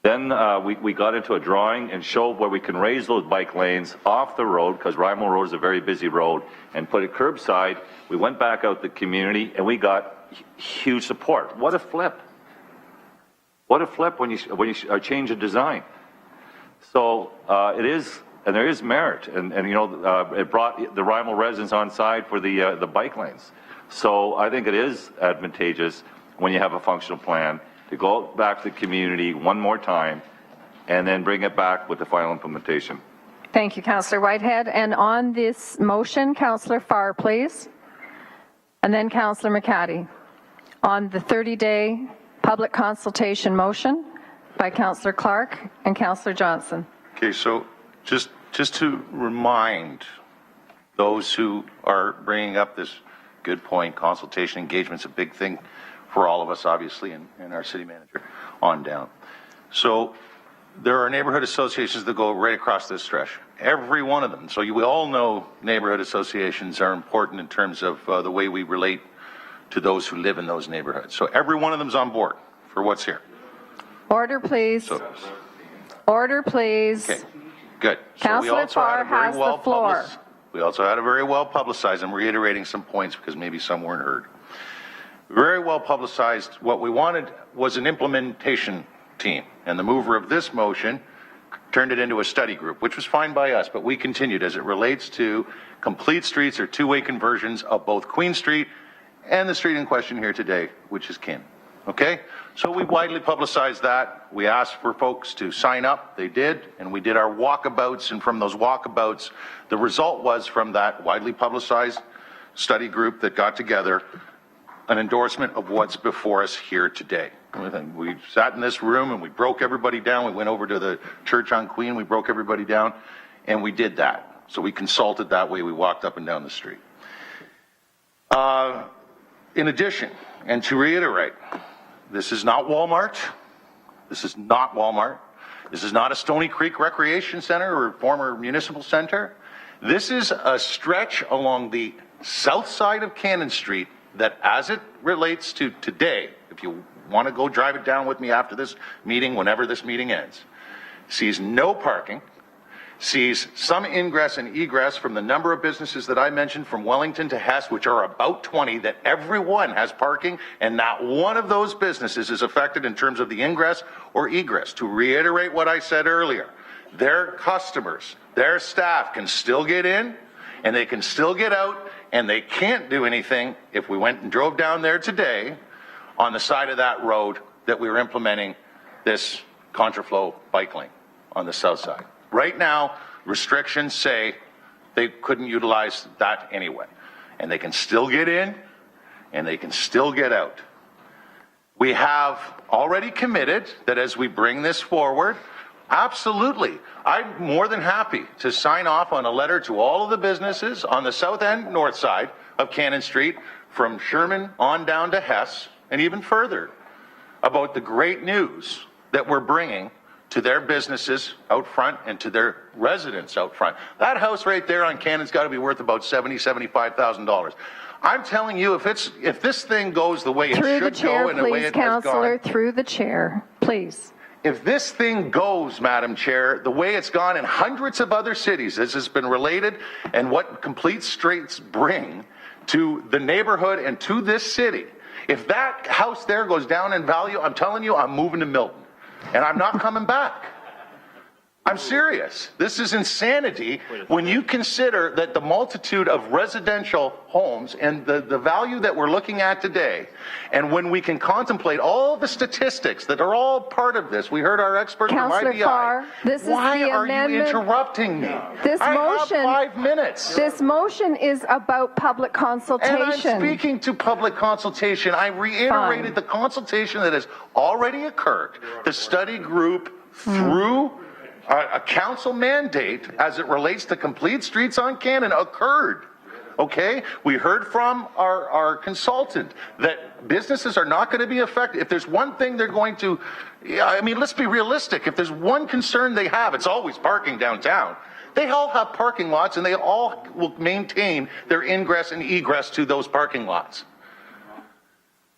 Then we got into a drawing and showed where we can raise those bike lanes off the road, because Ryman Road is a very busy road, and put it curbside. We went back out to the community and we got huge support. What a flip. What a flip when you change a design. So it is, and there is merit, and you know, it brought the Ryman residents on side for the bike lanes. So I think it is advantageous when you have a functional plan to go back to the community one more time and then bring it back with the final implementation. Thank you, Councillor Whitehead. And on this motion, Councillor Farr, please. And then Councillor McCaddy. On the 30-day public consultation motion by Councillor Clark and Councillor Johnson. Okay, so just to remind those who are bringing up this good point, consultation engagement's a big thing for all of us, obviously, and our city manager on down. So there are neighborhood associations that go right across this stretch, every one of them. So we all know neighborhood associations are important in terms of the way we relate to those who live in those neighborhoods. So every one of them's on board for what's here. Order, please. Order, please. Okay, good. Councillor Farr has the floor. We also had a very well publicized, I'm reiterating some points because maybe some weren't heard. Very well publicized. What we wanted was an implementation team, and the mover of this motion turned it into a study group, which was fine by us, but we continued as it relates to complete streets or two-way conversions of both Queen Street and the street in question here today, which is Kin. Okay? So we widely publicized that. We asked for folks to sign up. They did, and we did our walkabouts, and from those walkabouts, the result was from that widely publicized study group that got together an endorsement of what's before us here today. We sat in this room and we broke everybody down. We went over to the church on Queen, we broke everybody down, and we did that. So we consulted that way, we walked up and down the street. In addition, and to reiterate, this is not Walmart. This is not Walmart. This is not a Stony Creek Recreation Center or former municipal center. This is a stretch along the south side of Cannon Street that, as it relates to today, if you want to go drive it down with me after this meeting, whenever this meeting ends, sees no parking, sees some ingress and egress from the number of businesses that I mentioned from Wellington to Hess, which are about 20, that everyone has parking, and not one of those businesses is affected in terms of the ingress or egress. To reiterate what I said earlier, their customers, their staff can still get in, and they can still get out, and they can't do anything if we went and drove down there today on the side of that road that we were implementing this contraflow bike lane on the south side. Right now, restrictions say they couldn't utilize that anyway. And they can still get in, and they can still get out. We have already committed that as we bring this forward, absolutely, I'm more than happy to sign off on a letter to all of the businesses on the south and north side of Cannon Street, from Sherman on down to Hess, and even further, about the great news that we're bringing to their businesses out front and to their residents out front. That house right there on Cannon's got to be worth about $75,000. I'm telling you, if this thing goes the way it should go and the way it has gone. Councillor, through the chair, please. If this thing goes, Madam Chair, the way it's gone in hundreds of other cities, as has been related, and what complete streets bring to the neighborhood and to this city, if that house there goes down in value, I'm telling you, I'm moving to Milton. And I'm not coming back. I'm serious. This is insanity when you consider that the multitude of residential homes and the value that we're looking at today, and when we can contemplate all the statistics that are all part of this. We heard our expert from IBI. Farr, this is Why the are amendment. you interrupting me? This I motion, have 5 minutes. This motion is about public consultation. And I'm speaking to public consultation. I reiterated the consultation that has already occurred. The study group, through a council mandate as it relates to complete streets on Cannon, occurred. okay? We heard from our consultant that businesses are not going to be affected. If there's one thing they're going to, I mean, let's be realistic. If there's one concern they have, it's always parking downtown. They all have parking lots, and they all will maintain their ingress and egress to those parking lots.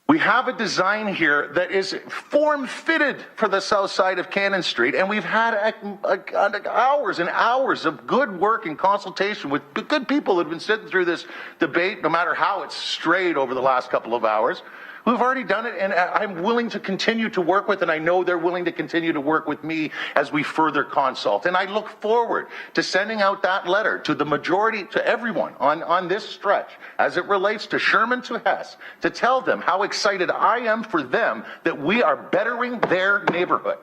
We have a design here that is form-fitted for the south side of Cannon Street, and we've had hours and hours of good work and consultation with good people that have been sitting through this debate, no matter how it's strayed over the last couple of hours. We've already done it, and I'm willing to continue to work with, and I know they're willing to continue to work with me as we further consult. And I look forward to sending out that letter to the majority, to everyone on this stretch, as it relates to Sherman to Hess, to tell them how excited I am for them that we are bettering their neighborhood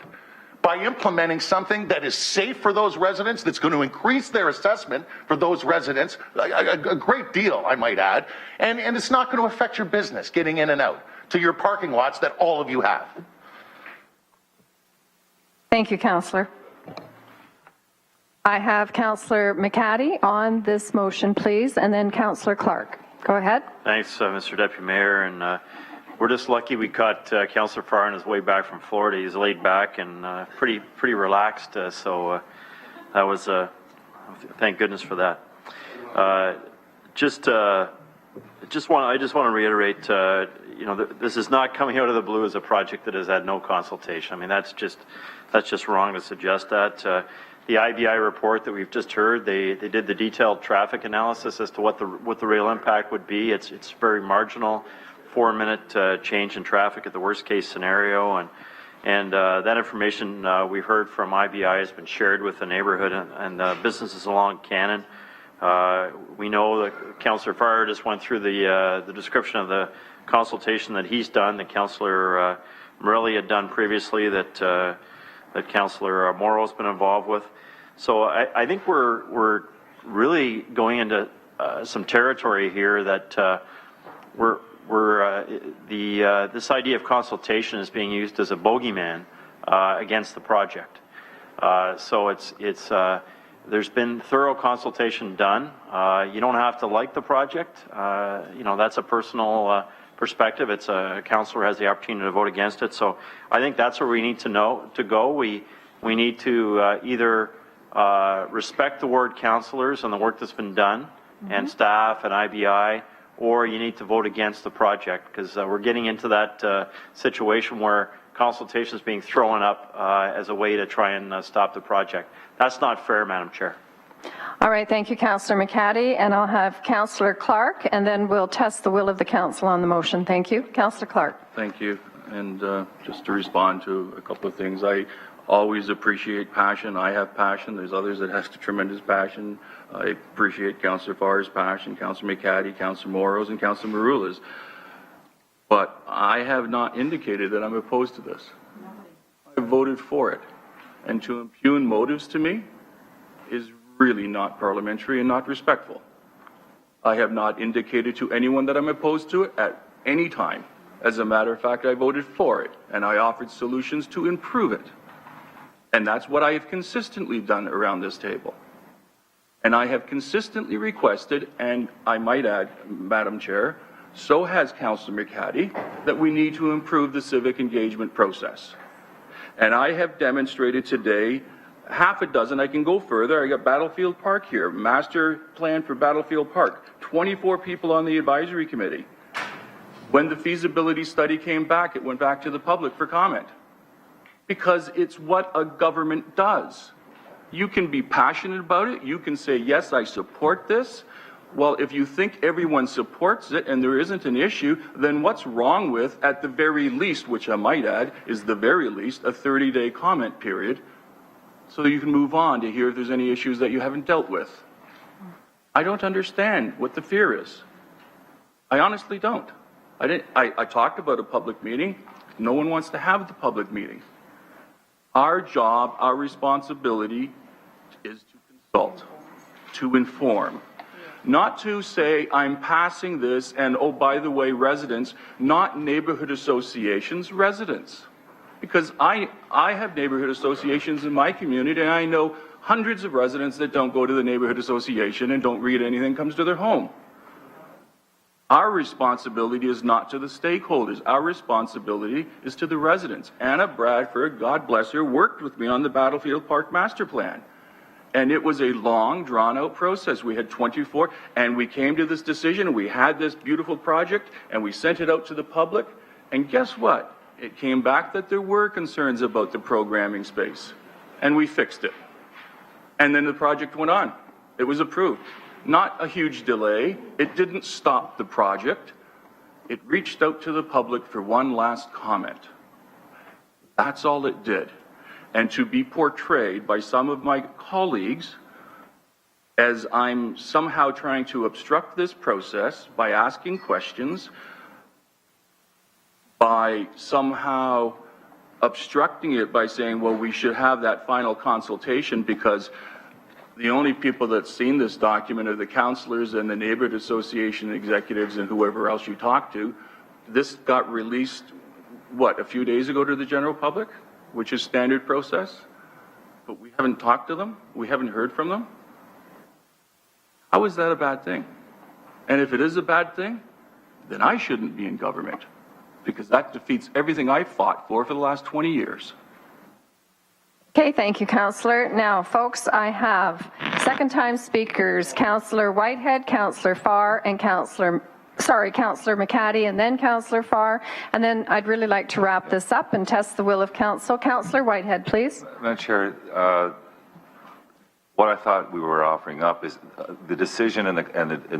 by implementing something that is safe for those residents, that's going to increase their assessment for those residents, a great deal, I might add, and it's not going to affect your business getting in and out to your parking lots that all of you have. Thank you, Councillor. I have Councillor McCaddy on this motion, please, and then Councillor Clark. Go ahead. Thanks, Mr. Deputy Mayor, and we're just lucky we caught Councillor Farr on his way back from Florida. He's laid back and pretty relaxed, so that was thank goodness for that. I just want to reiterate, this is not coming out of the blue as a project that has had no consultation. I mean, that's just wrong to suggest that. The IBI report that we've just heard, they did the detailed traffic analysis as to what the real impact would be. It's very marginal. 4-minute change in traffic at the worst case scenario, and that information we've heard from IBI has been shared with the neighborhood and businesses along Cannon. We know that Councillor Farr just went through the description of the consultation that he's done, that Councillor Morelli had done previously, that Councillor Morrow's been involved with. So I think we're really going into some territory here that this idea of consultation is being used as a bogeyman against the project. So there's been thorough consultation done. You don't have to like the project. That's a personal perspective. It's a councillor has the opportunity to vote against it. So I think that's where we need to go. We need to either respect the ward councillors and the work that's been done, and staff and IBI, or you need to vote against the project, because we're getting into that situation where consultation is being thrown up as a way to try and stop the project. That's not fair, Madam Chair. All right, thank you, Councillor McCaddy, and I'll have Councillor Clark, and then we'll test the will of the council on the motion. Thank you. Councillor Clark. Thank you. And just to respond to a couple of things, I always appreciate passion. I have passion. There's others that have tremendous passion. I appreciate Councillor Farr's passion, Councillor McCaddy, Councillor Morrow's, and Councillor Marula's. But I have not indicated that I'm opposed to this. I voted for it. And to impugn motives to me is really not parliamentary and not respectful. I have not indicated to anyone that I'm opposed to it at any time. As a matter of fact, I voted for it, and I offered solutions to improve it. And that's what I have consistently done around this table. And I have consistently requested, and I might add, Madam Chair, so has Councillor McCaddy, that we need to improve the civic engagement process. And I have demonstrated today half a dozen. I can go further. I got Battlefield Park here, master plan for Battlefield Park, 24 people on the advisory committee. When the feasibility study came back, it went back to the public for comment, because it's what a government does. You can be passionate about it. You can say, yes, I support this. Well, if you think everyone supports it and there isn't an issue, then what's wrong with, at the very least, which I might add, is the very least, a 30-day comment period, so that you can move on to hear if there's any issues that you haven't dealt with. I don't understand what the fear is. I honestly don't. I talked about a public meeting. No one wants to have the public meeting. Our job, our responsibility is to consult, to inform. Not to say, I'm passing this, and oh, by the way, residents, not neighborhood associations, residents. Because I have neighborhood associations in my community, and I know hundreds of residents that don't go to the neighborhood association and don't read anything comes to their home. Our responsibility is not to the stakeholders. Our responsibility is to the residents. Anna Bradford, God bless her, worked with me on the Battlefield Park Master Plan. And it was a long, drawn-out process. We had 24, and we came to this decision. We had this beautiful project, and we sent it out to the public. And guess what? It came back that there were concerns about the programming space, and we fixed it. And then the project went on. It was approved. Not a huge delay. It didn't stop the project. It reached out to the public for one last comment. That's all it did. And to be portrayed by some of my colleagues as I'm somehow trying to obstruct this process by asking questions, by somehow obstructing it by saying, well, we should have that final consultation because the only people that's seen this document are the councillors and the neighborhood association executives and whoever else you talk to. This got released, what, a few days ago to the general public, which is standard process, but we haven't talked to them, we haven't heard from them. How is that a bad thing? And if it is a bad thing, then I shouldn't be in government, because that defeats everything I fought for the last 20 years. Okay, thank you, Councillor. Now, folks, I have second-time speakers, Councillor Whitehead, Councillor Farr, and Councillor McCaddy, and then Councillor Farr. And then I'd really like to wrap this up and test the will of council. Councillor Whitehead, please. Madam Chair, what I thought we were offering up is the decision and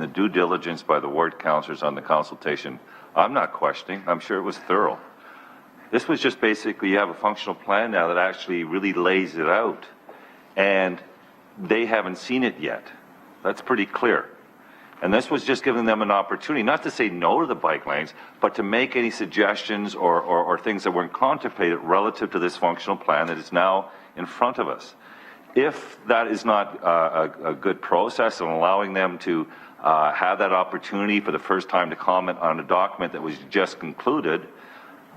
the due diligence by the ward councillors on the consultation. I'm not questioning. I'm sure it was thorough. This was just basically, you have a functional plan now that actually really lays it out, and they haven't seen it yet. That's pretty clear. And this was just giving them an opportunity, not to say no to the bike lanes, but to make any suggestions or things that weren't contemplated relative to this functional plan that is now in front of us. If that is not a good process and allowing them to have that opportunity for the first time to comment on a document that was just concluded,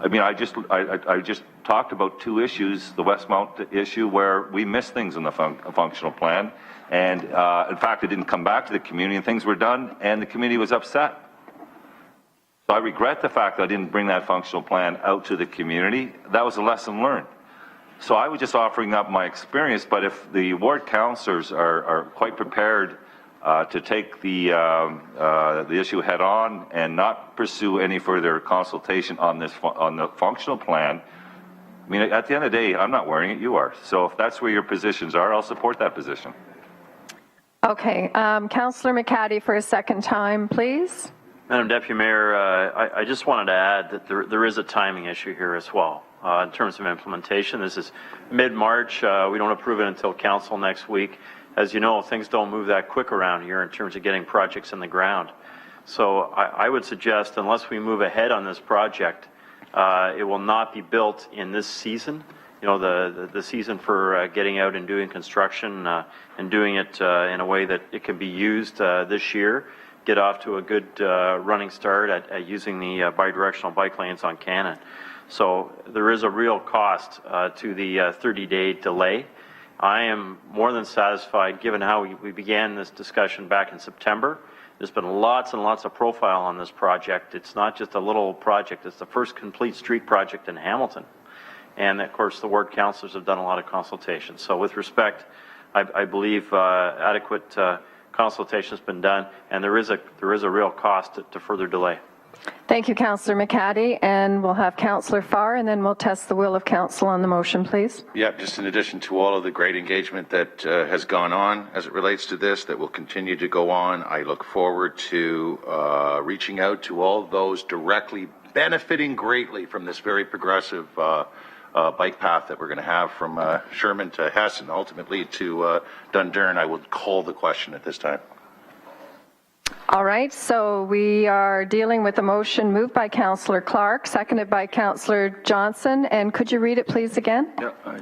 I mean, I just talked about two issues, the Westmount issue where we missed things in the functional plan. And in fact, it didn't come back to the community and things were done and the community was upset. So I regret the fact that I didn't bring that functional plan out to the community. That was a lesson learned. So I was just offering up my experience, but if the ward councillors are quite prepared to take the issue head on and not pursue any further consultation on the functional plan, I mean, at the end of the day, I'm not wearing it, you are. So if that's where your positions are, I'll support that position. Okay, Councillor McCaddy for a second time, please. Madam Deputy Mayor, I just wanted to add that there is a timing issue here as well. In terms of implementation, this is mid-March. We don't approve it until council next week. As you know, things don't move that quick around here in terms of getting projects in the ground. So I would suggest, unless we move ahead on this project, it will not be built in this season. You know, the season for getting out and doing construction and doing it in a way that it can be used this year, get off to a good running start at using the bidirectional bike lanes on Cannon. So there is a real cost to the 30-day delay. I am more than satisfied, given how we began this discussion back in September. There's been lots and lots of profile on this project. It's not just a little project. It's the first complete street project in Hamilton. And, of course, the ward councillors have done a lot of consultation. So with respect, I believe adequate consultation has been done, and there is a real cost to further delay. Thank you, Councillor McCaddy, and we'll have Councillor Farr, and then we'll test the will of council on the motion, please. Yeah, just in addition to all of the great engagement that has gone on as it relates to this, that will continue to go on, I look forward to reaching out to all those directly benefiting greatly from this very progressive bike path that we're going to have from Sherman to Hess and ultimately to Dundurn. I will call the question at this time. All right, so we are dealing with a motion moved by Councillor Clark, seconded by Councillor Johnson. And could you read it, please, again? Yeah, I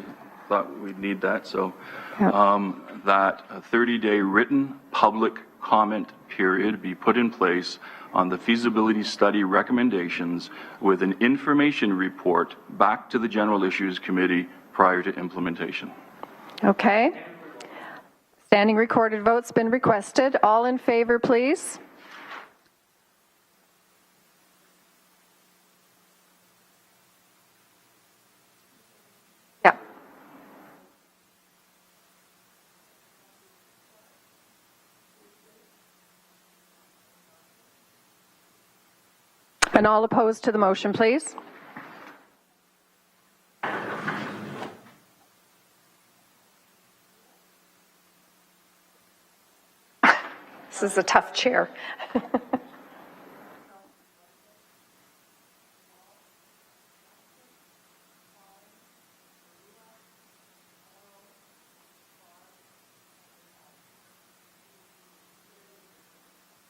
thought we'd need that. So that a 30-day written public comment period be put in place on the feasibility study recommendations with an information report back to the General Issues Committee prior to implementation. Okay. Standing recorded vote's been requested. All in favor, please. And all opposed to the motion, please. This is a tough chair.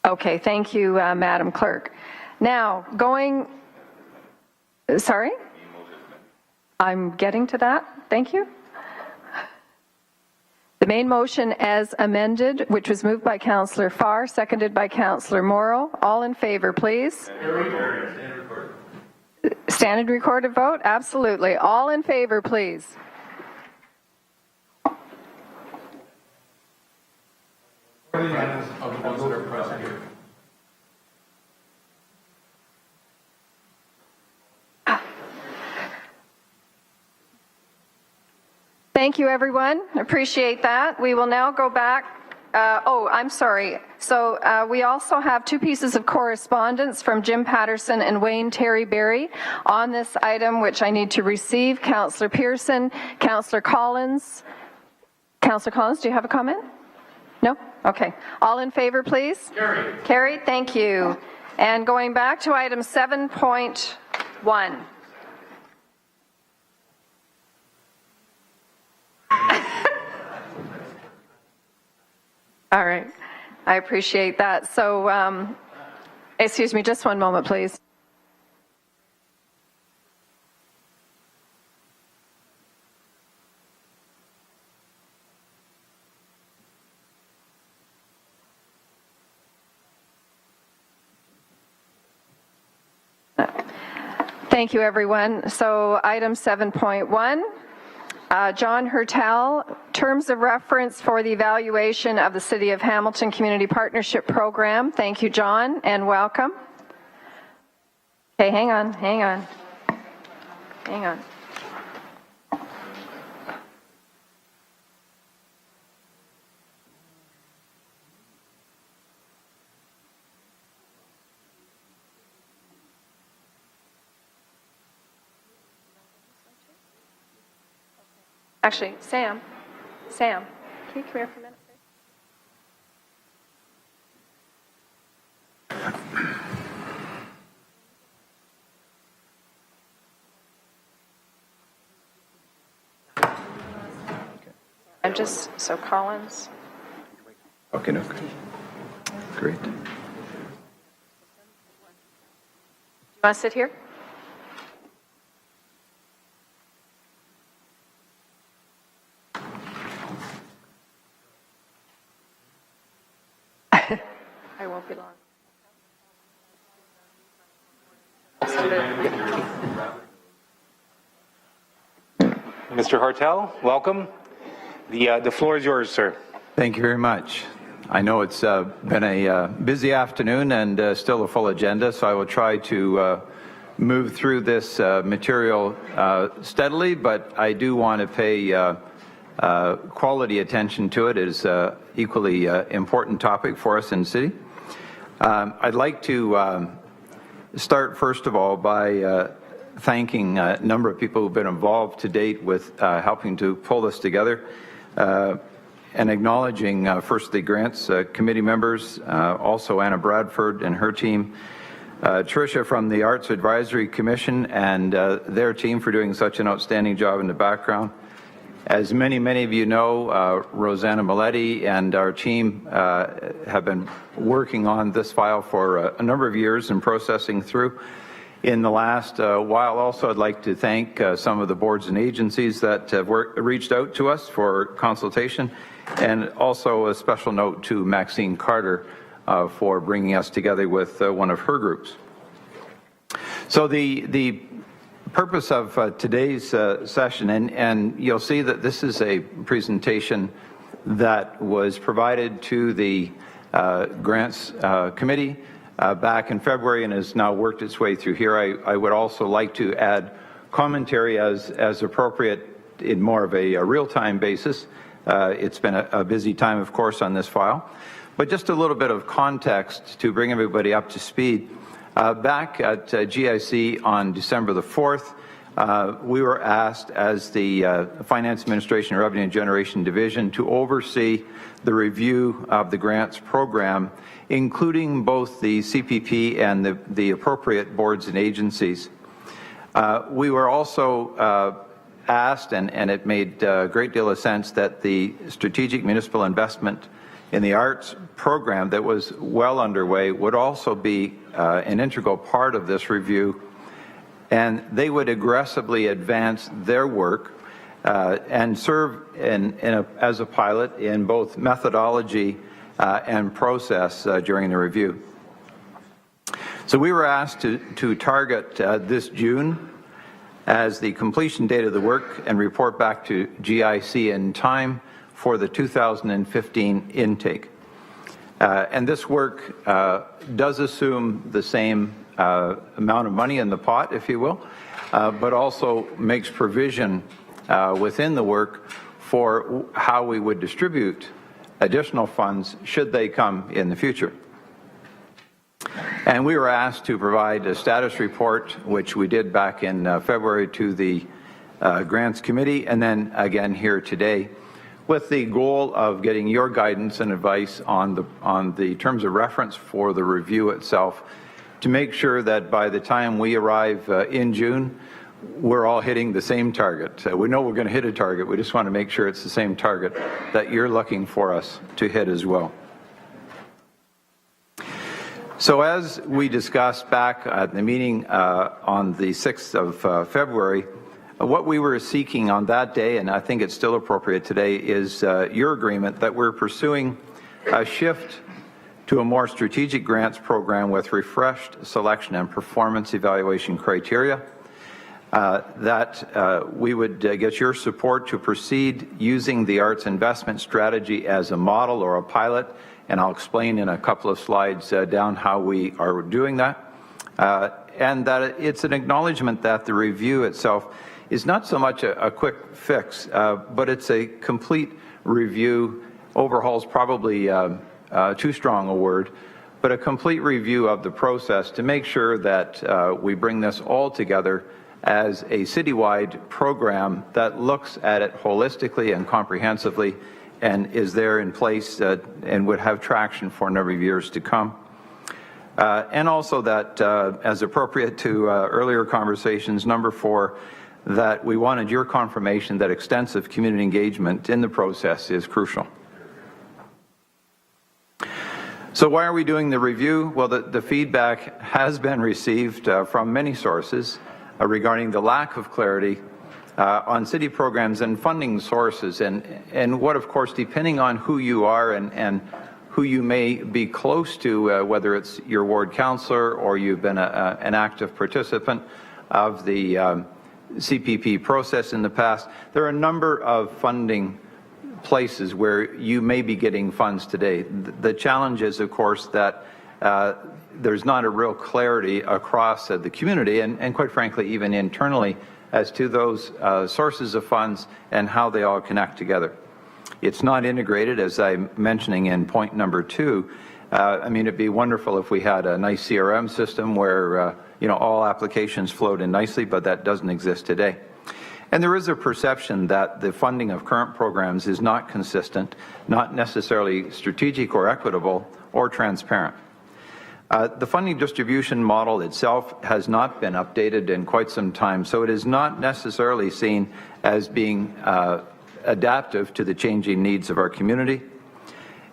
Okay, thank you, Madam Clerk. Now, sorry? I'm getting to that. Thank you. The main motion as amended, which was moved by Councillor Farr, seconded by Councillor Morrow. All in favor, please. Standard recorded vote? Absolutely. All in favor, please. Thank you, everyone. Appreciate that. We will now go back. I'm sorry. So we also have two pieces of correspondence from Jim Patterson and Wayne Terryberry on this item, which I need to receive. Councillor Pearson, Councillor Collins. Councillor Collins, do you have a comment? No? Okay. All in favor, please? Carried. Carried. Thank you. And going back to item 7.1. All right. I appreciate that. So, excuse me, just one moment, please. Thank you, everyone. So, item 7.1. John Hertel, terms of reference for the evaluation of the City of Hamilton Community Partnership Program. Thank you, John, and welcome. Okay, hang on. Actually, Sam, can you come here for a minute, please? So Collins. Okay, no. Great. Do you want to sit here? I won't be long. Mr. Hartel, welcome. The floor is yours, sir. Thank you very much. I know it's been a busy afternoon and still a full agenda, so I will try to move through this material steadily, but I do want to pay quality attention to it. It is an equally important topic for us in the city. I'd like to start, first of all, by thanking a number of people who've been involved to date with helping to pull this together, and acknowledging first the grants committee members, also Anna Bradford and her team, Tricia from the Arts Advisory Commission and their team for doing such an outstanding job in the background. As many of you know, Rosanna Maletti and our team have been working on this file for a number of years and processing through. In the last while also, I'd like to thank some of the boards and agencies that have reached out to us for consultation, and also a special note to Maxine Carter for bringing us together with one of her groups. So the purpose of today's session, and you'll see that this is a presentation that was provided to the Grants Committee back in February and has now worked its way through here. I would also like to add commentary as appropriate in more of a real-time basis. It's been a busy time, of course, on this file. But just a little bit of context to bring everybody up to speed. Back at GIC on December the 4th, we were asked as the Finance Administration and Revenue Generation Division to oversee the review of the grants program, including both the CPP and the appropriate boards and agencies. We were also asked, and it made a great deal of sense, that the strategic municipal investment in the arts program that was well underway would also be an integral part of this review, and they would aggressively advance their work and serve as a pilot in both methodology and process during the review. So we were asked to target this June as the completion date of the work and report back to GIC in time for the 2015 intake. And this work does assume the same amount of money in the pot, if you will, but also makes provision within the work for how we would distribute additional funds should they come in the future. And we were asked to provide a status report, which we did back in February to the Grants Committee, and then again here today, with the goal of getting your guidance and advice on the terms of reference for the review itself, to make sure that by the time we arrive in June, we're all hitting the same target. We know we're going to hit a target. We just want to make sure it's the same target that you're looking for us to hit as well. So as we discussed back at the meeting on the 6th of February, what we were seeking on that day, and I think it's still appropriate today, is your agreement that we're pursuing a shift to a more strategic grants program with refreshed selection and performance evaluation criteria, that we would get your support to proceed using the arts investment strategy as a model or a pilot, and I'll explain in a couple of slides down how we are doing that, and that it's an acknowledgement that the review itself is not so much a quick fix, but it's a complete review. Overhaul's probably too strong a word, but a complete review of the process to make sure that we bring this all together as a citywide program that looks at it holistically and comprehensively and is there in place and would have traction for a number of years to come. And also that, as appropriate to earlier conversations, number 4, that we wanted your confirmation that extensive community engagement in the process is crucial. So why are we doing the review? Well, the feedback has been received from many sources regarding the lack of clarity on city programs and funding sources, and what, of course, depending on who you are and who you may be close to, whether it's your ward councillor or you've been an active participant of the CPP process in the past, there are a number of funding places where you may be getting funds today. The challenge is, of course, that there's not a real clarity across the community and quite frankly, even internally, as to those sources of funds and how they all connect together. It's not integrated, as I'm mentioning in point number 2. I mean, it'd be wonderful if we had a nice CRM system where all applications flowed in nicely, but that doesn't exist today. And there is a perception that the funding of current programs is not consistent, not necessarily strategic or equitable or transparent. The funding distribution model itself has not been updated in quite some time, so it is not necessarily seen as being adaptive to the changing needs of our community.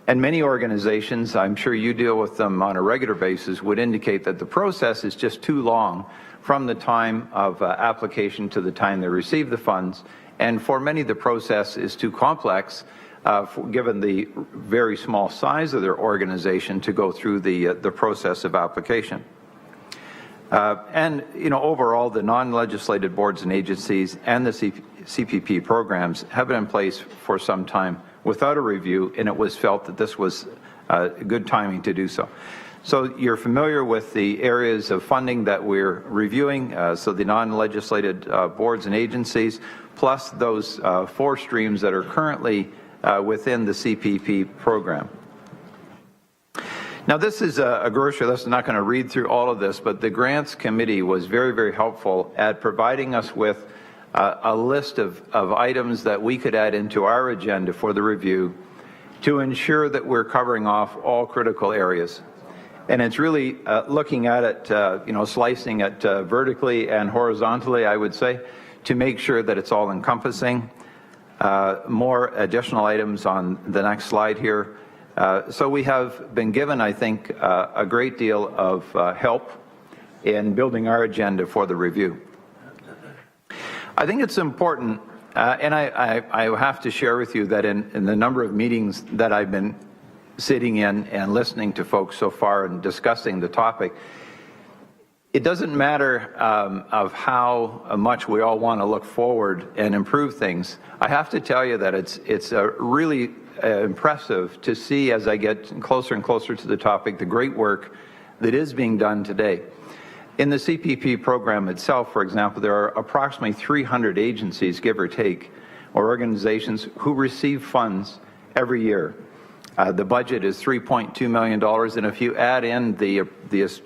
And many organizations, I'm sure you deal with them on a regular basis, would indicate that the process is just too long from the time of application to the time they receive the funds. And for many, the process is too complex, given the very small size of their organization, to go through the process of application. And overall, the non-legislated boards and agencies and the CPP programs have been in place for some time without a review, and it was felt that this was good timing to do so. So you're familiar with the areas of funding that we're reviewing, so the non-legislated boards and agencies, plus those 4 streams that are currently within the CPP program. Now, this is a grocery list. I'm not going to read through all of this, but the Grants Committee was very, very helpful at providing us with a list of items that we could add into our agenda for the review to ensure that we're covering off all critical areas. And it's really looking at it, slicing it vertically and horizontally, I would say, to make sure that it's all encompassing. More additional items on the next slide here. So we have been given, I think, a great deal of help in building our agenda for the review. I think it's important, and I have to share with you that in the number of meetings that I've been sitting in and listening to folks so far and discussing the topic, it doesn't matter of how much we all want to look forward and improve things. I have to tell you that it's really impressive to see, as I get closer and closer to the topic, the great work that is being done today. In the CPP program itself, for example, there are approximately 300 agencies, give or take, or organizations who receive funds every year. The budget is $3.2 million, and if you add in the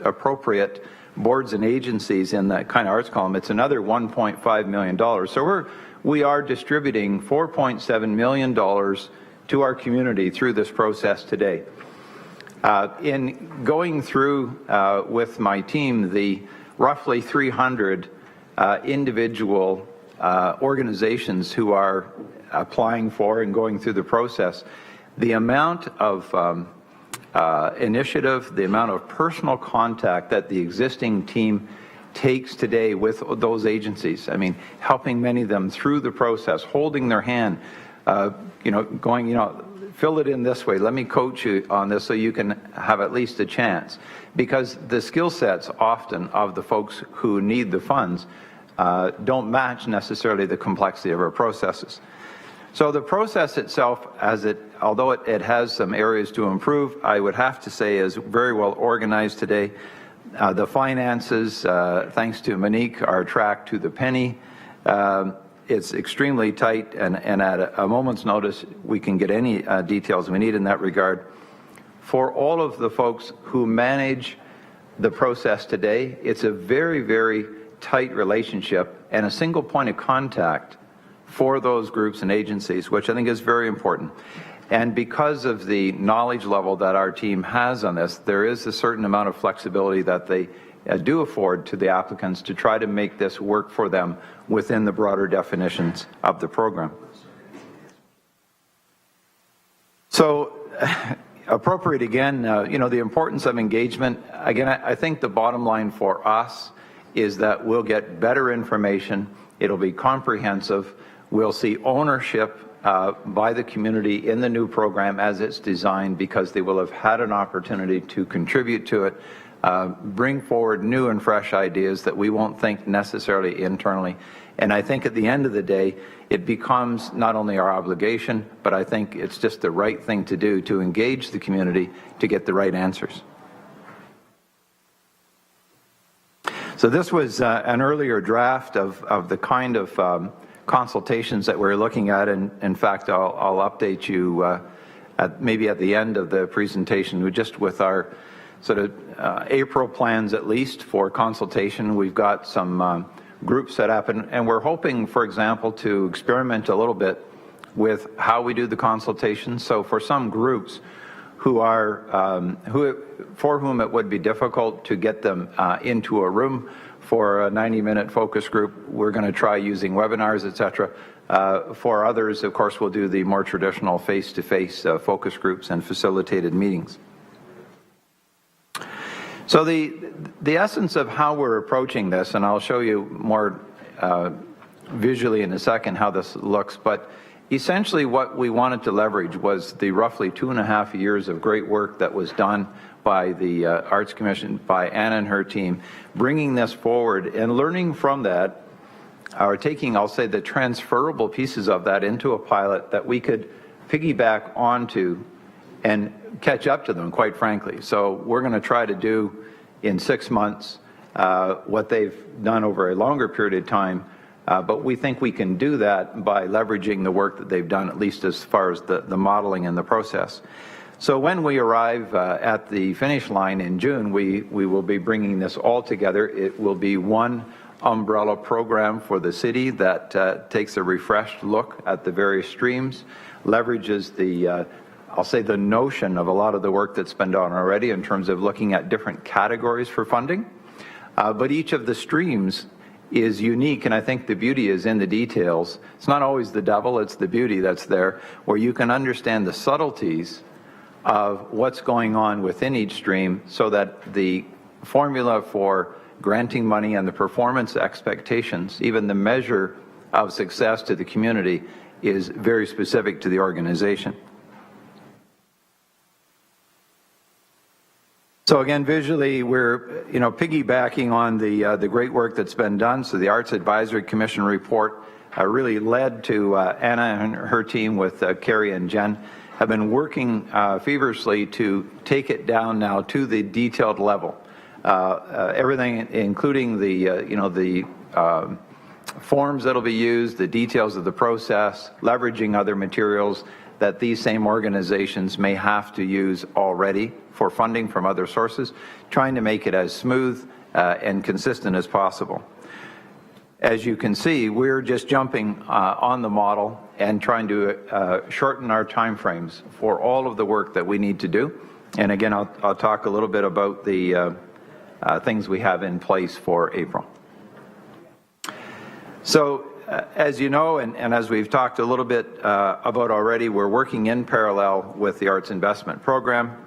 appropriate boards and agencies in that kind of arts column, it's another $1.5 million. So we are distributing $4.7 million to our community through this process today. In going through with my team the roughly 300 individual organizations who are applying for and going through the process, the amount of initiative, the amount of personal contact that the existing team takes today with those agencies, I mean, helping many of them through the process, holding their hand, going, fill it in this way, let me coach you on this so you can have at least a chance. Because the skill sets often of the folks who need the funds don't match necessarily the complexity of our processes. So the process itself, although it has some areas to improve, I would have to say is very well organized today. The finances, thanks to Monique, are tracked to the penny. It's extremely tight, and at a moment's notice, we can get any details we need in that regard. For all of the folks who manage the process today, it's a very, very tight relationship and a single point of contact for those groups and agencies, which I think is very important. And because of the knowledge level that our team has on this, there is a certain amount of flexibility that they do afford to the applicants to try to make this work for them within the broader definitions of the program. So, appropriate again, the importance of engagement. Again, I think the bottom line for us is that we'll get better information. It'll be comprehensive. We'll see ownership by the community in the new program as it's designed, because they will have had an opportunity to contribute to it, bring forward new and fresh ideas that we won't think necessarily internally. And I think at the end of the day, it becomes not only our obligation, but I think it's just the right thing to do to engage the community to get the right answers. So this was an earlier draft of the kind of consultations that we're looking at, and in fact, I'll update you maybe at the end of the presentation with our sort of April plans, at least for consultation. We've got some groups set up, and we're hoping, for example, to experiment a little bit with how we do the consultation. So for some groups for whom it would be difficult to get them into a room for a 90-minute focus group, we're going to try using webinars, etc. For others, of course, we'll do the more traditional face-to-face focus groups and facilitated meetings. So the essence of how we're approaching this, and I'll show you more visually in a second how this looks, but essentially what we wanted to leverage was the roughly 2.5 years of great work that was done by the Arts Commission, by Anna and her team, bringing this forward and learning from that, or taking, I'll say, the transferable pieces of that into a pilot that we could piggyback onto and catch up to them, quite frankly. So we're going to try to do in 6 months what they've done over a longer period of time, but we think we can do that by leveraging the work that they've done, at least as far as the modeling and the process. So when we arrive at the finish line in June, we will be bringing this all together. It will be one umbrella program for the city that takes a refreshed look at the various streams, leverages the, I'll say, the notion of a lot of the work that's been done already in terms of looking at different categories for funding. But each of the streams is unique, and I think the beauty is in the details. It's not always the devil, it's the beauty that's there, where you can understand the subtleties of what's going on within each stream so that the formula for granting money and the performance expectations, even the measure of success to the community, is very specific to the organization. So again, visually, we're piggybacking on the great work that's been done. So the Arts Advisory Commission report really led to Anna and her team with Carrie and Jen have been working feverishly to take it down now to the detailed level. Everything, including the forms that'll be used, the details of the process, leveraging other materials that these same organizations may have to use already for funding from other sources, trying to make it as smooth and consistent as possible. As you can see, we're just jumping on the model and trying to shorten our timeframes for all of the work that we need to do. And again, I'll talk a little bit about the things we have in place for April. So, as you know, and as we've talked a little bit about already, we're working in parallel with the Arts Investment Program.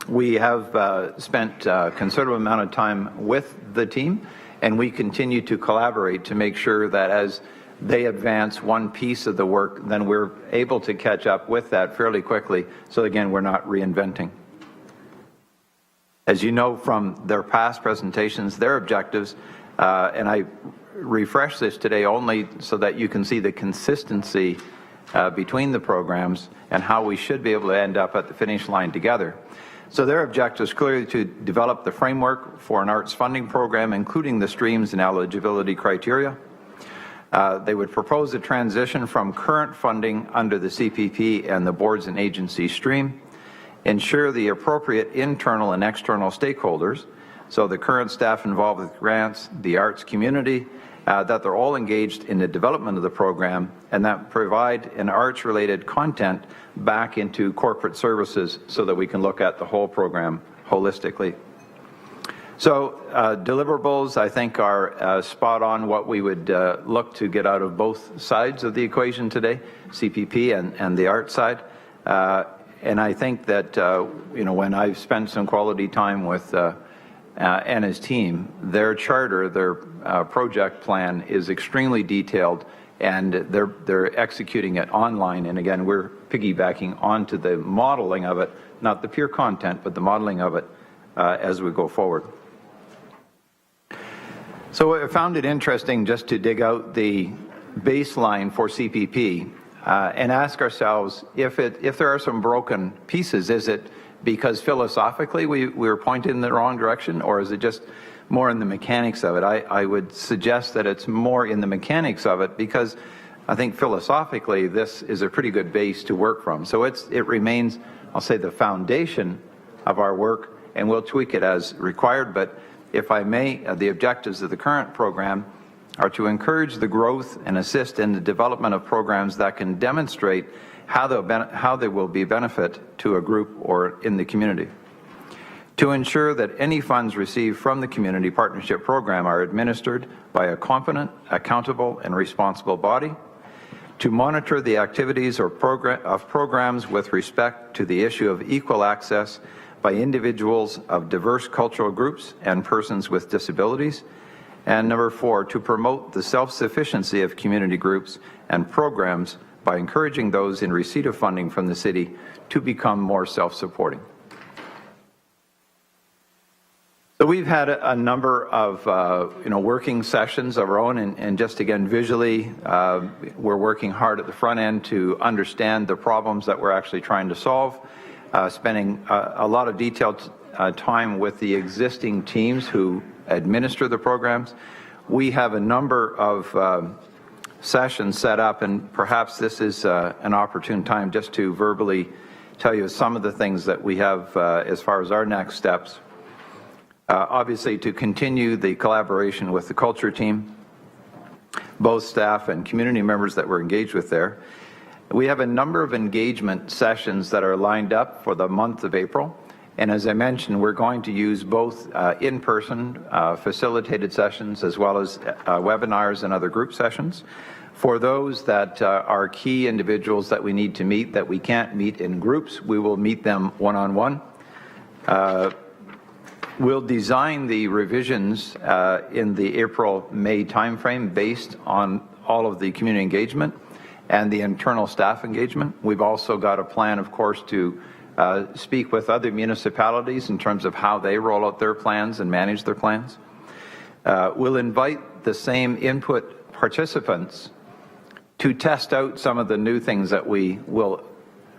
We have spent a considerable amount of time with the team, and we continue to collaborate to make sure that as they advance one piece of the work, then we're able to catch up with that fairly quickly. So again, we're not reinventing. As you know from their past presentations, their objectives, and I refresh this today only so that you can see the consistency between the programs and how we should be able to end up at the finish line together. So their objective is clearly to develop the framework for an arts funding program, including the streams and eligibility criteria. They would propose a transition from current funding under the CPP and the boards and agencies stream, ensure the appropriate internal and external stakeholders, so the current staff involved with grants, the arts community, that they're all engaged in the development of the program, and that provide an arts-related content back into corporate services so that we can look at the whole program holistically. So deliverables, I think, are spot on what we would look to get out of both sides of the equation today, CPP and the art side. And I think that, when I've spent some quality time with Anna's team, their charter, their project plan is extremely detailed, and they're executing it online. And again, we're piggybacking onto the modeling of it, not the pure content, but the modeling of it as we go forward. So I found it interesting just to dig out the baseline for CPP and ask ourselves if there are some broken pieces. Is it because philosophically we were pointed in the wrong direction, or is it just more in the mechanics of it? I would suggest that it's more in the mechanics of it, because I think philosophically this is a pretty good base to work from. So it remains, I'll say, the foundation of our work, and we'll tweak it as required. But if I may, the objectives of the current program are to encourage the growth and assist in the development of programs that can demonstrate how they will be benefit to a group or in the community. To ensure that any funds received from the Community Partnership Program are administered by a competent, accountable, and responsible body. To monitor the activities of programs with respect to the issue of equal access by individuals of diverse cultural groups and persons with disabilities. And number 4, to promote the self-sufficiency of community groups and programs by encouraging those in receipt of funding from the city to become more self-supporting. So we've had a number of working sessions of our own, and just again visually, we're working hard at the front end to understand the problems that we're actually trying to solve, spending a lot of detailed time with the existing teams who administer the programs. We have a number of sessions set up, and perhaps this is an opportune time just to verbally tell you some of the things that we have as far as our next steps. Obviously, to continue the collaboration with the culture team, both staff and community members that we're engaged with there. We have a number of engagement sessions that are lined up for the month of April. And as I mentioned, we're going to use both in-person facilitated sessions as well as webinars and other group sessions. For those that are key individuals that we need to meet that we can't meet in groups, we will meet them one-on-one. We'll design the revisions in the April-May timeframe based on all of the community engagement and the internal staff engagement. We've also got a plan, of course, to speak with other municipalities in terms of how they roll out their plans and manage their plans. We'll invite the same input participants to test out some of the new things that we will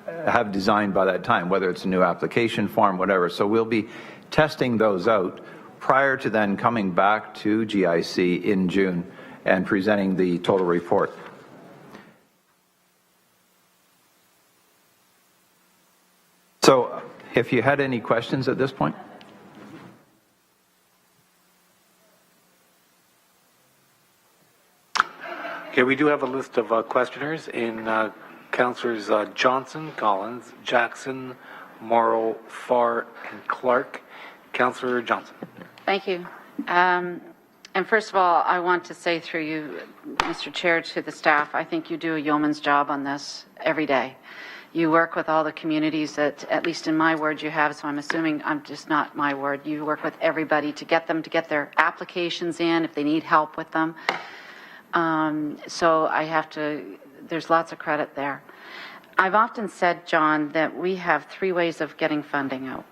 have designed by that time, whether it's a new application form, whatever. So we'll be testing those out prior to then coming back to GIC in June and presenting the total report. So if you had any questions at this point? Okay, we do have a list of questioners in Councillors Johnson, Collins, Jackson, Morrow, Farr, and Clark. Councillor Johnson. Thank you. And first of all, I want to say through you, Mr. Chair, to the staff, I think you do a yeoman's job on this every day. You work with all the communities that, at least in my ward, you have, so I'm assuming I'm just not my ward. You work with everybody to get them to get their applications in if they need help with them. So I have to, there's lots of credit there. I've often said, John, that we have three ways of getting funding out.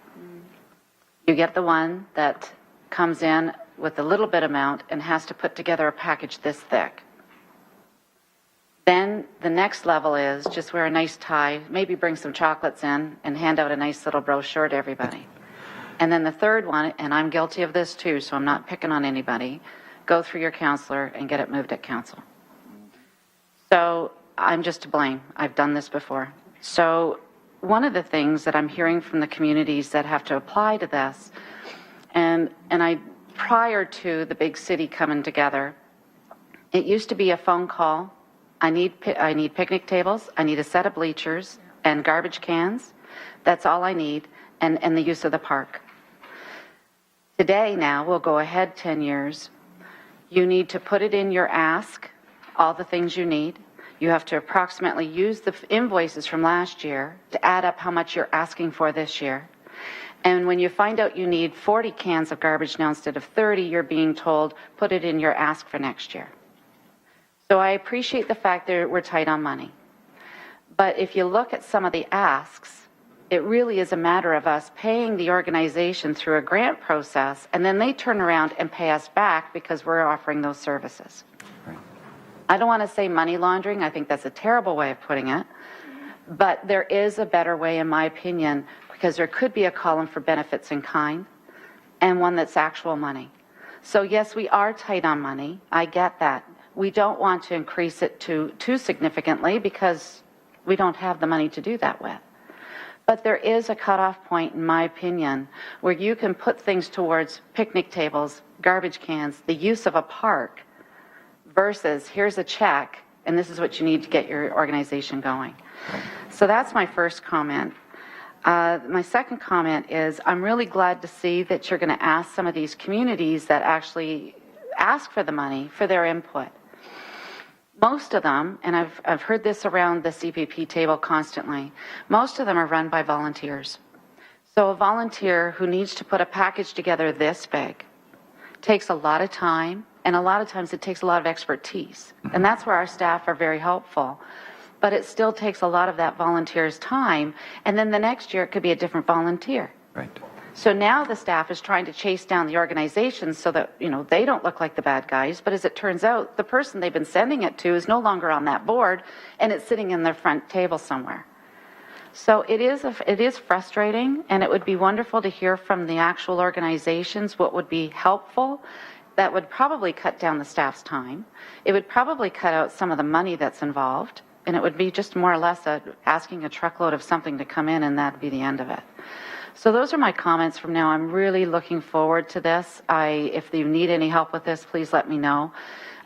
You get the one that comes in with a little bit amount and has to put together a package this thick. Then the next level is just wear a nice tie, maybe bring some chocolates in and hand out a nice little brochure to everybody. And then the third one, and I'm guilty of this too, so I'm not picking on anybody, go through your counselor and get it moved at council. So I'm just to blame. I've done this before. So one of the things that I'm hearing from the communities that have to apply to this, and I prior to the big city coming together, it used to be a phone call. I need picnic tables, I need a set of bleachers and garbage cans. That's all I need, and the use of the park. Today now, we'll go ahead 10 years. You need to put it in your ask, all the things you need. You have to approximately use the invoices from last year to add up how much you're asking for this year. And when you find out you need 40 cans of garbage now instead of 30, you're being told, put it in your ask for next year. So I appreciate the fact that we're tight on money. But if you look at some of the asks, it really is a matter of us paying the organization through a grant process, and then they turn around and pay us back because we're offering those services. I don't want to say money laundering. I think that's a terrible way of putting it. But there is a better way, in my opinion, because there could be a column for benefits in kind and one that's actual money. So yes, we are tight on money. I get that. We don't want to increase it too significantly because we don't have the money to do that with. But there is a cutoff point, in my opinion, where you can put things towards picnic tables, garbage cans, the use of a park, versus here's a check, and this is what you need to get your organization going. So that's my first comment. My second comment is I'm really glad to see that you're going to ask some of these communities that actually ask for the money for their input. Most of them, and I've heard this around the CPP table constantly, most of them are run by volunteers. So a volunteer who needs to put a package together this big takes a lot of time, and a lot of times it takes a lot of expertise. And that's where our staff are very helpful. But it still takes a lot of that volunteer's time, and then the next year it could be a different volunteer. Right. So now the staff is trying to chase down the organizations so that, they don't look like the bad guys, but as it turns out, the person they've been sending it to is no longer on that board, and it's sitting in their front table somewhere. So it is frustrating, and it would be wonderful to hear from the actual organizations what would be helpful. That would probably cut down the staff's time. It would probably cut out some of the money that's involved, and it would be just more or less asking a truckload of something to come in, and that'd be the end of it. So those are my comments from now. I'm really looking forward to this. If you need any help with this, please let me know.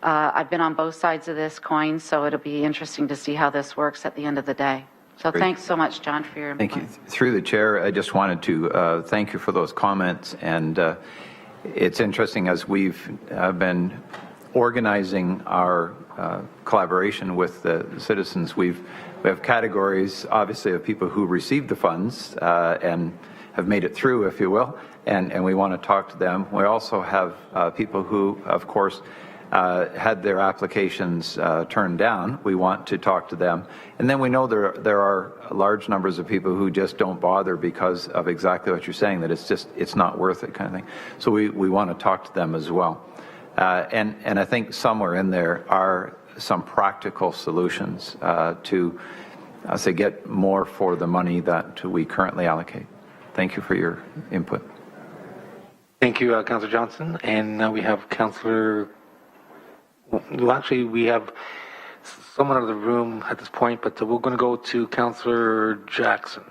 I've been on both sides of this coin, so it'll be interesting to see how this works at the end of the day. So Great. Thanks so much, John, for your input. Thank you. Through the chair, I just wanted to thank you for those comments. And it's interesting, as we've been organizing our collaboration with the citizens, we have categories, obviously, of people who received the funds and have made it through, if you will, and we want to talk to them. We also have people who, of course, had their applications turned down. We want to talk to them. And then we know there are large numbers of people who just don't bother because of exactly what you're saying, that it's not worth it kind of thing. So we want to talk to them as well. And I think somewhere in there are some practical solutions to, say, get more for the money that we currently allocate. Thank you for your input. Thank you, Councillor Johnson. And now we have Councillor... Well, actually, we have someone out of the room at this point, but we're going to go to Councillor Jackson.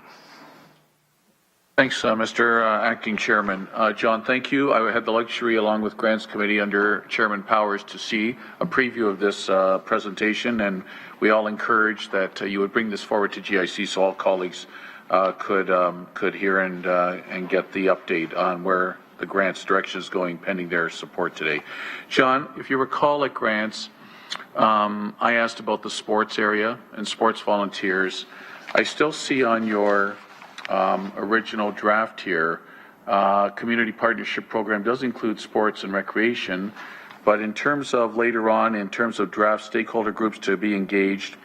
Thanks, Mr. Acting Chairman. John, thank you. I had the luxury, along with Grants Committee under Chairman Powers, to see a preview of this presentation, and we all encourage that you would bring this forward to GIC so all colleagues could hear and get the update on where the Grants direction is going pending their support today. John, if you recall at Grants, I asked about the sports area and sports volunteers. I still see on your original draft here, community partnership program does include sports and recreation, but in terms of later on, in terms of draft stakeholder groups to be engaged,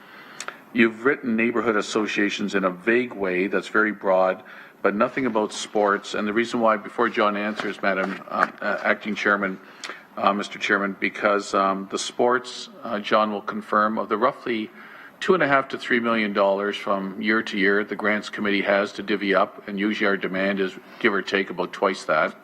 you've written neighborhood associations in a vague way that's very broad, but nothing about sports. And the reason why, before John answers, Madam Acting Chairman, Mr. Chairman, because the sports, John will confirm, of the roughly $2.5 to $3 million from year to year the Grants Committee has to divvy up, and usually our demand is give or take about twice that.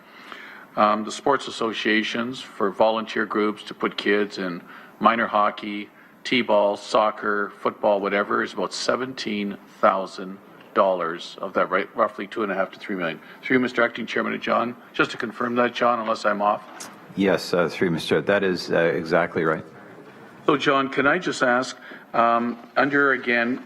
The sports associations for volunteer groups to put kids in minor hockey, t-ball, soccer, football, whatever, is about $17,000 of that, right? Roughly $2.5 to $3 million. Through Mr. Acting Chairman to John, just to confirm that, John, unless I'm off. Yes, through Mr. That is exactly right. So, John, can I just ask, under, again,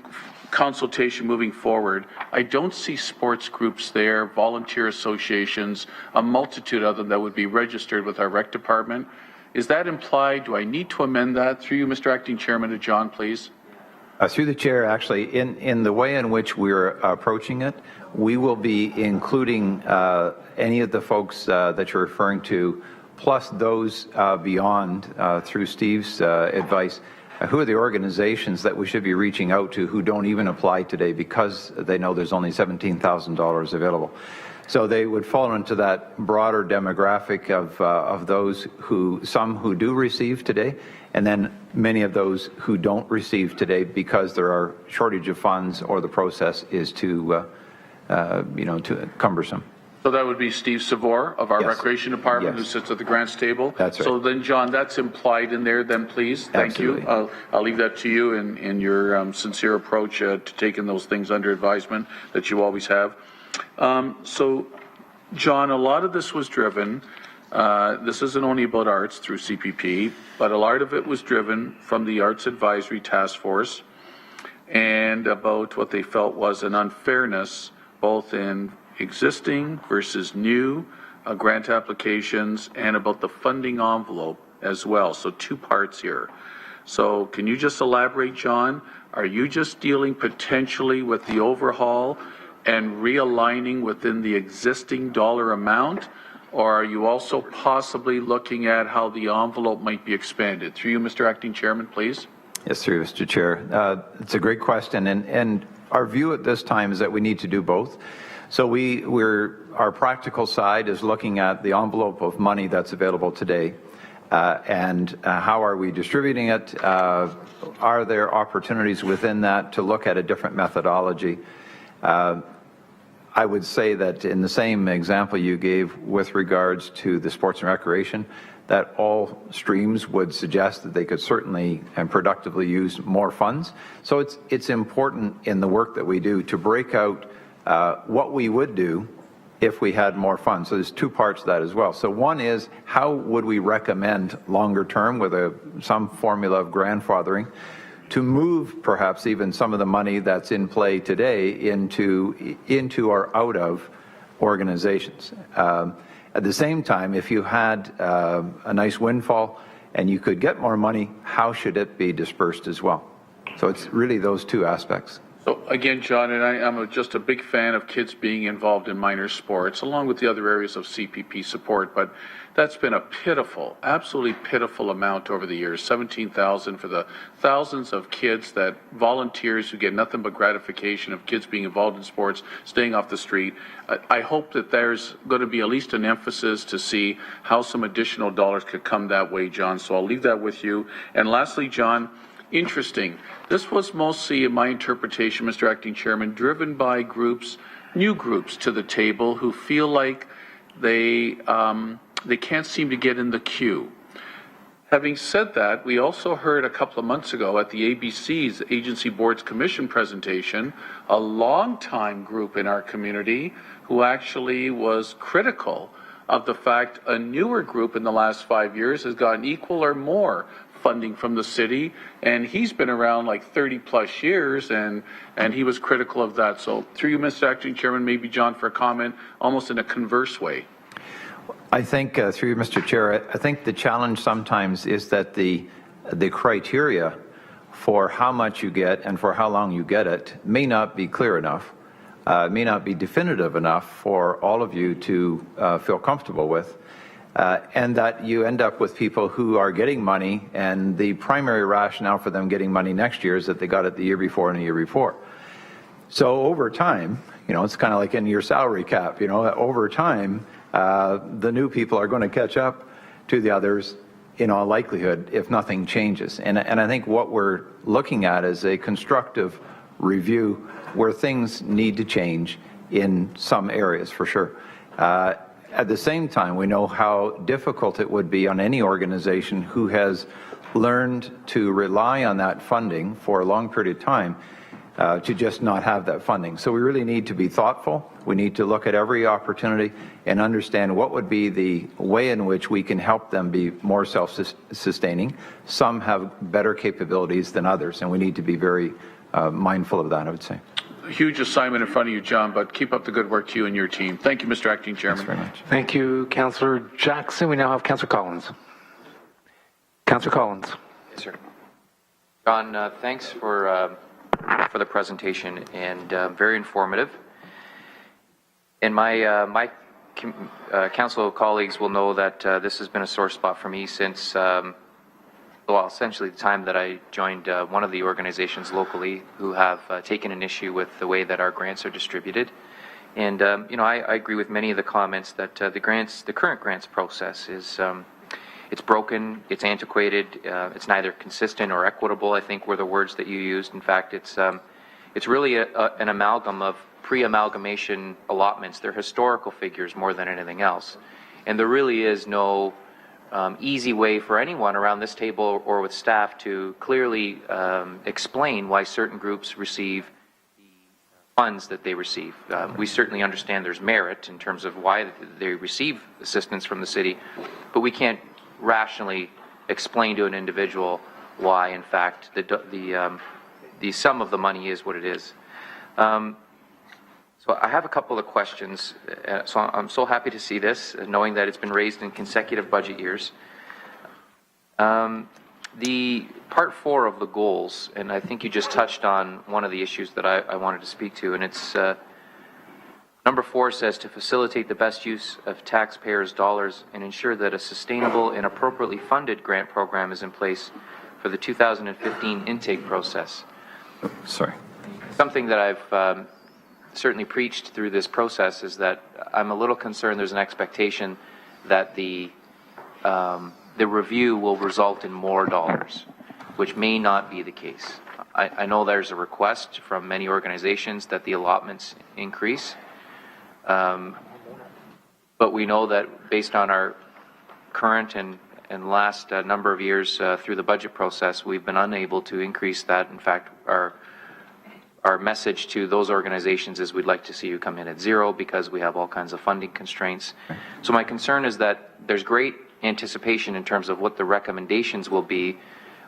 consultation moving forward, I don't see sports groups there, volunteer associations, a multitude of them that would be registered with our rec department. Is that implied? Do I need to amend that? Through you, Mr. Acting Chairman, to John, please. Through the chair, actually, in the way in which we're approaching it, we will be including any of the folks that you're referring to, plus those beyond, through Steve's advice, who are the organizations that we should be reaching out to who don't even apply today because they know there's only $17,000 available. So they would fall into that broader demographic of those some who do receive today, and then many of those who don't receive today because there are shortage of funds or the process is too cumbersome. So that would be Steve Savor of our Yes. Recreation Department, Yes. who sits at the grants table. That's right. So then, John, that's implied in there then, please. Thank Absolutely. you. I'll leave that to you in your sincere approach to taking those things under advisement that you always have. So, John, a lot of this was driven, this isn't only about arts through CPP, but a lot of it was driven from the Arts Advisory Task Force and about what they felt was an unfairness both in existing versus new grant applications and about the funding envelope as well. So two parts here. So can you just elaborate, John? Are you just dealing potentially with the overhaul and realigning within the existing dollar amount? Or are you also possibly looking at how the envelope might be expanded? Through you, Mr. Acting Chairman, please. Yes, through Mr. Chair. It's a great question, and our view at this time is that we need to do both. So our practical side is looking at the envelope of money that's available today, and how are we distributing it? Are there opportunities within that to look at a different methodology? I would say that in the same example you gave with regards to the sports and recreation, that all streams would suggest that they could certainly and productively use more funds. So it's important in the work that we do to break out what we would do if we had more funds. So there's two parts to that as well. So one is, how would we recommend longer term with some formula of grandfathering to move perhaps even some of the money that's in play today into or out of organizations. At the same time, if you had a nice windfall and you could get more money, how should it be dispersed as well? So it's really those two aspects. So again, John, and I'm just a big fan of kids being involved in minor sports, along with the other areas of CPP support, but that's been a pitiful, absolutely pitiful amount over the years, $17,000 for the thousands of kids that volunteers who get nothing but gratification of kids being involved in sports, staying off the street. I hope that there's going to be at least an emphasis to see how some additional dollars could come that way, John, so I'll leave that with you. And lastly, John, interesting. This was mostly, in my interpretation, Mr. Acting Chairman, driven by groups, new groups to the table who feel like they can't seem to get in the queue. Having said that, we also heard a couple of months ago at the ABC's Agency Boards Commission presentation, a longtime group in our community who actually was critical of the fact a newer group in the last 5 years has gotten equal or more funding from the city, and he's been around like 30 plus years, and he was critical of that. So through you, Mr. Acting Chairman, maybe John for a comment, almost in a converse way. I think, through you, Mr. Chair, I think the challenge sometimes is that the criteria for how much you get and for how long you get it may not be clear enough, may not be definitive enough for all of you to feel comfortable with. And that you end up with people who are getting money, and the primary rationale for them getting money next year is that they got it the year before and the year before. So over time, it's kind of like in your salary cap, over time, the new people are going to catch up to the others in all likelihood if nothing changes. And I think what we're looking at is a constructive review where things need to change in some areas for sure. At the same time, we know how difficult it would be on any organization who has learned to rely on that funding for a long period of time to just not have that funding. So we really need to be thoughtful. We need to look at every opportunity and understand what would be the way in which we can help them be more self-sustaining. Some have better capabilities than others, and we need to be very mindful of that, I would say. A huge assignment in front of you, John, but keep up the good work to you and your team. Thank you, Mr. Acting Chairman. Thanks very much. Thank you, Councillor Jackson. We now have Councillor Collins. Councillor Collins. Yes, sir. John, thanks for the presentation, and very informative. And my council colleagues will know that this has been a sore spot for me since, essentially the time that I joined one of the organizations locally who have taken an issue with the way that our grants are distributed. And, I agree with many of the comments that the current grants process is, it's broken, it's antiquated, it's neither consistent or equitable, I think were the words that you used. In fact, it's really an amalgam of pre-amalgamation allotments. They're historical figures more than anything else. And there really is no easy way for anyone around this table or with staff to clearly explain why certain groups receive the funds that they receive. We certainly understand there's merit in terms of why they receive assistance from the city, but we can't rationally explain to an individual why, in fact, the sum of the money is what it is. So I have a couple of questions. So I'm so happy to see this, knowing that it's been raised in consecutive budget years. The part 4 of the goals, and I think you just touched on one of the issues that I wanted to speak to, and it's number 4 says to facilitate the best use of taxpayers' dollars and ensure that a sustainable and appropriately funded grant program is in place for the 2015 intake process. Sorry. Something that I've certainly preached through this process is that I'm a little concerned there's an expectation that the review will result in more dollars, which may not be the case. I know there's a request from many organizations that the allotments increase, but we know that based on our current and the last number of years through the budget process, we've been unable to increase that. In fact, our message to those organizations is we'd like to see you come in at zero because we have all kinds of funding constraints. So my concern is that there's great anticipation in terms of what the recommendations will be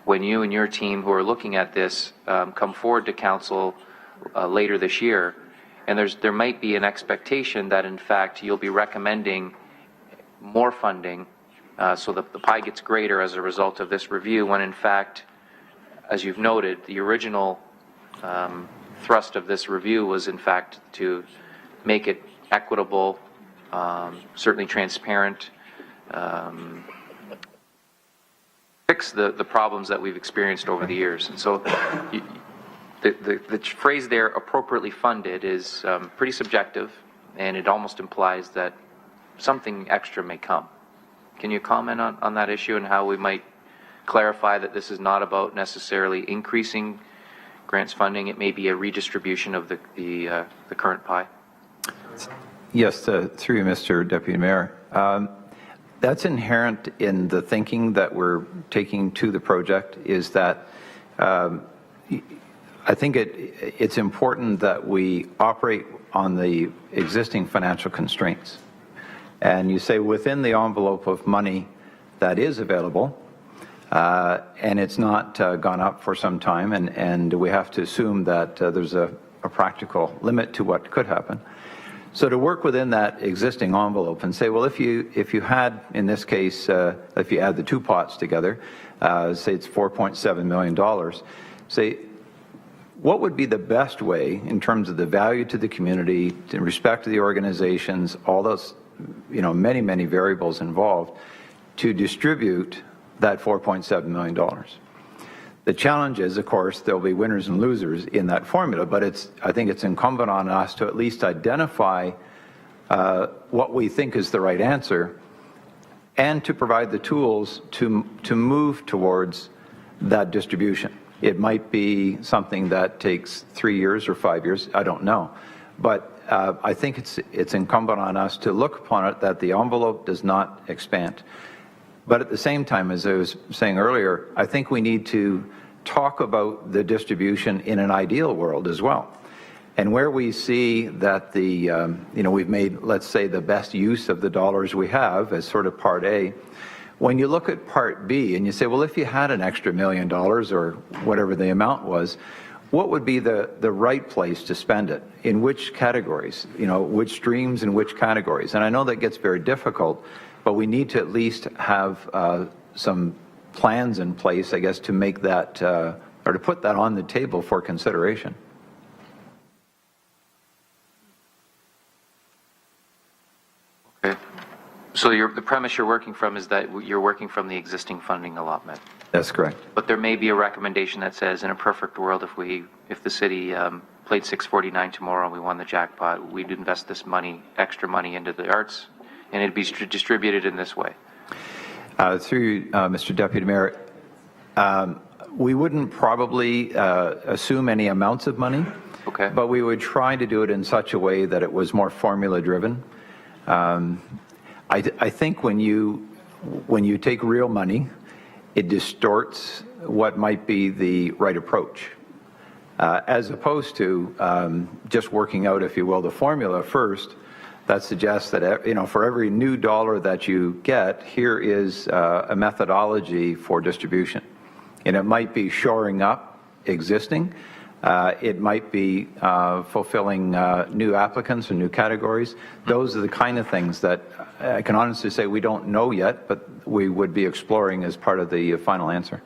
when you and your team who are looking at this come forward to council later this year. And there might be an expectation that, in fact, you'll be recommending more funding so that the pie gets greater as a result of this review, when, in fact, as you've noted, the original thrust of this review was, in fact, to make it equitable, certainly transparent, fix the problems that we've experienced over the years. And so the phrase there, appropriately funded, is pretty subjective, and it almost implies that something extra may come. Can you comment on that issue and how we might clarify that this is not about necessarily increasing grants funding? It may be a redistribution of the current pie. Yes, through you, Mr. Deputy Mayor. That's inherent in the thinking that we're taking to the project, is that I think it's important that we operate on the existing financial constraints. And you say within the envelope of money that is available, and it's not gone up for some time, and we have to assume that there's a practical limit to what could happen. So to work within that existing envelope and say, well, if you had, in this case, if you add the two pots together, say it's $4.7 million, say, what would be the best way in terms of the value to the community, in respect to the organizations, all those, many, many variables involved, to distribute that $4.7 million. The challenge is, of course, there'll be winners and losers in that formula, but I think it's incumbent on us to at least identify what we think is the right answer, and to provide the tools to move towards that distribution. It might be something that takes 3 years or 5 years, I don't know. But I think it's incumbent on us to look upon it that the envelope does not expand. But at the same time, as I was saying earlier, I think we need to talk about the distribution in an ideal world as well. And where we see that we've made, let's say, the best use of the dollars we have as sort of part A, when you look at part B and you say, well, if you had an extra $1 million or whatever the amount was, what would be the right place to spend it? In which categories? Which streams and which categories? And I know that gets very difficult, but we need to at least have some plans in place, I guess, to make that, or to put that on the table for consideration. Okay. So the premise you're working from is that you're working from the existing funding allotment. That's correct. But there may be a recommendation that says, in a perfect world, if the city played 649 tomorrow and we won the jackpot, we'd invest this extra money into the arts, and it'd be distributed in this way. Through Mr. Deputy Mayor, we wouldn't probably assume any amounts of money, okay, but we would try to do it in such a way that it was more formula-driven. I think when you take real money, it distorts what might be the right approach, as opposed to just working out, if you will, the formula first. That suggests that, for every new dollar that you get, here is a methodology for distribution. And it might be shoring up existing. It might be fulfilling new applicants and new categories. Those are the kind of things that I can honestly say we don't know yet, but we would be exploring as part of the final answer.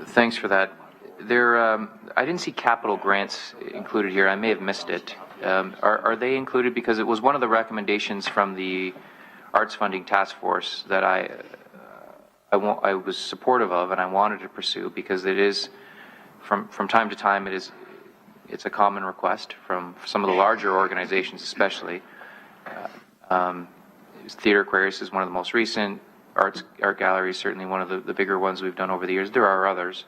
Thanks for that. I didn't see capital grants included here. I may have missed it. Are they included? Because it was one of the recommendations from the Arts Funding Task Force that I was supportive of and I wanted to pursue, because it is, from time to time, it's a common request from some of the larger organizations, especially. Theatre Aquarius is one of the most recent. Art Gallery is certainly one of the bigger ones we've done over the years. There are others.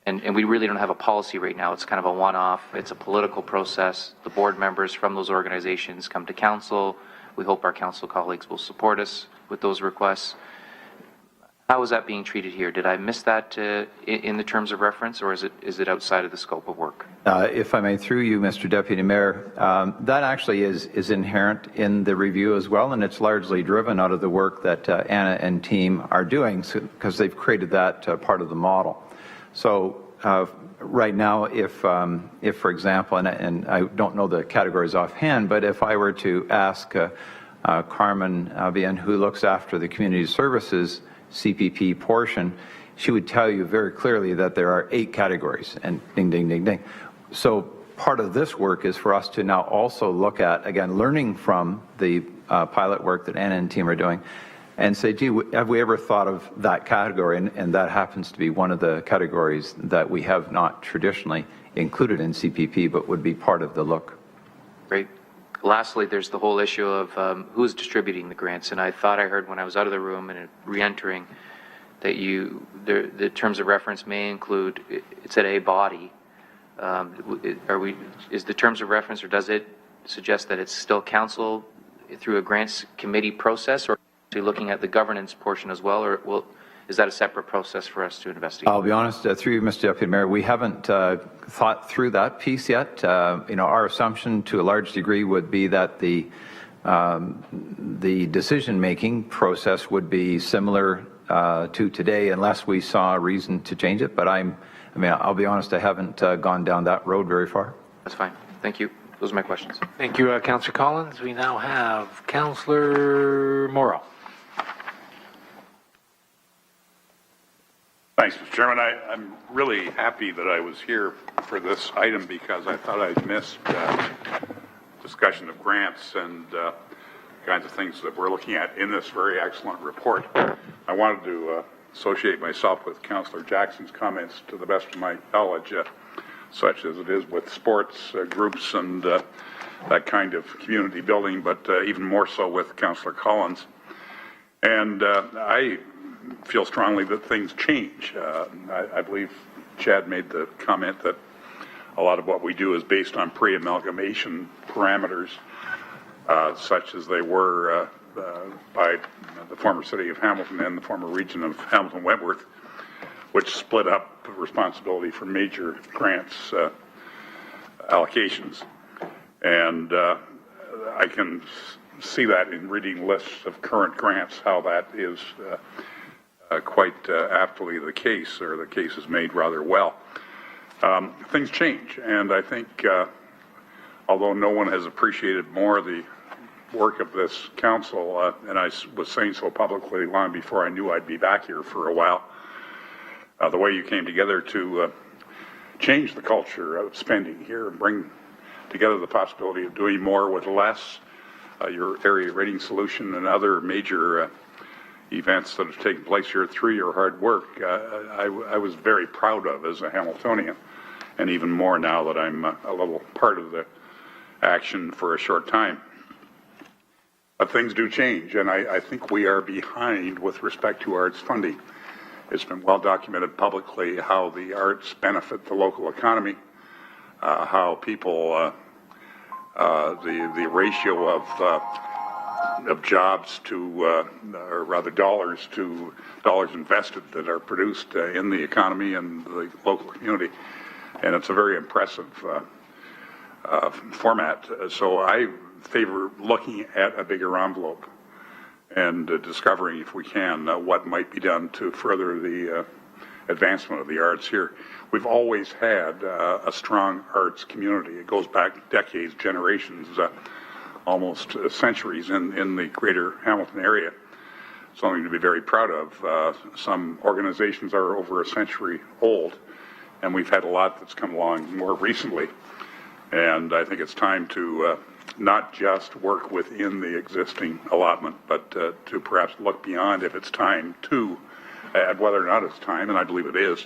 And we really don't have a policy right now. It's kind of a one-off. It's a political process. The board members from those organizations come to council. We hope our council colleagues will support us with those requests. How is that being treated here? Did I miss that in the terms of reference, or is it outside of the scope of work? If I may, through you, Mr. Deputy Mayor, that actually is inherent in the review as well, and it's largely driven out of the work that Anna and team are doing, because they've created that part of the model. So right now, if for example, and I don't know the categories offhand, but if I were to ask Carmen Avian, who looks after the community services CPP portion, she would tell you very clearly that there are 8 categories, and ding, ding, ding, ding. So part of this work is for us to now also look at, again, learning from the pilot work that Anna and team are doing, and say, gee, have we ever thought of that category? And that happens to be one of the categories that we have not traditionally included in CPP, but would be part of the look. Great. Lastly, there's the whole issue of who's distributing the grants, and I thought I heard when I was out of the room and re-entering that the terms of reference may include, it said a body. Is the terms of reference, or does it suggest that it's still council through a grants committee process, or are you looking at the governance portion as well, or is that a separate process for us to investigate? I'll be honest, through you, Mr. Deputy Mayor, we haven't thought through that piece yet. Our assumption to a large degree would be that the decision-making process would be similar to today, unless we saw a reason to change it. But I'll be honest, I haven't gone down that road very far. That's fine. Thank you. Those are my questions. Thank you, Councillor Collins. We now have Councillor Morrow. Thanks, Mr. Chairman. I'm really happy that I was here for this item because I thought I'd missed discussion of grants and kinds of things that we're looking at in this very excellent report. I wanted to associate myself with Councillor Jackson's comments to the best of my knowledge, such as it is with sports groups and that kind of community building, but even more so with Councillor Collins. And I feel strongly that things change. I believe Chad made the comment that a lot of what we do is based on pre-amalgamation parameters, such as they were by the former city of Hamilton and the former region of Hamilton-Wentworth, which split up responsibility for major grants allocations. And I can see that in reading lists of current grants, how that is quite aptly the case, or the case is made rather well. Things change, and I think although no one has appreciated more the work of this council, and I was saying so publicly long before I knew I'd be back here for a while, the way you came together to change the culture of spending here and bring together the possibility of doing more with less, your area rating solution and other major events that have taken place here through your hard work, I was very proud of as a Hamiltonian, and even more now that I'm a little part of the action for a short time. But things do change, and I think we are behind with respect to arts funding. It's been well documented publicly how the arts benefit the local economy, how people, the ratio of jobs to, or rather dollars invested that are produced in the economy and the local community. And it's a very impressive format. So I favor looking at a bigger envelope and discovering, if we can, what might be done to further the advancement of the arts here. We've always had a strong arts community. It goes back decades, generations, almost centuries in the greater Hamilton area. Something to be very proud of. Some organizations are over a century old, and we've had a lot that's come along more recently. And I think it's time to not just work within the existing allotment, but to perhaps look beyond if it's time to, whether or not it's time, and I believe it is,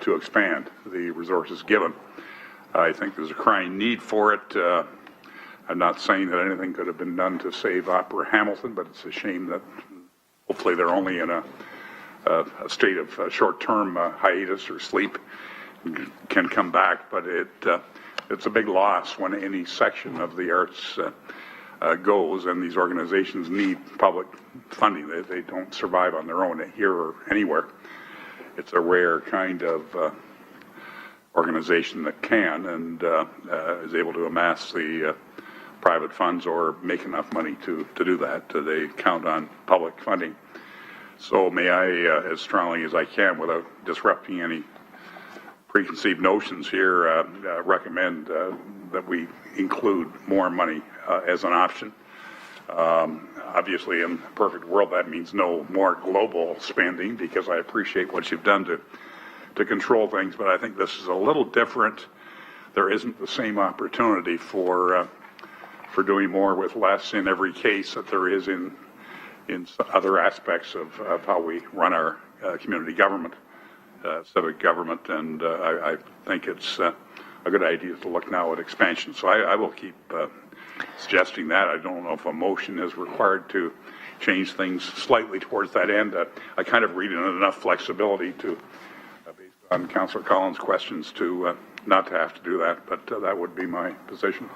to expand the resources given. I think there's a crying need for it. I'm not saying that anything could have been done to save Opera Hamilton, but it's a shame that hopefully they're only in a state of short-term hiatus or sleep, can come back. But it's a big loss when any section of the arts goes, and these organizations need public funding. They don't survive on their own here or anywhere. It's a rare kind of organization that can and is able to amass the private funds or make enough money to do that. They count on public funding. So may I, as strongly as I can, without disrupting any preconceived notions here, recommend that we include more money as an option. Obviously, in the perfect world, that means no more global spending, because I appreciate what you've done to control things, but I think this is a little different. There isn't the same opportunity for doing more with less in every case that there is in other aspects of how we run our community government, civic government, and I think it's a good idea to look now at expansion. So I will keep suggesting that. I don't know if a motion is required to change things slightly towards that end. I kind of read in enough flexibility to, based on Councillor Collins' questions, to not to have to do that, but that would be my position.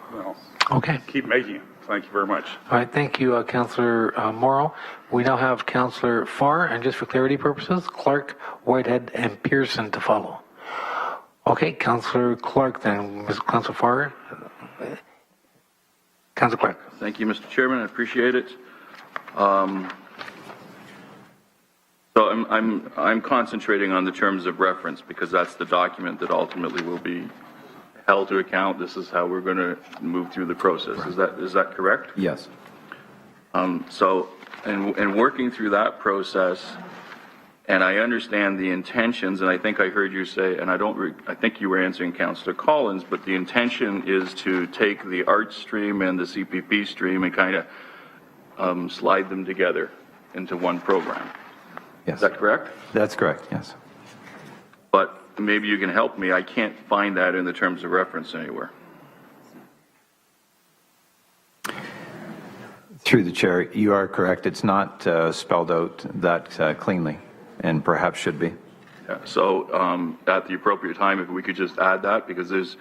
Okay. Keep making it. Thank you very much. All right, thank you, Councillor Morrow. We now have Councillor Farr, and just for clarity purposes, Clark, Whitehead, and Pearson to follow. Okay, Councillor Clark then. Councillor Farr. Councillor Clark. Thank you, Mr. Chairman. I appreciate it. So I'm concentrating on the terms of reference because that's the document that ultimately will be held to account. This is how we're going to move through the process. Right. Is that correct? Yes. So in working through that process, and I understand the intentions, and I think I heard you say, and I think you were answering Councillor Collins, but the intention is to take the art stream and the CPP stream and kind of slide them together into one program. Yes. Is that correct? That's correct, yes. But maybe you can help me. I can't find that in the terms of reference anywhere. Through the chair, you are correct. It's not spelled out that cleanly, and perhaps should be. Yeah, so at the appropriate time, if we could just add that, because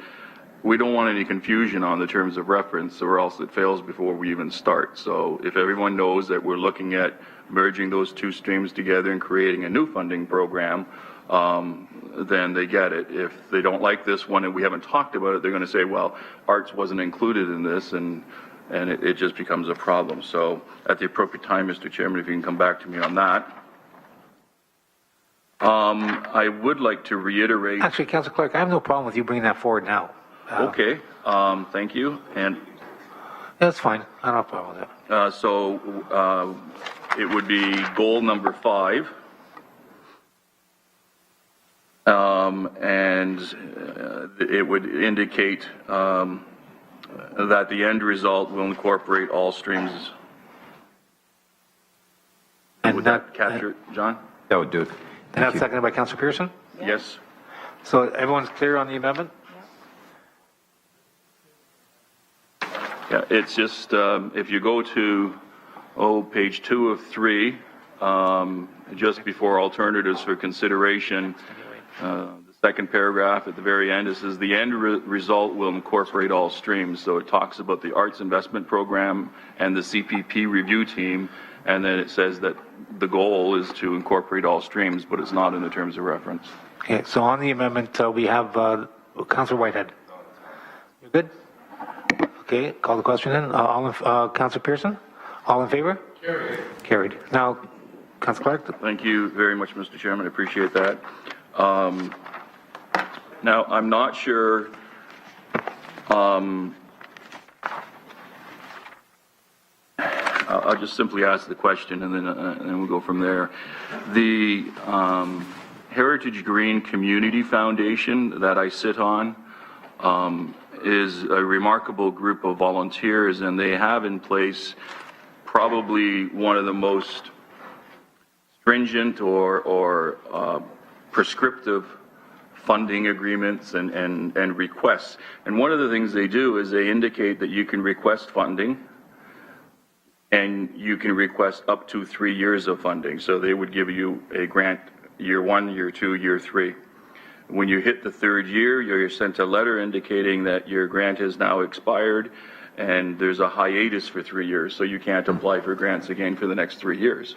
we don't want any confusion on the terms of reference, or else it fails before we even start. So if everyone knows that we're looking at merging those two streams together and creating a new funding program, then they get it. If they don't like this one and we haven't talked about it, they're going to say, well, arts wasn't included in this, and it just becomes a problem. So at the appropriate time, Mr. Chairman, if you can come back to me on that. I would like to reiterate... Actually, Councillor Clark, I have no problem with you bringing that forward now. Okay, thank you. And that's fine. I don't have a problem with that. So it would be goal number 5. And it would indicate that the end result will incorporate all streams. And would that capture it, John? That would do it. And that's seconded by Councillor Pearson? Yes. So everyone's clear on the amendment? Yeah, it's just, if you go to, page 2 of 3, just before alternatives for consideration, the second paragraph at the very end, it says the end result will incorporate all streams. So it talks about the arts investment program and the CPP review team, and then it says that the goal is to incorporate all streams, but it's not in the terms of reference. Okay, so on the amendment, we have Councillor Whitehead. You good? Okay, call the question then. Councillor Pearson? All in favor? Carried. Carried. Now, Councillor Clark. Thank you very much, Mr. Chairman. I appreciate that. Now, I'm not sure. I'll just simply ask the question, and then we'll go from there. The Heritage Green Community Foundation that I sit on is a remarkable group of volunteers, and they have in place probably one of the most stringent or prescriptive funding agreements and requests. And one of the things they do is they indicate that you can request funding, and you can request up to 3 years of funding. So they would give you a grant year 1, year 2, year 3. When you hit the 3rd year, you're sent a letter indicating that your grant has now expired, and there's a hiatus for 3 years, so you can't apply for grants again for the next 3 years.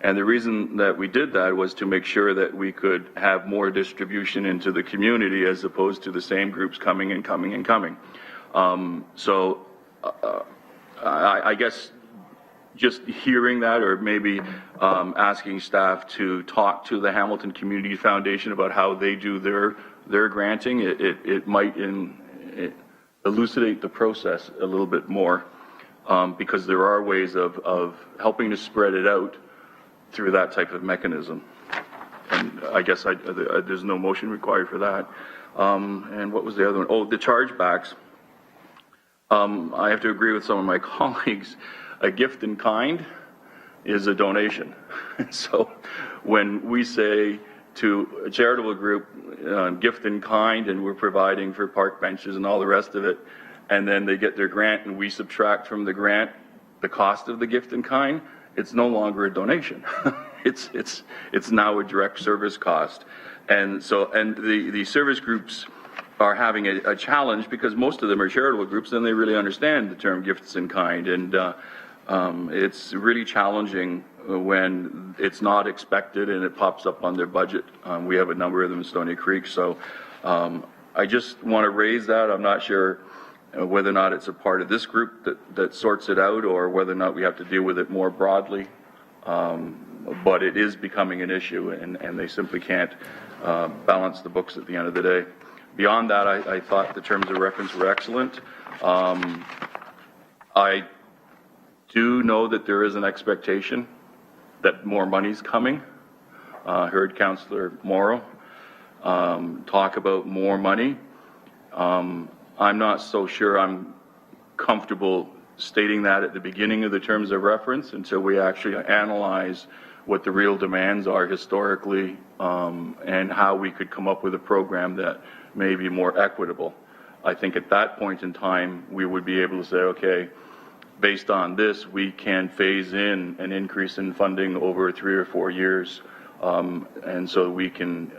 And the reason that we did that was to make sure that we could have more distribution into the community as opposed to the same groups coming and coming and coming. I guess just hearing that, or maybe asking staff to talk to the Hamilton Community Foundation about how they do their granting, it might elucidate the process a little bit more, because there are ways of helping to spread it out through that type of mechanism. And I guess there's no motion required for that. And what was the other one? Oh, the chargebacks. I have to agree with some of my colleagues. A gift in kind is a donation. So when we say to a charitable group, gift in kind, and we're providing for park benches and all the rest of it, and then they get their grant and we subtract from the grant the cost of the gift in kind, it's no longer a donation. It's now a direct service cost. And so, and the service groups are having a challenge because most of them are charitable groups and they really understand the term gifts in kind. And it's really challenging when it's not expected and it pops up on their budget. We have a number of them in Stoney Creek. So I just want to raise that. I'm not sure whether or not it's a part of this group that sorts it out, or whether or not we have to deal with it more broadly. But it is becoming an issue, and they simply can't balance the books at the end of the day. Beyond that, I thought the terms of reference were excellent. I do know that there is an expectation that more money's coming. Heard Councillor Morrow talk about more money. I'm not so sure I'm comfortable stating that at the beginning of the terms of reference until we actually analyze what the real demands are historically, and how we could come up with a program that may be more equitable. I think at that point in time, we would be able to say, okay, based on this, we can phase in an increase in funding over 3 or 4 years, and so we can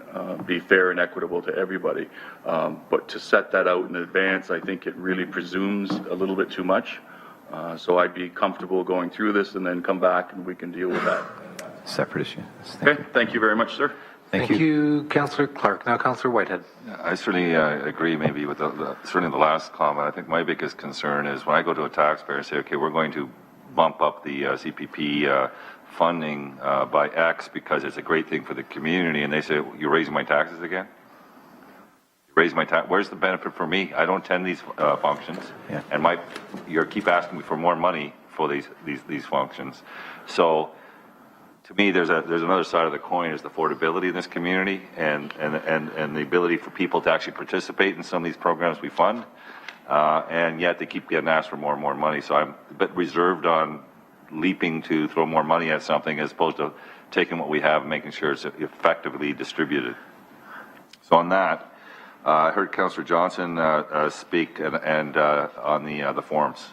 be fair and equitable to everybody. But to set that out in advance, I think it really presumes a little bit too much. So I'd be comfortable going through this and then come back and we can deal with that. Separate issue. Okay, thank you very much, sir. Thank you, Councillor Clark. Now, Councillor Whitehead. I certainly agree maybe with certainly the last comment. I think my biggest concern is when I go to a taxpayer and say, okay, we're going to bump up the CPP funding by X because it's a great thing for the community, and they say, you're raising my taxes again? Raise my tax. Where's the benefit for me? I don't attend these functions, and you keep asking me for more money for these functions. So, to me, there's another side of the coin, is the affordability in this community, and the ability for people to actually participate in some of these programs we fund, and yet they keep getting asked for more and more money. So I'm a bit reserved on leaping to throw more money at something as opposed to taking what we have and making sure it's effectively distributed. So on that, I heard Councillor Johnson speak and on the forms,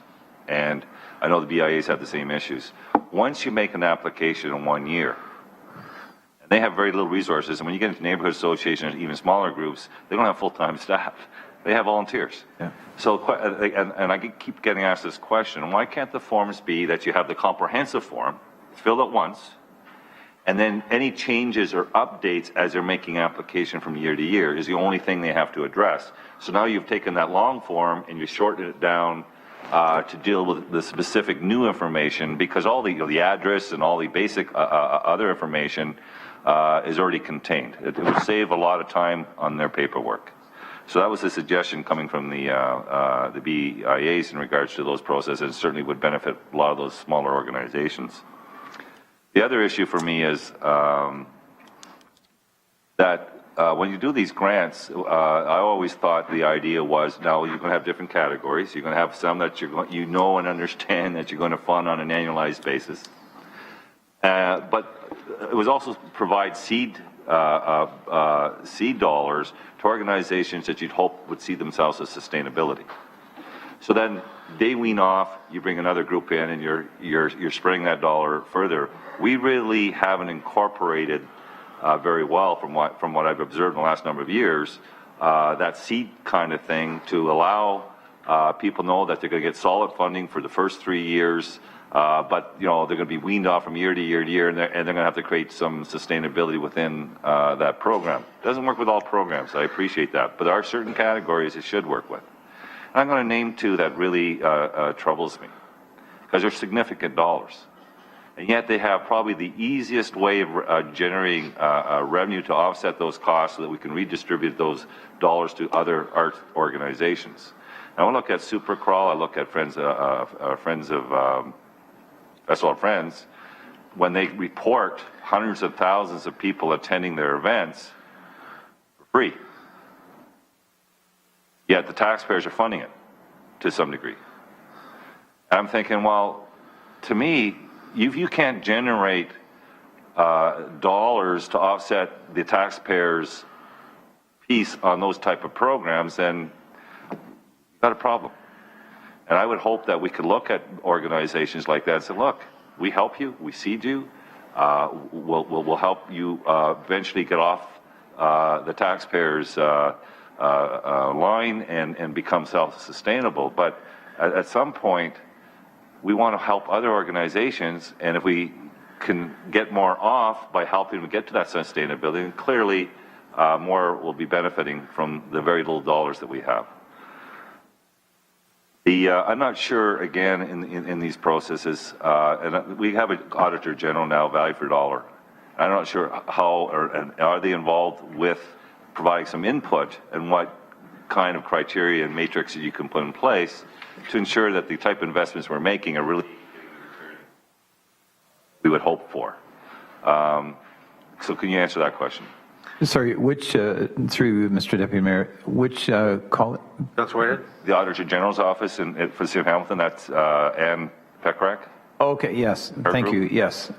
and I know the BIAs have the same issues. Once you make an application in 1 year, and they have very little resources, and when you get into neighborhood associations, even smaller groups, they don't have full-time staff. They have volunteers. Yeah. So, and I keep getting asked this question, why can't the forms be that you have the comprehensive form, filled out once, and then any changes or updates as they're making application from year to year is the only thing they have to address. So now you've taken that long form and you shortened it down to deal with the specific new information, because all the address and all the basic other information is already contained. It would save a lot of time on their paperwork. So that was a suggestion coming from the BIAs in regards to those processes, and certainly would benefit a lot of those smaller organizations. The other issue for me is that when you do these grants, I always thought the idea was, now you're going to have different categories. You're going to have some that you know and understand that you're going to fund on an annualized basis. But it was also provide seed dollars to organizations that you'd hope would see themselves as sustainability. So then they wean off, you bring another group in, and you're spreading that dollar further. We really haven't incorporated very well, from what I've observed in the last number of years, that seed kind of thing to allow People know that they're going to get solid funding for the first 3 years, but they're going to be weaned off from year to year to year, and they're going to have to create some sustainability within that program. It doesn't work with all programs. I appreciate that, but there are certain categories it should work with. And I'm going to name two that really troubles me, because they're significant dollars. And yet they have probably the easiest way of generating revenue to offset those costs so that we can redistribute those dollars to other art organizations. Now, I look at Supercrawl, I look at Friends of Festival of Friends, when they report hundreds of thousands of people attending their events for free. Yet the taxpayers are funding it to some degree. And I'm thinking, well, to me, if you can't generate dollars to offset the taxpayers' piece on those type of programs, then you've got a problem. And I would hope that we could look at organizations like that and say, look, we help you, we seed you, we'll help you eventually get off the taxpayers' line and become self-sustainable. But at some point, we want to help other organizations, and if we can get more off by helping them get to that sustainability, then clearly more will be benefiting from the very little dollars that we have. I'm not sure, again, in these processes, and we have an Auditor General now, value for dollar. I'm not sure how, and are they involved with providing some input and what kind of criteria and matrix you can put in place to ensure that the type of investments we're making are really we would hope for. So can you answer that question? Sorry, which, through Mr. Deputy Mayor, which call it? That's where the Auditor General's office for the City of Hamilton, that's Ann Peckrack. Okay, yes, thank you, yes.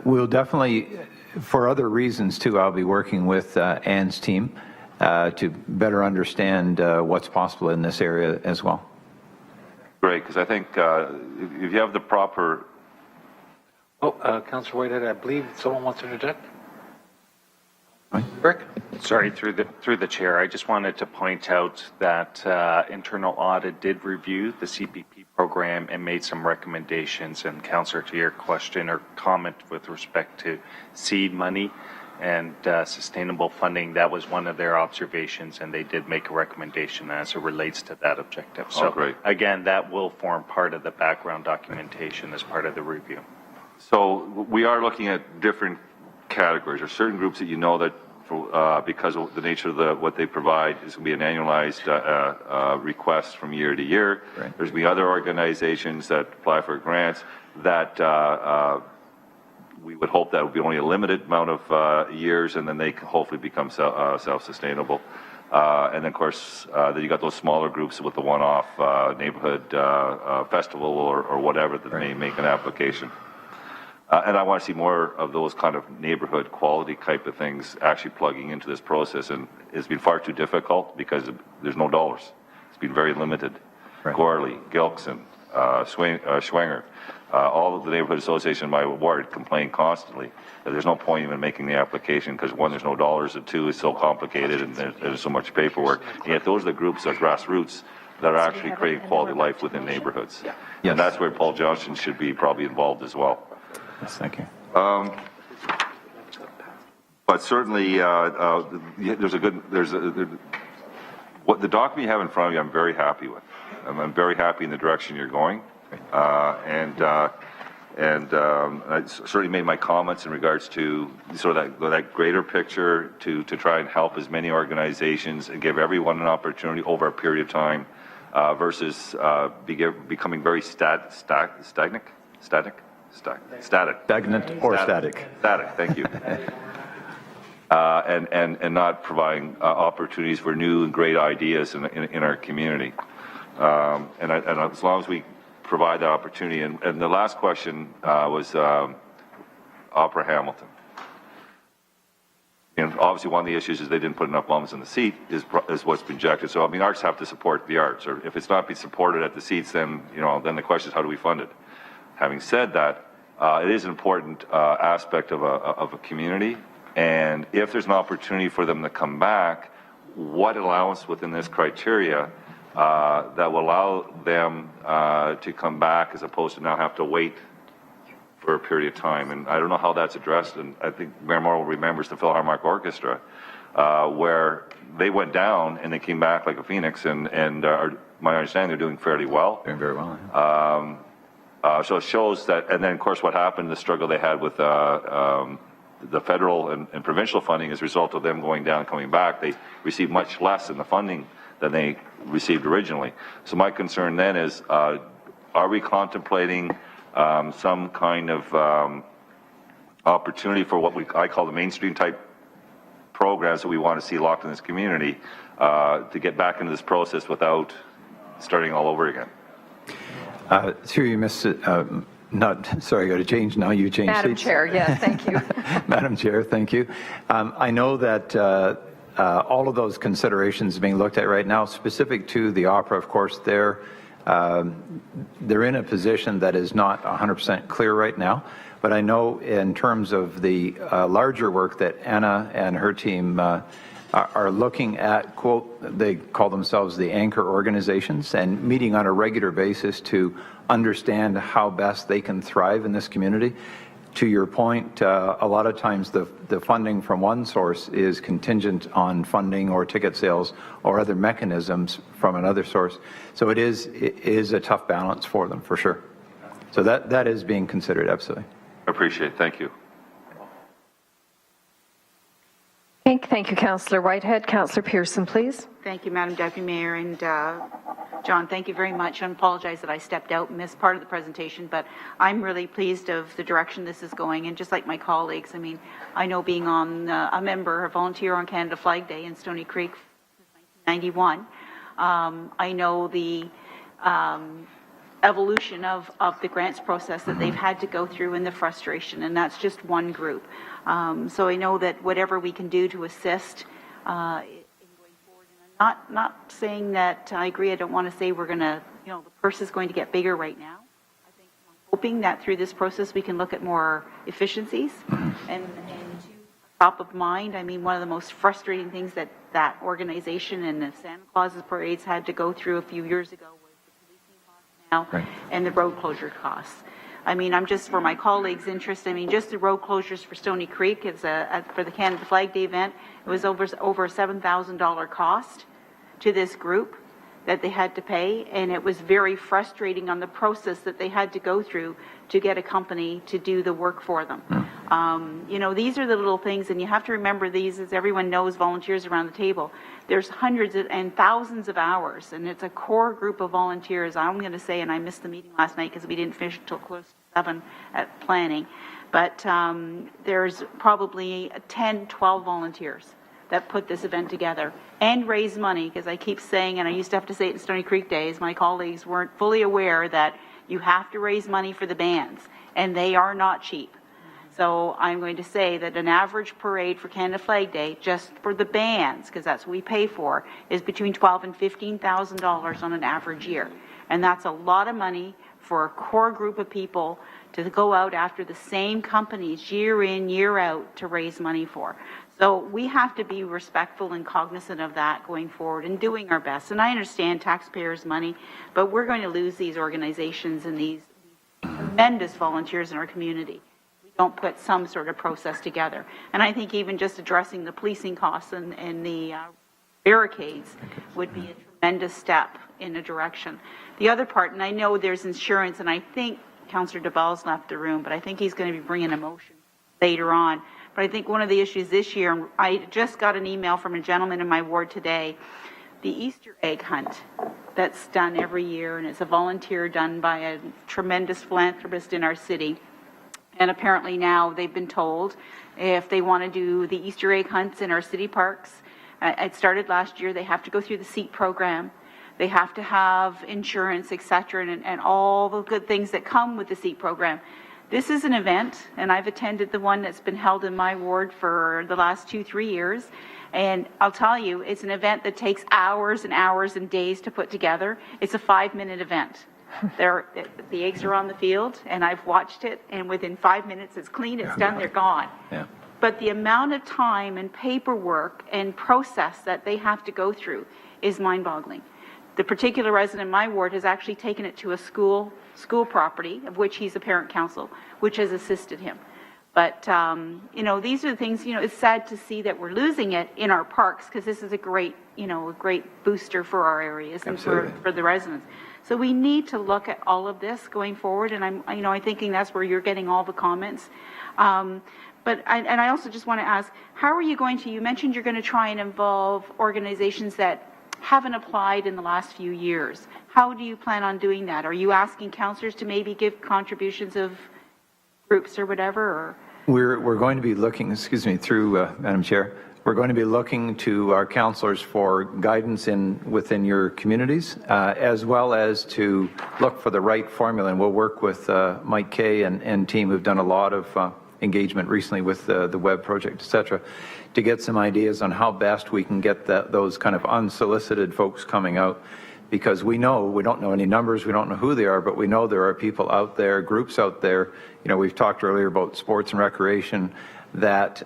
We'll definitely, for other reasons too, I'll be working with Ann's team to better understand what's possible in this area as well. Great, because I think if you have the proper... Councillor Whitehead, I believe someone wants to interject. Rick? Sorry, through the chair, I just wanted to point out that internal audit did review the CPP program and made some recommendations. And Councillor, to your question or comment with respect to seed money and sustainable funding, that was one of their observations, and they did make a recommendation as it relates to that objective. So great. Again, that will form part of the background documentation as part of the review. So we are looking at different categories. There are certain groups that you know that because of the nature of what they provide is going to be an annualized request from year to year. Right. There's going to be other organizations that apply for grants that we would hope that would be only a limited amount of years, and then they can hopefully become self-sustainable. And then, of course, then you got those smaller groups with the one-off neighborhood festival or whatever that may make an application. And I want to see more of those kind of neighborhood quality type of things actually plugging into this process. And it's been far too difficult because there's no dollars. It's been very limited. Right. Gorley, Gilkson, Schwenger, all of the neighborhood association in my ward complain constantly that there's no point even making the application because one, there's no dollars, and two, it's so complicated and there's so much paperwork. And yet those are the groups that are grassroots that are actually creating quality of life within neighborhoods. Yeah. Yes. And that's where Paul Johnson should be probably involved as well. Yes, thank you. But certainly, what the document you have in front of you, I'm very happy with. I'm very happy in the direction you're going, and I certainly made my comments in regards to sort of that greater picture to try and help as many organizations and give everyone an opportunity over a period of time, versus becoming very stagnant, or static. Static, thank you. And not providing opportunities for new and great ideas in our community. And as long as we provide that opportunity, and the last question was Opera Hamilton. And obviously one of the issues is they didn't put enough bums in the seat is what's been rejected. So I mean, arts have to support the arts, or if it's not being supported at the seats, then then the question is how do we fund it? Having said that, it is an important aspect of a community, and if there's an opportunity for them to come back, what allowance within this criteria that will allow them to come back as opposed to now have to wait for a period of time. And I don't know how that's addressed, and I think Mayor Morrow remembers the Philharmonic Orchestra, where they went down and they came back like a phoenix, and my understanding they're doing fairly well. Doing very well. Yeah. So it shows that, and then of course what happened, the struggle they had with the federal and provincial funding as a result of them going down and coming back, they received much less in the funding than they received originally. So my concern then is, are we contemplating some kind of opportunity for what I call the mainstream type programs that we want to see locked in this community to get back into this process without starting all over again? Through you, sorry, I got to change now. You changed Madam seats. Chair, yes, thank you. Madam Chair, thank you. I know that all of those considerations being looked at right now, specific to the opera, of course, they're in a position that is not 100% clear right now. But I know in terms of the larger work that Anna and her team are looking at, quote, they call themselves the anchor organizations, and meeting on a regular basis to understand how best they can thrive in this community. To your point, a lot of times the funding from one source is contingent on funding or ticket sales or other mechanisms from another source. So it is a tough balance for them, for sure. So that is being considered, absolutely. I appreciate it. Thank you. Thank you, Councillor Whitehead. Councillor Pearson, please. Thank you, Madam Deputy Mayor. And John, thank you very much. I apologize that I stepped out and missed part of the presentation, but I'm really pleased of the direction this is going. And just like my colleagues, I mean, I know being on a volunteer on Canada Flag Day in Stony Creek since 1991, I know the evolution of the grants process that they've had to go through and the frustration, and that's just one group. So I know that whatever we can do to assist in going forward, and I'm not saying that I agree, I don't want to say we're going to, the purse is going to get bigger right now. I think I'm hoping that through this process we can look at more efficiencies and to top of mind. I mean, one of the most frustrating things that organization and the Santa Claus's parades had to go through a few years ago was the policing costs now and the road closure costs. I mean, I'm just, for my colleagues' interest, I mean, just the road closures for Stony Creek is for the Canada Flag Day event, it was over a $7,000 cost to this group that they had to pay, and it was very frustrating on the process that they had to go through to get a company to do the work for them. These are the little things, and you have to remember these, as everyone knows, volunteers around the table. There's hundreds and thousands of hours, and it's a core group of volunteers. I'm going to say, and I missed the meeting last night because we didn't finish until close to 7 at planning, but there's probably 10, 12 volunteers that put this event together and raise money, because I keep saying, and I used to have to say it in Stony Creek days, my colleagues weren't fully aware that you have to raise money for the bands, and they are not cheap. So I'm going to say that an average parade for Canada Flag Day, just for the bands, because that's what we pay for, is between $12,000 and $15,000 on an average year. And that's a lot of money for a core group of people to go out after the same companies year in, year out to raise money for. So we have to be respectful and cognizant of that going forward and doing our best. And I understand taxpayers' money, but we're going to lose these organizations and these tremendous volunteers in our community. Don't put some sort of process together. And I think even just addressing the policing costs and the barricades would be a tremendous step in a direction. The other part, and I know there's insurance, and I think Councillor Duval's left the room, but I think he's going to be bringing a motion later on. But I think one of the issues this year, and I just got an email from a gentleman in my ward today, the Easter egg hunt that's done every year, and it's a volunteer done by a tremendous philanthropist in our city. And apparently now they've been told if they want to do the Easter egg hunts in our city parks, it started last year, they have to go through the SEAT program. They have to have insurance, etc., and all the good things that come with the SEAT program. This is an event, and I've attended the one that's been held in my ward for the last 2-3 years. And I'll tell you, it's an event that takes hours and hours and days to put together. It's a 5-minute event. The eggs are on the field, and I've watched it, and within 5 minutes it's clean, it's done, they're gone. Yeah. But the amount of time and paperwork and process that they have to go through is mind-boggling. The particular resident in my ward has actually taken it to a school property, of which he's a parent council, which has assisted him. But, you know, these are the things, you know, it's sad to see that we're losing it in our parks, because this is a great, you know, a great booster for our areas and for the residents. So we need to look at all of this going forward, and I'm thinking that's where you're getting all the comments. But I also just want to ask, how are you going to, you mentioned you're going to try and involve organizations that haven't applied in the last few years. How do you plan on doing that? Are you asking councillors to maybe give contributions of groups or whatever? Or? We're going to be looking, through Madam Chair, we're going to be looking to our councillors for guidance within your communities, as well as to look for the right formula. And we'll work with Mike Kay and team who've done a lot of engagement recently with the web project, etc., to get some ideas on how best we can get those kind of unsolicited folks coming out. Because we don't know any numbers, we don't know who they are, but we know there are people out there, groups out there, you know, we've talked earlier about sports and recreation, that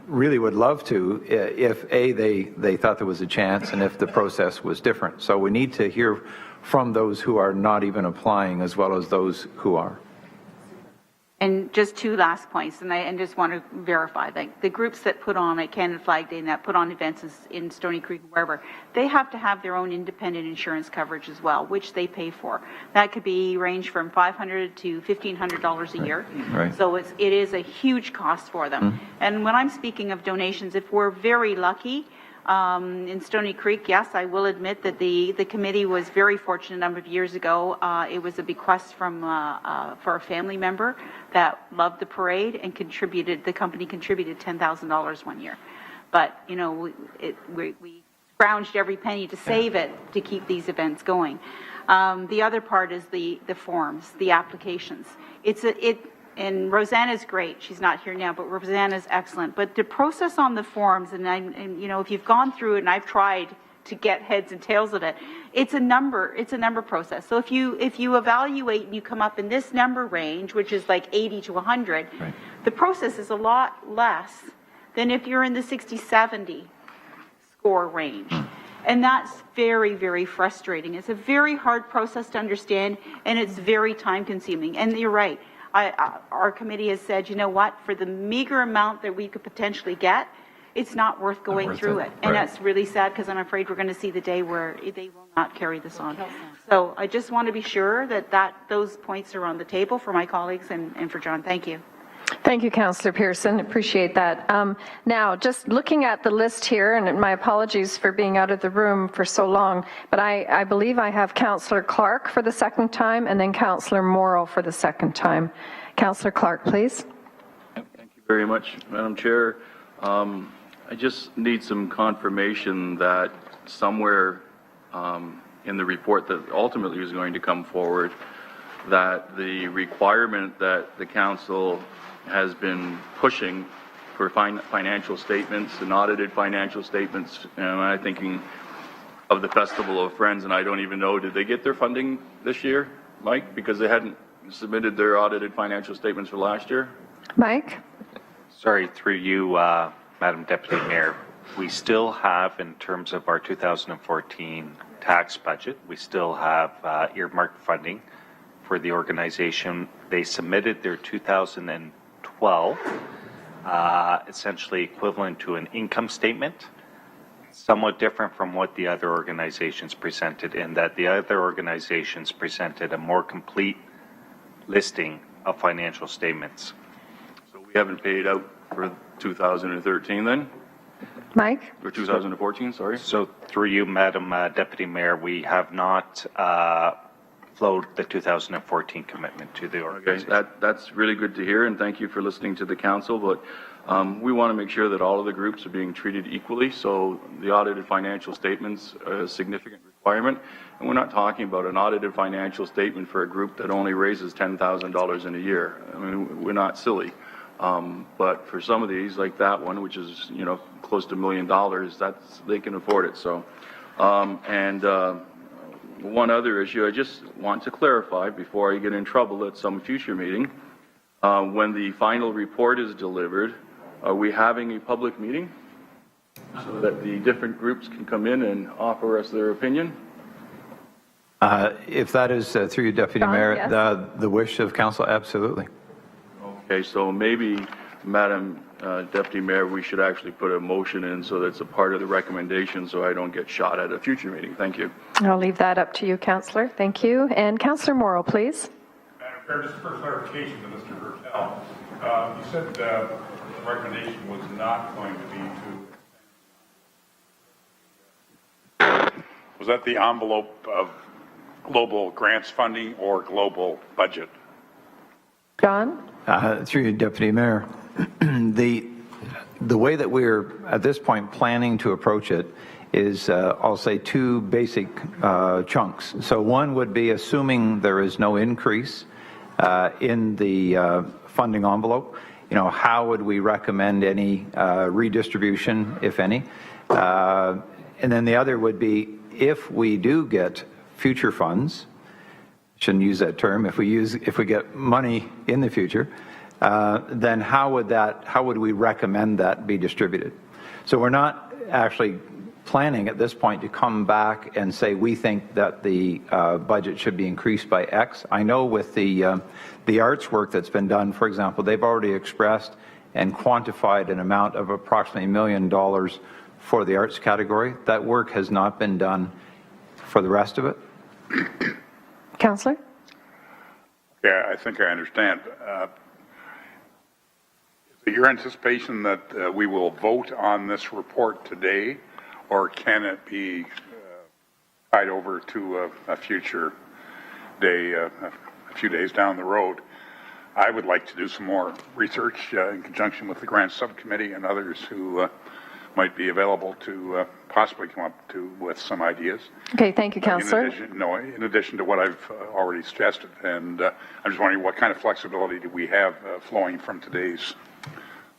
really would love to if they thought there was a chance and if the process was different. So we need to hear from those who are not even applying as well as those who are. And just two last points, and I just want to verify, like the groups that put on like Canada Flag Day and that put on events in Stony Creek, wherever, they have to have their own independent insurance coverage as well, which they pay for. That could be range from $500 to $1,500 a year. Right. So it is a huge cost for them. Mm-hmm. And when I'm speaking of donations, if we're very lucky, in Stony Creek, yes, I will admit that the committee was very fortunate a number of years ago. It was a bequest from for a family member that loved the parade and contributed. The company contributed $10,000 one year, but you know we scrounged every penny to save it to keep these events going. The other part is the forms, the applications. And Rosanna's great. She's not here now, but Rosanna's excellent. But the process on the forms, and you know, if you've gone through it, and I've tried to get heads and tails of it, it's a number process. So if you evaluate and you come up in this number range, which is like 80 to 100, right, the process is a lot less than if you're in the 60, 70 score range. And that's very, very frustrating. It's a very hard process to understand, and it's very time consuming. And you're right. Our committee has said, you know what, for the meager amount that we could potentially get, it's not worth going through it. And that's really sad, because I'm afraid we're going to see the day where they will not carry this on. So I just want to be sure that those points are on the table for my colleagues and for John. Thank you. Thank you, Councillor Pearson. Appreciate that. Now, just looking at the list here, and my apologies for being out of the room for so long, but I believe I have Councillor Clark for the second time and then Councillor Morrow for the second time. Councillor Clark, please. Thank you very much, Madam Chair. I just need some confirmation that somewhere in the report that ultimately is going to come forward, that the requirement that the council has been pushing for financial statements and audited financial statements, and I'm thinking of the Festival of Friends, and I don't even know, did they get their funding this year, Mike? Because they hadn't submitted their audited financial statements for last year. Mike? Sorry, through you, Madam Deputy Mayor, we still have, in terms of our 2014 tax budget, we still have earmarked funding for the organization. They submitted their 2012, essentially equivalent to an income statement, somewhat different from what the other organizations presented, in that the other organizations presented a more complete listing of financial statements. So we haven't paid out for 2013 then? Mike? Or 2014, sorry. So through you, Madam Deputy Mayor, we have not flowed the 2014 commitment to the organization. Okay, that's really good to hear, and thank you for listening to the council, but we want to make sure that all of the groups are being treated equally, so the audited financial statements are a significant requirement, and we're not talking about an audited financial statement for a group that only raises $10,000 in a year. I mean, we're not silly. But for some of these, like that one, which is, you know, close to $1 million, they can afford it. So, one other issue I just want to clarify before I get in trouble at some future meeting, when the final report is delivered, are we having a public meeting so that the different groups can come in and offer us their opinion? If that is through you, Deputy John, Mayor, yes. the wish of council, absolutely. Okay, so maybe, Madam Deputy Mayor, we should actually put a motion in so that's a part of the recommendation so I don't get shot at a future meeting. Thank you. I'll leave that up to you, Councillor. Thank you. And Councillor Morrow, please. Madam Chair, just for clarification to Mr. Hertel, you said the recommendation was not going to be to. Was that the envelope of global grants funding or global budget? John? Through you, Deputy Mayor. The way that we're at this point planning to approach it is, I'll say, two basic chunks. So one would be assuming there is no increase in the funding envelope. You know, how would we recommend any redistribution, if any? And then the other would be if we do get future funds, shouldn't use that term, if we get money in the future, then how would we recommend that be distributed? So we're not actually planning at this point to come back and say we think that the budget should be increased by X. I know with the arts work that's been done, for example, they've already expressed and quantified an amount of approximately $1 million for the arts category. That work has not been done for the rest of it. Councillor? Yeah, I think I understand. Is it your anticipation that we will vote on this report today, or can it be tied over to a future day, a few days down the road? I would like to do some more research in conjunction with the grant subcommittee and others who might be available to possibly come up with some ideas. Okay, thank you, Councillor. In addition to what I've already suggested. And I'm just wondering what kind of flexibility do we have flowing from today's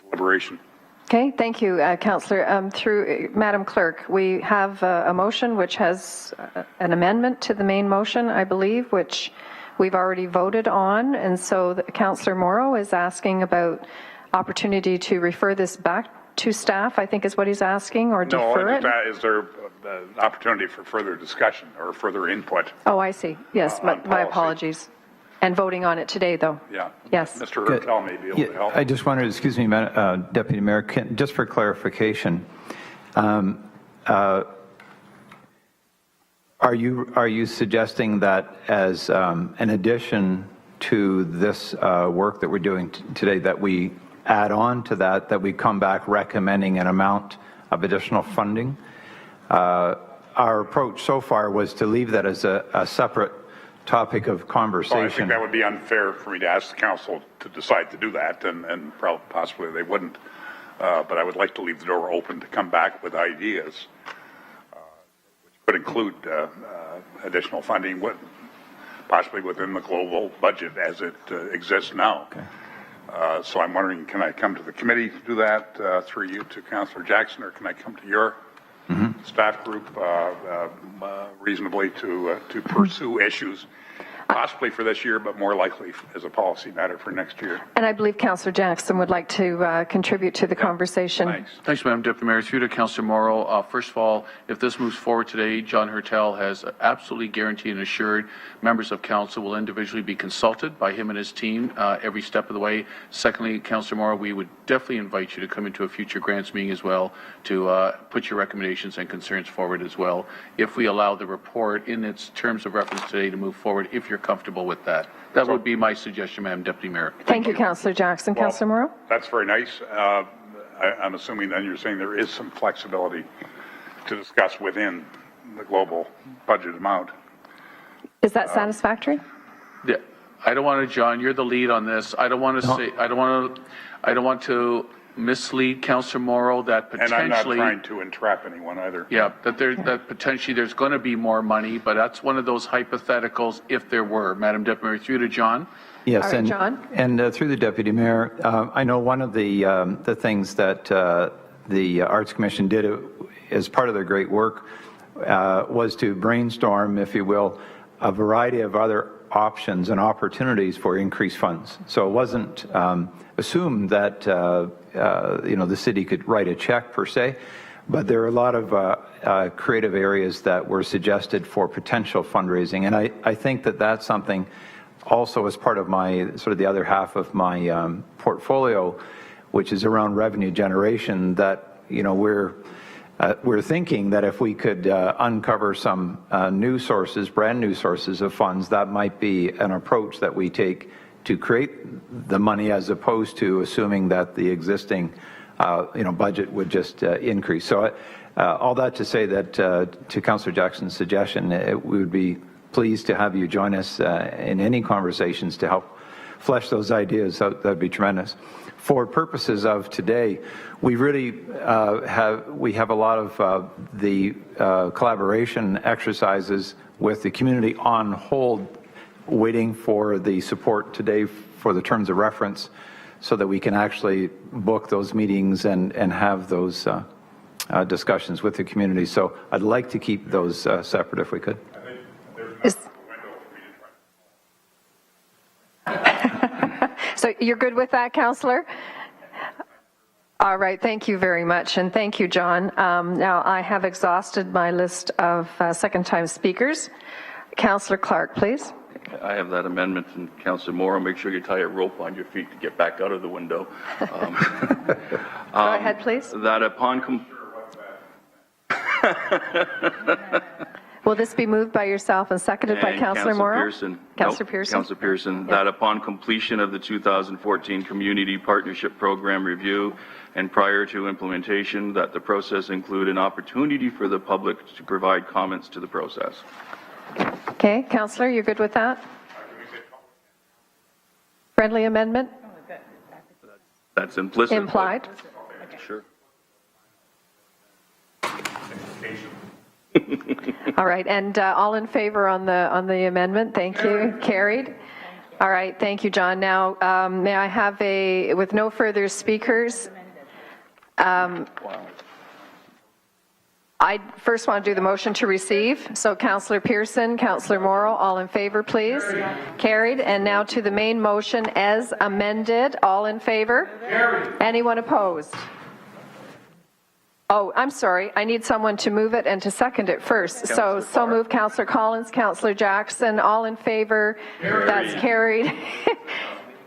deliberation? Okay, thank you, Councillor. Through Madam Clerk, we have a motion which has an amendment to the main motion, I believe, which we've already voted on. And so Councillor Morrow is asking about opportunity to refer this back to staff, I think is what he's asking, or defer it? No, is there an opportunity for further discussion or further input? Oh, I see. Yes, my apologies. And voting on it today, though. Yeah. Yes. Mr. Hertel may be able to help. I just wondered, excuse me, Deputy Mayor, just for clarification, are you suggesting that as an addition to this work that we're doing today, that we add on to that we come back recommending an amount of additional funding? Our approach so far was to leave that as a separate topic of conversation. Well, I think that would be unfair for me to ask the council to decide to do that, and possibly they wouldn't. But I would like to leave the door open to come back with ideas, which could include additional funding, possibly within the global budget as it exists now. Okay. So I'm wondering, can I come to the committee to do that through you to Councillor Jackson, or can I come to your staff group reasonably to pursue issues, possibly for this year, but more likely as a policy matter for next year? And I believe Councillor Jackson would like to contribute to the conversation. Thanks, Madam Deputy Mayor. Through to Councillor Morrow. First of all, if this moves forward today, John Hertel has absolutely guaranteed and assured members of council will individually be consulted by him and his team every step of the way. Secondly, Councillor Morrow, we would definitely invite you to come into a future grants meeting as well to put your recommendations and concerns forward as well, if we allow the report in its terms of reference today to move forward, if you're comfortable with that. That would be my suggestion, Madam Deputy Mayor. Thank you, Councillor Jackson. Well, Councillor Morrow? That's very nice. I'm assuming then you're saying there is some flexibility to discuss within the global budget amount. Is that satisfactory? Yeah, I don't want to, John, you're the lead on this. I don't want to say, I don't want to mislead Councillor Morrow that potentially. And I'm not trying to entrap anyone either. Yeah, that potentially there's going to be more money, but that's one of those hypotheticals if there were. Madam Deputy Mayor, through to John. Yes, All right, John. And through the Deputy Mayor, I know one of the things that the Arts Commission did as part of their great work was to brainstorm, if you will, a variety of other options and opportunities for increased funds. So it wasn't assumed that the city could write a check per se, but there are a lot of creative areas that were suggested for potential fundraising. And I think that that's something also as part of my, sort of the other half of my portfolio, which is around revenue generation, that, you know, we're thinking that if we could uncover some new sources, brand new sources of funds, that might be an approach that we take to create the money, as opposed to assuming that the existing budget would just increase. So all that to say that to Councillor Jackson's suggestion, we would be pleased to have you join us in any conversations to help flesh those ideas out. That'd be tremendous. For purposes of today, we really have a lot of the collaboration exercises with the community on hold, waiting for the support today for the terms of reference, so that we can actually book those meetings and have those discussions with the community. So I'd like to keep those separate if we could. So you're good with that, Councillor? All right, thank you very much, and thank you, John. Now, I have exhausted my list of second-time speakers. Councillor Clark, please. I have that amendment, and Councillor Morrow, make sure you tie a rope on your feet to get back out of the window. Go ahead, please. That upon Will this be moved by yourself and seconded by Councillor Morrow? Pearson. Councillor Pearson. Councillor Pearson. Yeah. That upon completion of the 2014 Community Partnership Program review and prior to implementation, that the process include an opportunity for the public to provide comments to the process. Okay, Councillor, you're good with that? Friendly amendment? That's implicit. Implied? Sure. All right, and all in favor on the amendment? Thank you. Carried. All right, thank you, John. Now, may I have with no further speakers, I first want to do the motion to receive. So Councillor Pearson, Councillor Morrow, all in favor, please. Carried. And now to the main motion as amended. All in favor? Carried. Anyone opposed? Oh, I'm sorry. I need someone to move it and to second it first. So move Councillor Collins, Councillor Jackson, all in favor. Carried. That's carried.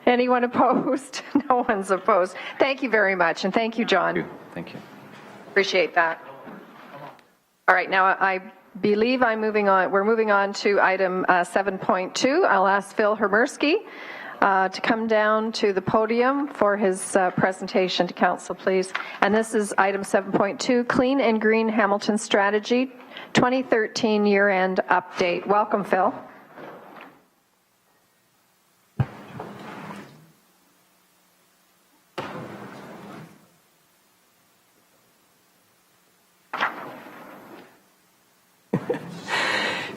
Anyone opposed? No one's opposed. Thank you very much, and thank you, John. Thank you. Appreciate that. All right, now I believe we're moving on to item 7.2. I'll ask Phil Hermersky to come down to the podium for his presentation to Council, please. And this is item 7.2, Clean and Green Hamilton Strategy 2013 Year-End Update. Welcome, Phil.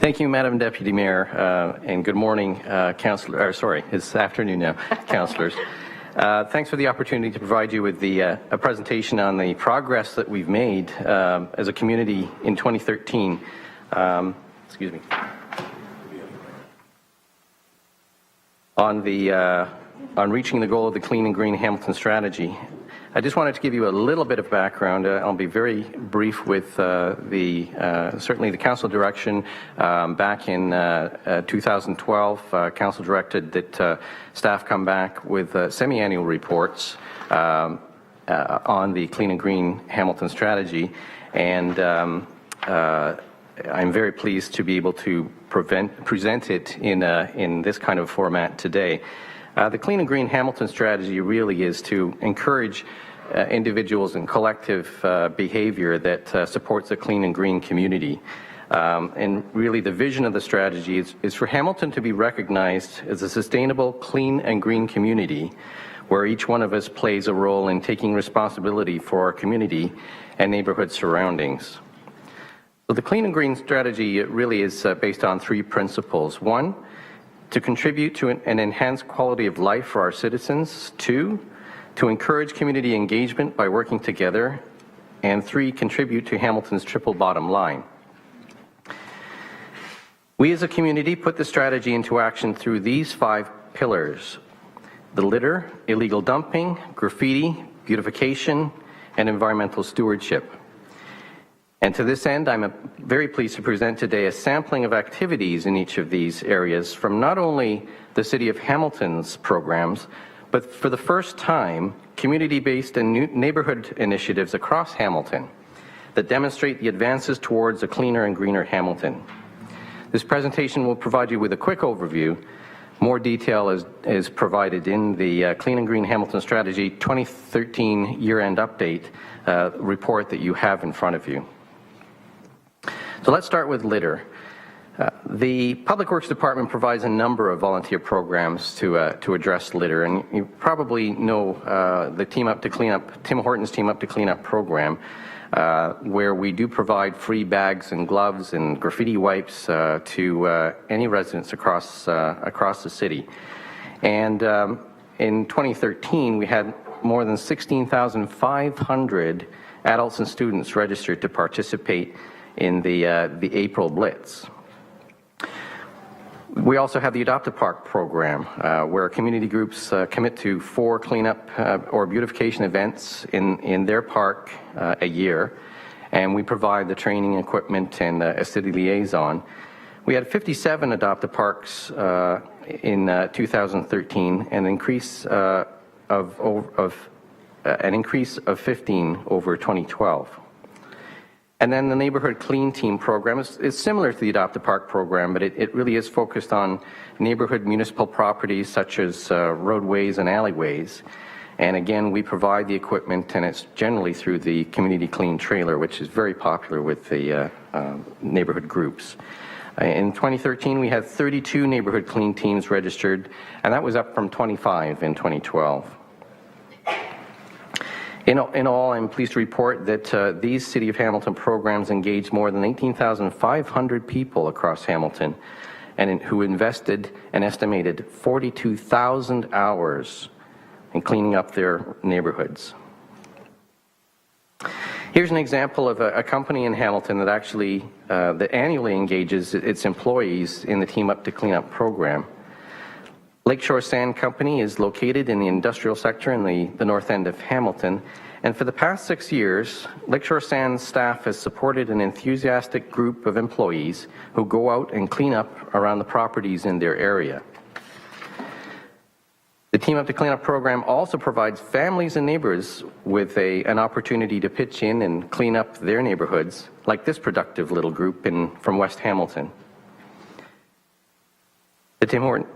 Thank you, Madam Deputy Mayor, and good morning, it's afternoon now, councillors. Thanks for the opportunity to provide you with a presentation on the progress that we've made as a community in 2013. Excuse me. On reaching the goal of the Clean and Green Hamilton Strategy. I just wanted to give you a little bit of background. I'll be very brief with certainly the council direction. Back in 2012, council directed that staff come back with semi-annual reports on the Clean and Green Hamilton Strategy, and I'm very pleased to be able to present it in this kind of format today. The Clean and Green Hamilton Strategy really is to encourage individuals and collective behavior that supports a clean and green community. And really the vision of the strategy is for Hamilton to be recognized as a sustainable, clean and green community where each one of us plays a role in taking responsibility for our community and neighborhood surroundings. So the Clean and Green Strategy really is based on three principles. One, to contribute to an enhanced quality of life for our citizens. Two, to encourage community engagement by working together. And three, contribute to Hamilton's triple bottom line. We as a community put the strategy into action through these 5 pillars: the litter, illegal dumping, graffiti, beautification, and environmental stewardship. And to this end, I'm very pleased to present today a sampling of activities in each of these areas from not only the City of Hamilton's programs, but for the first time, community-based and neighborhood initiatives across Hamilton that demonstrate the advances towards a cleaner and greener Hamilton. This presentation will provide you with a quick overview. More detail is provided in the Clean and Green Hamilton Strategy 2013 year-end update report that you have in front of you. So let's start with litter. The Public Works Department provides a number of volunteer programs to address litter, and you probably know the Tim Hortons Team Up to Clean Up program, where we do provide free bags and gloves and graffiti wipes to any residents across the city. And in 2013, we had more than 16,500 adults and students registered to participate in the April Blitz. We also have the Adopt a Park program, where community groups commit to 4 cleanup or beautification events in their park a year, and we provide the training, equipment, and a city liaison. We had 57 Adopt a Parks in 2013, an increase of 15 over 2012. And then the Neighborhood Clean Team program is similar to the Adopt a Park program, but it really is focused on neighborhood municipal properties such as roadways and alleyways. And again, we provide the equipment, and it's generally through the Community Clean Trailer, which is very popular with the neighborhood groups. In 2013, we had 32 Neighborhood Clean Teams registered, and that was up from 25 in 2012. In all, I'm pleased to report that these City of Hamilton programs engaged more than 18,500 people across Hamilton, and who invested an estimated 42,000 hours in cleaning up their neighborhoods. Here's an example of a company in Hamilton that actually that annually engages its employees in the Team Up to Clean Up program. Lakeshore Sand Company is located in the industrial sector in the north end of Hamilton, and for the past 6 years, Lakeshore Sand staff has supported an enthusiastic group of employees who go out and clean up around the properties in their area. The Team Up to Clean Up program also provides families and neighbors with an opportunity to pitch in and clean up their neighborhoods, like this productive little group from West Hamilton. The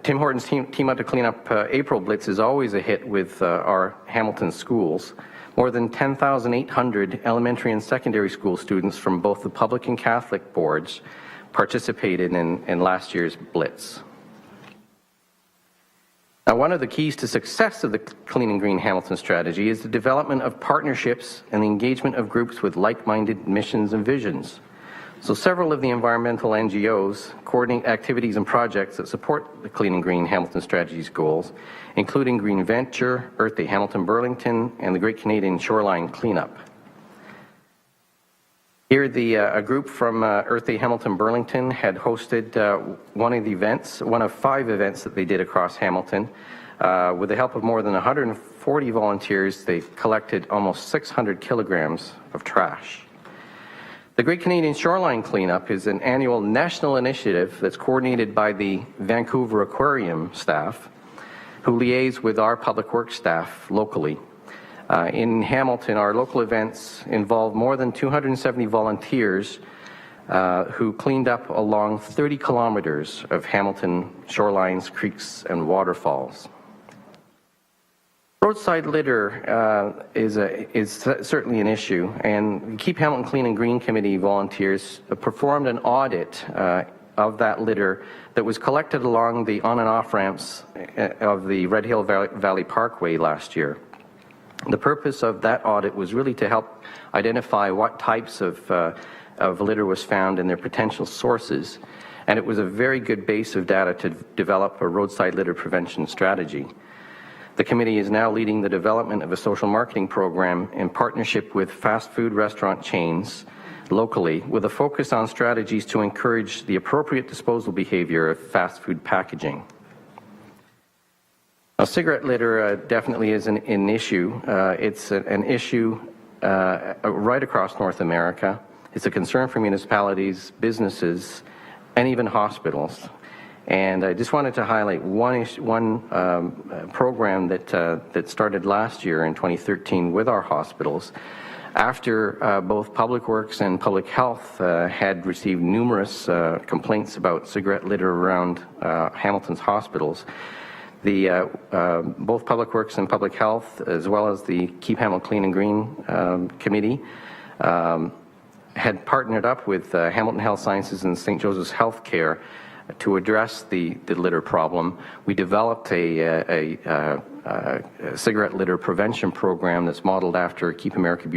Tim Hortons Team Up to Clean Up April Blitz is always a hit with our Hamilton schools. More than 10,800 elementary and secondary school students from both the public and Catholic boards participated in last year's Blitz. Now, one of the keys to success of the Clean and Green Hamilton strategy is the development of partnerships and the engagement of groups with like-minded missions and visions. So several of the environmental NGOs coordinate activities and projects that support the Clean and Green Hamilton Strategy's goals, including Green Venture, Earth Day Hamilton Burlington, and the Great Canadian Shoreline Cleanup. Here, a group from Earth Day Hamilton Burlington had hosted one of 5 events that they did across Hamilton. With the help of more than 140 volunteers, they collected almost 600 kilograms of trash. The Great Canadian Shoreline Cleanup is an annual national initiative that's coordinated by the Vancouver Aquarium staff, who liaise with our public works staff locally. In Hamilton, our local events involve more than 270 volunteers who cleaned up along 30 kilometers of Hamilton shorelines, creeks, and waterfalls. Roadside litter is certainly an issue, and the Keep Hamilton Clean and Green Committee volunteers performed an audit of that litter that was collected along the on and off ramps of the Red Hill Valley Parkway last year. The purpose of that audit was really to help identify what types of litter was found and their potential sources, and it was a very good base of data to develop a roadside litter prevention strategy. The committee is now leading the development of a social marketing program in partnership with fast food restaurant chains locally, with a focus on strategies to encourage the appropriate disposal behavior of fast food packaging. Now, cigarette litter definitely is an issue. It's an issue right across North America. It's a concern for municipalities, businesses, and even hospitals. And I just wanted to highlight one program that started last year in 2013 with our hospitals. After both Public Works and Public Health had received numerous complaints about cigarette litter around Hamilton's hospitals, both Public Works and Public Health, as well as the Keep Hamilton Clean and Green Committee, had partnered up with Hamilton Health Sciences and St. Joseph's Healthcare to address the litter problem. We developed a cigarette litter prevention program that's modeled after Keep America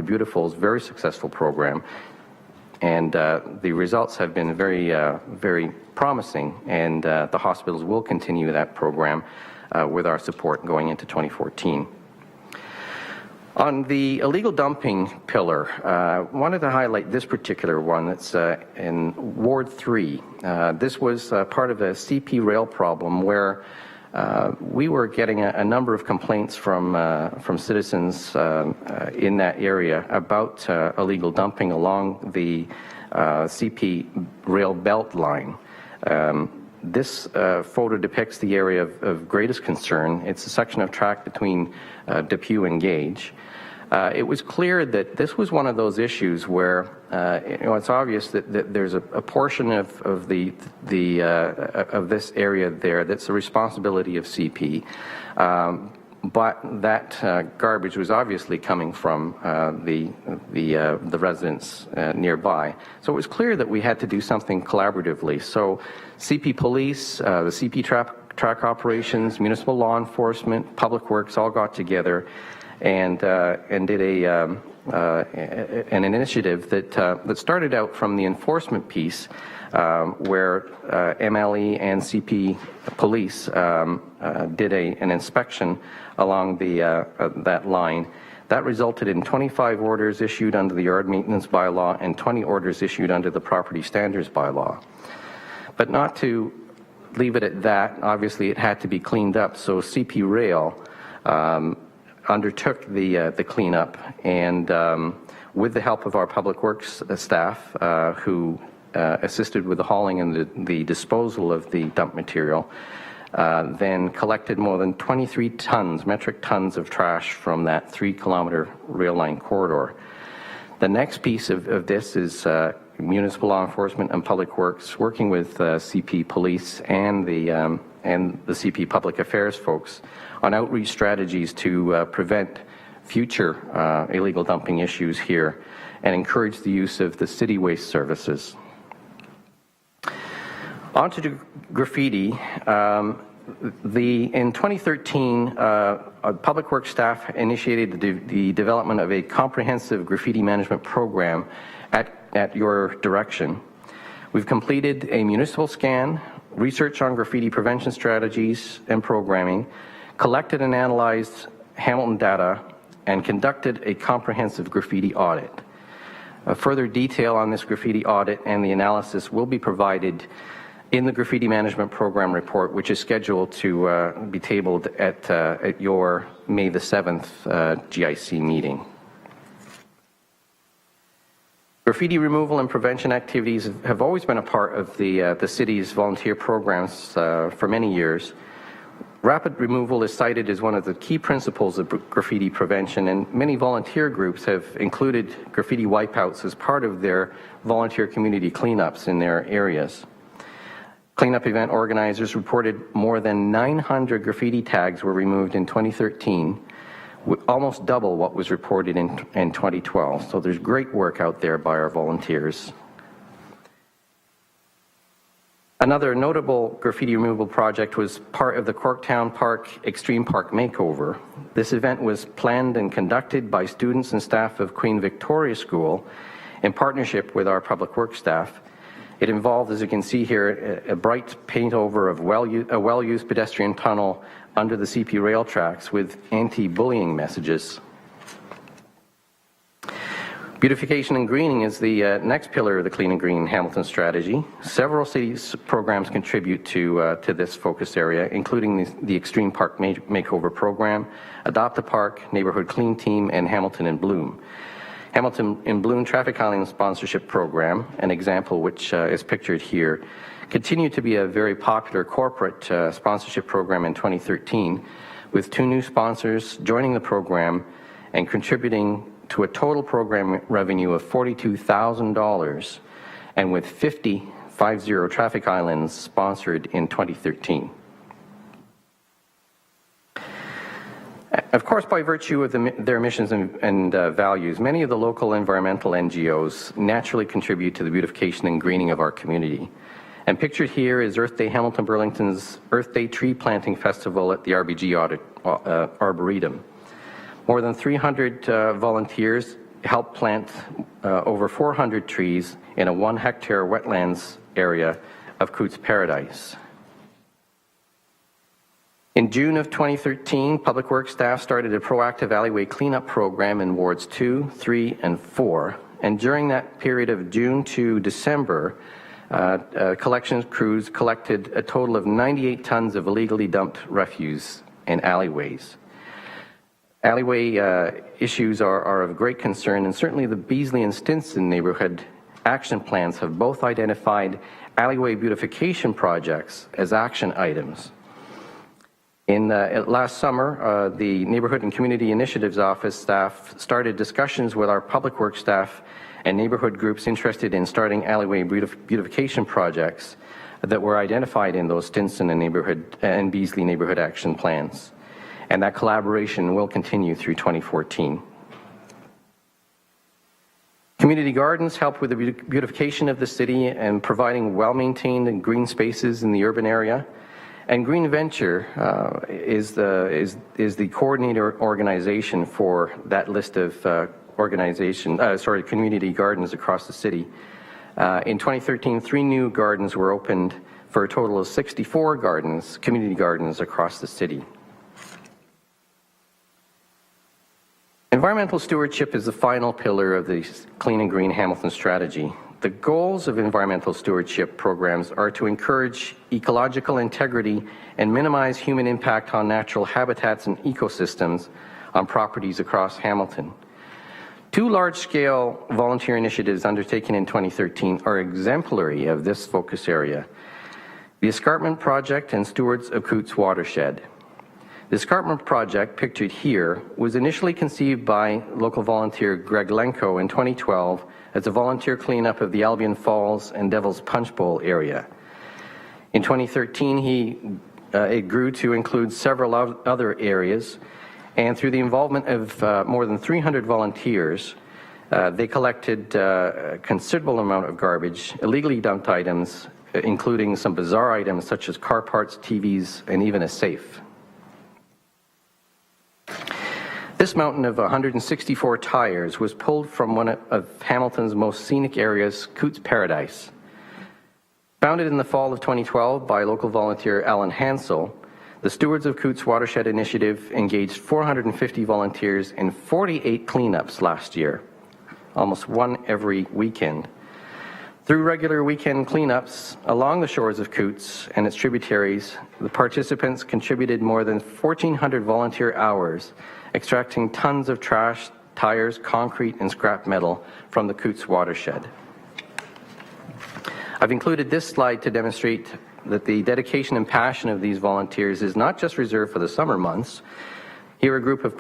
Beautiful's very successful program. And the results have been very promising, and the hospitals will continue that program with our support going into 2014. On the illegal dumping pillar, I wanted to highlight this particular one that's in Ward 3. This was part of a CP rail problem where we were getting a number of complaints from citizens in that area about illegal dumping along the CP rail belt line. This photo depicts the area of greatest concern. It's a section of track between Depew and Gage. It was clear that this was one of those issues where it's obvious that there's a portion of this area there that's the responsibility of CP, but that garbage was obviously coming from the residents nearby. So it was clear that we had to do something collaboratively. So CP Police, the CP track operations, municipal law enforcement, Public Works all got together and did an initiative that started out from the enforcement piece, where MLE and CP Police did an inspection along that line. That resulted in 25 orders issued under the Yard Maintenance Bylaw and 20 orders issued under the Property Standards Bylaw. But not to leave it at that, obviously it had to be cleaned up, so CP Rail undertook the cleanup, and with the help of our Public Works staff who assisted with the hauling and the disposal of the dump material, then collected more than 23 metric tons of trash from that 3-kilometer rail line corridor. The next piece of this is municipal law enforcement and Public Works working with CP Police and the CP Public Affairs folks on outreach strategies to prevent future illegal dumping issues here and encourage the use of the city waste services. On to graffiti. In 2013, Public Works staff initiated the development of a comprehensive graffiti management program at your direction. We've completed a municipal scan, research on graffiti prevention strategies and programming, collected and analyzed Hamilton data, and conducted a comprehensive graffiti audit. Further detail on this graffiti audit and the analysis will be provided in the Graffiti Management Program report, which is scheduled to be tabled at your May the 7th GIC meeting. Graffiti removal and prevention activities have always been a part of the city's volunteer programs for many years. Rapid removal is cited as one of the key principles of graffiti prevention, and many volunteer groups have included graffiti wipeouts as part of their volunteer community cleanups in their areas. Cleanup event organizers reported more than 900 graffiti tags were removed in 2013, almost double what was reported in 2012. So there's great work out there by our volunteers. Another notable graffiti removal project was part of the Corktown Park Extreme Park Makeover. This event was planned and conducted by students and staff of Queen Victoria School in partnership with our Public Works staff. It involved, as you can see here, a bright paint over of a well-used pedestrian tunnel under the CP rail tracks with anti-bullying messages. Beautification and greening is the next pillar of the Clean and Green Hamilton strategy. Several cities' programs contribute to this focus area, including the Extreme Park Makeover Program, Adopt a Park, Neighborhood Clean Team, and Hamilton in Bloom. Hamilton in Bloom Traffic Island Sponsorship Program, an example which is pictured here, continued to be a very popular corporate sponsorship program in 2013, with 2 new sponsors joining the program and contributing to a total program revenue of $42,000, and with 50 traffic islands sponsored in 2013. Of course, by virtue of their missions and values, many of the local environmental NGOs naturally contribute to the beautification and greening of our community. And pictured here is Earth Day Hamilton Burlington's Earth Day Tree Planting Festival at the RBG Arboretum. More than 300 volunteers helped plant over 400 trees in a 1-hectare wetlands area of Cootes Paradise. In June of 2013, Public Works staff started a proactive alleyway cleanup program in Wards 2, 3, and 4. And during that period of June to December, collections crews collected a total of 98 tons of illegally dumped refuse in alleyways. Alleyway issues are of great concern, and certainly the Beasley and Stinson neighborhood action plans have both identified alleyway beautification projects as action items. In last summer, the Neighborhood and Community Initiatives Office staff started discussions with our Public Works staff and neighborhood groups interested in starting alleyway beautification projects that were identified in those Stinson and Beasley neighborhood action plans. And that collaboration will continue through 2014. Community gardens help with the beautification of the city and providing well-maintained and green spaces in the urban area. And Green Venture is the coordinator organization for that list of community gardens across the city. In 2013, 3 new gardens were opened for a total of 64 gardens, community gardens across the city. Environmental stewardship is the final pillar of the Clean and Green Hamilton strategy. The goals of environmental stewardship programs are to encourage ecological integrity and minimize human impact on natural habitats and ecosystems on properties across Hamilton. 2 large-scale volunteer initiatives undertaken in 2013 are exemplary of this focus area: the Escarpment Project and Stewards of Cootes Watershed. The Escarpment Project, pictured here, was initially conceived by local volunteer Greg Lenko in 2012 as a volunteer cleanup of the Albion Falls and Devil's Punch Bowl area. In 2013, it grew to include several other areas, and through the involvement of more than 300 volunteers, they collected a considerable amount of garbage, illegally dumped items, including some bizarre items such as car parts, TVs, and even a safe. This mountain of 164 tires was pulled from one of Hamilton's most scenic areas, Cootes Paradise. Founded in the fall of 2012 by local volunteer Alan Hansel, the Stewards of Cootes Watershed Initiative engaged 450 volunteers in 48 cleanups last year, almost one every weekend. Through regular weekend cleanups along the shores of Cootes and its tributaries, the participants contributed more than 1,400 volunteer hours, extracting tons of trash, tires, concrete, and scrap metal from the Cootes watershed. I've included this slide to demonstrate that the dedication and passion of these volunteers is not just reserved for the summer months. Here, a group of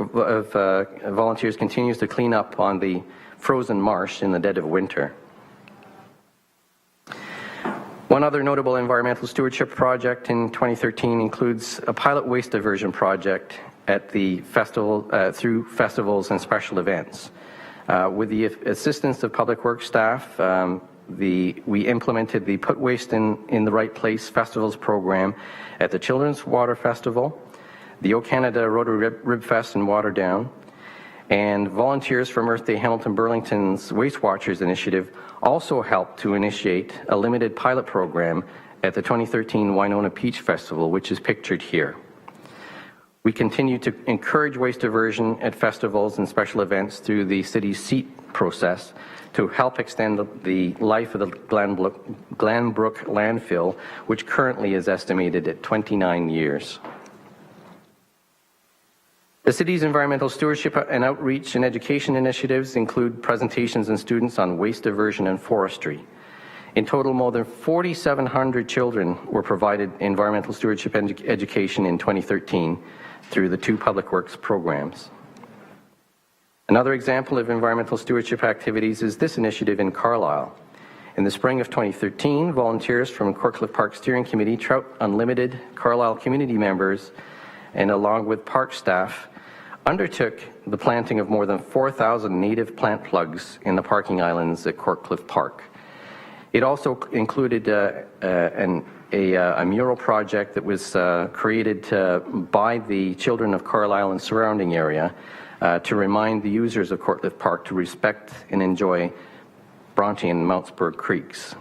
volunteers continues to clean up on the frozen marsh in the dead of winter. One other notable environmental stewardship project in 2013 includes a pilot waste diversion project at the festival, through festivals and special events. With the assistance of Public Works staff, we implemented the Put Waste in the Right Place festivals program at the Children's Water Festival, the O Canada Rotary Rib Fest in Waterdown, and volunteers from Earth Day Hamilton Burlington's Waste Watchers initiative also helped to initiate a limited pilot program at the 2013 Winona Peach Festival, which is pictured here. We continue to encourage waste diversion at festivals and special events through the city's SEAT process to help extend the life of the Glanbrook landfill, which currently is estimated at 29 years. The city's environmental stewardship and outreach and education initiatives include presentations and students on waste diversion and forestry. In total, more than 4,700 children were provided environmental stewardship education in 2013 through the 2 public works programs. Another example of environmental stewardship activities is this initiative in Carlisle. In the spring of 2013, volunteers from Courtcliff Park Steering Committee, Trout Unlimited, Carlisle community members, and along with park staff, undertook the planting of more than 4,000 native plant plugs in the parking islands at Courtcliff Park. It also included a mural project that was created by the children of Carlisle and surrounding area to remind the users of Courtcliff Park to respect and enjoy Bronte and Mountsburg creeks.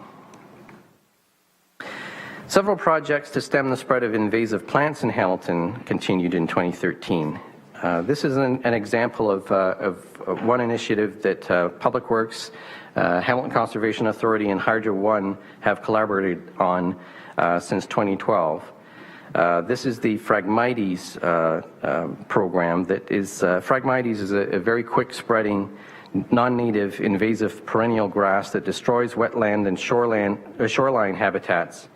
Several projects to stem the spread of invasive plants in Hamilton continued in 2013. This is an example of one initiative that Public Works, Hamilton Conservation Authority, and Hydro One have collaborated on since 2012. This is the Phragmites program. That is, Phragmites is a very quick-spreading, non-native invasive perennial grass that destroys wetland and shoreline habitats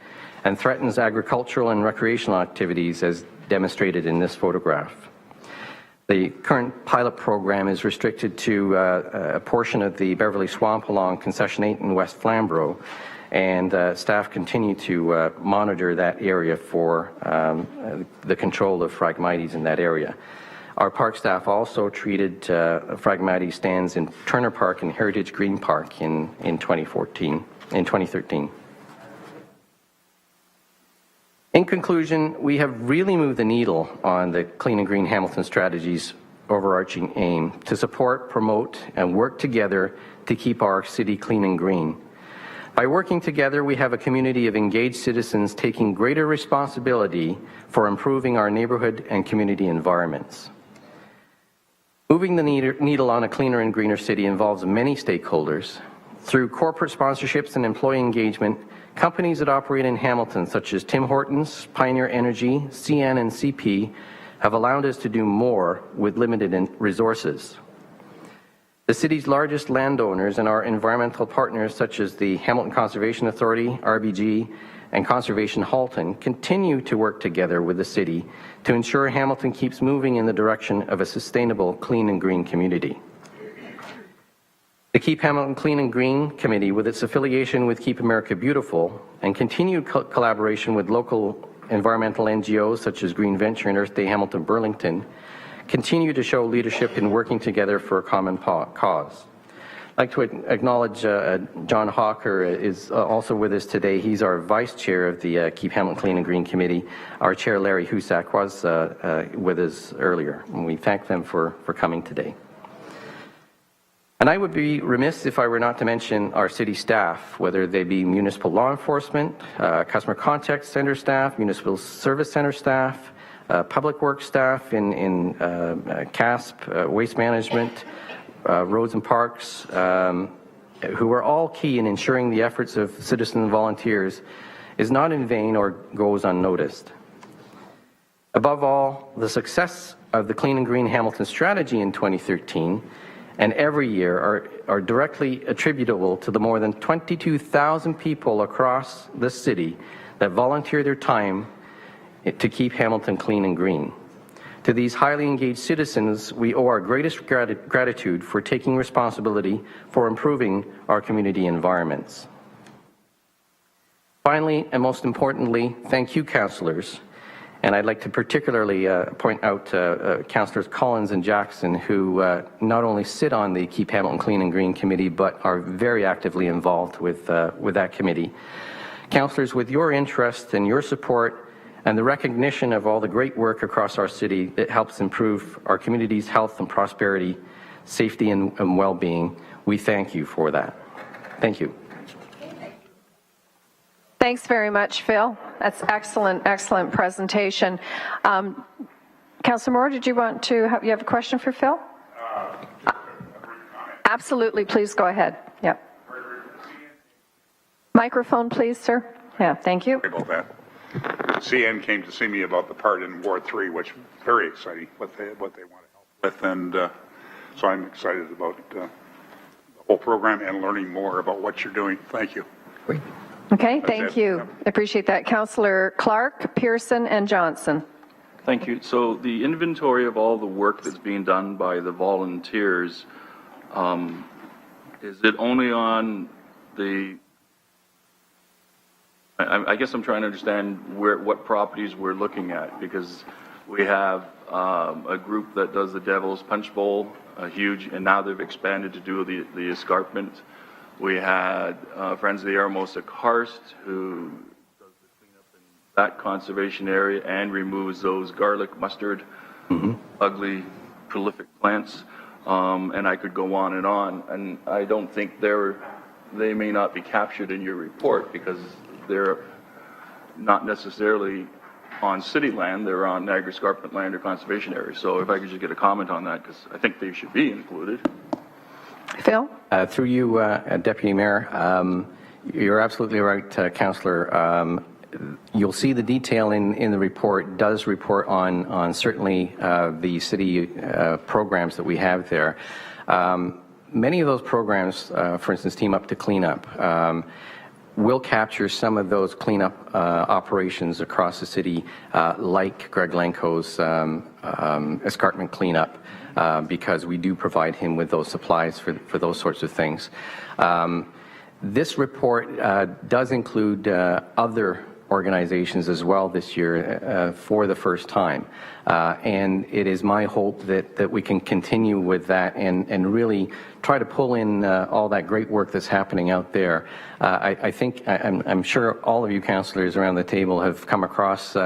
and threatens agricultural and recreational activities, as demonstrated in this photograph. The current pilot program is restricted to a portion of the Beverly Swamp along Concession 8 in West Flamborough, and staff continue to monitor that area for the control of Phragmites in that area. Our park staff also treated Phragmites stands in Turner Park and Heritage Green Park in 2013. In conclusion, we have really moved the needle on the Clean and Green Hamilton Strategy's overarching aim to support, promote, and work together to keep our city clean and green. By working together, we have a community of engaged citizens taking greater responsibility for improving our neighborhood and community environments. Moving the needle on a cleaner and greener city involves many stakeholders. Through corporate sponsorships and employee engagement, companies that operate in Hamilton, such as Tim Hortons, Pioneer Energy, CN, and CP, have allowed us to do more with limited resources. The city's largest landowners and our environmental partners, such as the Hamilton Conservation Authority, RBG, and Conservation Halton, continue to work together with the city to ensure Hamilton keeps moving in the direction of a sustainable, clean and green community. The Keep Hamilton Clean and Green Committee, with its affiliation with Keep America Beautiful and continued collaboration with local environmental NGOs such as Green Venture and Earth Day Hamilton Burlington, continue to show leadership in working together for a common cause. I'd like to acknowledge John Hawker is also with us today. He's our Vice Chair of the Keep Hamilton Clean and Green Committee. Our Chair, Larry Husak, was with us earlier, and we thank them for coming today. And I would be remiss if I were not to mention our city staff, whether they be municipal law enforcement, customer contact center staff, municipal service center staff, public works staff in CASP, waste management, roads and parks, who are all key in ensuring the efforts of citizen volunteers is not in vain or goes unnoticed. Above all, the success of the Clean and Green Hamilton strategy in 2013 and every year are directly attributable to the more than 22,000 people across the city that volunteer their time to keep Hamilton clean and green. To these highly engaged citizens, we owe our greatest gratitude for taking responsibility for improving our community environments. Finally, and most importantly, thank you, councillors. And I'd like to particularly point out Councillors Collins and Jackson, who not only sit on the Keep Hamilton Clean and Green Committee, but are very actively involved with that committee. Councillors, with your interest and your support and the recognition of all the great work across our city that helps improve our community's health and prosperity, safety and well-being, we thank you for that. Thank you. Thanks very much, Phil. That's excellent, excellent presentation. Councillor Moore, did you want to you have a question for Phil? Absolutely, please go ahead. Yep. Microphone, please, sir. Yeah, thank you. Sorry about that. CN came to see me about the part in Ward 3, which is very exciting, what they want to help with. And so I'm excited about the whole program and learning more about what you're doing. Thank you. Okay, thank you. Appreciate that. Councillor Clark, Pearson, and Johnson. Thank you. So the inventory of all the work that's being done by the volunteers, is it only on the, I guess I'm trying to understand what properties we're looking at, because we have a group that does the Devil's Punch Bowl, huge, and now they've expanded to do the escarpment. We had Friends of the Aramosa Karst, who does the cleanup in that conservation area and removes those garlic, mustard, ugly, prolific plants. And I could go on. And I don't think they may not be captured in your report because they're not necessarily on city land, they're on Niagara Escarpment land or conservation area. So if I could just get a comment on that, because I think they should be included. Phil? Through you, Deputy Mayor, you're absolutely right, Councillor. You'll see the detail in the report does report on certainly the city programs that we have there. Many of those programs, for instance, Team Up to Clean Up, will capture some of those cleanup operations across the city, like Greg Lenko's escarpment cleanup, because we do provide him with those supplies for those sorts of things. This report does include other organizations as well this year for the first time. And it is my hope that we can continue with that and really try to pull in all that great work that's happening out there. I think, I'm sure all of you councillors around the table have come across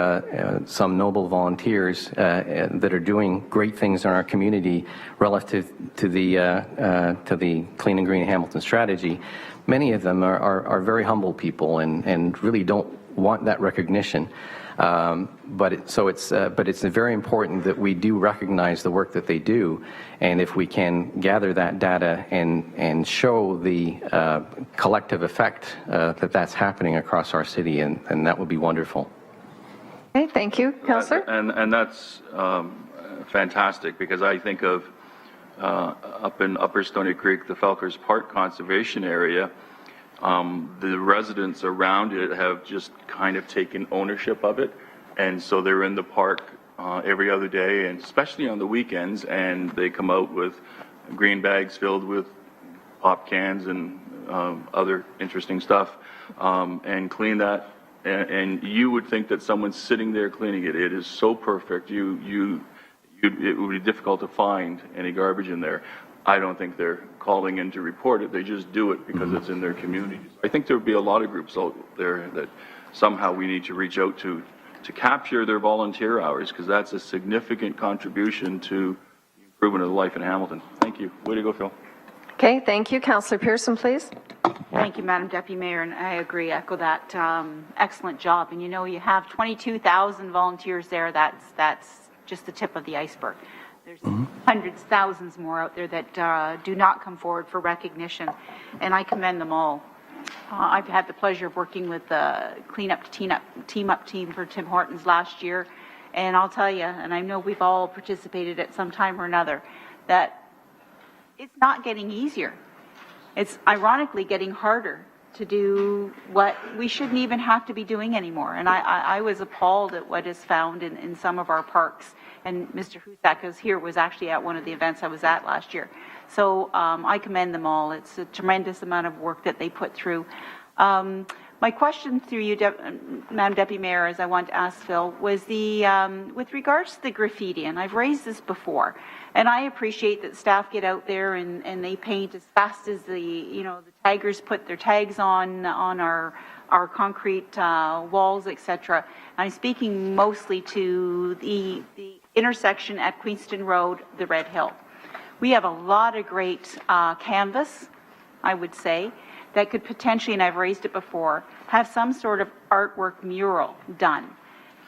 some noble volunteers that are doing great things in our community relative to the Clean and Green Hamilton strategy. Many of them are very humble people and really don't want that recognition. But it's very important that we do recognize the work that they do, and if we can gather that data and show the collective effect that's happening across our city, and that would be wonderful. Okay, thank you, Councillor. And that's fantastic, because I think of up in Upper Stony Creek, the Felkers Park Conservation Area. The residents around it have just kind of taken ownership of it, and so they're in the park every other day, and especially on the weekends, and they come out with green bags filled with pop cans and other interesting stuff, and clean that. And you would think that someone's sitting there cleaning it. It is so perfect. It would be difficult to find any garbage in there. I don't think they're calling in to report it. They just do it because it's in their communities. I think there would be a lot of groups out there that somehow we need to reach out to capture their volunteer hours, because that's a significant contribution to the improvement of life in Hamilton. Thank you. Way to go, Phil. Okay, thank you. Councillor Pearson, please. Thank you, Madam Deputy Mayor, and I agree, echo that excellent job. And you know, you have 22,000 volunteers there. That's just the tip of the iceberg. There's hundreds, thousands more out there that do not come forward for recognition, and I commend them all. I've had the pleasure of working with the Clean Up to Team Up team for Tim Hortons last year, and I'll tell you, and I know we've all participated at some time or another, that it's not getting easier. It's ironically getting harder to do what we shouldn't even have to be doing anymore. And I was appalled at what is found in some of our parks. And Mr. Husak, who's here, was actually at one of the events I was at last year. So I commend them all. It's a tremendous amount of work that they put through. My question through you, Madam Deputy Mayor, as I want to ask Phil, was with regards to the graffiti, and I've raised this before, and I appreciate that staff get out there and they paint as fast as the taggers put their tags on our concrete walls, etc. I'm speaking mostly to the intersection at Queenston Road, the Red Hill. We have a lot of great canvas, I would say, that could potentially, and I've raised it before, have some sort of artwork mural done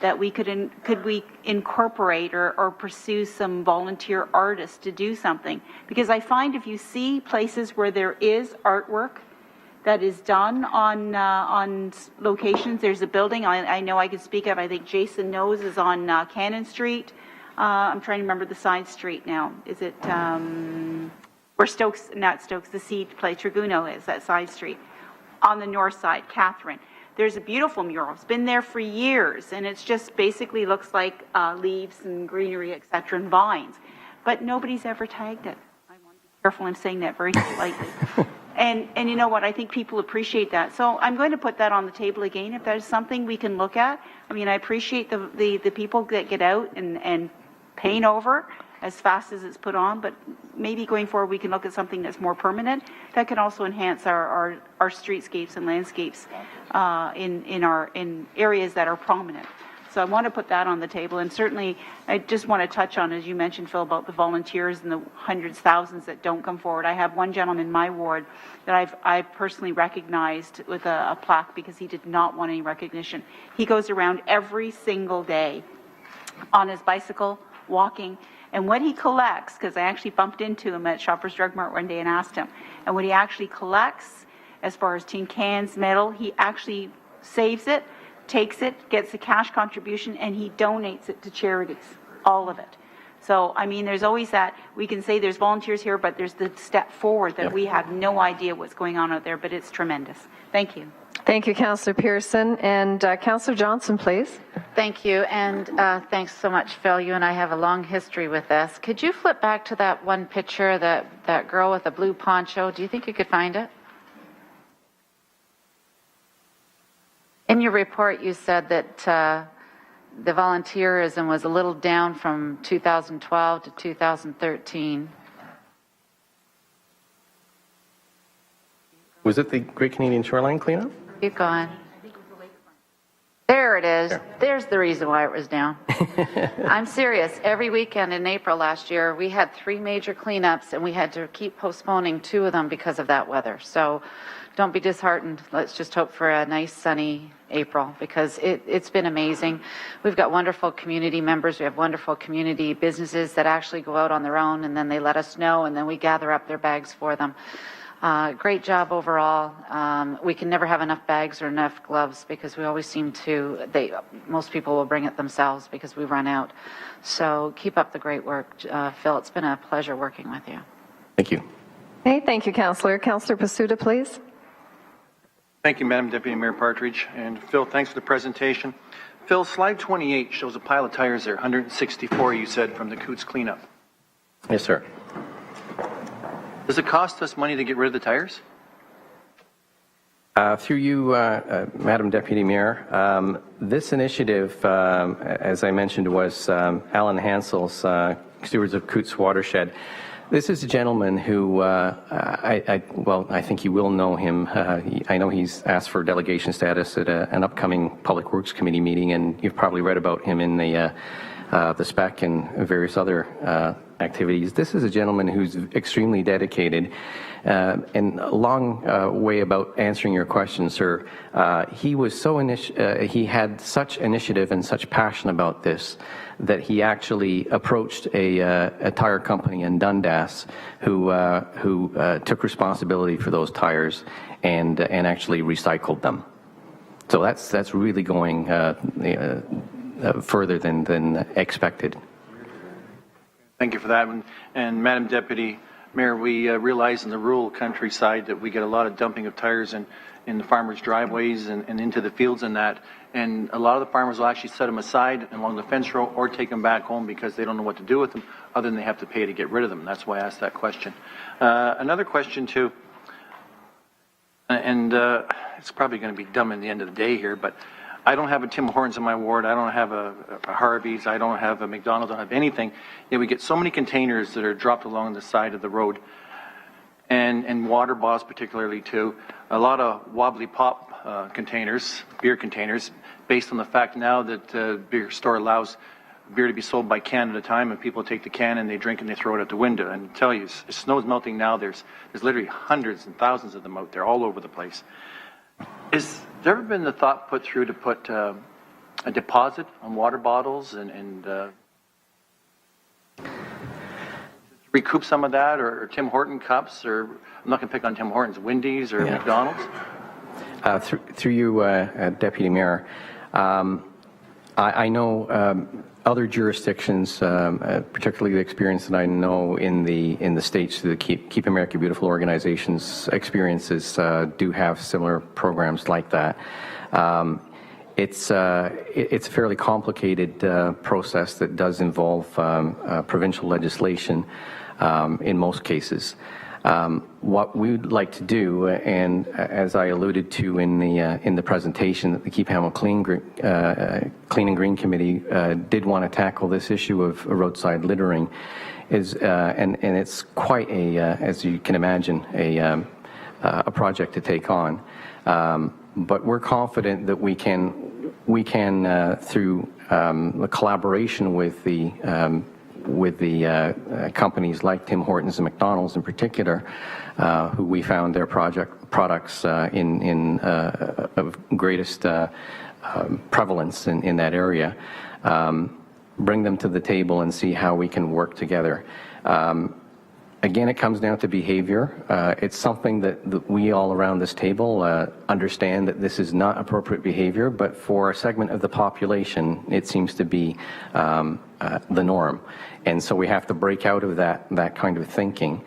that we could we incorporate or pursue some volunteer artists to do something. Because I find if you see places where there is artwork that is done on locations. There's a building I know I can speak of. I think Jason knows is on Cannon Street. I'm trying to remember the side street now. Is it where Stokes, not Stokes, the Seed Play Traguno is, that side street on the north side, Catherine. There's a beautiful mural. It's been there for years, and it's just basically looks like leaves and greenery, et cetera, and vines. But nobody's ever tagged it. I want to be careful in saying that very politely. And you know what? I think people appreciate that. So I'm going to put that on the table again. If there's something we can look at. I mean, I appreciate the people that get out and paint over as fast as it's put on, but maybe going forward we can look at something that's more permanent that can also enhance our streetscapes and landscapes in areas that are prominent. So I want to put that on the table, and certainly I just want to touch on, as you mentioned, Phil, about the volunteers and the hundreds, thousands that don't come forward. I have one gentleman in my ward that I've personally recognized with a plaque because he did not want any recognition. He goes around every single day on his bicycle, walking, and what he collects, because I actually bumped into him at Shoppers Drug Mart one day and asked him, and what he actually collects as far as tin cans, metal, he actually saves it, takes it, gets a cash contribution, and he donates it to charities, all of it. So, I mean, there's always that, we can say there's volunteers here, but there's the step forward that we have no idea what's going on out there, but it's tremendous. Thank you. Thank you, Councillor Pearson. And Councillor Johnson, please. Thank you, and thanks so much, Phil. You and I have a long history with this. Could you flip back to that one picture, that girl with the blue poncho? Do you think you could find it? In your report, you said that the volunteerism was a little down from 2012 to 2013. Was it the Great Canadian Shoreline Cleanup? Keep going. There it is. There's the reason why it was down. I'm serious. Every weekend in April last year, we had 3 major cleanups, and we had to keep postponing 2 of them because of that weather. So don't be disheartened. Let's just hope for a nice sunny April, because it's been amazing. We've got wonderful community members. We have wonderful community businesses that actually go out on their own, and then they let us know, and then we gather up their bags for them. Great job overall. We can never have enough bags or enough gloves, because we always seem to, most people will bring it themselves because we run out. So keep up the great work, Phil. It's been a pleasure working with you. Thank you. Okay, thank you, Councillor. Councillor Pasuta, please. Thank you, Madam Deputy Mayor Partridge. And Phil, thanks for the presentation. Phil, slide 28 shows a pile of tires there, 164, you said, from the Coots cleanup. Yes, sir. Does it cost us money to get rid of the tires? Through you, Madam Deputy Mayor, this initiative, as I mentioned, was Alan Hansel's Stewards of Coots Watershed. This is a gentleman who, I think you will know him. I know he's asked for delegation status at an upcoming Public Works Committee meeting, and you've probably read about him in the spec and various other activities. This is a gentleman who's extremely dedicated, and a long way about answering your question, sir. He was so he had such initiative and such passion about this that he actually approached a tire company in Dundas who took responsibility for those tires and actually recycled them. So that's really going further than expected. Thank you for that. And Madam Deputy Mayor, we realize in the rural countryside that we get a lot of dumping of tires in the farmers' driveways and into the fields and that. And a lot of the farmers will actually set them aside along the fence row or take them back home because they don't know what to do with them other than they have to pay to get rid of them. That's why I asked that question. Another question too, and it's probably going to be dumb in the end of the day here, but I don't have a Tim Hortons in my ward. I don't have a Harvey's. I don't have a McDonald's. I don't have anything. Yet we get so many containers that are dropped along the side of the road, and water bottles particularly too. A lot of wobbly pop containers, beer containers, based on the fact now that the beer store allows beer to be sold by can at a time, and people take the can and they drink and they throw it out the window. And I tell you, snow's melting now. There's literally hundreds and thousands of them out there all over the place. Has there ever been the thought put through to put a deposit on water bottles and recoup some of that, or Tim Horton cups, or I'm not going to pick on Tim Hortons, Wendy's or McDonald's? Through you, Deputy Mayor, I know other jurisdictions, particularly the experience that I know in the states, the Keep America Beautiful organizations' experiences do have similar programs like that. It's a fairly complicated process that does involve provincial legislation in most cases. What we would like to do, and as I alluded to in the presentation, that the Keep Hamilton Clean and Green Committee did want to tackle this issue of roadside littering, is and it's quite a, as you can imagine, a project to take on. But we're confident that we can through the collaboration with the companies like Tim Hortons and McDonald's in particular, who we found their products of greatest prevalence in that area, bring them to the table and see how we can work together. Again, it comes down to behavior. It's something that we all around this table understand that this is not appropriate behavior, but for a segment of the population, it seems to be the norm. And so we have to break out of that kind of thinking.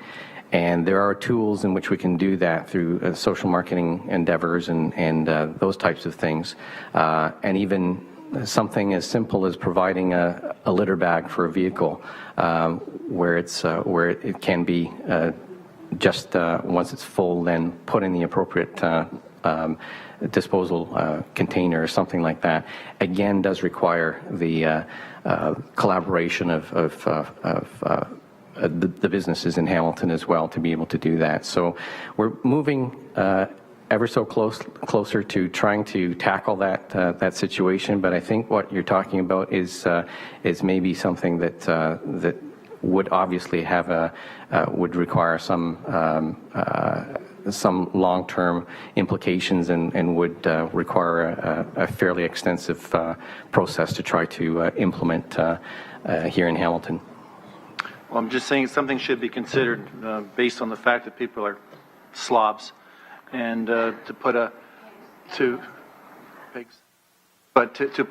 And there are tools in which we can do that through social marketing endeavors and those types of things. And even something as simple as providing a litter bag for a vehicle, where it can be just once it's full, then put in the appropriate disposal container or something like that. Again, does require the collaboration of the businesses in Hamilton as well to be able to do that. So we're moving ever so closer to trying to tackle that situation. But I think what you're talking about is maybe something that would obviously have would require some long-term implications and would require a fairly extensive process to try to implement here in Hamilton. Well, I'm just saying something should be considered based on the fact that people are slobs, and to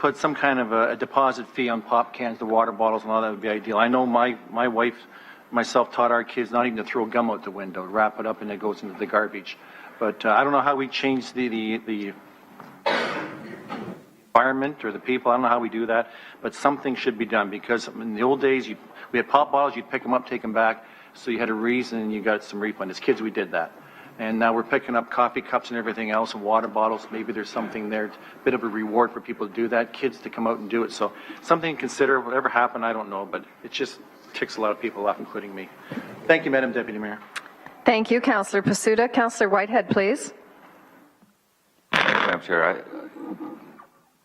put some kind of a deposit fee on pop cans, the water bottles, and all that would be ideal. I know my wife, myself, taught our kids not even to throw gum out the window, wrap it up, and it goes into the garbage. But I don't know how we change the environment or the people. I don't know how we do that, but something should be done, because in the old days, we had pop bottles, you'd pick them up, take them back, so you had a reason and you got some refund. As kids, we did that. And now we're picking up coffee cups and everything else and water bottles. Maybe there's something there, a bit of a reward for people to do that, kids to come out and do it. So something to consider. Whatever happened, I don't know, but it just ticks a lot of people off, including me. Thank you, Madam Deputy Mayor. Thank you, Councillor Pasuta. Councillor Whitehead, please. Madam Chair,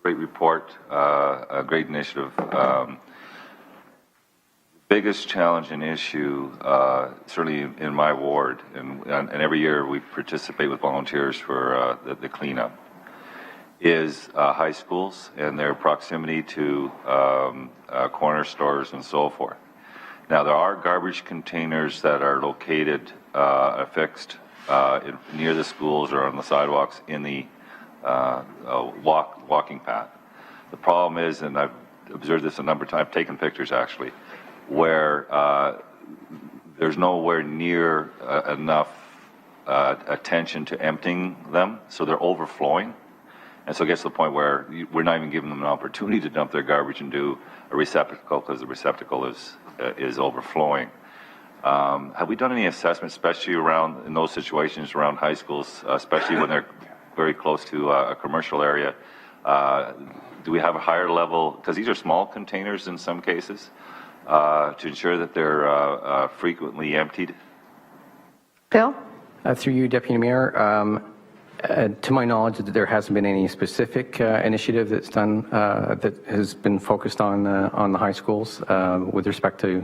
great report, a great initiative. Biggest challenge and issue, certainly in my ward, and every year we participate with volunteers for the cleanup, is high schools and their proximity to corner stores and so forth. Now, there are garbage containers that are located affixed near the schools or on the sidewalks in the walking path. The problem is, and I've observed this a number of times, I've taken pictures actually, where there's nowhere near enough attention to emptying them, so they're overflowing. And so it gets to the point where we're not even giving them an opportunity to dump their garbage into a receptacle because the receptacle is overflowing. Have we done any assessment, especially around in those situations around high schools, especially when they're very close to a commercial area? Do we have a higher level, because these are small containers in some cases, to ensure that they're frequently emptied? Bill? Through you, Deputy Mayor, to my knowledge, there hasn't been any specific initiative that's done that has been focused on the high schools with respect to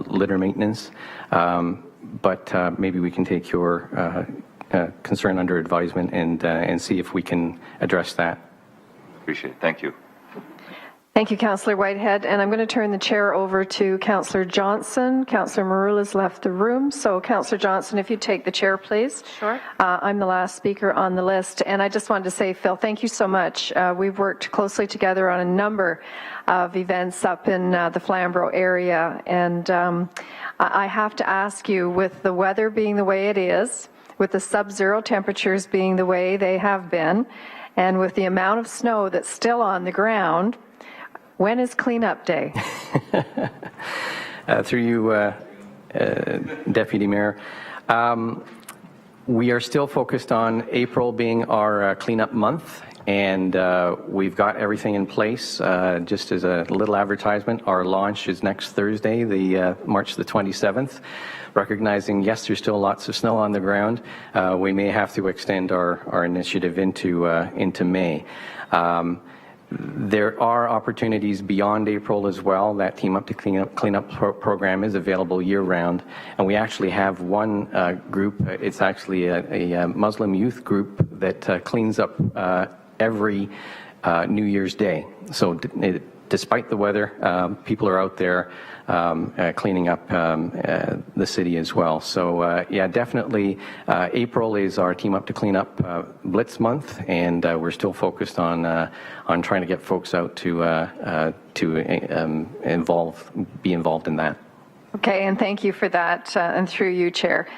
litter maintenance. But maybe we can take your concern under advisement and see if we can address that. Appreciate it. Thank you. Thank you, Councillor Whitehead. And I'm going to turn the chair over to Councillor Johnson. Councillor Marula has left the room. So, Councillor Johnson, if you take the chair, please. Sure. I'm the last speaker on the list. And I just wanted to say, Phil, thank you so much. We've worked closely together on a number of events up in the Flamborough area. And I have to ask you, with the weather being the way it is, with the sub-zero temperatures being the way they have been, and with the amount of snow that's still on the ground, when is cleanup day? Through you, Deputy Mayor. We are still focused on April being our cleanup month, and we've got everything in place. Just as a little advertisement, our launch is next Thursday, the March the 27th. Recognizing, yes, there's still lots of snow on the ground, we may have to extend our initiative into May. There are opportunities beyond April as well. That Team Up to Cleanup program is available year-round, and we actually have one group. It's actually a Muslim youth group that cleans up every New Year's Day. So despite the weather, people are out there cleaning up the city as well. So yeah, definitely April is our Team Up to Clean Up Blitz month, and we're still focused on trying to get folks out to be involved in that. Okay, and thank you for that, and through you, Chair.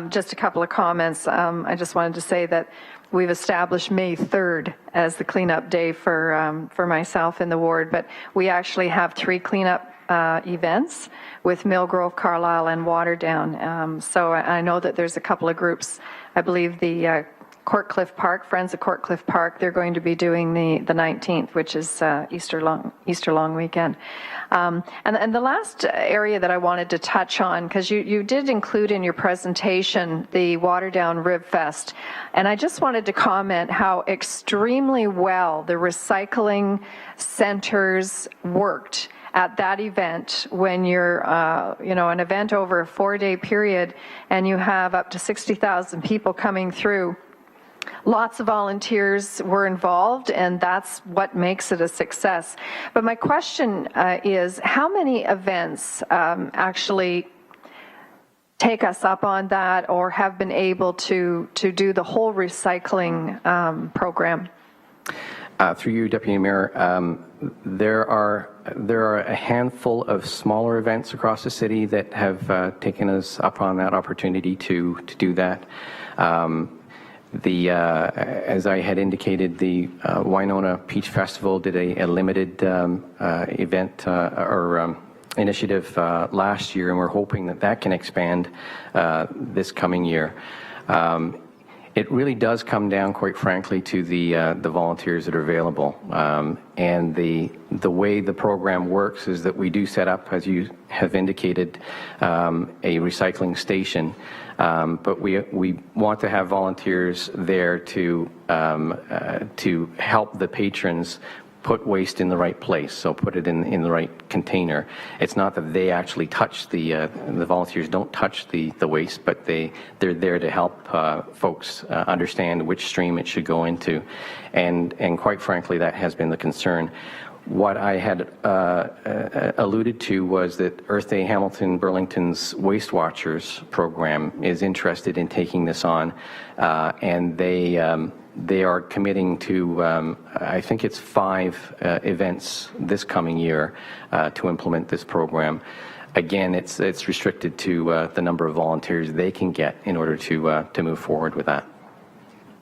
Just a couple of comments. I just wanted to say that we've established May 3rd as the cleanup day for myself in the ward, but we actually have 3 cleanup events with Millgrove, Carlisle, and Waterdown. So I know that there's a couple of groups. I believe the Courtcliffe Park, Friends of Courtcliffe Park, they're going to be doing the 19th, which is Easter long weekend. And the last area that I wanted to touch on, because you did include in your presentation the Waterdown Rib Fest, and I just wanted to comment how extremely well the recycling centers worked at that event when you're, an event over a 4-day period and you have up to 60,000 people coming through. Lots of volunteers were involved, and that's what makes it a success. But my question is, how many events actually take us up on that or have been able to do the whole recycling program? Through you, Deputy Mayor, there are a handful of smaller events across the city that have taken us up on that opportunity to do that. As I had indicated, the Winona Peach Festival did a limited event or initiative last year, and we're hoping that can expand this coming year. It really does come down, quite frankly, to the volunteers that are available. And the way the program works is that we do set up, as you have indicated, a recycling station. But we want to have volunteers there to help the patrons put waste in the right place, so put it in the right container. It's not that they actually touch the volunteers don't touch the waste, but they're there to help folks understand which stream it should go into, and quite frankly, that has been the concern. What I had alluded to was that Earth Day Hamilton Burlington's Waste Watchers program is interested in taking this on, and they are committing to, I think it's 5 events this coming year to implement this program. Again, it's restricted to the number of volunteers they can get in order to move forward with that.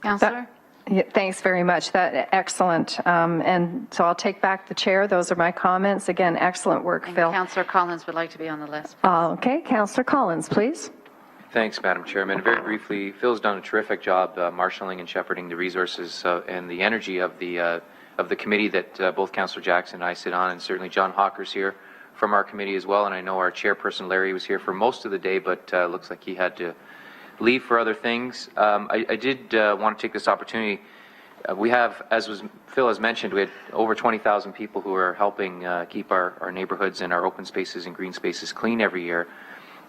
Councillor? Yeah, thanks very much. That excellent. And so I'll take back the chair. Those are my comments. Again, excellent work, Phil. Councillor Collins would like to be on the list. Okay, Councillor Collins, please. Thanks, Madam Chairman. Very briefly, Phil's done a terrific job marshalling and shepherding the resources and the energy of the committee that both Councillor Jackson and I sit on, and certainly John Hawker's here from our committee as well, and I know our chairperson Larry was here for most of the day, but looks like he had to leave for other things. I did want to take this opportunity. We have, as Phil has mentioned, we had over 20,000 people who are helping keep our neighborhoods and our open spaces and green spaces clean every year.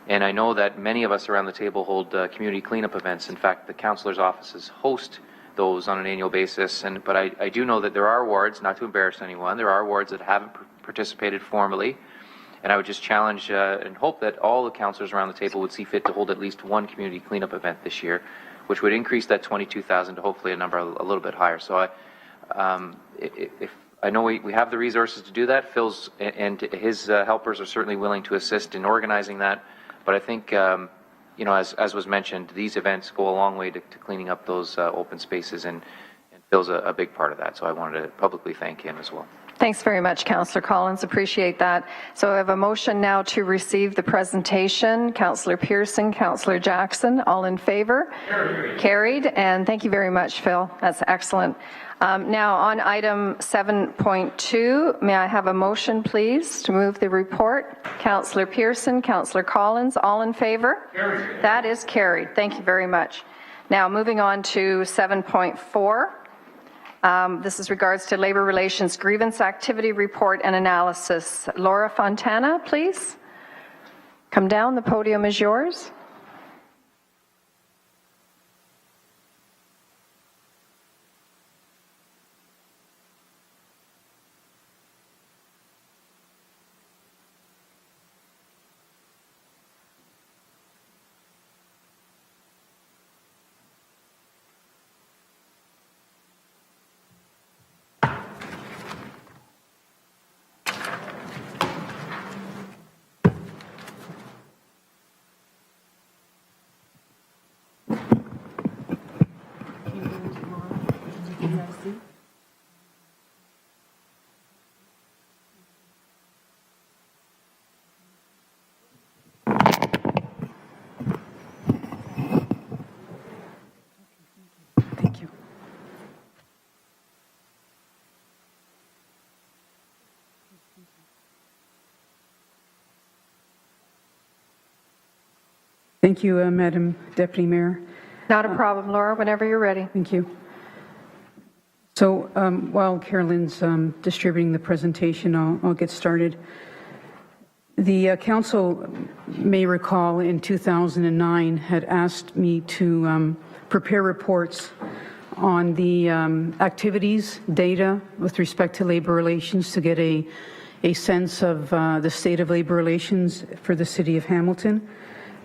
And I know that many of us around the table hold community cleanup events. In fact, the councillor's offices host those on an annual basis. But I do know that there are wards, not to embarrass anyone, there are wards that haven't participated formally. And I would just challenge and hope that all the councillors around the table would see fit to hold at least one community cleanup event this year, which would increase that 22,000 to hopefully a number a little bit higher. So if I know we have the resources to do that, Phil's and his helpers are certainly willing to assist in organizing that. But I think, you know, as was mentioned, these events go a long way to cleaning up those open spaces, and Phil's a big part of that. So I wanted to publicly thank him as well. Thanks very much, Councillor Collins. Appreciate that. So I have a motion now to receive the presentation. Councillor Pearson, Councillor Jackson, all in favor? Carried. And thank you very much, Phil. That's excellent. Now on item 7.2, may I have a motion, please, to move the report? Councillor Pearson, Councillor Collins, all in favor? Carried. That is carried. Thank you very much. Now moving on to 7.4. This is regards to Labour Relations Grievance Activity Report and Analysis. Laura Fontana, please. Come down. The podium is yours. Thank you, Madam Deputy Mayor. Not a problem, Laura, whenever you're ready. Thank you. So while Carolyn's distributing the presentation, I'll get started. The Council may recall in 2009 had asked me to prepare reports on the activities, data with respect to labor relations to get a sense of the state of labor relations for the City of Hamilton.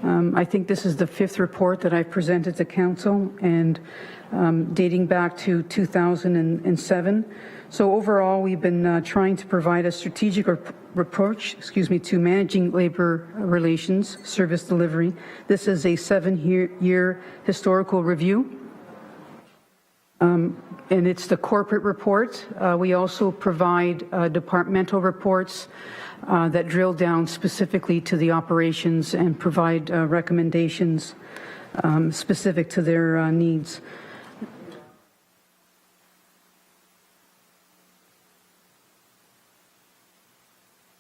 I think this is the 5th report that I've presented to Council, and dating back to 2007. So overall, we've been trying to provide a strategic approach, to managing labor relations, service delivery. This is a 7-year historical review. And it's the corporate report. We also provide departmental reports that drill down specifically to the operations and provide recommendations specific to their needs.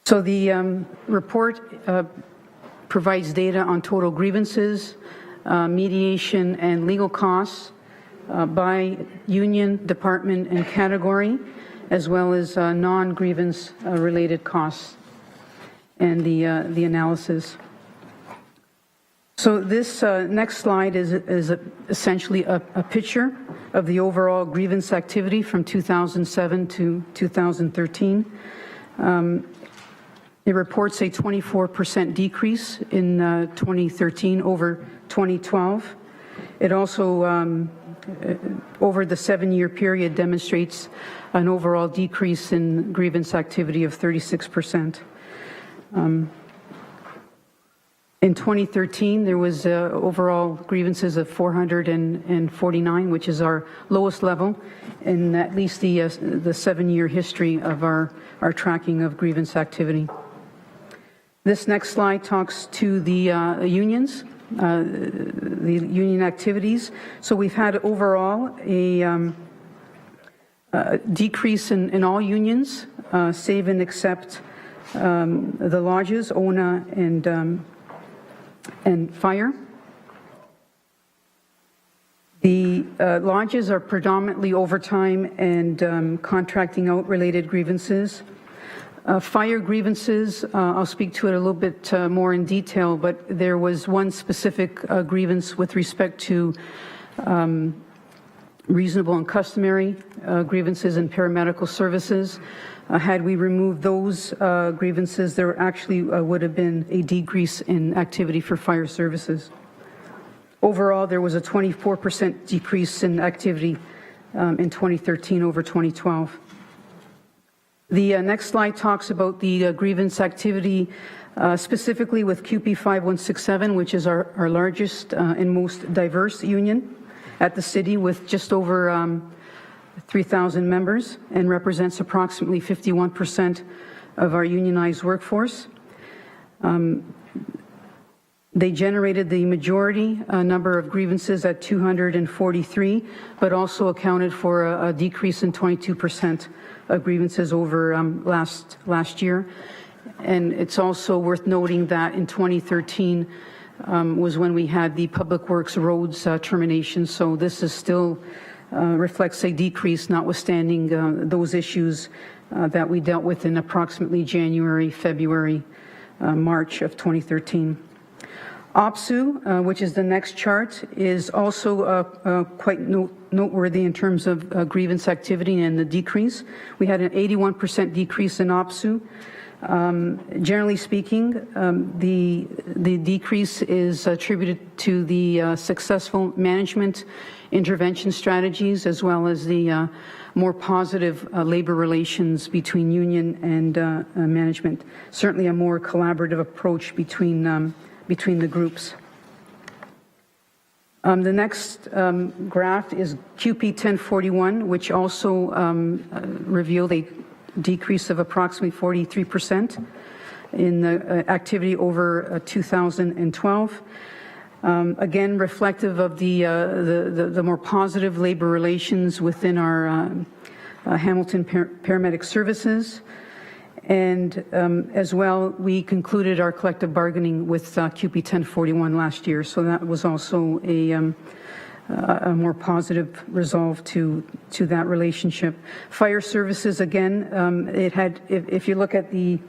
So the report provides data on total grievances, mediation, and legal costs by union, department, and category, as well as non-grievance related costs and the analysis. So this next slide is essentially a picture of the overall grievance activity from 2007 to 2013. It reports a 24% decrease in 2013 over 2012. It also, over the 7-year period, demonstrates an overall decrease in grievance activity of 36%. In 2013, there was overall grievances of 449, which is our lowest level in at least the 7-year history of our tracking of grievance activity. This next slide talks to the unions, the union activities. So we've had overall a decrease in all unions, save and except the lodges, ONA and fire. The lodges are predominantly overtime and contracting out related grievances. Fire grievances, I'll speak to it a little bit more in detail, but there was one specific grievance with respect to reasonable and customary grievances in paramedical services. Had we removed those grievances, there actually would have been a decrease in activity for fire services. Overall, there was a 24% decrease in activity in 2013 over 2012. The next slide talks about the grievance activity, specifically with CUPE 5167, which is our largest and most diverse union at the city, with just over 3,000 members, and represents approximately 51% of our unionized workforce. They generated the majority number of grievances at 243, but also accounted for a decrease in 22% of grievances over last year. And it's also worth noting that in 2013 was when we had the Public Works roads termination. So this is still reflects a decrease, notwithstanding those issues that we dealt with in approximately January, February, March of 2013. OPSU, which is the next chart, is also quite noteworthy in terms of grievance activity and the decrease. We had an 81% decrease in OPSU. Generally speaking, the decrease is attributed to the successful management intervention strategies, as well as the more positive labor relations between union and management. Certainly a more collaborative approach between the groups. The next graph is CUPE 1041, which also revealed a decrease of approximately 43% in the activity over 2012. Again, reflective of the more positive labor relations within our Hamilton paramedic services. And as well, we concluded our collective bargaining with CUPE 1041 last year, so that was also a more positive resolve to that relationship. Fire services, again, it had, if you look at the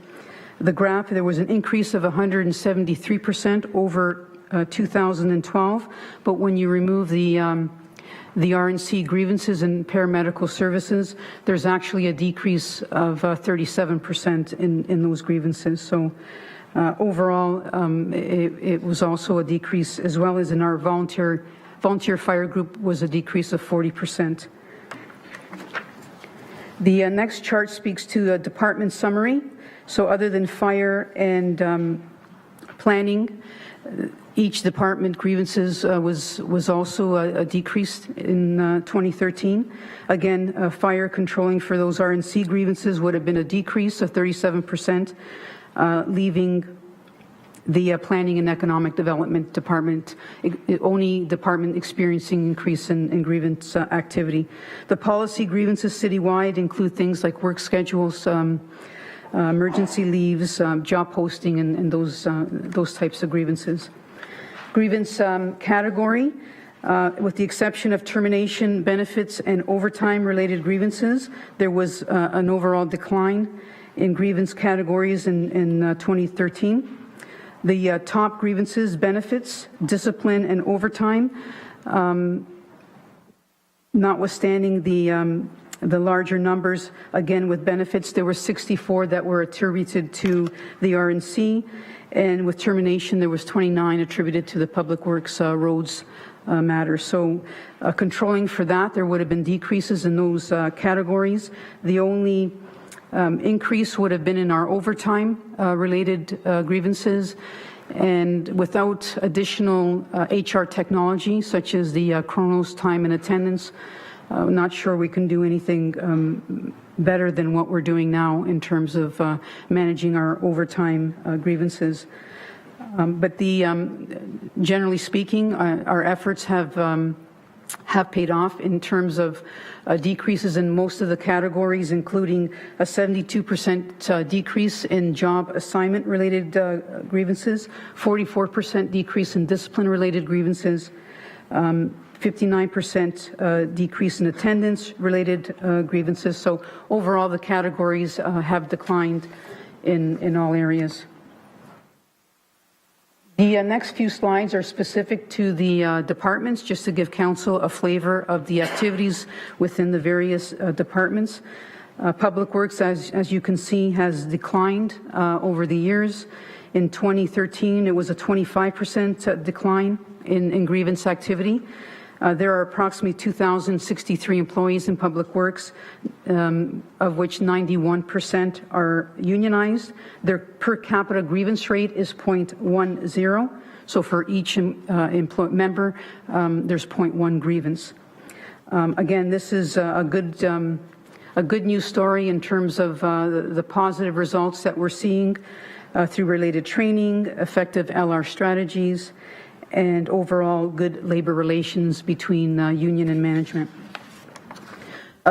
graph, there was an increase of 173% over 2012, but when you remove the RNC grievances and paramedical services, there's actually a decrease of 37% in those grievances. So overall, it was also a decrease, as well as in our volunteer fire group was a decrease of 40%. The next chart speaks to a department summary. So other than fire and planning, each department grievances was also a decrease in 2013. Again, fire controlling for those RNC grievances would have been a decrease of 37%, leaving the Planning and Economic Development Department, only department experiencing increase in grievance activity. The policy grievances citywide include things like work schedules, emergency leaves, job posting, and those types of grievances. Grievance category, with the exception of termination, benefits, and overtime-related grievances, there was an overall decline in grievance categories in 2013. The top grievances, benefits, discipline, and overtime, notwithstanding the larger numbers, again with benefits, there were 64 that were attributed to the RNC, and with termination, there was 29 attributed to the Public Works roads matter. So controlling for that, there would have been decreases in those categories. The only increase would have been in our overtime related grievances, and without additional HR technology such as the Chronos time and attendance, I'm not sure we can do anything better than what we're doing now in terms of managing our overtime grievances. But generally speaking, our efforts have paid off in terms of decreases in most of the categories, including a 72% decrease in job assignment-related grievances, 44% decrease in discipline-related grievances, 59% decrease in attendance-related grievances. So overall, the categories have declined in all areas. The next few slides are specific to the departments, just to give council a flavor of the activities within the various departments. Public Works, as you can see, has declined over the years. In 2013, it was a 25% decline in grievance activity. There are approximately 2,063 employees in Public Works, of which 91% are unionized. Their per capita grievance rate is 0.10. So for each member, there's 0.1 grievance. Again, this is a good news story in terms of the positive results that we're seeing through related training, effective LR strategies, and overall good labor relations between union and management.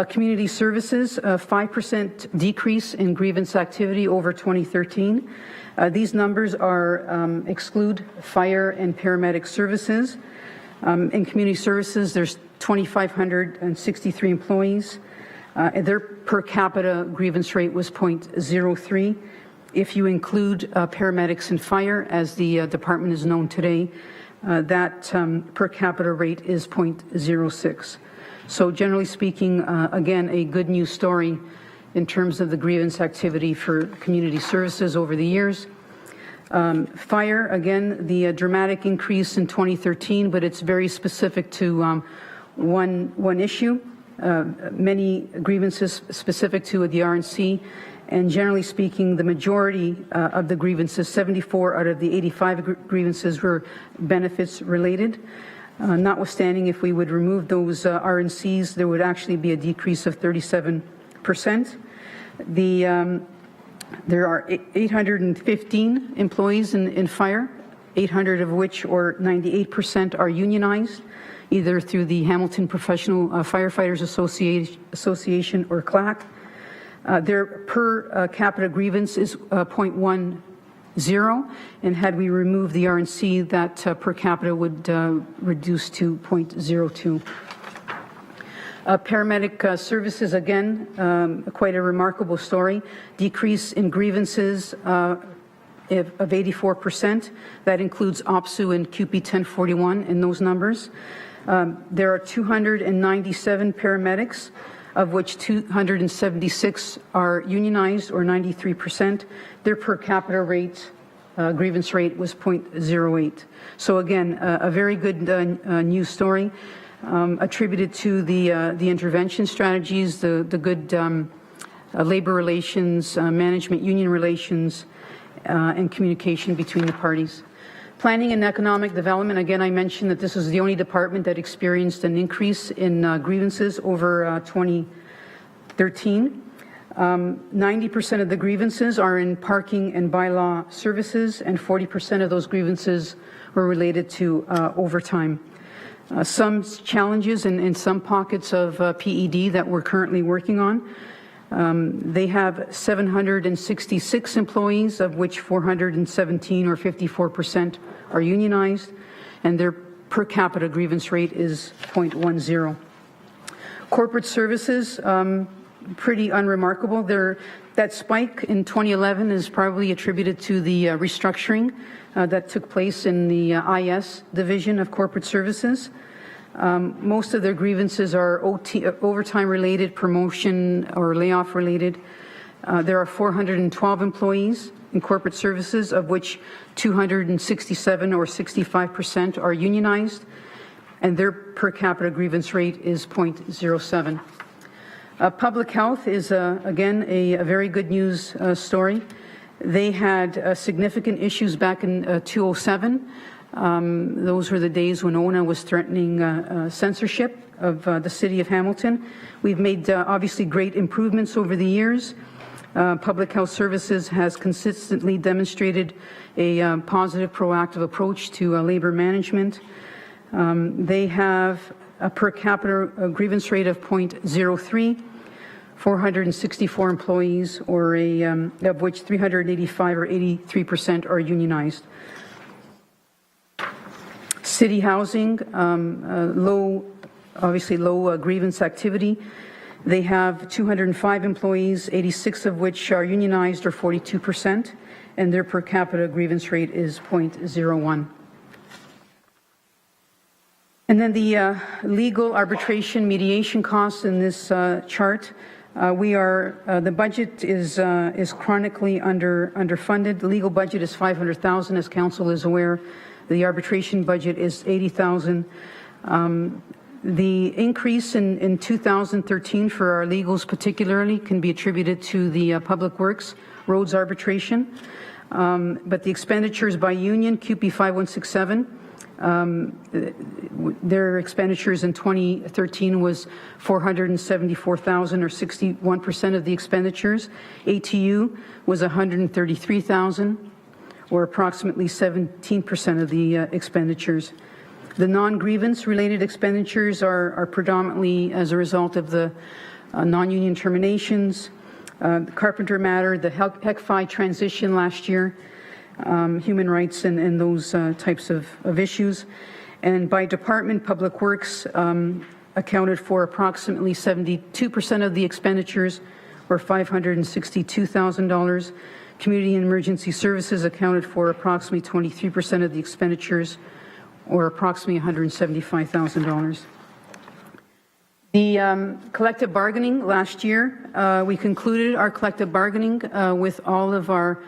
Community services, a 5% decrease in grievance activity over 2013. These numbers are exclude fire and paramedic services. In community services, there's 2,563 employees. Their per capita grievance rate was 0.03. If you include paramedics and fire, as the department is known today, that per capita rate is 0.06. So generally speaking, again, a good news story in terms of the grievance activity for community services over the years. Fire, again, the dramatic increase in 2013, but it's very specific to one issue. Many grievances specific to the RNC, and generally speaking, the majority of the grievances, 74 out of the 85 grievances, were benefits related. Notwithstanding, if we would remove those RNCs, there would actually be a decrease of 37%. There are 815 employees in fire, 800 of which, or 98%, are unionized, either through the Hamilton Professional Firefighters Association or CLAC. Their per capita grievance is 0.10, and had we removed the RNC, that per capita would reduce to 0.02. Paramedic services, again, quite a remarkable story. Decrease in grievances of 84%. That includes OPSU and QP 1041 in those numbers. There are 297 paramedics, of which 276 are unionized, or 93%. Their per capita rate, grievance rate, was 0.08. So again, a very good news story, attributed to the intervention strategies, the good labor relations, management union relations, and communication between the parties. Planning and economic development, again, I mentioned that this was the only department that experienced an increase in grievances over 2013. 90% of the grievances are in parking and bylaw services, and 40% of those grievances were related to overtime. Some challenges in some pockets of PED that we're currently working on. They have 766 employees, of which 417, or 54%, are unionized, and their per capita grievance rate is 0.10. Corporate services, pretty unremarkable. That spike in 2011 is probably attributed to the restructuring that took place in the IS division of corporate services. Most of their grievances are overtime related, promotion or layoff related. There are 412 employees in corporate services, of which 267, or 65%, are unionized, and their per capita grievance rate is 0.07. Public health is, again, a very good news story. They had significant issues back in 2007. Those were the days when ONA was threatening censorship of the city of Hamilton. We've made, obviously, great improvements over the years. Public health services has consistently demonstrated a positive, proactive approach to labor management. They have a per capita grievance rate of 0.03, 464 employees, or of which 385, or 83%, are unionized. City housing, obviously low grievance activity. They have 205 employees, 86 of which are unionized, or 42%, and their per capita grievance rate is 0.01. And then the legal arbitration mediation costs in this chart. The budget is chronically underfunded. The legal budget is $500,000, as council is aware. The arbitration budget is $80,000. The increase in 2013 for our legals particularly can be attributed to the Public Works roads arbitration. But the expenditures by union, CUPE 5167, their expenditures in 2013 was $474,000, or 61% of the expenditures. ATU was $133,000, or approximately 17% of the expenditures. The non-grievance related expenditures are predominantly as a result of the non-union terminations, the Carpenter matter, the HEC-FI transition last year, human rights and those types of issues. And by department, Public Works accounted for approximately 72% of the expenditures, or $562,000. Community and Emergency Services accounted for approximately 23% of the expenditures, or approximately $175,000. The collective bargaining last year, we concluded our collective bargaining with all of our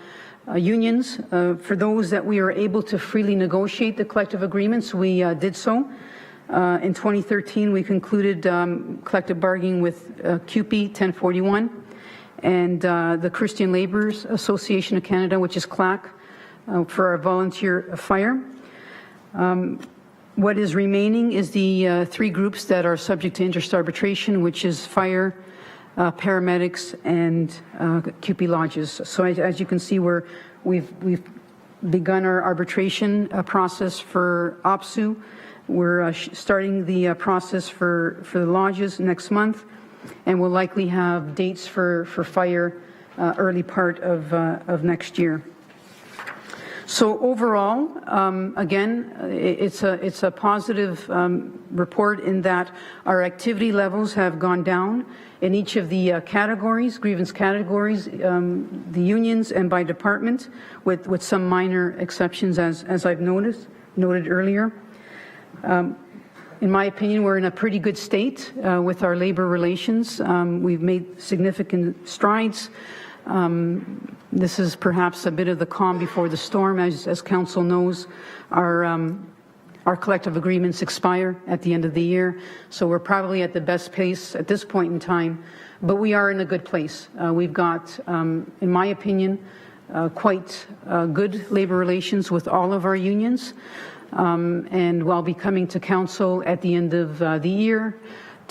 unions. For those that we were able to freely negotiate the collective agreements, we did so. In 2013, we concluded collective bargaining with CUPE 1041 and the Christian Labourers Association of Canada, which is CLAC, for our volunteer fire. What is remaining is the three groups that are subject to interest arbitration, which is fire, paramedics, and CUPE lodges. So as you can see, we've begun our arbitration process for OPSU. We're starting the process for the lodges next month, and we'll likely have dates for fire early part of next year. So overall, again, it's a positive report in that our activity levels have gone down in each of the categories, grievance categories, the unions, and by department, with some minor exceptions, as I've noted earlier. In my opinion, we're in a pretty good state with our labor relations. We've made significant strides. This is perhaps a bit of the calm before the storm. As council knows, our collective agreements expire at the end of the year, so we're probably at the best pace at this point in time, but we are in a good place. We've got, in my opinion, quite good labor relations with all of our unions, and we'll be coming to council at the end of the year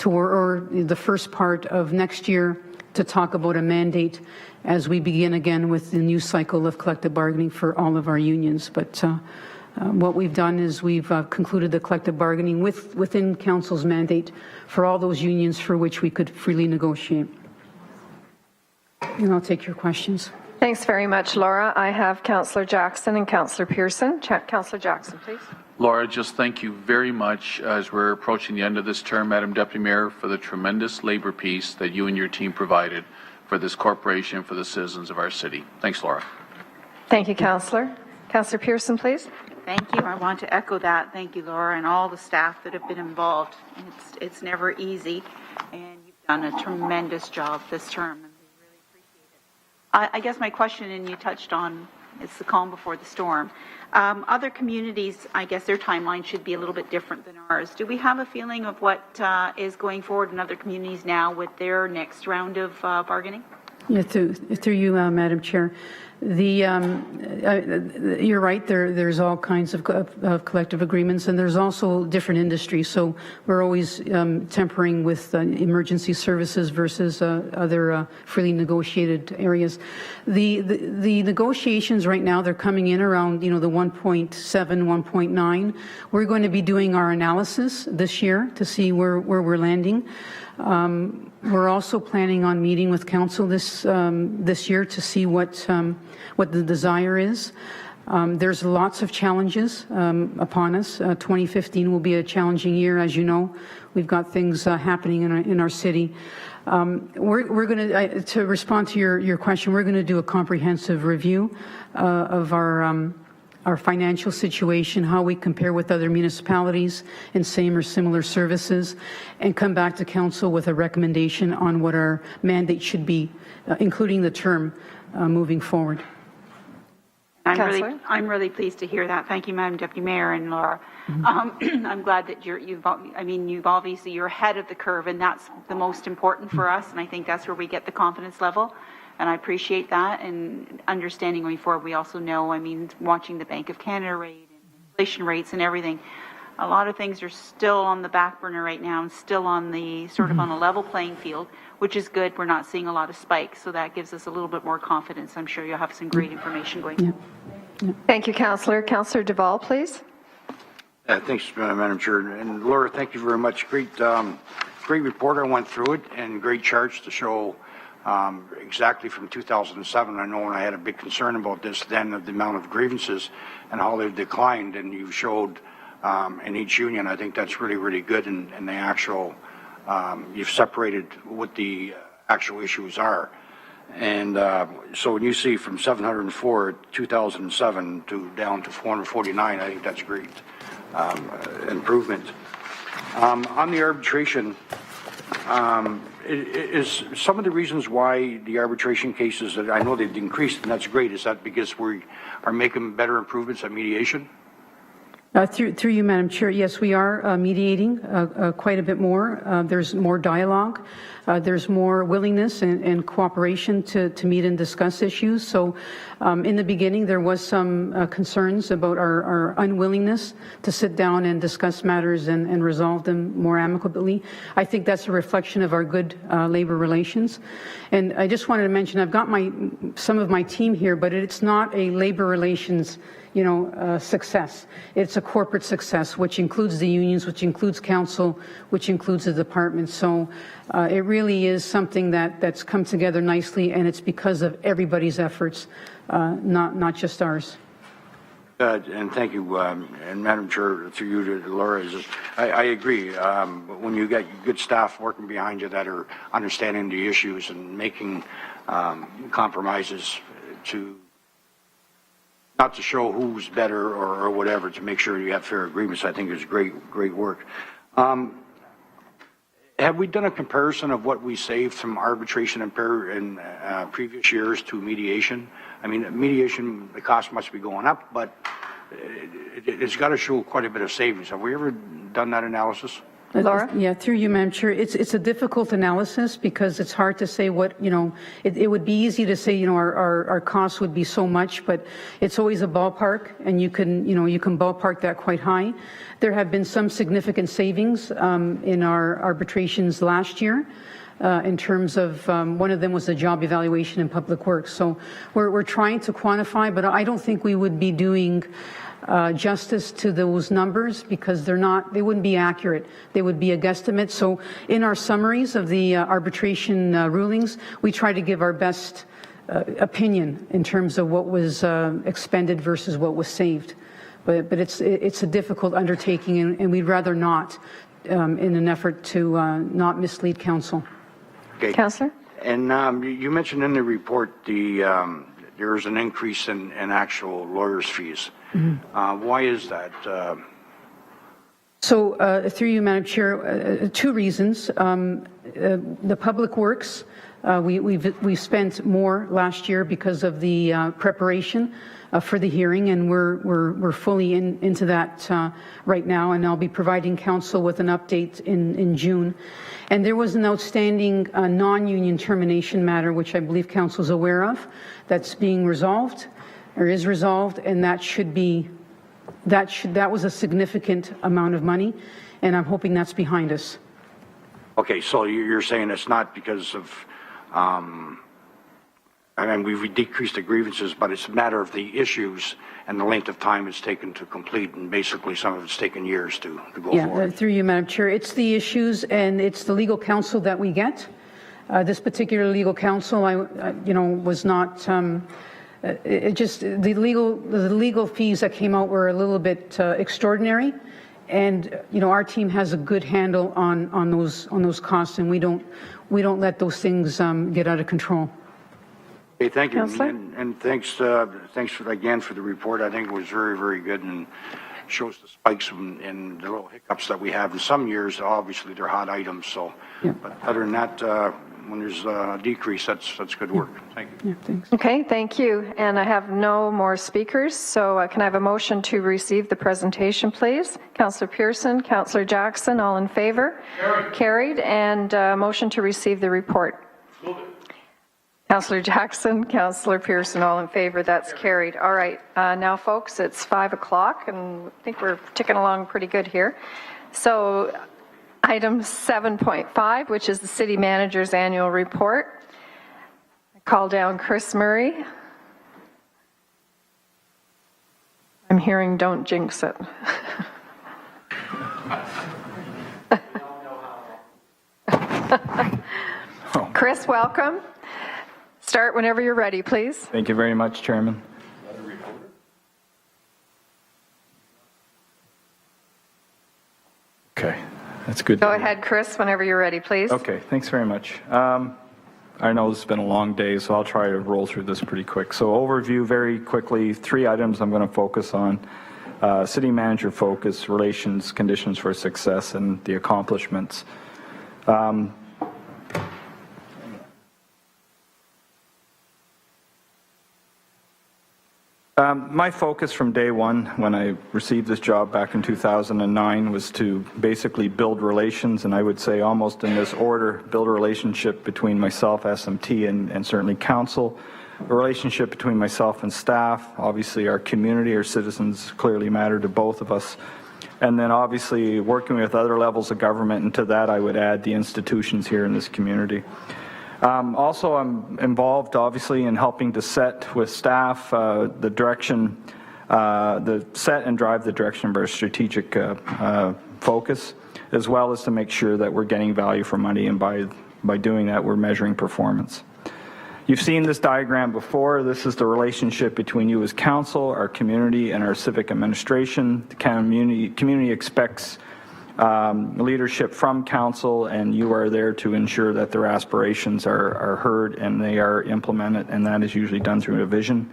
or the first part of next year to talk about a mandate as we begin again with the new cycle of collective bargaining for all of our unions. But what we've done is we've concluded the collective bargaining within council's mandate for all those unions for which we could freely negotiate. And I'll take your questions. Thanks very much, Laura. I have Councillor Jackson and Councillor Pearson. Councillor Jackson, please. Laura, just thank you very much as we're approaching the end of this term, Madam Deputy Mayor, for the tremendous labor piece that you and your team provided for this corporation, for the citizens of our city. Thanks, Laura. Thank you, Councillor. Councillor Pearson, please. Thank you. I want to echo that. Thank you, Laura, and all the staff that have been involved. It's never easy, and you've done a tremendous job this term, and we really appreciate it. I guess my question, and you touched on, it's the calm before the storm. Other communities, I guess their timeline should be a little bit different than ours. Do we have a feeling of what is going forward in other communities now with their next round of bargaining? Yeah, through you, Madam Chair. You're right, there's all kinds of collective agreements, and there's also different industries, so we're always tempering with emergency services versus other freely negotiated areas. The negotiations right now, they're coming in around, the 1.7, 1.9. We're going to be doing our analysis this year to see where we're landing. We're also planning on meeting with council this year to see what the desire is. There's lots of challenges upon us. 2015 will be a challenging year, as you know. We've got things happening in our city. We're going to respond to your question, we're going to do a comprehensive review of our financial situation, how we compare with other municipalities in same or similar services, and come back to council with a recommendation on what our mandate should be, including the term moving forward. I'm really pleased to hear that. Thank you, Madam Deputy Mayor and Laura. I'm glad that you're ahead of the curve, and that's the most important for us. And I think that's where we get the confidence level. And I appreciate that. And understanding going forward, we also know, watching the Bank of Canada rate and inflation rates and everything, a lot of things are still on the back burner right now and still on the sort of on a level playing field, which is good. We're not seeing a lot of spikes, so that gives us a little bit more confidence. I'm sure you'll have some great information going forward. Thank you, Councillor. Councillor Duval, please. Thanks, Madam Chair. And Laura, thank you very much. Great report. I went through it, and great charts to show exactly from 2007. I know when I had a big concern about this then, of the amount of grievances and how they've declined, and you showed in each union. I think that's really, really good, and the actual, you've separated what the actual issues are. And so when you see from 704 in 2007 to down to 449, I think that's great improvement. On the arbitration, is some of the reasons why the arbitration cases, that I know they've increased, and that's great, is that because we are making better improvements at mediation? Through you, Madam Chair, yes, we are mediating quite a bit more. There's more dialogue. There's more willingness and cooperation to meet and discuss issues. So in the beginning, there was some concerns about our unwillingness to sit down and discuss matters and resolve them more amicably. I think that's a reflection of our good labor relations. And I just wanted to mention, I've got some of my team here, but it's not a labor relations success. It's a corporate success, which includes the unions, which includes council, which includes the department. So it really is something that's come together nicely, and it's because of everybody's efforts, not just ours. And thank you, and Madam Chair, through you to Laura, I agree. When you get good staff working behind you that are understanding the issues and making compromises to not to show who's better or whatever, to make sure you have fair agreements, I think is great work. Have we done a comparison of what we saved from arbitration in previous years to mediation? I mean, mediation, the cost must be going up, but it's got to show quite a bit of savings. Have we ever done that analysis? Laura? Yeah, through you, Madam Chair. It's a difficult analysis because it's hard to say what, it would be easy to say, our costs would be so much, but it's always a ballpark, and you can ballpark that quite high. There have been some significant savings in our arbitrations last year. In terms of, one of them was the job evaluation in public works. So we're trying to quantify, but I don't think we would be doing justice to those numbers because they wouldn't be accurate. They would be a guesstimate. So in our summaries of the arbitration rulings, we try to give our best opinion in terms of what was expended versus what was saved. But it's a difficult undertaking, and we'd rather not in an effort to not mislead council. Okay. Councillor? And you mentioned in the report there's an increase in actual lawyers' fees. Mm-hmm. Why is that? So through you, Madam Chair, two reasons. The public works, we spent more last year because of the preparation for the hearing, and we're fully into that right now, and I'll be providing council with an update in June. And there was an outstanding non-union termination matter, which I believe council is aware of, that's being resolved, or is resolved, and that was a significant amount of money, and I'm hoping that's behind us. Okay, so you're saying it's not because of, we've decreased the grievances, but it's a matter of the issues and the length of time it's taken to complete, and basically some of it's taken years to go forward. Yeah, through you, Madam Chair, it's the issues and it's the legal counsel that we get. This particular legal counsel, was not the legal fees that came out were a little bit extraordinary, and our team has a good handle on those costs, and we don't let those things get out of control. Hey, thank you, Councillor? and thanks again for the report. I think it was very, very good and shows the spikes and the little hiccups that we have in some years. Obviously, they're hot items. So, but other than that, when there's a decrease, that's good work. Thank you. Yeah, thanks. Okay, thank you. And I have no more speakers, so can I have a motion to receive the presentation, please? Councillor Pearson, Councillor Jackson, all in favor? Carried. And motion to receive the report. Councillor Jackson, Councillor Pearson, all in favor. That's carried. All right, now folks, it's 5 o'clock, and I think we're ticking along pretty good here. So item 7.5, which is the City Manager's Annual Report. I call down Chris Murray. I'm hearing don't jinx it. Chris, welcome. Start whenever you're ready, please. Thank you very much, Chairman. Okay, that's good. Go ahead, Chris, whenever you're ready, please. Okay, thanks very much. I know it's been a long day, so I'll try to roll through this pretty quick. So overview very quickly, 3 items I'm going to focus on. City manager focus, relations, conditions for success, and the accomplishments. My focus from day one when I received this job back in 2009 was to basically build relations, and I would say almost in this order, build a relationship between myself, SMT, and certainly council, a relationship between myself and staff, obviously our community, our citizens clearly matter to both of us, and then obviously working with other levels of government, and to that I would add the institutions here in this community. Also, I'm involved, obviously, in helping to set with staff the direction, set and drive the direction of our strategic focus, as well as to make sure that we're getting value for money, and by doing that, we're measuring performance. You've seen this diagram before. This is the relationship between you as council, our community, and our civic administration. The community expects leadership from council, and you are there to ensure that their aspirations are heard and they are implemented, and that is usually done through a vision.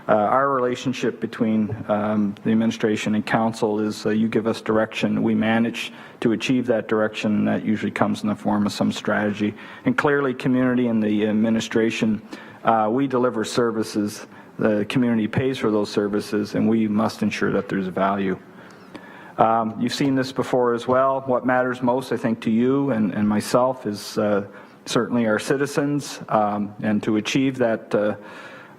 Our relationship between the administration and council is you give us direction, we manage to achieve that direction, and that usually comes in the form of some strategy. And clearly, community and the administration, we deliver services, the community pays for those services, and we must ensure that there's value. You've seen this before as well. What matters most, I think, to you and myself is certainly our citizens, and to achieve that, to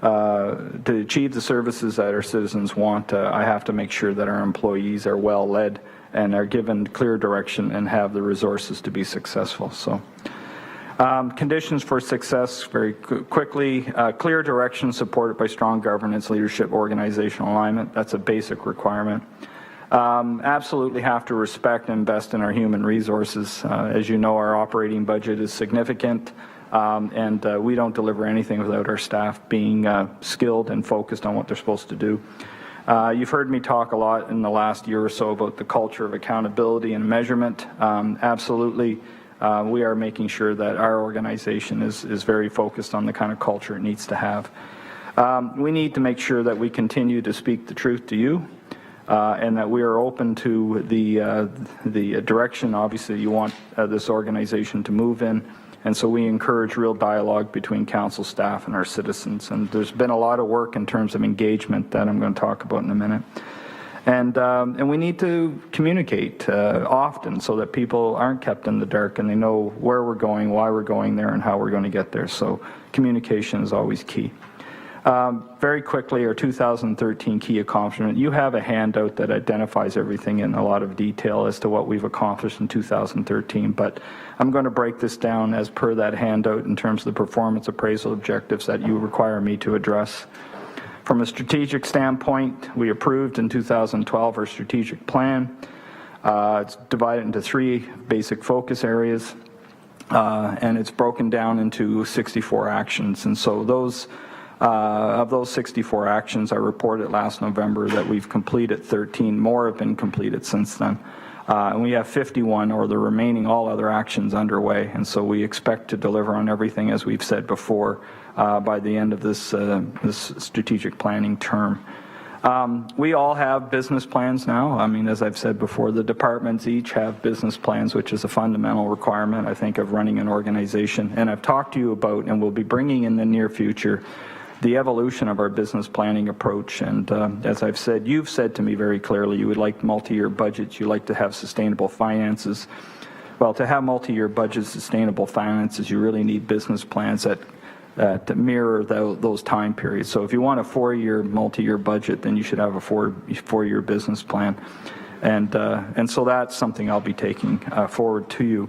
achieve the services that our citizens want, I have to make sure that our employees are well led and are given clear direction and have the resources to be successful. So, conditions for success, very quickly, clear direction supported by strong governance, leadership, organizational alignment. That's a basic requirement. Absolutely have to respect and invest in our human resources. As you know, our operating budget is significant, and we don't deliver anything without our staff being skilled and focused on what they're supposed to do. You've heard me talk a lot in the last year or so about the culture of accountability and measurement. Absolutely, we are making sure that our organization is very focused on the kind of culture it needs to have. We need to make sure that we continue to speak the truth to you. And that we are open to the direction, obviously, you want this organization to move in. And so we encourage real dialogue between council staff and our citizens. And there's been a lot of work in terms of engagement that I'm going to talk about in a minute. And we need to communicate often so that people aren't kept in the dark and they know where we're going, why we're going there, and how we're going to get there. So communication is always key. Very quickly, our 2013 key accomplishment. You have a handout that identifies everything in a lot of detail as to what we've accomplished in 2013, but I'm going to break this down as per that handout in terms of the performance appraisal objectives that you require me to address. From a strategic standpoint, we approved in 2012 our strategic plan. It's divided into 3 basic focus areas, and it's broken down into 64 actions, and so those Of those 64 actions, I reported last November that we've completed 13. More have been completed since then. And we have 51, or the remaining all other actions underway. And so we expect to deliver on everything, as we've said before, by the end of this strategic planning term. We all have business plans now. I mean, as I've said before, the departments each have business plans, which is a fundamental requirement, I think, of running an organization. And I've talked to you about, and we'll be bringing in the near future, the evolution of our business planning approach. And as I've said, you've said to me very clearly, you would like multi-year budgets, you like to have sustainable finances. Well, to have multi-year budgets, sustainable finances, you really need business plans that mirror those time periods. So if you want a 4-year, multi-year budget, then you should have a four-year business plan. And so that's something I'll be taking forward to you.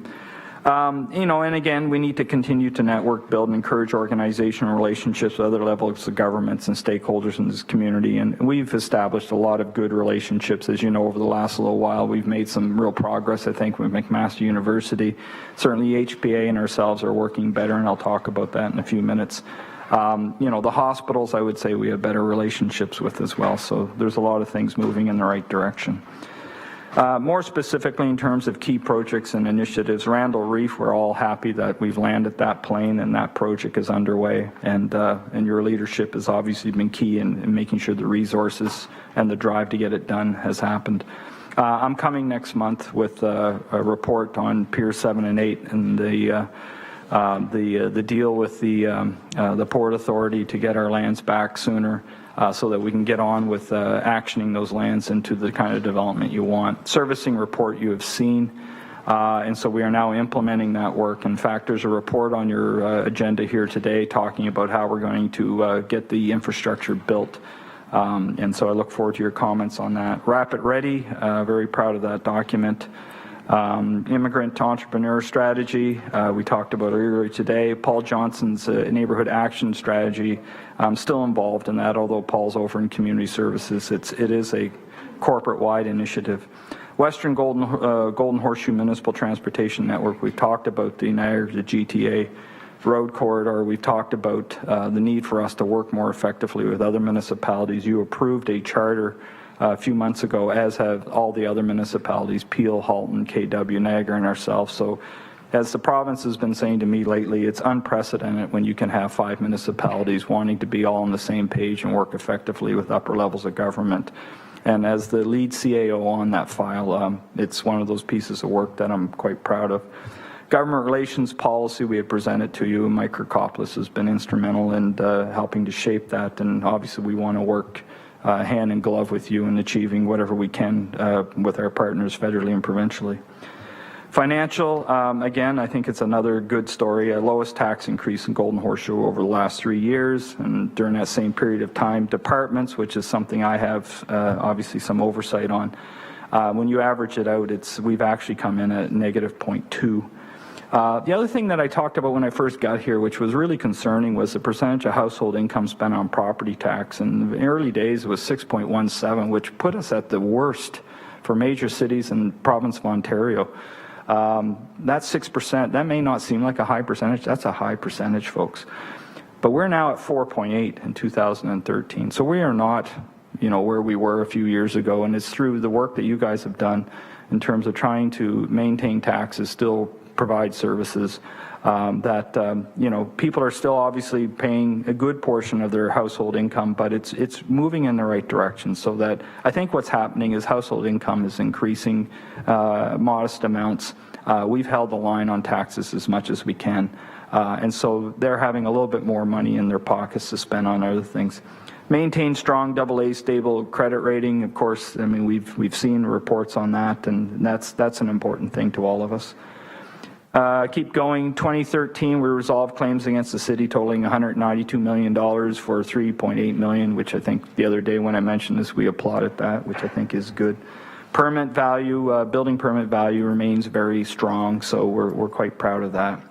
And again, we need to continue to network, build, and encourage organizational relationships with other levels of governments and stakeholders in this community. And we've established a lot of good relationships. As you know, over the last little while, we've made some real progress, I think, with McMaster University. Certainly, HPA and ourselves are working better, and I'll talk about that in a few minutes. The hospitals, I would say we have better relationships with as well. So there's a lot of things moving in the right direction. More specifically, in terms of key projects and initiatives, Randall Reef, we're all happy that we've landed that plane and that project is underway. And your leadership has obviously been key in making sure the resources and the drive to get it done has happened. I'm coming next month with a report on Pier 7 and 8 and the deal with the Port Authority to get our lands back sooner. So that we can get on with actioning those lands into the kind of development you want. Servicing report you have seen, and so we are now implementing that work. In fact, there's a report on your agenda here today talking about how we're going to get the infrastructure built. And so I look forward to your comments on that. Rapid Ready, very proud of that document. Immigrant to Entrepreneur Strategy, we talked about earlier today. Paul Johnson's Neighborhood Action Strategy, I'm still involved in that, although Paul's over in Community Services. It is a corporate-wide initiative. Western Golden Horseshoe Municipal Transportation Network, we've talked about the Niagara to GTA road corridor. We've talked about the need for us to work more effectively with other municipalities. You approved a charter a few months ago, as have all the other municipalities, Peel, Halton, KW, Niagara, and ourselves. So as the province has been saying to me lately, it's unprecedented when you can have 5 municipalities wanting to be all on the same page and work effectively with upper levels of government. And as the lead CAO on that file, it's one of those pieces of work that I'm quite proud of. Government relations policy we have presented to you. Mike Kirkopoulos has been instrumental in helping to shape that, and obviously we want to work hand in glove with you in achieving whatever we can with our partners federally and provincially. Financial, again, I think it's another good story. Lowest tax increase in Golden Horseshoe over the last 3 years, and during that same period of time, departments, which is something I have obviously some oversight on. When you average it out, we've actually come in at negative 0.2. The other thing that I talked about when I first got here, which was really concerning, was the percentage of household income spent on property tax. And in the early days, it was 6.17, which put us at the worst for major cities in the province of Ontario. That's 6%. That may not seem like a high percentage. That's a high percentage, folks. But we're now at 4.8 in 2013. So we are not, where we were a few years ago. And it's through the work that you guys have done in terms of trying to maintain taxes, still provide services, that people are still obviously paying a good portion of their household income, but it's moving in the right direction. So that I think what's happening is household income is increasing modest amounts. We've held the line on taxes as much as we can, and so they're having a little bit more money in their pockets to spend on other things. Maintain strong AA stable credit rating. Of course, I mean we've seen reports on that, and that's an important thing to all of us. Keep going. 2013, we resolved claims against the city totaling $192 million for $3.8 million, which I think the other day when I mentioned this, we applauded that, which I think is good. Permit value, building permit value remains very strong, so we're quite proud of that.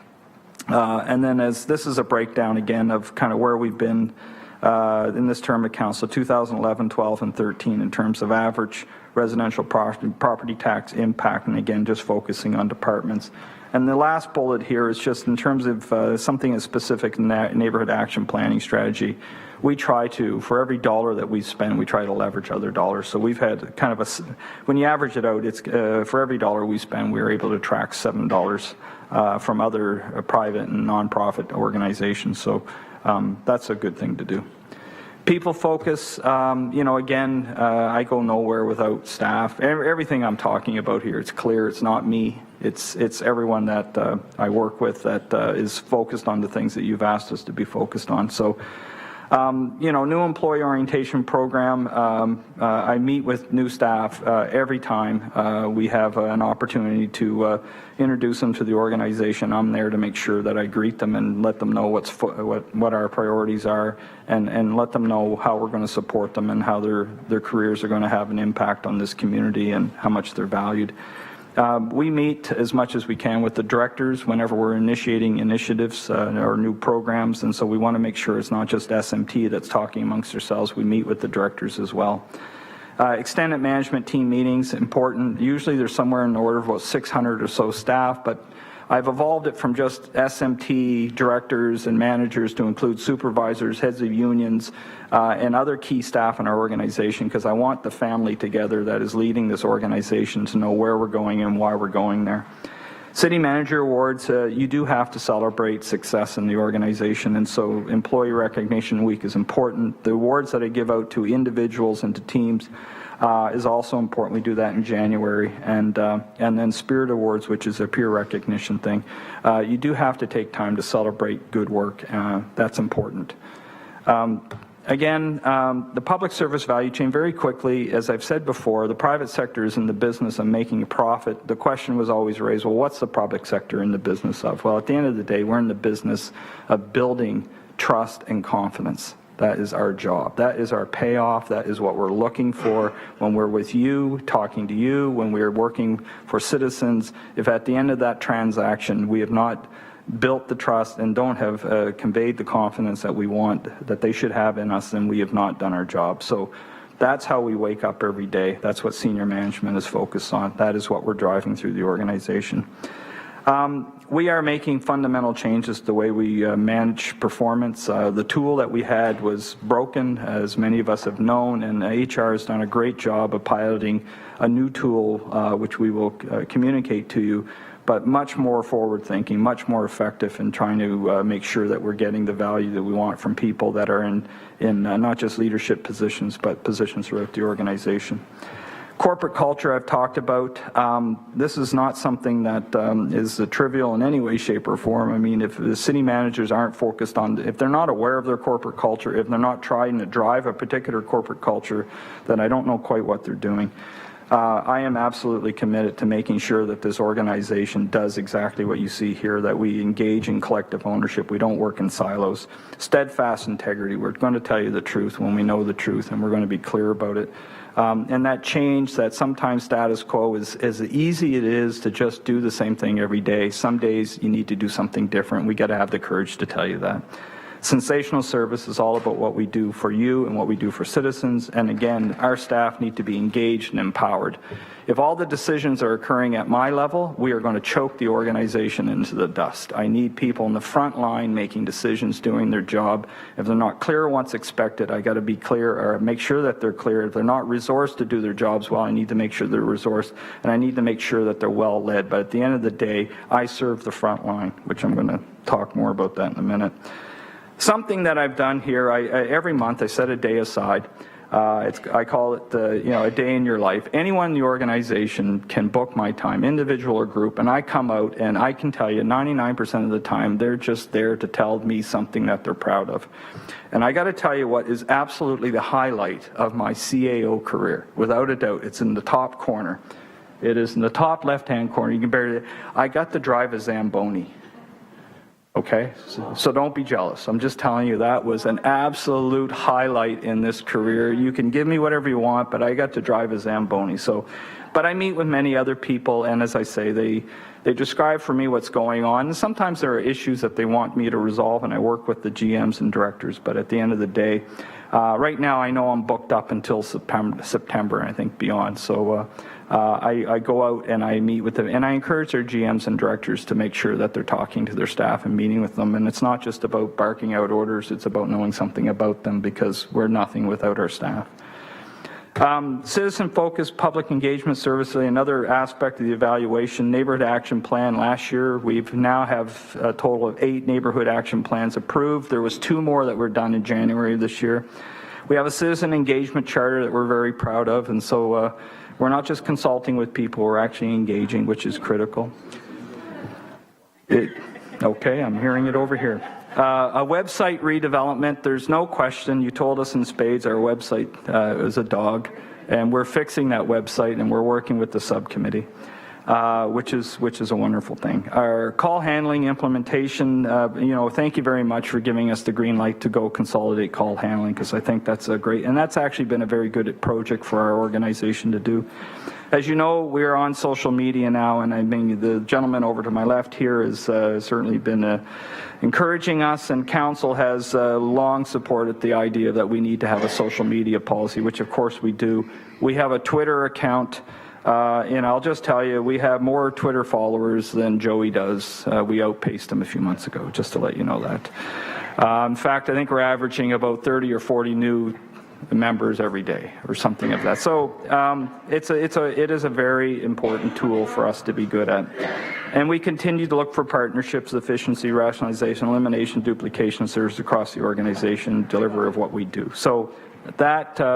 And then as this is a breakdown again of kind of where we've been in this term of council, 2011, 12, and 13 in terms of average residential property tax impact, and again just focusing on departments. And the last bullet here is just in terms of something as specific in that neighborhood action planning strategy. we try to, for every dollar that we spend, we try to leverage other dollars. So we've had kind of when you average it out, it's for every dollar we spend, we're able to attract $7 from other private and nonprofit organizations. So that's a good thing to do. People focus, again, I go nowhere without staff. Everything I'm talking about here, it's clear, it's not me. It's everyone that I work with that is focused on the things that you've asked us to be focused on. So, new employee orientation program, I meet with new staff every time we have an opportunity to introduce them to the organization. I'm there to make sure that I greet them and let them know what our priorities are, and let them know how we're going to support them and how their careers are going to have an impact on this community and how much they're valued. We meet as much as we can with the directors whenever we're initiating initiatives or new programs, and so we want to make sure it's not just SMT that's talking amongst ourselves. We meet with the directors as well. Extended management team meetings, important. Usually there's somewhere in the order of about 600 or so staff, but I've evolved it from just SMT directors and managers to include supervisors, heads of unions, and other key staff in our organization, because I want the family together that is leading this organization to know where we're going and why we're going there. City Manager Awards, you do have to celebrate success in the organization, and so Employee Recognition Week is important. The awards that I give out to individuals and to teams is also important. We do that in January. And then Spirit Awards, which is a peer recognition thing. You do have to take time to celebrate good work. That's important. Again, the public service value chain, very quickly, as I've said before, the private sector is in the business of making a profit. The question was always raised, well, what's the public sector in the business of? Well, at the end of the day, we're in the business of building trust and confidence. That is our job. That is our payoff. That is what we're looking for when we're with you, talking to you, when we're working for citizens. If at the end of that transaction we have not built the trust and don't have conveyed the confidence that we want, that they should have in us, then we have not done our job. So that's how we wake up every day. That's what senior management is focused on. That is what we're driving through the organization. We are making fundamental changes to the way we manage performance. The tool that we had was broken, as many of us have known, and HR has done a great job of piloting a new tool, which we will communicate to you, but much more forward-thinking, much more effective in trying to make sure that we're getting the value that we want from people that are in not just leadership positions, but positions throughout the organization. Corporate culture I've talked about. This is not something that is trivial in any way, shape, or form. I mean, if the city managers aren't focused on, if they're not aware of their corporate culture, if they're not trying to drive a particular corporate culture, then I don't know quite what they're doing. I am absolutely committed to making sure that this organization does exactly what you see here, that we engage in collective ownership. We don't work in silos. Steadfast integrity. We're going to tell you the truth when we know the truth, and we're going to be clear about it. And that change, that sometimes status quo, is as easy it is to just do the same thing every day. Some days you need to do something different. We got to have the courage to tell you that. Sensational service is all about what we do for you and what we do for citizens. And again, our staff need to be engaged and empowered. If all the decisions are occurring at my level, we are going to choke the organization into the dust. I need people in the front line making decisions, doing their job. If they're not clear what's expected, I got to be clear or make sure that they're clear. If they're not resourced to do their jobs well, I need to make sure they're resourced, and I need to make sure that they're well led. But at the end of the day, I serve the front line, which I'm going to talk more about that in a minute. Something that I've done here, every month I set a day aside. I call it a day in your life. Anyone in the organization can book my time, individual or group, and I come out and I can tell you 99% of the time they're just there to tell me something that they're proud of. And I got to tell you what is absolutely the highlight of my CAO career. Without a doubt, it's in the top corner. It is in the top left-hand corner. You can barely. I got to drive a Zamboni. Okay, so don't be jealous. I'm just telling you that was an absolute highlight in this career. You can give me whatever you want, but I got to drive a Zamboni. But I meet with many other people, and as I say, they describe for me what's going on. And sometimes there are issues that they want me to resolve, and I work with the GMs and directors. But at the end of the day, right now I know I'm booked up until September, and I think beyond. So I go out and I meet with them, and I encourage their GMs and directors to make sure that they're talking to their staff and meeting with them. And it's not just about barking out orders, it's about knowing something about them, because we're nothing without our staff. Citizen-focused public engagement service, another aspect of the evaluation. Neighborhood action plan. Last year, we've now have a total of 8 neighborhood action plans approved. There was 2 more that were done in January of this year. We have a citizen engagement charter that we're very proud of, and so we're not just consulting with people, we're actually engaging, which is critical. Okay, I'm hearing it over here. A website redevelopment, there's no question, you told us in spades our website is a dog, and we're fixing that website, and we're working with the subcommittee, which is a wonderful thing. Our call handling implementation, thank you very much for giving us the green light to go consolidate call handling, because I think that's a great, and that's actually been a very good project for our organization to do. As you know, we're on social media now, and I mean, the gentleman over to my left here has certainly been encouraging us, and council has long supported the idea that we need to have a social media policy, which of course we do. We have a Twitter account, and I'll just tell you, we have more Twitter followers than Joey does. We outpaced him a few months ago, just to let you know that. In fact, I think we're averaging about 30 or 40 new members every day or something of that. So it is a very important tool for us to be good at. And we continue to look for partnerships, efficiency, rationalization, elimination, duplication of services across the organization, delivery of what we do. So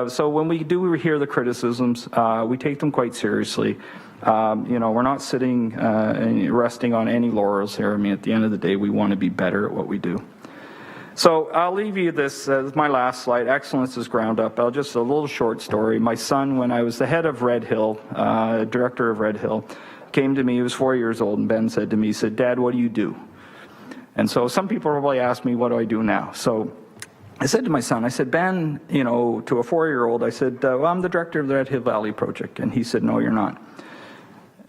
so when we do hear the criticisms, we take them quite seriously. We're not sitting and resting on any laurels here. I mean, at the end of the day, we want to be better at what we do. So I'll leave you this as my last slide. Excellence is ground up. Just a little short story. My son, when I was the head of Red Hill, director of Red Hill, came to me. He was 4 years old, and Ben said to me, he said, "Dad, what do you do?" And so some people probably ask me, what do I do now? So I said to my son, I said, Ben, to a 4-year-old, I said, well, I'm the director of the Red Hill Valley Project. And he said, no, you're not.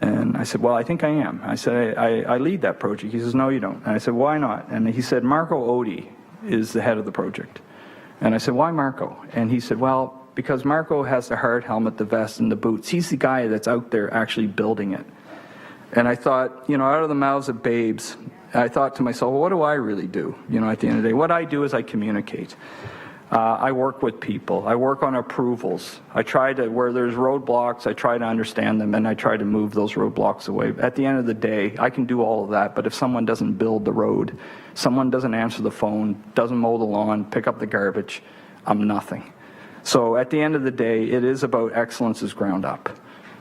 And I said, well, I think I am. I said, I lead that project. He says, no, you don't. And I said, why not? And he said, Marco Odie is the head of the project. And I said, why Marco? And he said, well, because Marco has the hard helmet, the vest, and the boots. He's the guy that's out there actually building it. And I thought, out of the mouths of babes, I thought to myself, well, what do I really do? At the end of the day, what I do is I communicate. I work with people. I work on approvals. I try to, where there's roadblocks, I try to understand them, and I try to move those roadblocks away. At the end of the day, I can do all of that, but if someone doesn't build the road, someone doesn't answer the phone, doesn't mow the lawn, pick up the garbage, I'm nothing. So at the end of the day, it is about excellence is ground up.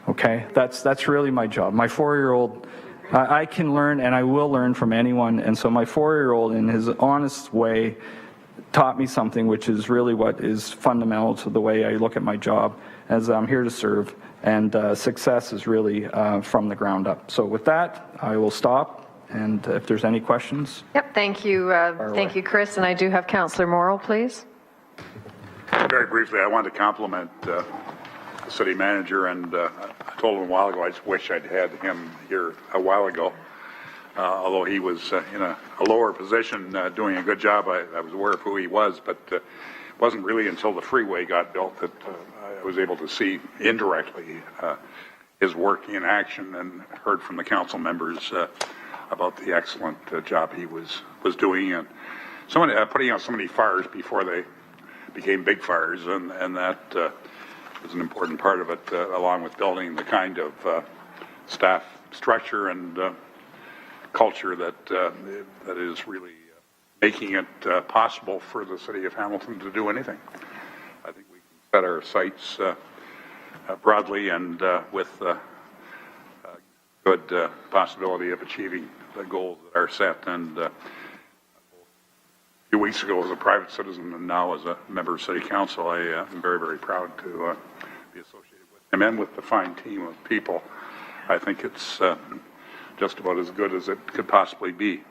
Okay? That's really my job. My 4-year-old, I can learn, and I will learn from anyone, and so my 4-year-old, in his honest way, taught me something which is really what is fundamental to the way I look at my job, as I'm here to serve, and success is really from the ground up. So with that, I will stop, and if there's any questions. Yep, thank you, Chris, and I do have Councillor Morrill, please. Very briefly, I wanted to compliment the city manager, and I told him a while ago I just wish I'd had him here a while ago. Although he was in a lower position doing a good job, I was aware of who he was, but it wasn't really until the freeway got built that I was able to see indirectly his work in action and heard from the council members about the excellent job he was doing, and putting out so many fires before they became big fires, and that was an important part of it, along with building the kind of staff structure and culture that is really making it possible for the city of Hamilton to do anything. I think we can set our sights broadly and with good possibility of achieving the goals that are set. And a few weeks ago as a private citizen and now as a member of City Council, I am very, very proud to be associated with him and with the fine team of people. I think it's just about as good as it could possibly be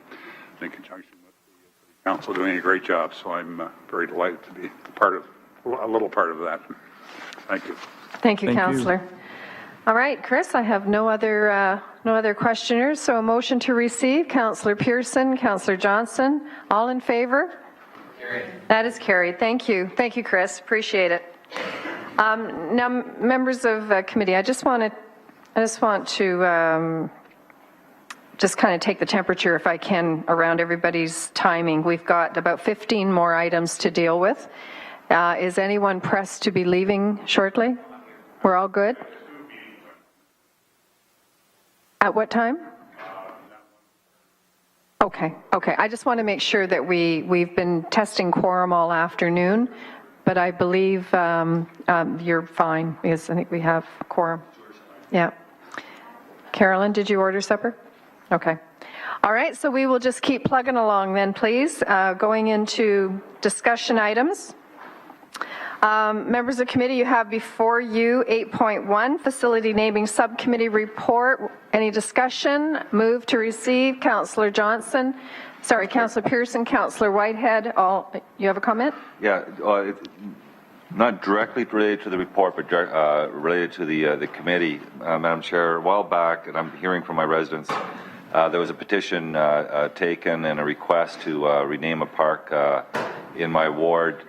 in conjunction with the City Council doing a great job. So I'm very delighted to be a little part of that. Thank you. Thank you, Councillor. All right, Chris, I have no other questioners, so a motion to receive. Councillor Pearson, Councillor Johnson, all in favor? Carried. That is carried. Thank you. Thank you, Chris. Appreciate it. Now, members of committee, I just want to I just want to just kind of take the temperature, if I can, around everybody's timing. We've got about 15 more items to deal with. Is anyone pressed to be leaving shortly? We're all good? At what time? Okay. I just want to make sure that we've been testing quorum all afternoon, but I believe you're fine because I think we have quorum. Yeah. Carolyn, did you order supper? Okay. All right, so we will just keep plugging along then, please. Going into discussion items. Members of committee, you have before you 8.1, Facility Naming Subcommittee Report. Any discussion? Move to receive. Councillor Johnson. Sorry, Councillor Pearson, Councillor Whitehead. You have a comment? Yeah, not directly related to the report, but related to the committee. Madam Chair, a while back, and I'm hearing from my residents, there was a petition taken and a request to rename a park in my ward.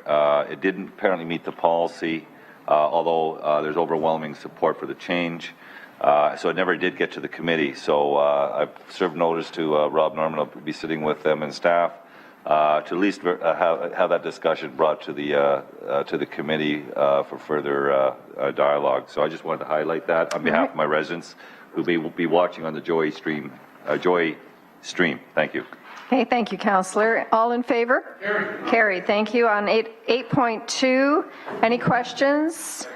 It didn't apparently meet the policy, although there's overwhelming support for the change. So it never did get to the committee. So I've served notice to Rob Norman. I'll be sitting with them and staff to at least have that discussion brought to the committee for further dialogue. So I just wanted to highlight that on behalf of my residents who will be watching on the Joy stream. Thank you. Okay, thank you, Councillor. All in favor? Carried. Thank you. On 8.2, any questions?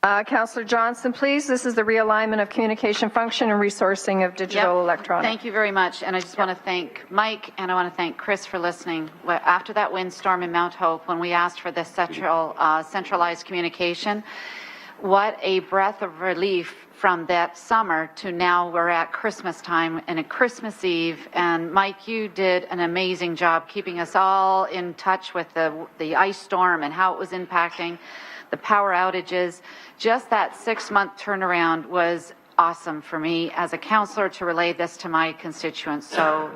Councillor Johnson, please. This is the realignment of communication function and resourcing of digital electronics. Thank you very much. And I just want to thank Mike and I want to thank Chris for listening. After that windstorm in Mount Hope, when we asked for this centralized communication, what a breath of relief from that summer to now we're at Christmas time and a Christmas Eve. And Mike, you did an amazing job keeping us all in touch with the ice storm and how it was impacting the power outages. Just that 6-month turnaround was awesome for me as a councillor to relay this to my constituents. So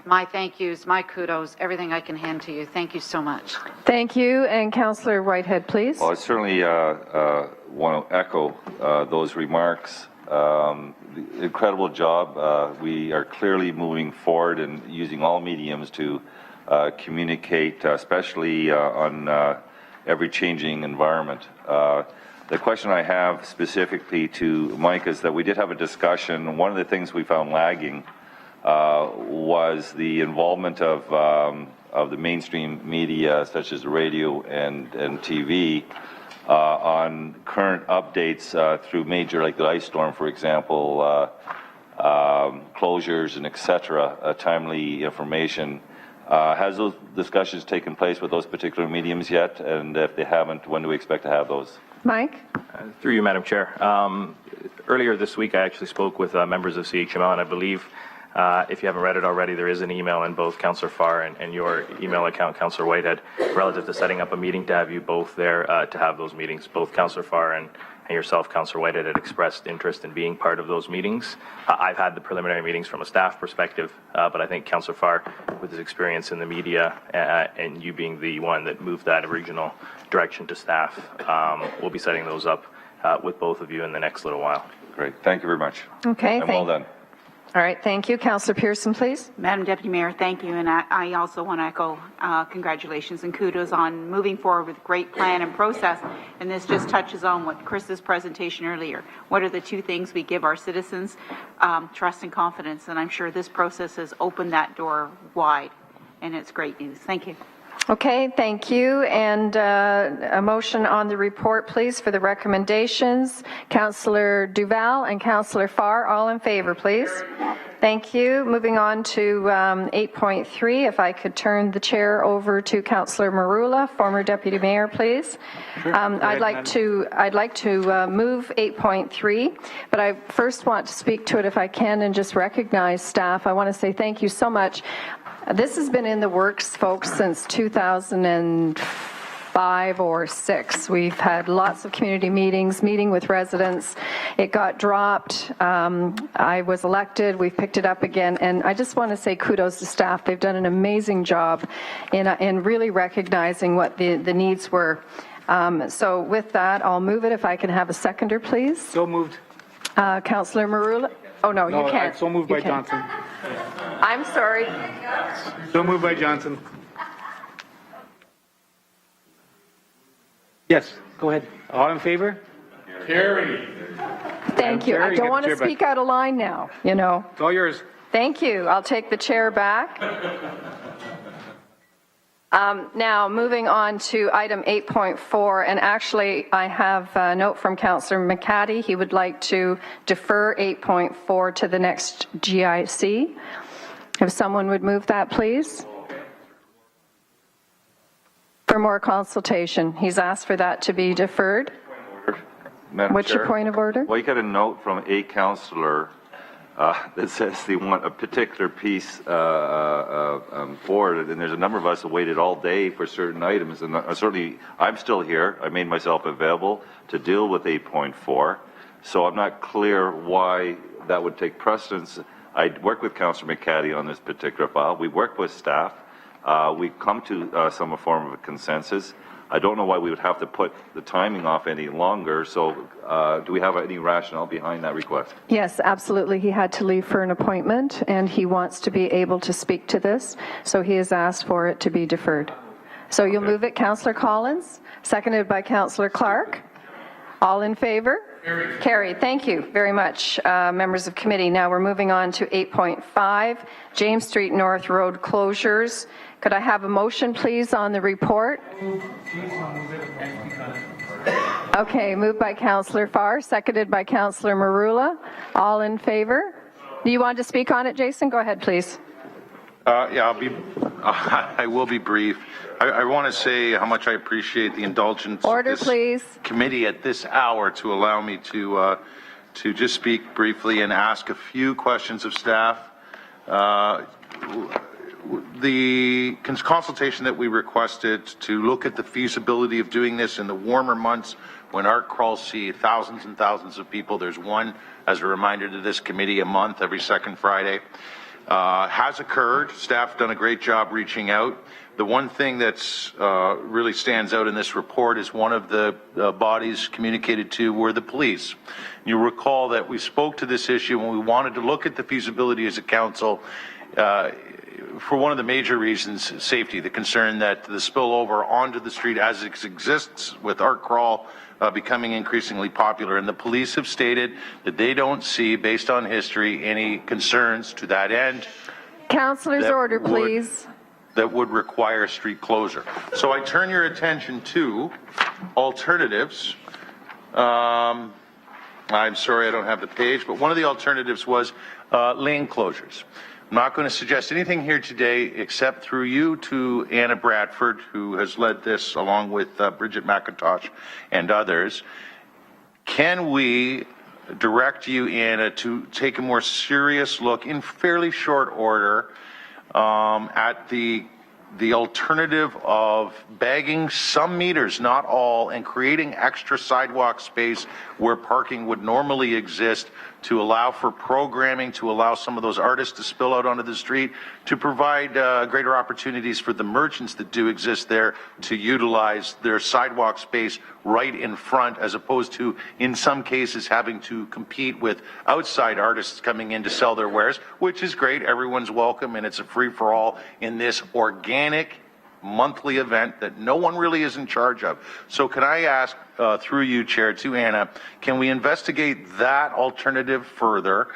my thank yous, my kudos, everything I can hand to you. Thank you so much. Thank you. And Councillor Whitehead, please. Well, I certainly want to echo those remarks. Incredible job. We are clearly moving forward and using all mediums to communicate, especially on every changing environment. The question I have specifically to Mike is that we did have a discussion. One of the things we found lagging was the involvement of the mainstream media, such as radio and TV, on current updates through major, like the ice storm, for example, closures and etc., timely information. Has those discussions taken place with those particular mediums yet? And if they haven't, when do we expect to have those? Mike? Through you, Madam Chair. Earlier this week, I actually spoke with members of CHML, and I believe, if you haven't read it already, there is an email in both Councillor Farr and your email account, Councillor Whitehead, relative to setting up a meeting to have you both there to have those meetings. Both Councillor Farr and yourself, Councillor Whitehead, had expressed interest in being part of those meetings. I've had the preliminary meetings from a staff perspective, but I think Councillor Farr, with his experience in the media and you being the one that moved that original direction to staff, we'll be setting those up with both of you in the next little while. Great. Thank you very much. Okay. And well done. All right. Thank you. Councillor Pearson, please. Madam Deputy Mayor, thank you. And I also want to echo congratulations and kudos on moving forward with great plan and process. And this just touches on what Chris's presentation earlier. What are the two things we give our citizens? Trust and confidence. And I'm sure this process has opened that door wide. And it's great news. Thank you. Okay, thank you. And a motion on the report, please, for the recommendations. Councillor Duval and Councillor Farr, all in favor, please. Thank you. Moving on to 8.3, if I could turn the chair over to Councillor Marula, former Deputy Mayor, please. Sure. I'd like to move 8.3, but I first want to speak to it if I can and just recognize staff. I want to say thank you so much. This has been in the works, folks, since 2005 or 6. We've had lots of community meetings, meeting with residents. It got dropped. I was elected. We've picked it up again. And I just want to say kudos to staff. They've done an amazing job in really recognizing what the needs were. So with that, I'll move it. If I can have a seconder, please. So moved. Councillor Marula? Oh, no, you can't. So moved by You can't. Johnson. I'm sorry. So moved by Johnson. Yes, go ahead. All in favor? Carry. Thank you. I don't want to speak out of line now, you know. It's all yours. Thank you. I'll take the chair back. Now, moving on to item 8.4, and actually I have a note from Councillor McCaddy. He would like to defer 8.4 to the next GIC. If someone would move that, please. For more consultation. He's asked for that to be deferred. Madam What's your Chair? point of order? Well, you got a note from a councillor that says they want a particular piece forwarded, and there's a number of us that waited all day for certain items, and certainly I'm still here. I made myself available to deal with 8.4, so I'm not clear why that would take precedence. I worked with Councillor McCaddy on this particular file. We worked with staff. We've come to some form of a consensus. I don't know why we would have to put the timing off any longer, so do we have any rationale behind that request? Yes, absolutely. He had to leave for an appointment, and he wants to be able to speak to this, so he has asked for it to be deferred. So you'll move it, Councillor Collins, seconded by Councillor Clark. All in favor? Carried. Carried. Thank you very much, members of committee. Now we're moving on to 8.5, James Street North Road closures. Could I have a motion, please, on the report? Okay, moved by Councillor Farr, seconded by Councillor Marula. All in favor? Do you want to speak on it, Jason? Go ahead, please. Yeah, I will be brief. I want to say how much I appreciate the indulgence Order, of this please. committee at this hour to allow me to just speak briefly and ask a few questions of staff. The consultation that we requested to look at the feasibility of doing this in the warmer months when art crawls see thousands and thousands of people. There's one, as a reminder to this committee, a month, every second Friday. Has occurred. Staff done a great job reaching out. The one thing that's really stands out in this report is one of the bodies communicated to were the police. You recall that we spoke to this issue when we wanted to look at the feasibility as a council for one of the major reasons, safety, the concern that the spillover onto the street as it exists with art crawl becoming increasingly popular. And the police have stated that they don't see, based on history, any concerns to that end. Councillor's order, please. That would require street closure. So I turn your attention to alternatives. I'm sorry I don't have the page, but one of the alternatives was lane closures. I'm not going to suggest anything here today except through you to Anna Bradford, who has led this along with Bridget McIntosh and others. Can we direct you, Anna, to take a more serious look in fairly short order at the alternative of bagging some meters, not all, and creating extra sidewalk space where parking would normally exist to allow for programming, to allow some of those artists to spill out onto the street, to provide greater opportunities for the merchants that do exist there to utilize their sidewalk space right in front, as opposed to, in some cases, having to compete with outside artists coming in to sell their wares, which is great. Everyone's welcome, and it's a free-for-all in this organic monthly event that no one really is in charge of. So can I ask, through you, Chair, to Anna, can we investigate that alternative further,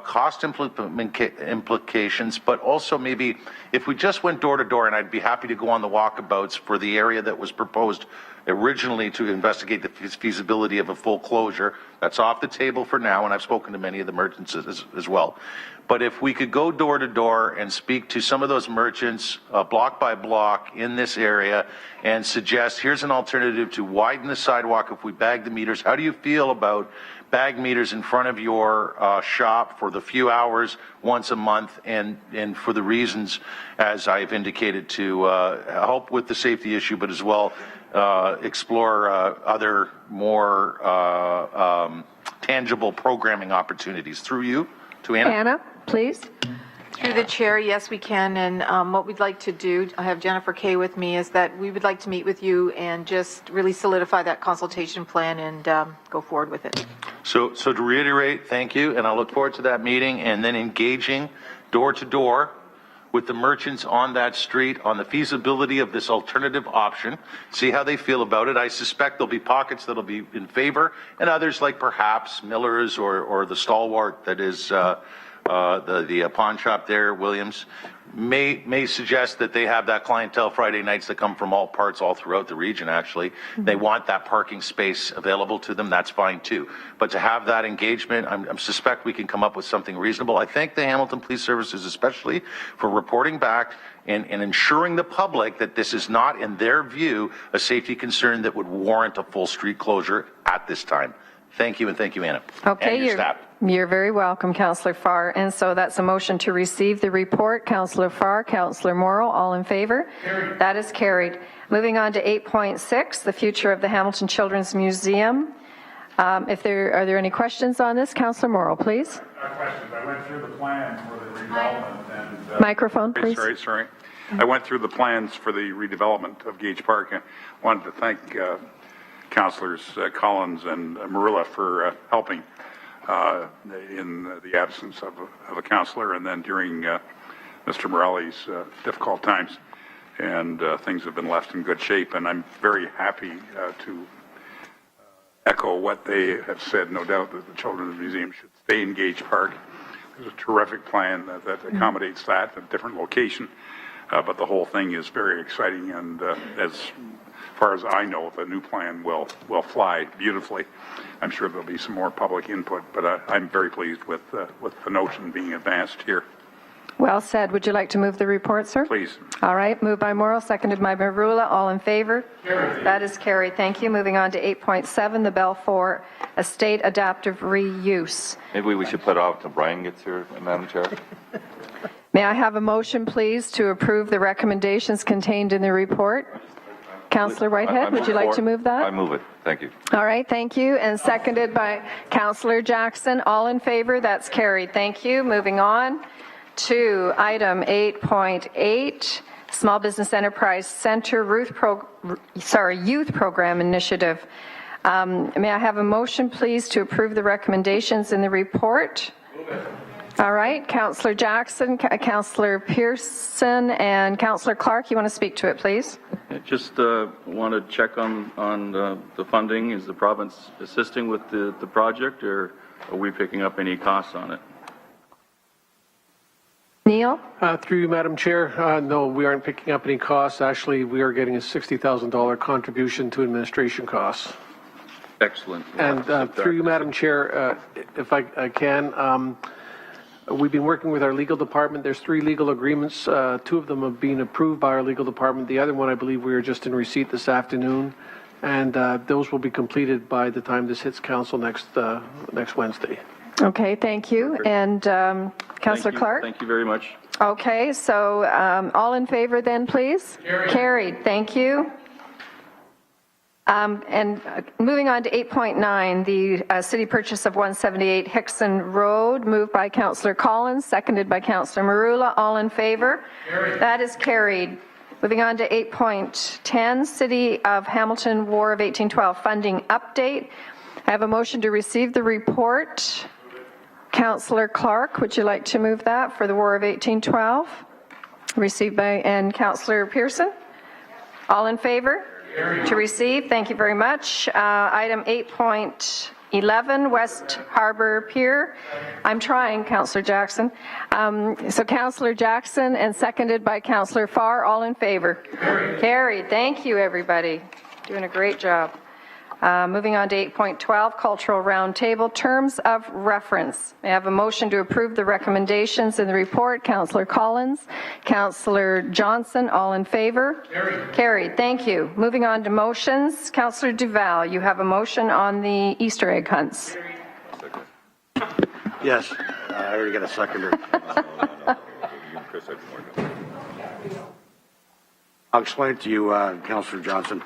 cost implications, but also maybe if we just went door to door, and I'd be happy to go on the walkabouts for the area that was proposed originally to investigate the feasibility of a full closure. That's off the table for now, and I've spoken to many of the merchants as well. But if we could go door to door and speak to some of those merchants block by block in this area and suggest here's an alternative to widen the sidewalk if we bag the meters. How do you feel about bag meters in front of your shop for the few hours once a month, and for the reasons, as I've indicated, to help with the safety issue, but as well explore other more tangible programming opportunities? Through you to Anna. Anna, please. Through the chair, yes, we can. And what we'd like to do, I have Jennifer Kay with me, is that we would like to meet with you and just really solidify that consultation plan and go forward with it. So to reiterate, thank you, and I look forward to that meeting and then engaging door to door with the merchants on that street on the feasibility of this alternative option, see how they feel about it. I suspect there'll be pockets that'll be in favor, and others like perhaps Miller's or the Stalwart that is the pawn shop there, Williams, may suggest that they have that clientele Friday nights that come from all parts all throughout the region, actually. They want that parking space available to them. That's fine, too. But to have that engagement, I suspect we can come up with something reasonable. I thank the Hamilton Police Services especially for reporting back and ensuring the public that this is not, in their view, a safety concern that would warrant a full street closure at this time. Thank you, and thank you, Anna. Okay, and your staff. You're very welcome, Councillor Farr. And so that's a motion to receive the report. Councillor Farr, Councillor Morrow, all in favor? Carried. That is carried. Moving on to 8.6, the future of the Hamilton Children's Museum. Are there any questions on this? Councillor Morrow, please. No questions. I went through the plan for the redevelopment and... Microphone, please. Sorry. I went through the plans for the redevelopment of Gage Park and wanted to thank Councillors Collins and Marula for helping in the absence of a councillor, and then during Mr. Morelli's difficult times. And things have been left in good shape, and I'm very happy to echo what they have said. No doubt that the Children's Museum should stay in Gage Park. There's a terrific plan that accommodates that at a different location, but the whole thing is very exciting, and as far as I know, the new plan will fly beautifully. I'm sure there'll be some more public input, but I'm very pleased with the notion being advanced here. Well said. Would you like to move the report, sir? Please. All right. Moved by Morrow, seconded by Marula. All in favor? Carried. That is carried. Thank you. Moving on to 8.7, the Balfour Estate Adaptive Reuse. Maybe we should put off till Brian gets here, Madam Chair. May I have a motion, please, to approve the recommendations contained in the report? Councillor Whitehead, would you like to move that? I move it. Thank you. All right, thank you. And seconded by Councillor Jackson. All in favor? That's carried. Thank you. Moving on to item 8.8, Small Business Enterprise Center Youth Program Initiative. May I have a motion, please, to approve the recommendations in the report? Move it. All right, Councillor Jackson, Councillor Pearson, and Councillor Clark, you want to speak to it, please? Just want to check on the funding. Is the province assisting with the project, or are we picking up any costs on it? Neil? Through you, Madam Chair, no, we aren't picking up any costs. Actually, we are getting a $60,000 contribution to administration costs. Excellent. And through you, Madam Chair, if I can, we've been working with our legal department. There's 3 legal agreements. 2 of them have been approved by our legal department. The other one, I believe, we are just in receipt this afternoon, and those will be completed by the time this hits council next Wednesday. Okay, thank you. And Councillor Clark? Thank you very much. Okay, so all in favor then, please? Carried. Thank you. And moving on to 8.9, the city purchase of 178 Hickson Road, moved by Councillor Collins, seconded by Councillor Marula. All in favor? Carried. That is carried. Moving on to 8.10, City of Hamilton War of 1812 funding update. I have a motion to receive the report. Councillor Clark, would you like to move that for the War of 1812? Received by, and Councillor Pearson? All in favor? To receive, thank you very much. Item 8.11, West Harbour Pier. I'm trying, Councillor Jackson. So Councillor Jackson and seconded by Councillor Farr, all in favor? Carried. Thank you, everybody. Doing a great job. Moving on to 8.12, Cultural Roundtable, Terms of Reference. May I have a motion to approve the recommendations in the report? Councillor Collins, Councillor Johnson, all in favor? Carried. Thank you. Moving on to motions. Councillor Duval, you have a motion on the Easter egg hunts. Yes, I already got a seconder. I'll explain it to you, Councillor Johnson.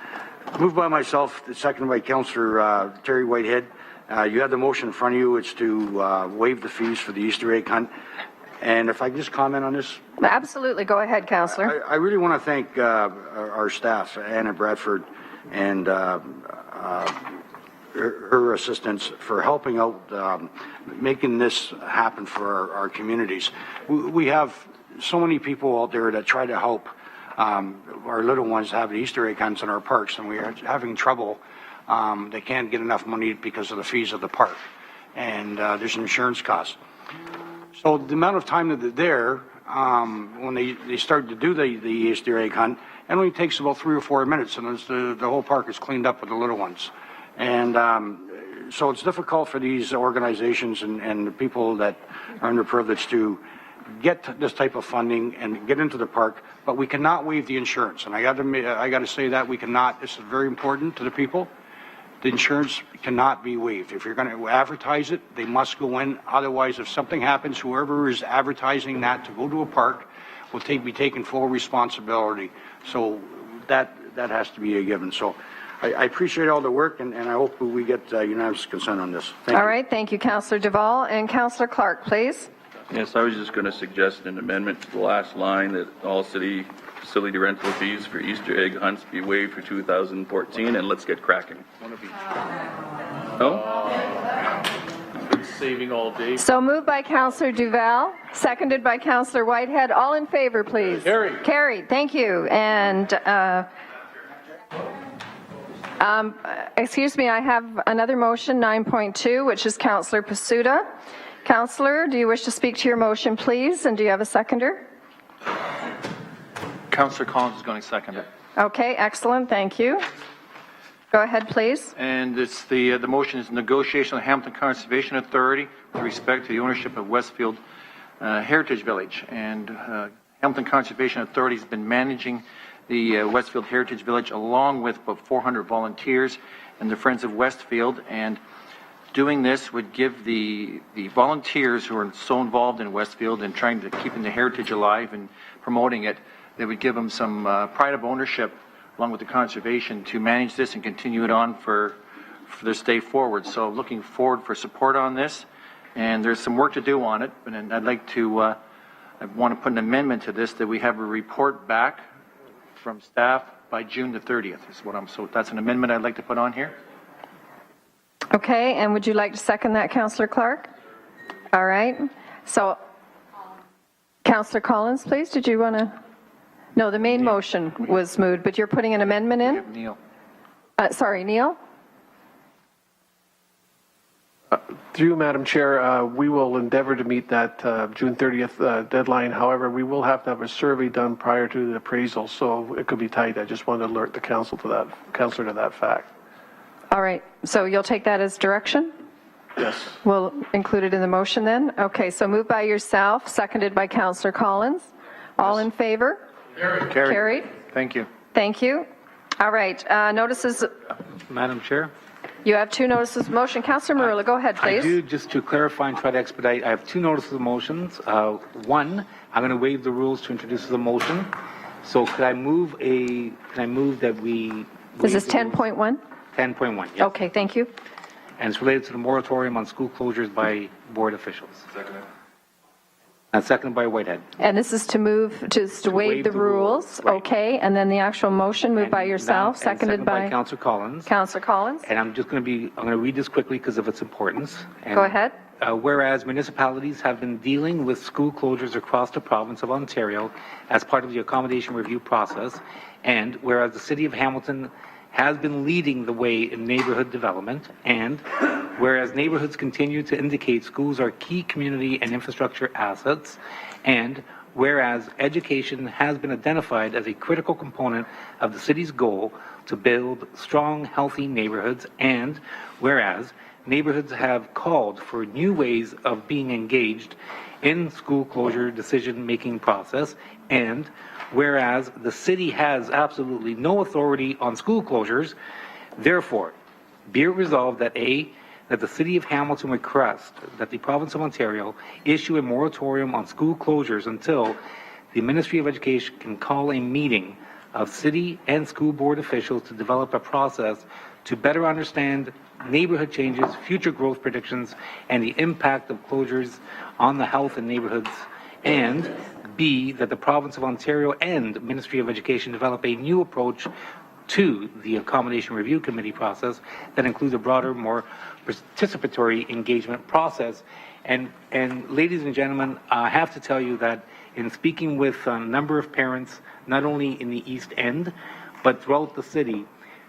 Moved by myself, seconded by Councillor Terry Whitehead. You have the motion in front of you. It's to waive the fees for the Easter egg hunt. And if I can just comment on this. Absolutely. Go ahead, Councillor. I really want to thank our staff, Anna Bradford and her assistance for helping out, making this happen for our communities. We have so many people out there that try to help our little ones have the Easter egg hunts in our parks, and we are having trouble. They can't get enough money because of the fees of the park, and there's insurance costs. So the amount of time that they're there, when they start to do the Easter egg hunt, it only takes about 3 or 4 minutes, and the whole park is cleaned up with the little ones. And so it's difficult for these organizations and the people that are underprivileged to get this type of funding and get into the park, but we cannot waive the insurance. And I got to say that we cannot. This is very important to the people. The insurance cannot be waived. If you're going to advertise it, they must go in. Otherwise, if something happens, whoever is advertising that to go to a park will be taking full responsibility. So that has to be a given. So I appreciate all the work, and I hope we get unanimous consent on this. Thank you. All right, thank you, Councillor Duval. And Councillor Clark, please. Yes, I was just going to suggest an amendment to the last line that all city facility rental fees for Easter egg hunts be waived for 2014, and let's get cracking. No? Saving all day. So moved by Councillor Duval, seconded by Councillor Whitehead. All in favor, please. Carried. Carried. Thank you. And excuse me, I have another motion, 9.2, which is Councillor Pasuta. Councillor, do you wish to speak to your motion, please? And do you have a seconder? Councillor Collins is going to second it. Okay, excellent. Thank you. Go ahead, please. And it's the motion is negotiation with the Hamilton Conservation Authority with respect to the ownership of Westfield Heritage Village. And Hamilton Conservation Authority has been managing the Westfield Heritage Village along with about 400 volunteers and the Friends of Westfield. And doing this would give the volunteers who are so involved in Westfield and trying to keeping the heritage alive and promoting it, they would give them some pride of ownership along with the conservation to manage this and continue it on for their stay forward. So looking forward for support on this, and there's some work to do on it, and I'd like to, I want to put an amendment to this that we have a report back from staff by June the 30th is what so that's an amendment I'd like to put on here. Okay, and would you like to second that, Councillor Clark? All right. So, Councillor Collins, please, did you want to? No, the main motion was moved, but you're putting an amendment in? Neil. Sorry, Neil? Through Madam Chair, we will endeavor to meet that June 30th deadline. However, we will have to have a survey done prior to the appraisal, so it could be tight. I just wanted to alert the council to that, councillor to that fact. All right, so you'll take that as direction? Yes. We'll include it in the motion then? Okay, so moved by yourself, seconded by Councillor Collins. All in favor? Carried. Carried. Thank you. Thank you. All right, notices, Madam Chair? you have 2 notices of motion. Councillor Marula, go ahead, please. I do, just to clarify and try to expedite, I have 2 notices of motions. One, I'm going to waive the rules to introduce the motion. So could I move that we... Is this 10.1? 10.1, yes. Okay, thank you. And it's related to the moratorium on school closures by board officials. And seconded by Whitehead. And this is to move, to waive the rules, right. Okay, and then the actual motion moved by yourself, seconded by Councillor Collins. Councillor Collins. And I'm going to read this quickly because of its importance. And, Go ahead. Whereas municipalities have been dealing with school closures across the province of Ontario as part of the accommodation review process, and whereas the City of Hamilton has been leading the way in neighborhood development, and whereas neighborhoods continue to indicate schools are key community and infrastructure assets, and whereas education has been identified as a critical component of the city's goal to build strong, healthy neighborhoods, and whereas neighborhoods have called for new ways of being engaged in school closure decision-making process, and whereas the city has absolutely no authority on school closures, therefore, be it resolved that A, that the City of Hamilton request that the Province of Ontario issue a moratorium on school closures until the Ministry of Education can call a meeting of city and school board officials to develop a process to better understand neighborhood changes, future growth predictions, and the impact of closures on the health in neighborhoods, and B, that the Province of Ontario and Ministry of Education develop a new approach to the Accommodation Review Committee process that includes a broader, more participatory engagement process. And ladies and gentlemen, I have to tell you that in speaking with a number of parents, not only in the East End, but throughout the city,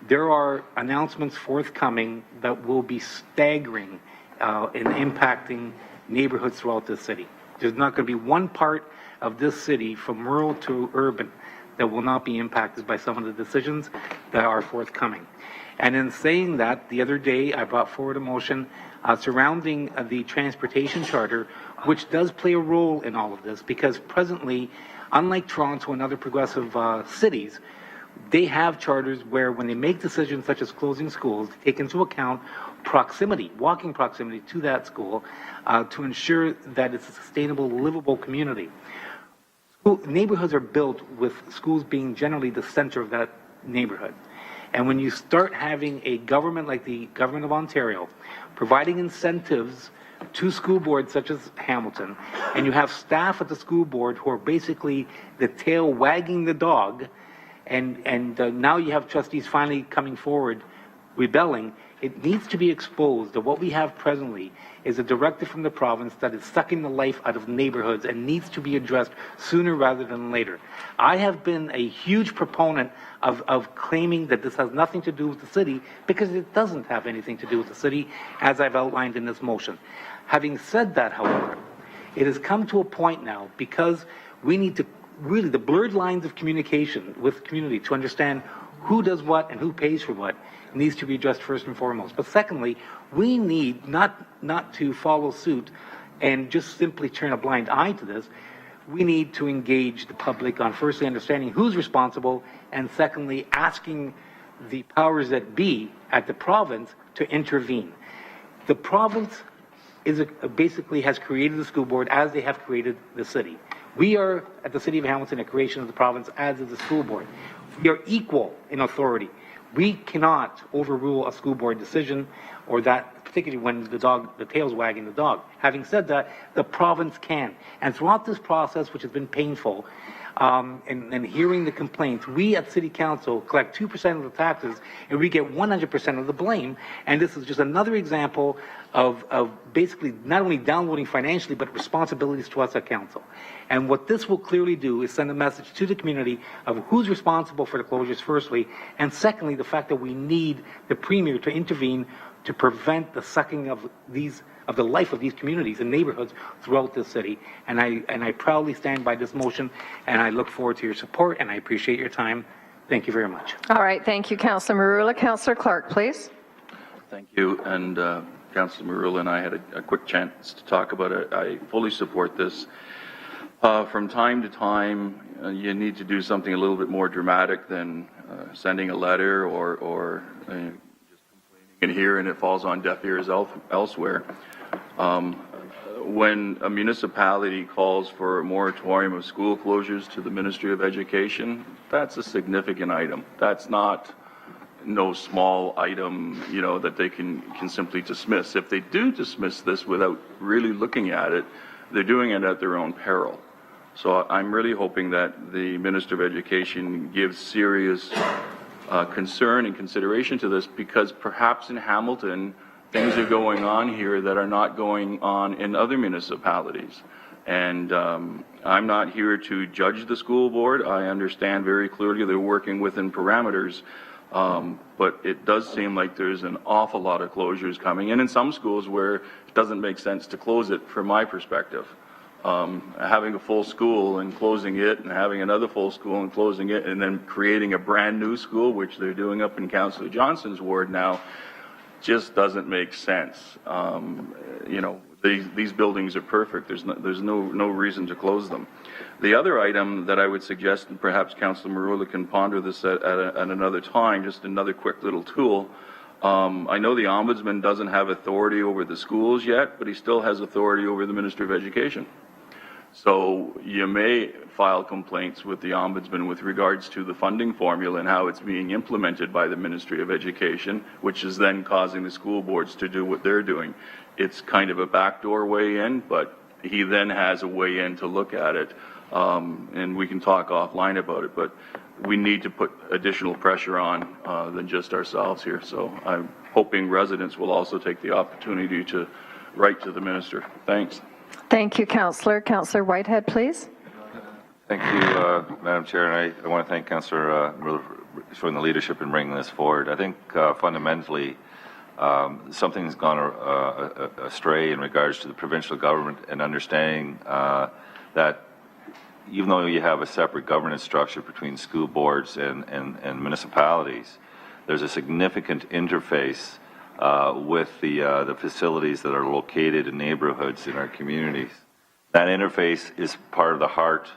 there are announcements forthcoming that will be staggering in impacting neighborhoods throughout the city. There's not going to be one part of this city, from rural to urban, that will not be impacted by some of the decisions that are forthcoming. And in saying that, the other day I brought forward a motion surrounding the transportation charter, which does play a role in all of this, because presently, unlike Toronto and other progressive cities, they have charters where when they make decisions such as closing schools, they take into account proximity, walking proximity to that school to ensure that it's a sustainable, livable community. Neighborhoods are built with schools being generally the center of that neighborhood. And when you start having a government like the Government of Ontario providing incentives to school boards such as Hamilton, and you have staff at the school board who are basically the tail wagging the dog, and now you have trustees finally coming forward rebelling, it needs to be exposed that what we have presently is a directive from the province that is sucking the life out of neighborhoods and needs to be addressed sooner rather than later. I have been a huge proponent of claiming that this has nothing to do with the city, because it doesn't have anything to do with the city, as I've outlined in this motion. Having said that, however, it has come to a point now, because we need to really, the blurred lines of communication with the community to understand who does what and who pays for what needs to be addressed first and foremost. But secondly, we need not to follow suit and just simply turn a blind eye to this. We need to engage the public on firstly understanding who's responsible, and secondly asking the powers that be at the province to intervene. The province basically has created the school board as they have created the city. We are at the City of Hamilton a creation of the province, as is the school board. We are equal in authority. We cannot overrule a school board decision, or that, particularly when the tail's wagging the dog. Having said that, the province can. And throughout this process, which has been painful, and hearing the complaints, we at City Council collect 2% of the taxes, and we get 100% of the blame. And this is just another example of basically not only downloading financially, but responsibilities to us at Council. And what this will clearly do is send a message to the community of who's responsible for the closures, firstly, and secondly, the fact that we need the Premier to intervene to prevent the sucking of the life of these communities and neighborhoods throughout the city. And I proudly stand by this motion, and I look forward to your support, and I appreciate your time. Thank you very much. All right, thank you, Councillor Marula. Councillor Clark, please. Thank you. And Councillor Marula and I had a quick chance to talk about it. I fully support this. From time to time, you need to do something a little bit more dramatic than sending a letter or just complaining in here and it falls on deaf ears elsewhere. When a municipality calls for a moratorium of school closures to the Ministry of Education, that's a significant item. That's not no small item, that they can simply dismiss. If they do dismiss this without really looking at it, they're doing it at their own peril. So I'm really hoping that the Minister of Education gives serious concern and consideration to this, because perhaps in Hamilton, things are going on here that are not going on in other municipalities. And I'm not here to judge the school board. I understand very clearly they're working within parameters. But it does seem like there's an awful lot of closures coming in some schools where it doesn't make sense to close it from my perspective. Having a full school and closing it, and having another full school and closing it, and then creating a brand new school, which they're doing up in Councillor Johnson's ward now, just doesn't make sense. These buildings are perfect. There's no reason to close them. The other item that I would suggest, and perhaps Councillor Marula can ponder this at another time, just another quick little tool. I know the Ombudsman doesn't have authority over the schools yet, but he still has authority over the Ministry of Education. So you may file complaints with the Ombudsman with regards to the funding formula and how it's being implemented by the Ministry of Education, which is then causing the school boards to do what they're doing. It's kind of a backdoor way in, but he then has a way in to look at it, and we can talk offline about it. But we need to put additional pressure on than just ourselves here. So I'm hoping residents will also take the opportunity to write to the minister. Thanks. Thank you, Councillor. Councillor Whitehead, please. Thank you, Madam Chair, and I want to thank Councillor Miller for showing the leadership in bringing this forward. I think fundamentally something's gone astray in regards to the provincial government and understanding that even though you have a separate governance structure between school boards and municipalities, there's a significant interface with the facilities that are located in neighborhoods in our communities. That interface is part of the heart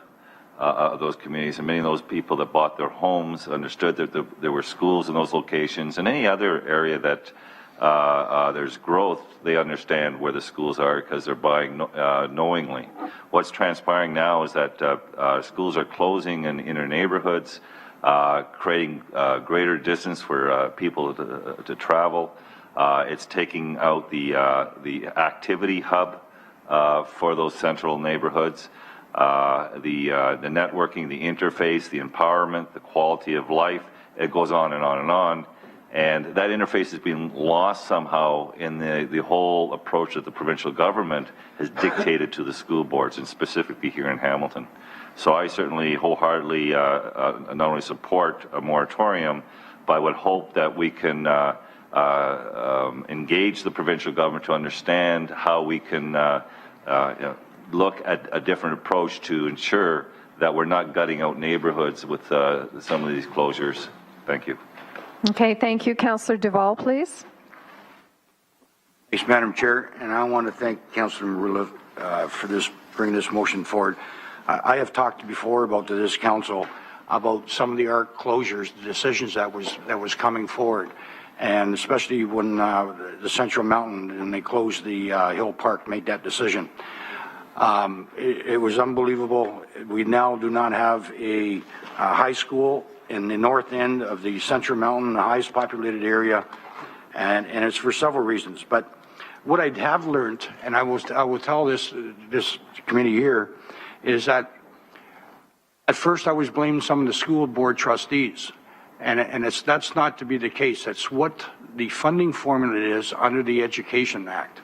of those communities, and many of those people that bought their homes understood that there were schools in those locations, and any other area that there's growth, they understand where the schools are because they're buying knowingly. What's transpiring now is that schools are closing in inner neighborhoods, creating greater distance for people to travel. It's taking out the activity hub for those central neighborhoods. The networking, the interface, the empowerment, the quality of life, it goes on and on and on. And that interface is being lost somehow in the whole approach that the provincial government has dictated to the school boards, and specifically here in Hamilton. So I certainly wholeheartedly not only support a moratorium, but I would hope that we can engage the provincial government to understand how we can look at a different approach to ensure that we're not gutting out neighborhoods with some of these closures. Thank you. Okay, thank you. Councillor Duval, please. Thanks, Madam Chair, and I want to thank Councillor Marula for bringing this motion forward. I have talked before to this council about some of the ARC closures, the decisions that was coming forward, and especially when the Central Mountain and they closed the Hill Park made that decision. It was unbelievable. We now do not have a high school in the north end of the Central Mountain, the highest populated area, and it's for several reasons. But what I have learned, and I will tell this committee here, is that at first I was blaming some of the school board trustees, and that's not to be the case. That's what the funding formula is under the Education Act.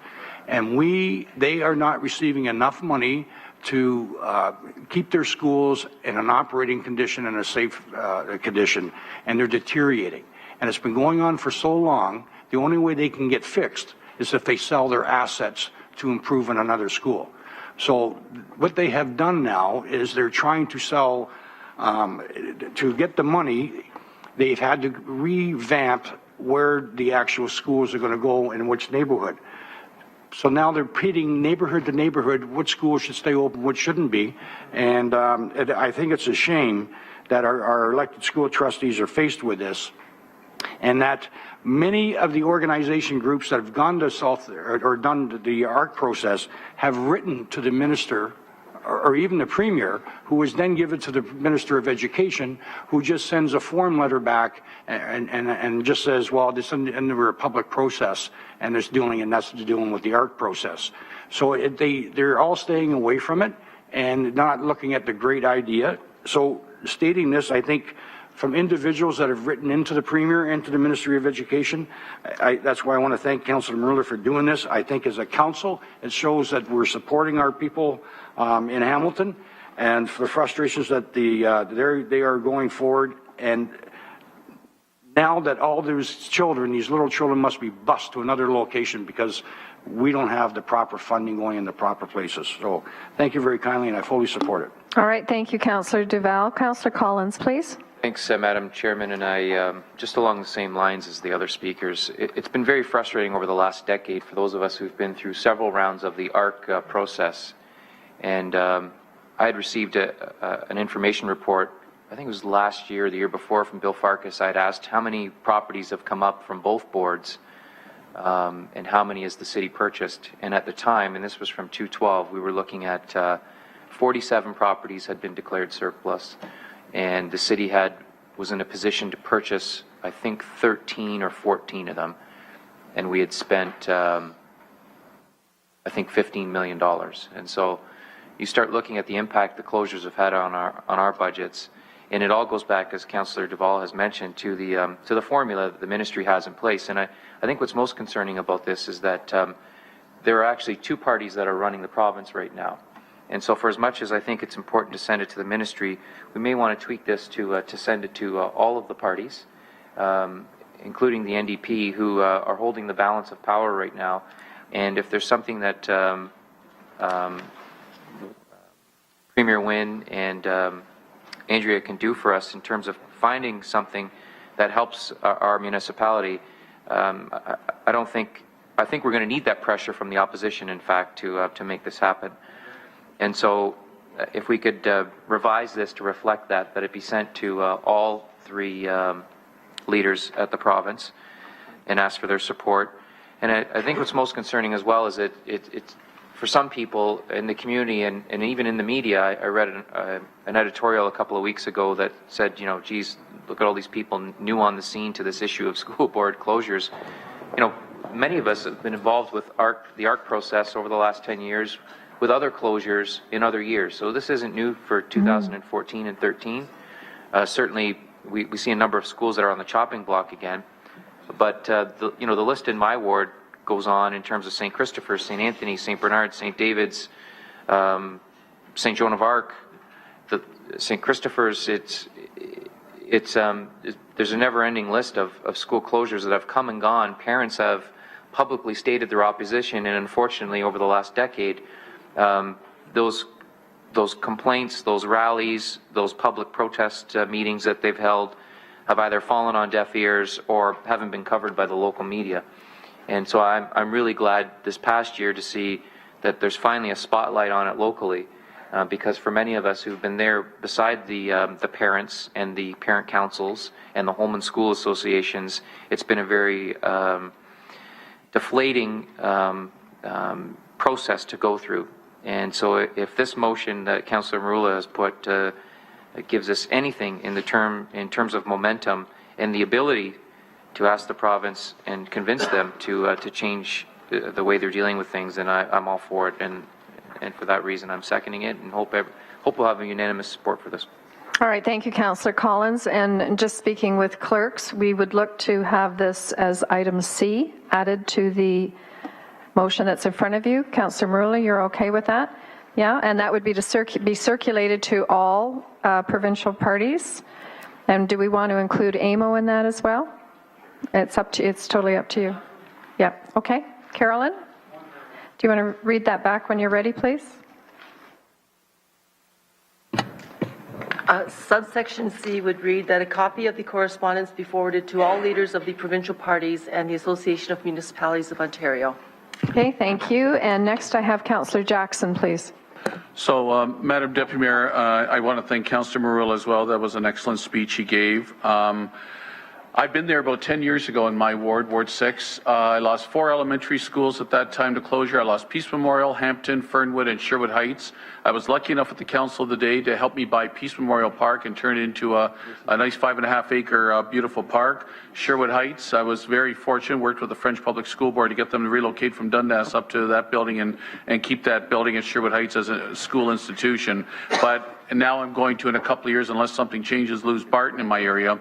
And they are not receiving enough money to keep their schools in an operating condition and a safe condition, and they're deteriorating. And it's been going on for so long, the only way they can get fixed is if they sell their assets to improve in another school. So what they have done now is they're trying to sell, to get the money, they've had to revamp where the actual schools are going to go in which neighborhood. So now they're pitting neighborhood to neighborhood, which schools should stay open, which shouldn't be. And I think it's a shame that our elected school trustees are faced with this, and that many of the organization groups that have gone to or done the ARC process have written to the minister or even the premier, who was then given to the Minister of Education, who just sends a form letter back and just says, well, this is under a public process, and that's dealing with the ARC process. So they're all staying away from it and not looking at the great idea. So stating this, I think, from individuals that have written into the Premier and to the Ministry of Education, that's why I want to thank Councillor Marula for doing this. I think as a council, it shows that we're supporting our people in Hamilton, and for the frustrations that they are going forward. And now that all those children, these little children, must be bused to another location because we don't have the proper funding going in the proper places. So thank you very kindly, and I fully support it. All right, thank you, Councillor Duval. Councillor Collins, please. Thanks, Madam Chairman, and I, just along the same lines as the other speakers, it's been very frustrating over the last decade for those of us who've been through several rounds of the ARC process. And I had received an information report, I think it was last year or the year before, from Bill Farkas. I had asked how many properties have come up from both boards and how many has the city purchased. And at the time, and this was from 2012, we were looking at 47 properties had been declared surplus. And the city was in a position to purchase, I think, 13 or 14 of them. And we had spent, I think, $15 million. And so you start looking at the impact the closures have had on our budgets. And it all goes back, as Councillor Duval has mentioned, to the formula that the ministry has in place. And I think what's most concerning about this is that there are actually two parties that are running the province right now. And so for as much as I think it's important to send it to the ministry, we may want to tweak this to send it to all of the parties, including the NDP, who are holding the balance of power right now. And if there's something that Premier Wynne and Andrea can do for us in terms of finding something that helps our municipality, I think we're going to need that pressure from the opposition, in fact, to make this happen. And so if we could revise this to reflect that it be sent to all three leaders at the province and ask for their support. And I think what's most concerning as well is it's for some people in the community and even in the media. I read an editorial a couple of weeks ago that said, you know, geez, look at all these people new on the scene to this issue of school board closures. You know, many of us have been involved with the ARC process over the last 10 years with other closures in other years. So this isn't new for 2014 and 13. Certainly, we see a number of schools that are on the chopping block again. But the list in my ward goes on in terms of St. Christopher's, St. Anthony, St. Bernard, St. David's, St. Joan of Arc. St. Christopher's, there's a never-ending list of school closures that have come and gone. Parents have publicly stated their opposition, and unfortunately, over the last decade, those complaints, those rallies, those public protest meetings that they've held have either fallen on deaf ears or haven't been covered by the local media. And so I'm really glad this past year to see that there's finally a spotlight on it locally, because for many of us who've been there beside the parents and the parent councils and the home and school associations, it's been a very deflating process to go through. And so if this motion that Councillor Marula has put gives us anything in terms of momentum and the ability to ask the province and convince them to change the way they're dealing with things, then I'm all for it. And for that reason, I'm seconding it, and hope we'll have a unanimous support for this. All right, thank you, Councillor Collins. And just speaking with clerks, we would look to have this as item C added to the motion that's in front of you. Councillor Marula, you're okay with that? Yeah, and that would be to be circulated to all provincial parties. And do we want to include AMO in that as well? It's totally up to you. Yeah, okay. Carolyn, do you want to read that back when you're ready, please? Subsection C would read that a copy of the correspondence be forwarded to all leaders of the provincial parties and the Association of Municipalities of Ontario. Okay, thank you. And next I have Councillor Jackson, please. So, Madam Deputy Mayor, I want to thank Councillor Marula as well. That was an excellent speech he gave. I've been there about 10 years ago in my ward, Ward 6. I lost 4 elementary schools at that time to closure. I lost Peace Memorial, Hampton, Fernwood, and Sherwood Heights. I was lucky enough at the Council of the Day to help me buy Peace Memorial Park and turn it into a nice 5.5-acre beautiful park. Sherwood Heights, I was very fortunate, worked with the French Public School Board to get them to relocate from Dundas up to that building and keep that building at Sherwood Heights as a school institution. But now I'm going to, in a couple of years, unless something changes, lose Barton in my area.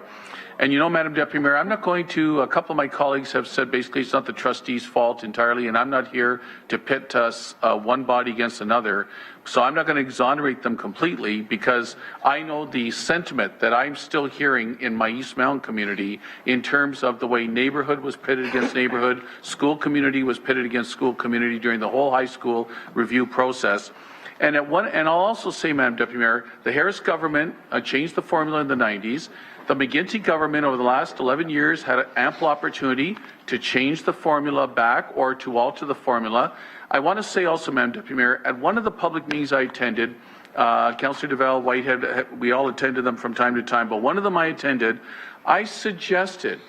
And you know, Madam Deputy Mayor, I'm not going to, a couple of my colleagues have said basically it's not the trustees' fault entirely, and I'm not here to pit us one body against another. So I'm not going to exonerate them completely, because I know the sentiment that I'm still hearing in my East Mountain community in terms of the way neighborhood was pitted against neighborhood, school community was pitted against school community during the whole high school review process. And I'll also say, Madam Deputy Mayor, the Harris government changed the formula in the 90s. The McGuinty government over the last 11 years had an ample opportunity to change the formula back or to alter the formula. I want to say also, Madam Deputy Mayor, at one of the public meetings I attended, Councillor Duval, Whitehead, we all attended them from time to time, but one of them I attended, I suggested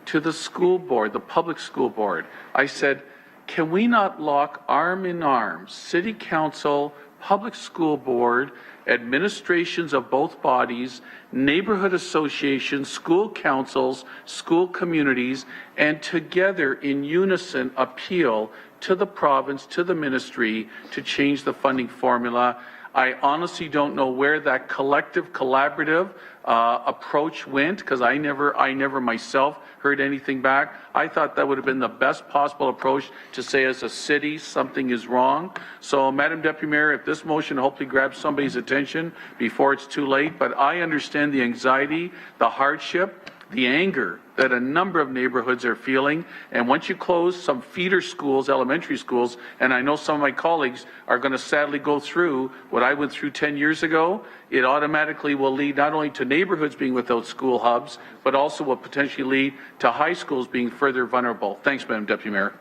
to the school board, the public school board, I said, can we not lock arm in arm, City Council, Public School Board, administrations of both bodies, neighborhood associations, school councils, school communities, and together in unison appeal to the province, to the ministry, to change the funding formula. I honestly don't know where that collective, collaborative approach went, because I never myself heard anything back. I thought that would have been the best possible approach to say as a city something is wrong. So, Madam Deputy Mayor, if this motion hopefully grabs somebody's attention before it's too late, but I understand the anxiety, the hardship, the anger that a number of neighborhoods are feeling. And once you close some feeder schools, elementary schools, and I know some of my colleagues are going to sadly go through what I went through 10 years ago, it automatically will lead not only to neighborhoods being without school hubs, but also will potentially lead to high schools being further vulnerable. Thanks, Madam Deputy Mayor.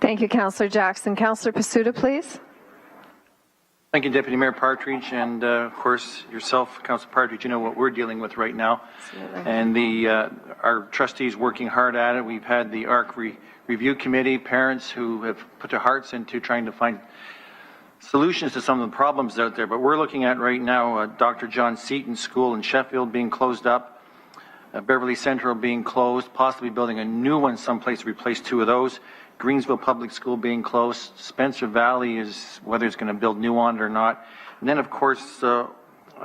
Thank you, Councillor Jackson. Councillor Pasuta, please. Thank you, Deputy Mayor Partridge, and of course yourself, Councillor Partridge. You know what we're dealing with right now, and our trustees working hard at it. We've had the ARC review committee, parents who have put their hearts into trying to find solutions to some of the problems out there. But we're looking at right now Dr. John Seton School in Sheffield being closed up, Beverly Central being closed, possibly building a new one someplace to replace two of those. Greensville Public School being closed. Spencer Valley is whether it's going to build new on it or not. And then, of course, on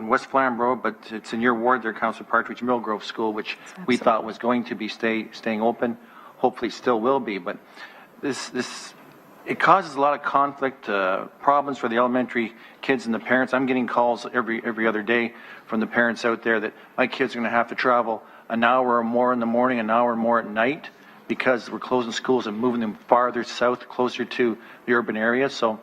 West Flamborough, but it's in your ward there, Councillor Partridge, Millgrove School, which we thought was going to be staying open. Hopefully still will be. But it causes a lot of conflict, problems for the elementary kids and the parents. I'm getting calls every other day from the parents out there that my kids are going to have to travel an hour or more in the morning, an hour or more at night, because we're closing schools and moving them farther south, closer to the urban area. So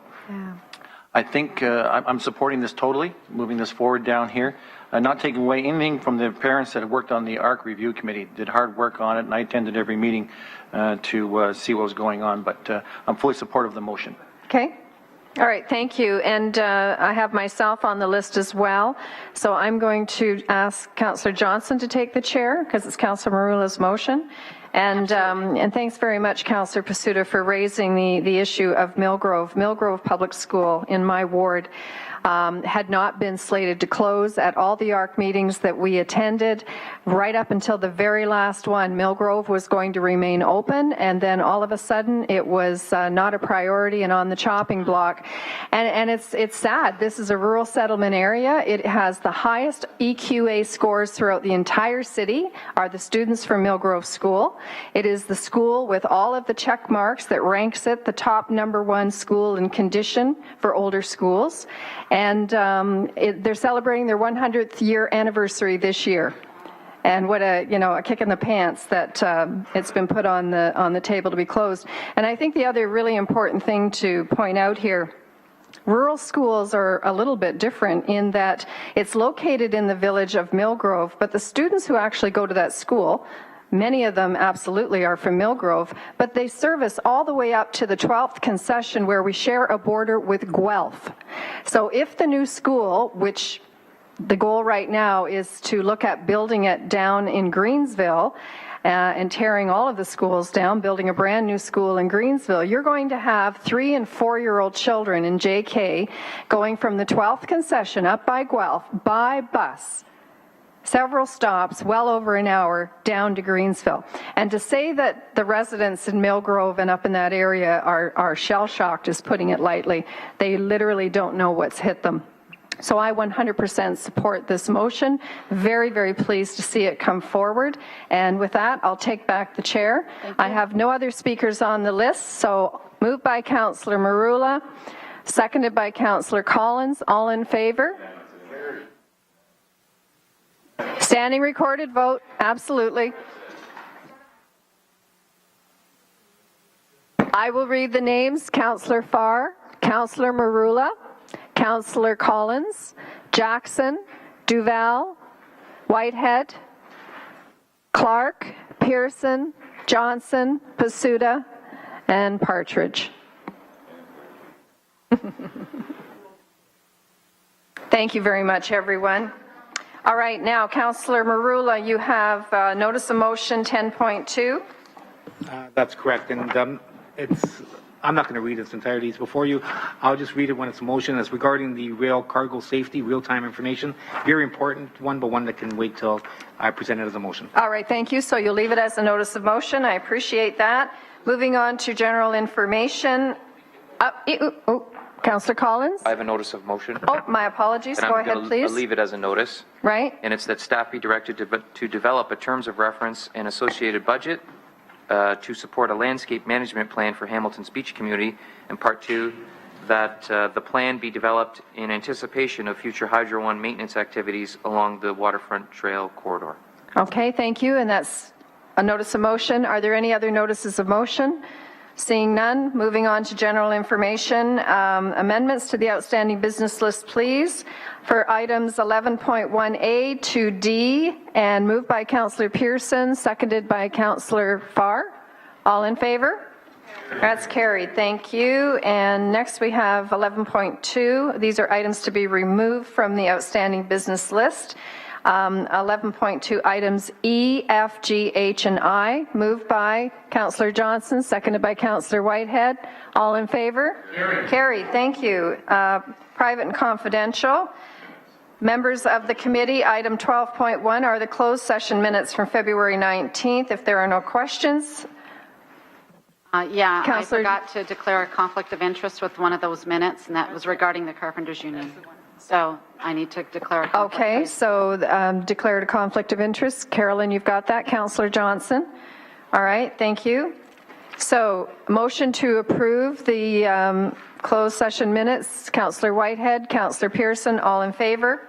I think I'm supporting this totally, moving this forward down here, not taking away anything from the parents that have worked on the ARC review committee, did hard work on it, and I attended every meeting to see what was going on, but I'm fully supportive of the motion. Okay. All right, thank you. And I have myself on the list as well. So I'm going to ask Councillor Johnson to take the chair because it's Councillor Marula's motion. And thanks very much, Councillor Pasuta, for raising the issue of Millgrove. Millgrove Public School in my ward had not been slated to close at all the ARC meetings that we attended. Right up until the very last one, Millgrove was going to remain open, and then all of a sudden it was not a priority and on the chopping block. And it's sad. This is a rural settlement area. It has the highest EQA scores throughout the entire city are the students from Millgrove School. It is the school with all of the check marks that ranks it the top #1 school in condition for older schools. And they're celebrating their 100th year anniversary this year. And what a kick in the pants that it's been put on the table to be closed. And I think the other really important thing to point out here, rural schools are a little bit different in that it's located in the village of Millgrove, but the students who actually go to that school, many of them absolutely are from Millgrove, but they service all the way up to the 12th concession where we share a border with Guelph. So if the new school, which the goal right now is to look at building it down in Greensville and tearing all of the schools down, building a brand new school in Greensville, you're going to have 3- and 4-year-old children in JK going from the 12th concession up by Guelph by bus, several stops, well over an hour, down to Greensville. And to say that the residents in Millgrove and up in that area are shell-shocked is putting it lightly. They literally don't know what's hit them. So I 100% support this motion. Very, very pleased to see it come forward. And with that, I'll take back the chair. I have no other speakers on the list, so moved by Councillor Marula, seconded by Councillor Collins. All in favor? Standing recorded vote, absolutely. I will read the names. Councillor Farr, Councillor Marula, Councillor Collins, Jackson, Duval, Whitehead, Clark, Pearson, Johnson, Pasuta, and Partridge. Thank you very much, everyone. All right, now, Councillor Marula, you have notice of motion 10.2. That's correct, and I'm not going to read its entirety. It's before you. I'll just read it when it's a motion. It's regarding the rail cargo safety, real-time information. Very important one, but one that can wait till I present it as a motion. All right, thank you. So you'll leave it as a notice of motion. I appreciate that. Moving on to general information. Councillor Collins? I have a notice of motion. Oh, my apologies. And Go I'm ahead, gonna please. leave it as a notice. Right? And it's that staff be directed to develop a terms of reference and associated budget to support a landscape management plan for Hamilton's beach community. And part 2, that the plan be developed in anticipation of future Hydro One maintenance activities along the waterfront trail corridor. Okay, thank you. And that's a notice of motion. Are there any other notices of motion? Seeing none, moving on to general information. Amendments to the outstanding business list, please. For items 11.1A to D, and moved by Councillor Pearson, seconded by Councillor Farr. All in favor? That's carried. Thank you. And next we have 11.2. These are items to be removed from the outstanding business list. 11.2 items E, F, G, H, and I, moved by Councillor Johnson, seconded by Councillor Whitehead. All in favor? Carried. Thank you. Private and confidential. Members of the committee, item 12.1 are the closed session minutes from February 19th. If there are no questions. Yeah, Councillor- I forgot to declare a conflict of interest with one of those minutes, and that was regarding the Carpenters Union. So I need to declare a conflict. Okay, so declared a conflict of interest. Carolyn, you've got that. Councillor Johnson. All right, thank you. So motion to approve the closed session minutes. Councillor Whitehead, Councillor Pearson, all in favor?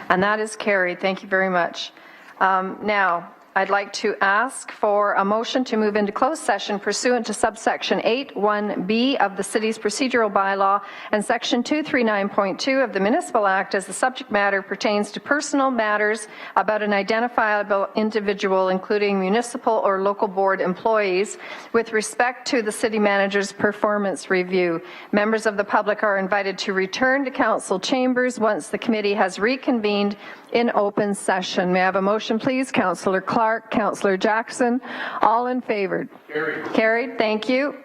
And that is carried. Thank you very much. Now, I'd like to ask for a motion to move into closed session pursuant to subsection 8(1)(b) of the city's procedural bylaw and section 239.2 of the Municipal Act as the subject matter pertains to personal matters about an identifiable individual, including municipal or local board employees, with respect to the city manager's performance review. Members of the public are invited to return to council chambers once the committee has reconvened in open session. May I have a motion, please? Councillor Clark, Councillor Jackson, all in favor? Carried. Carried. Thank you.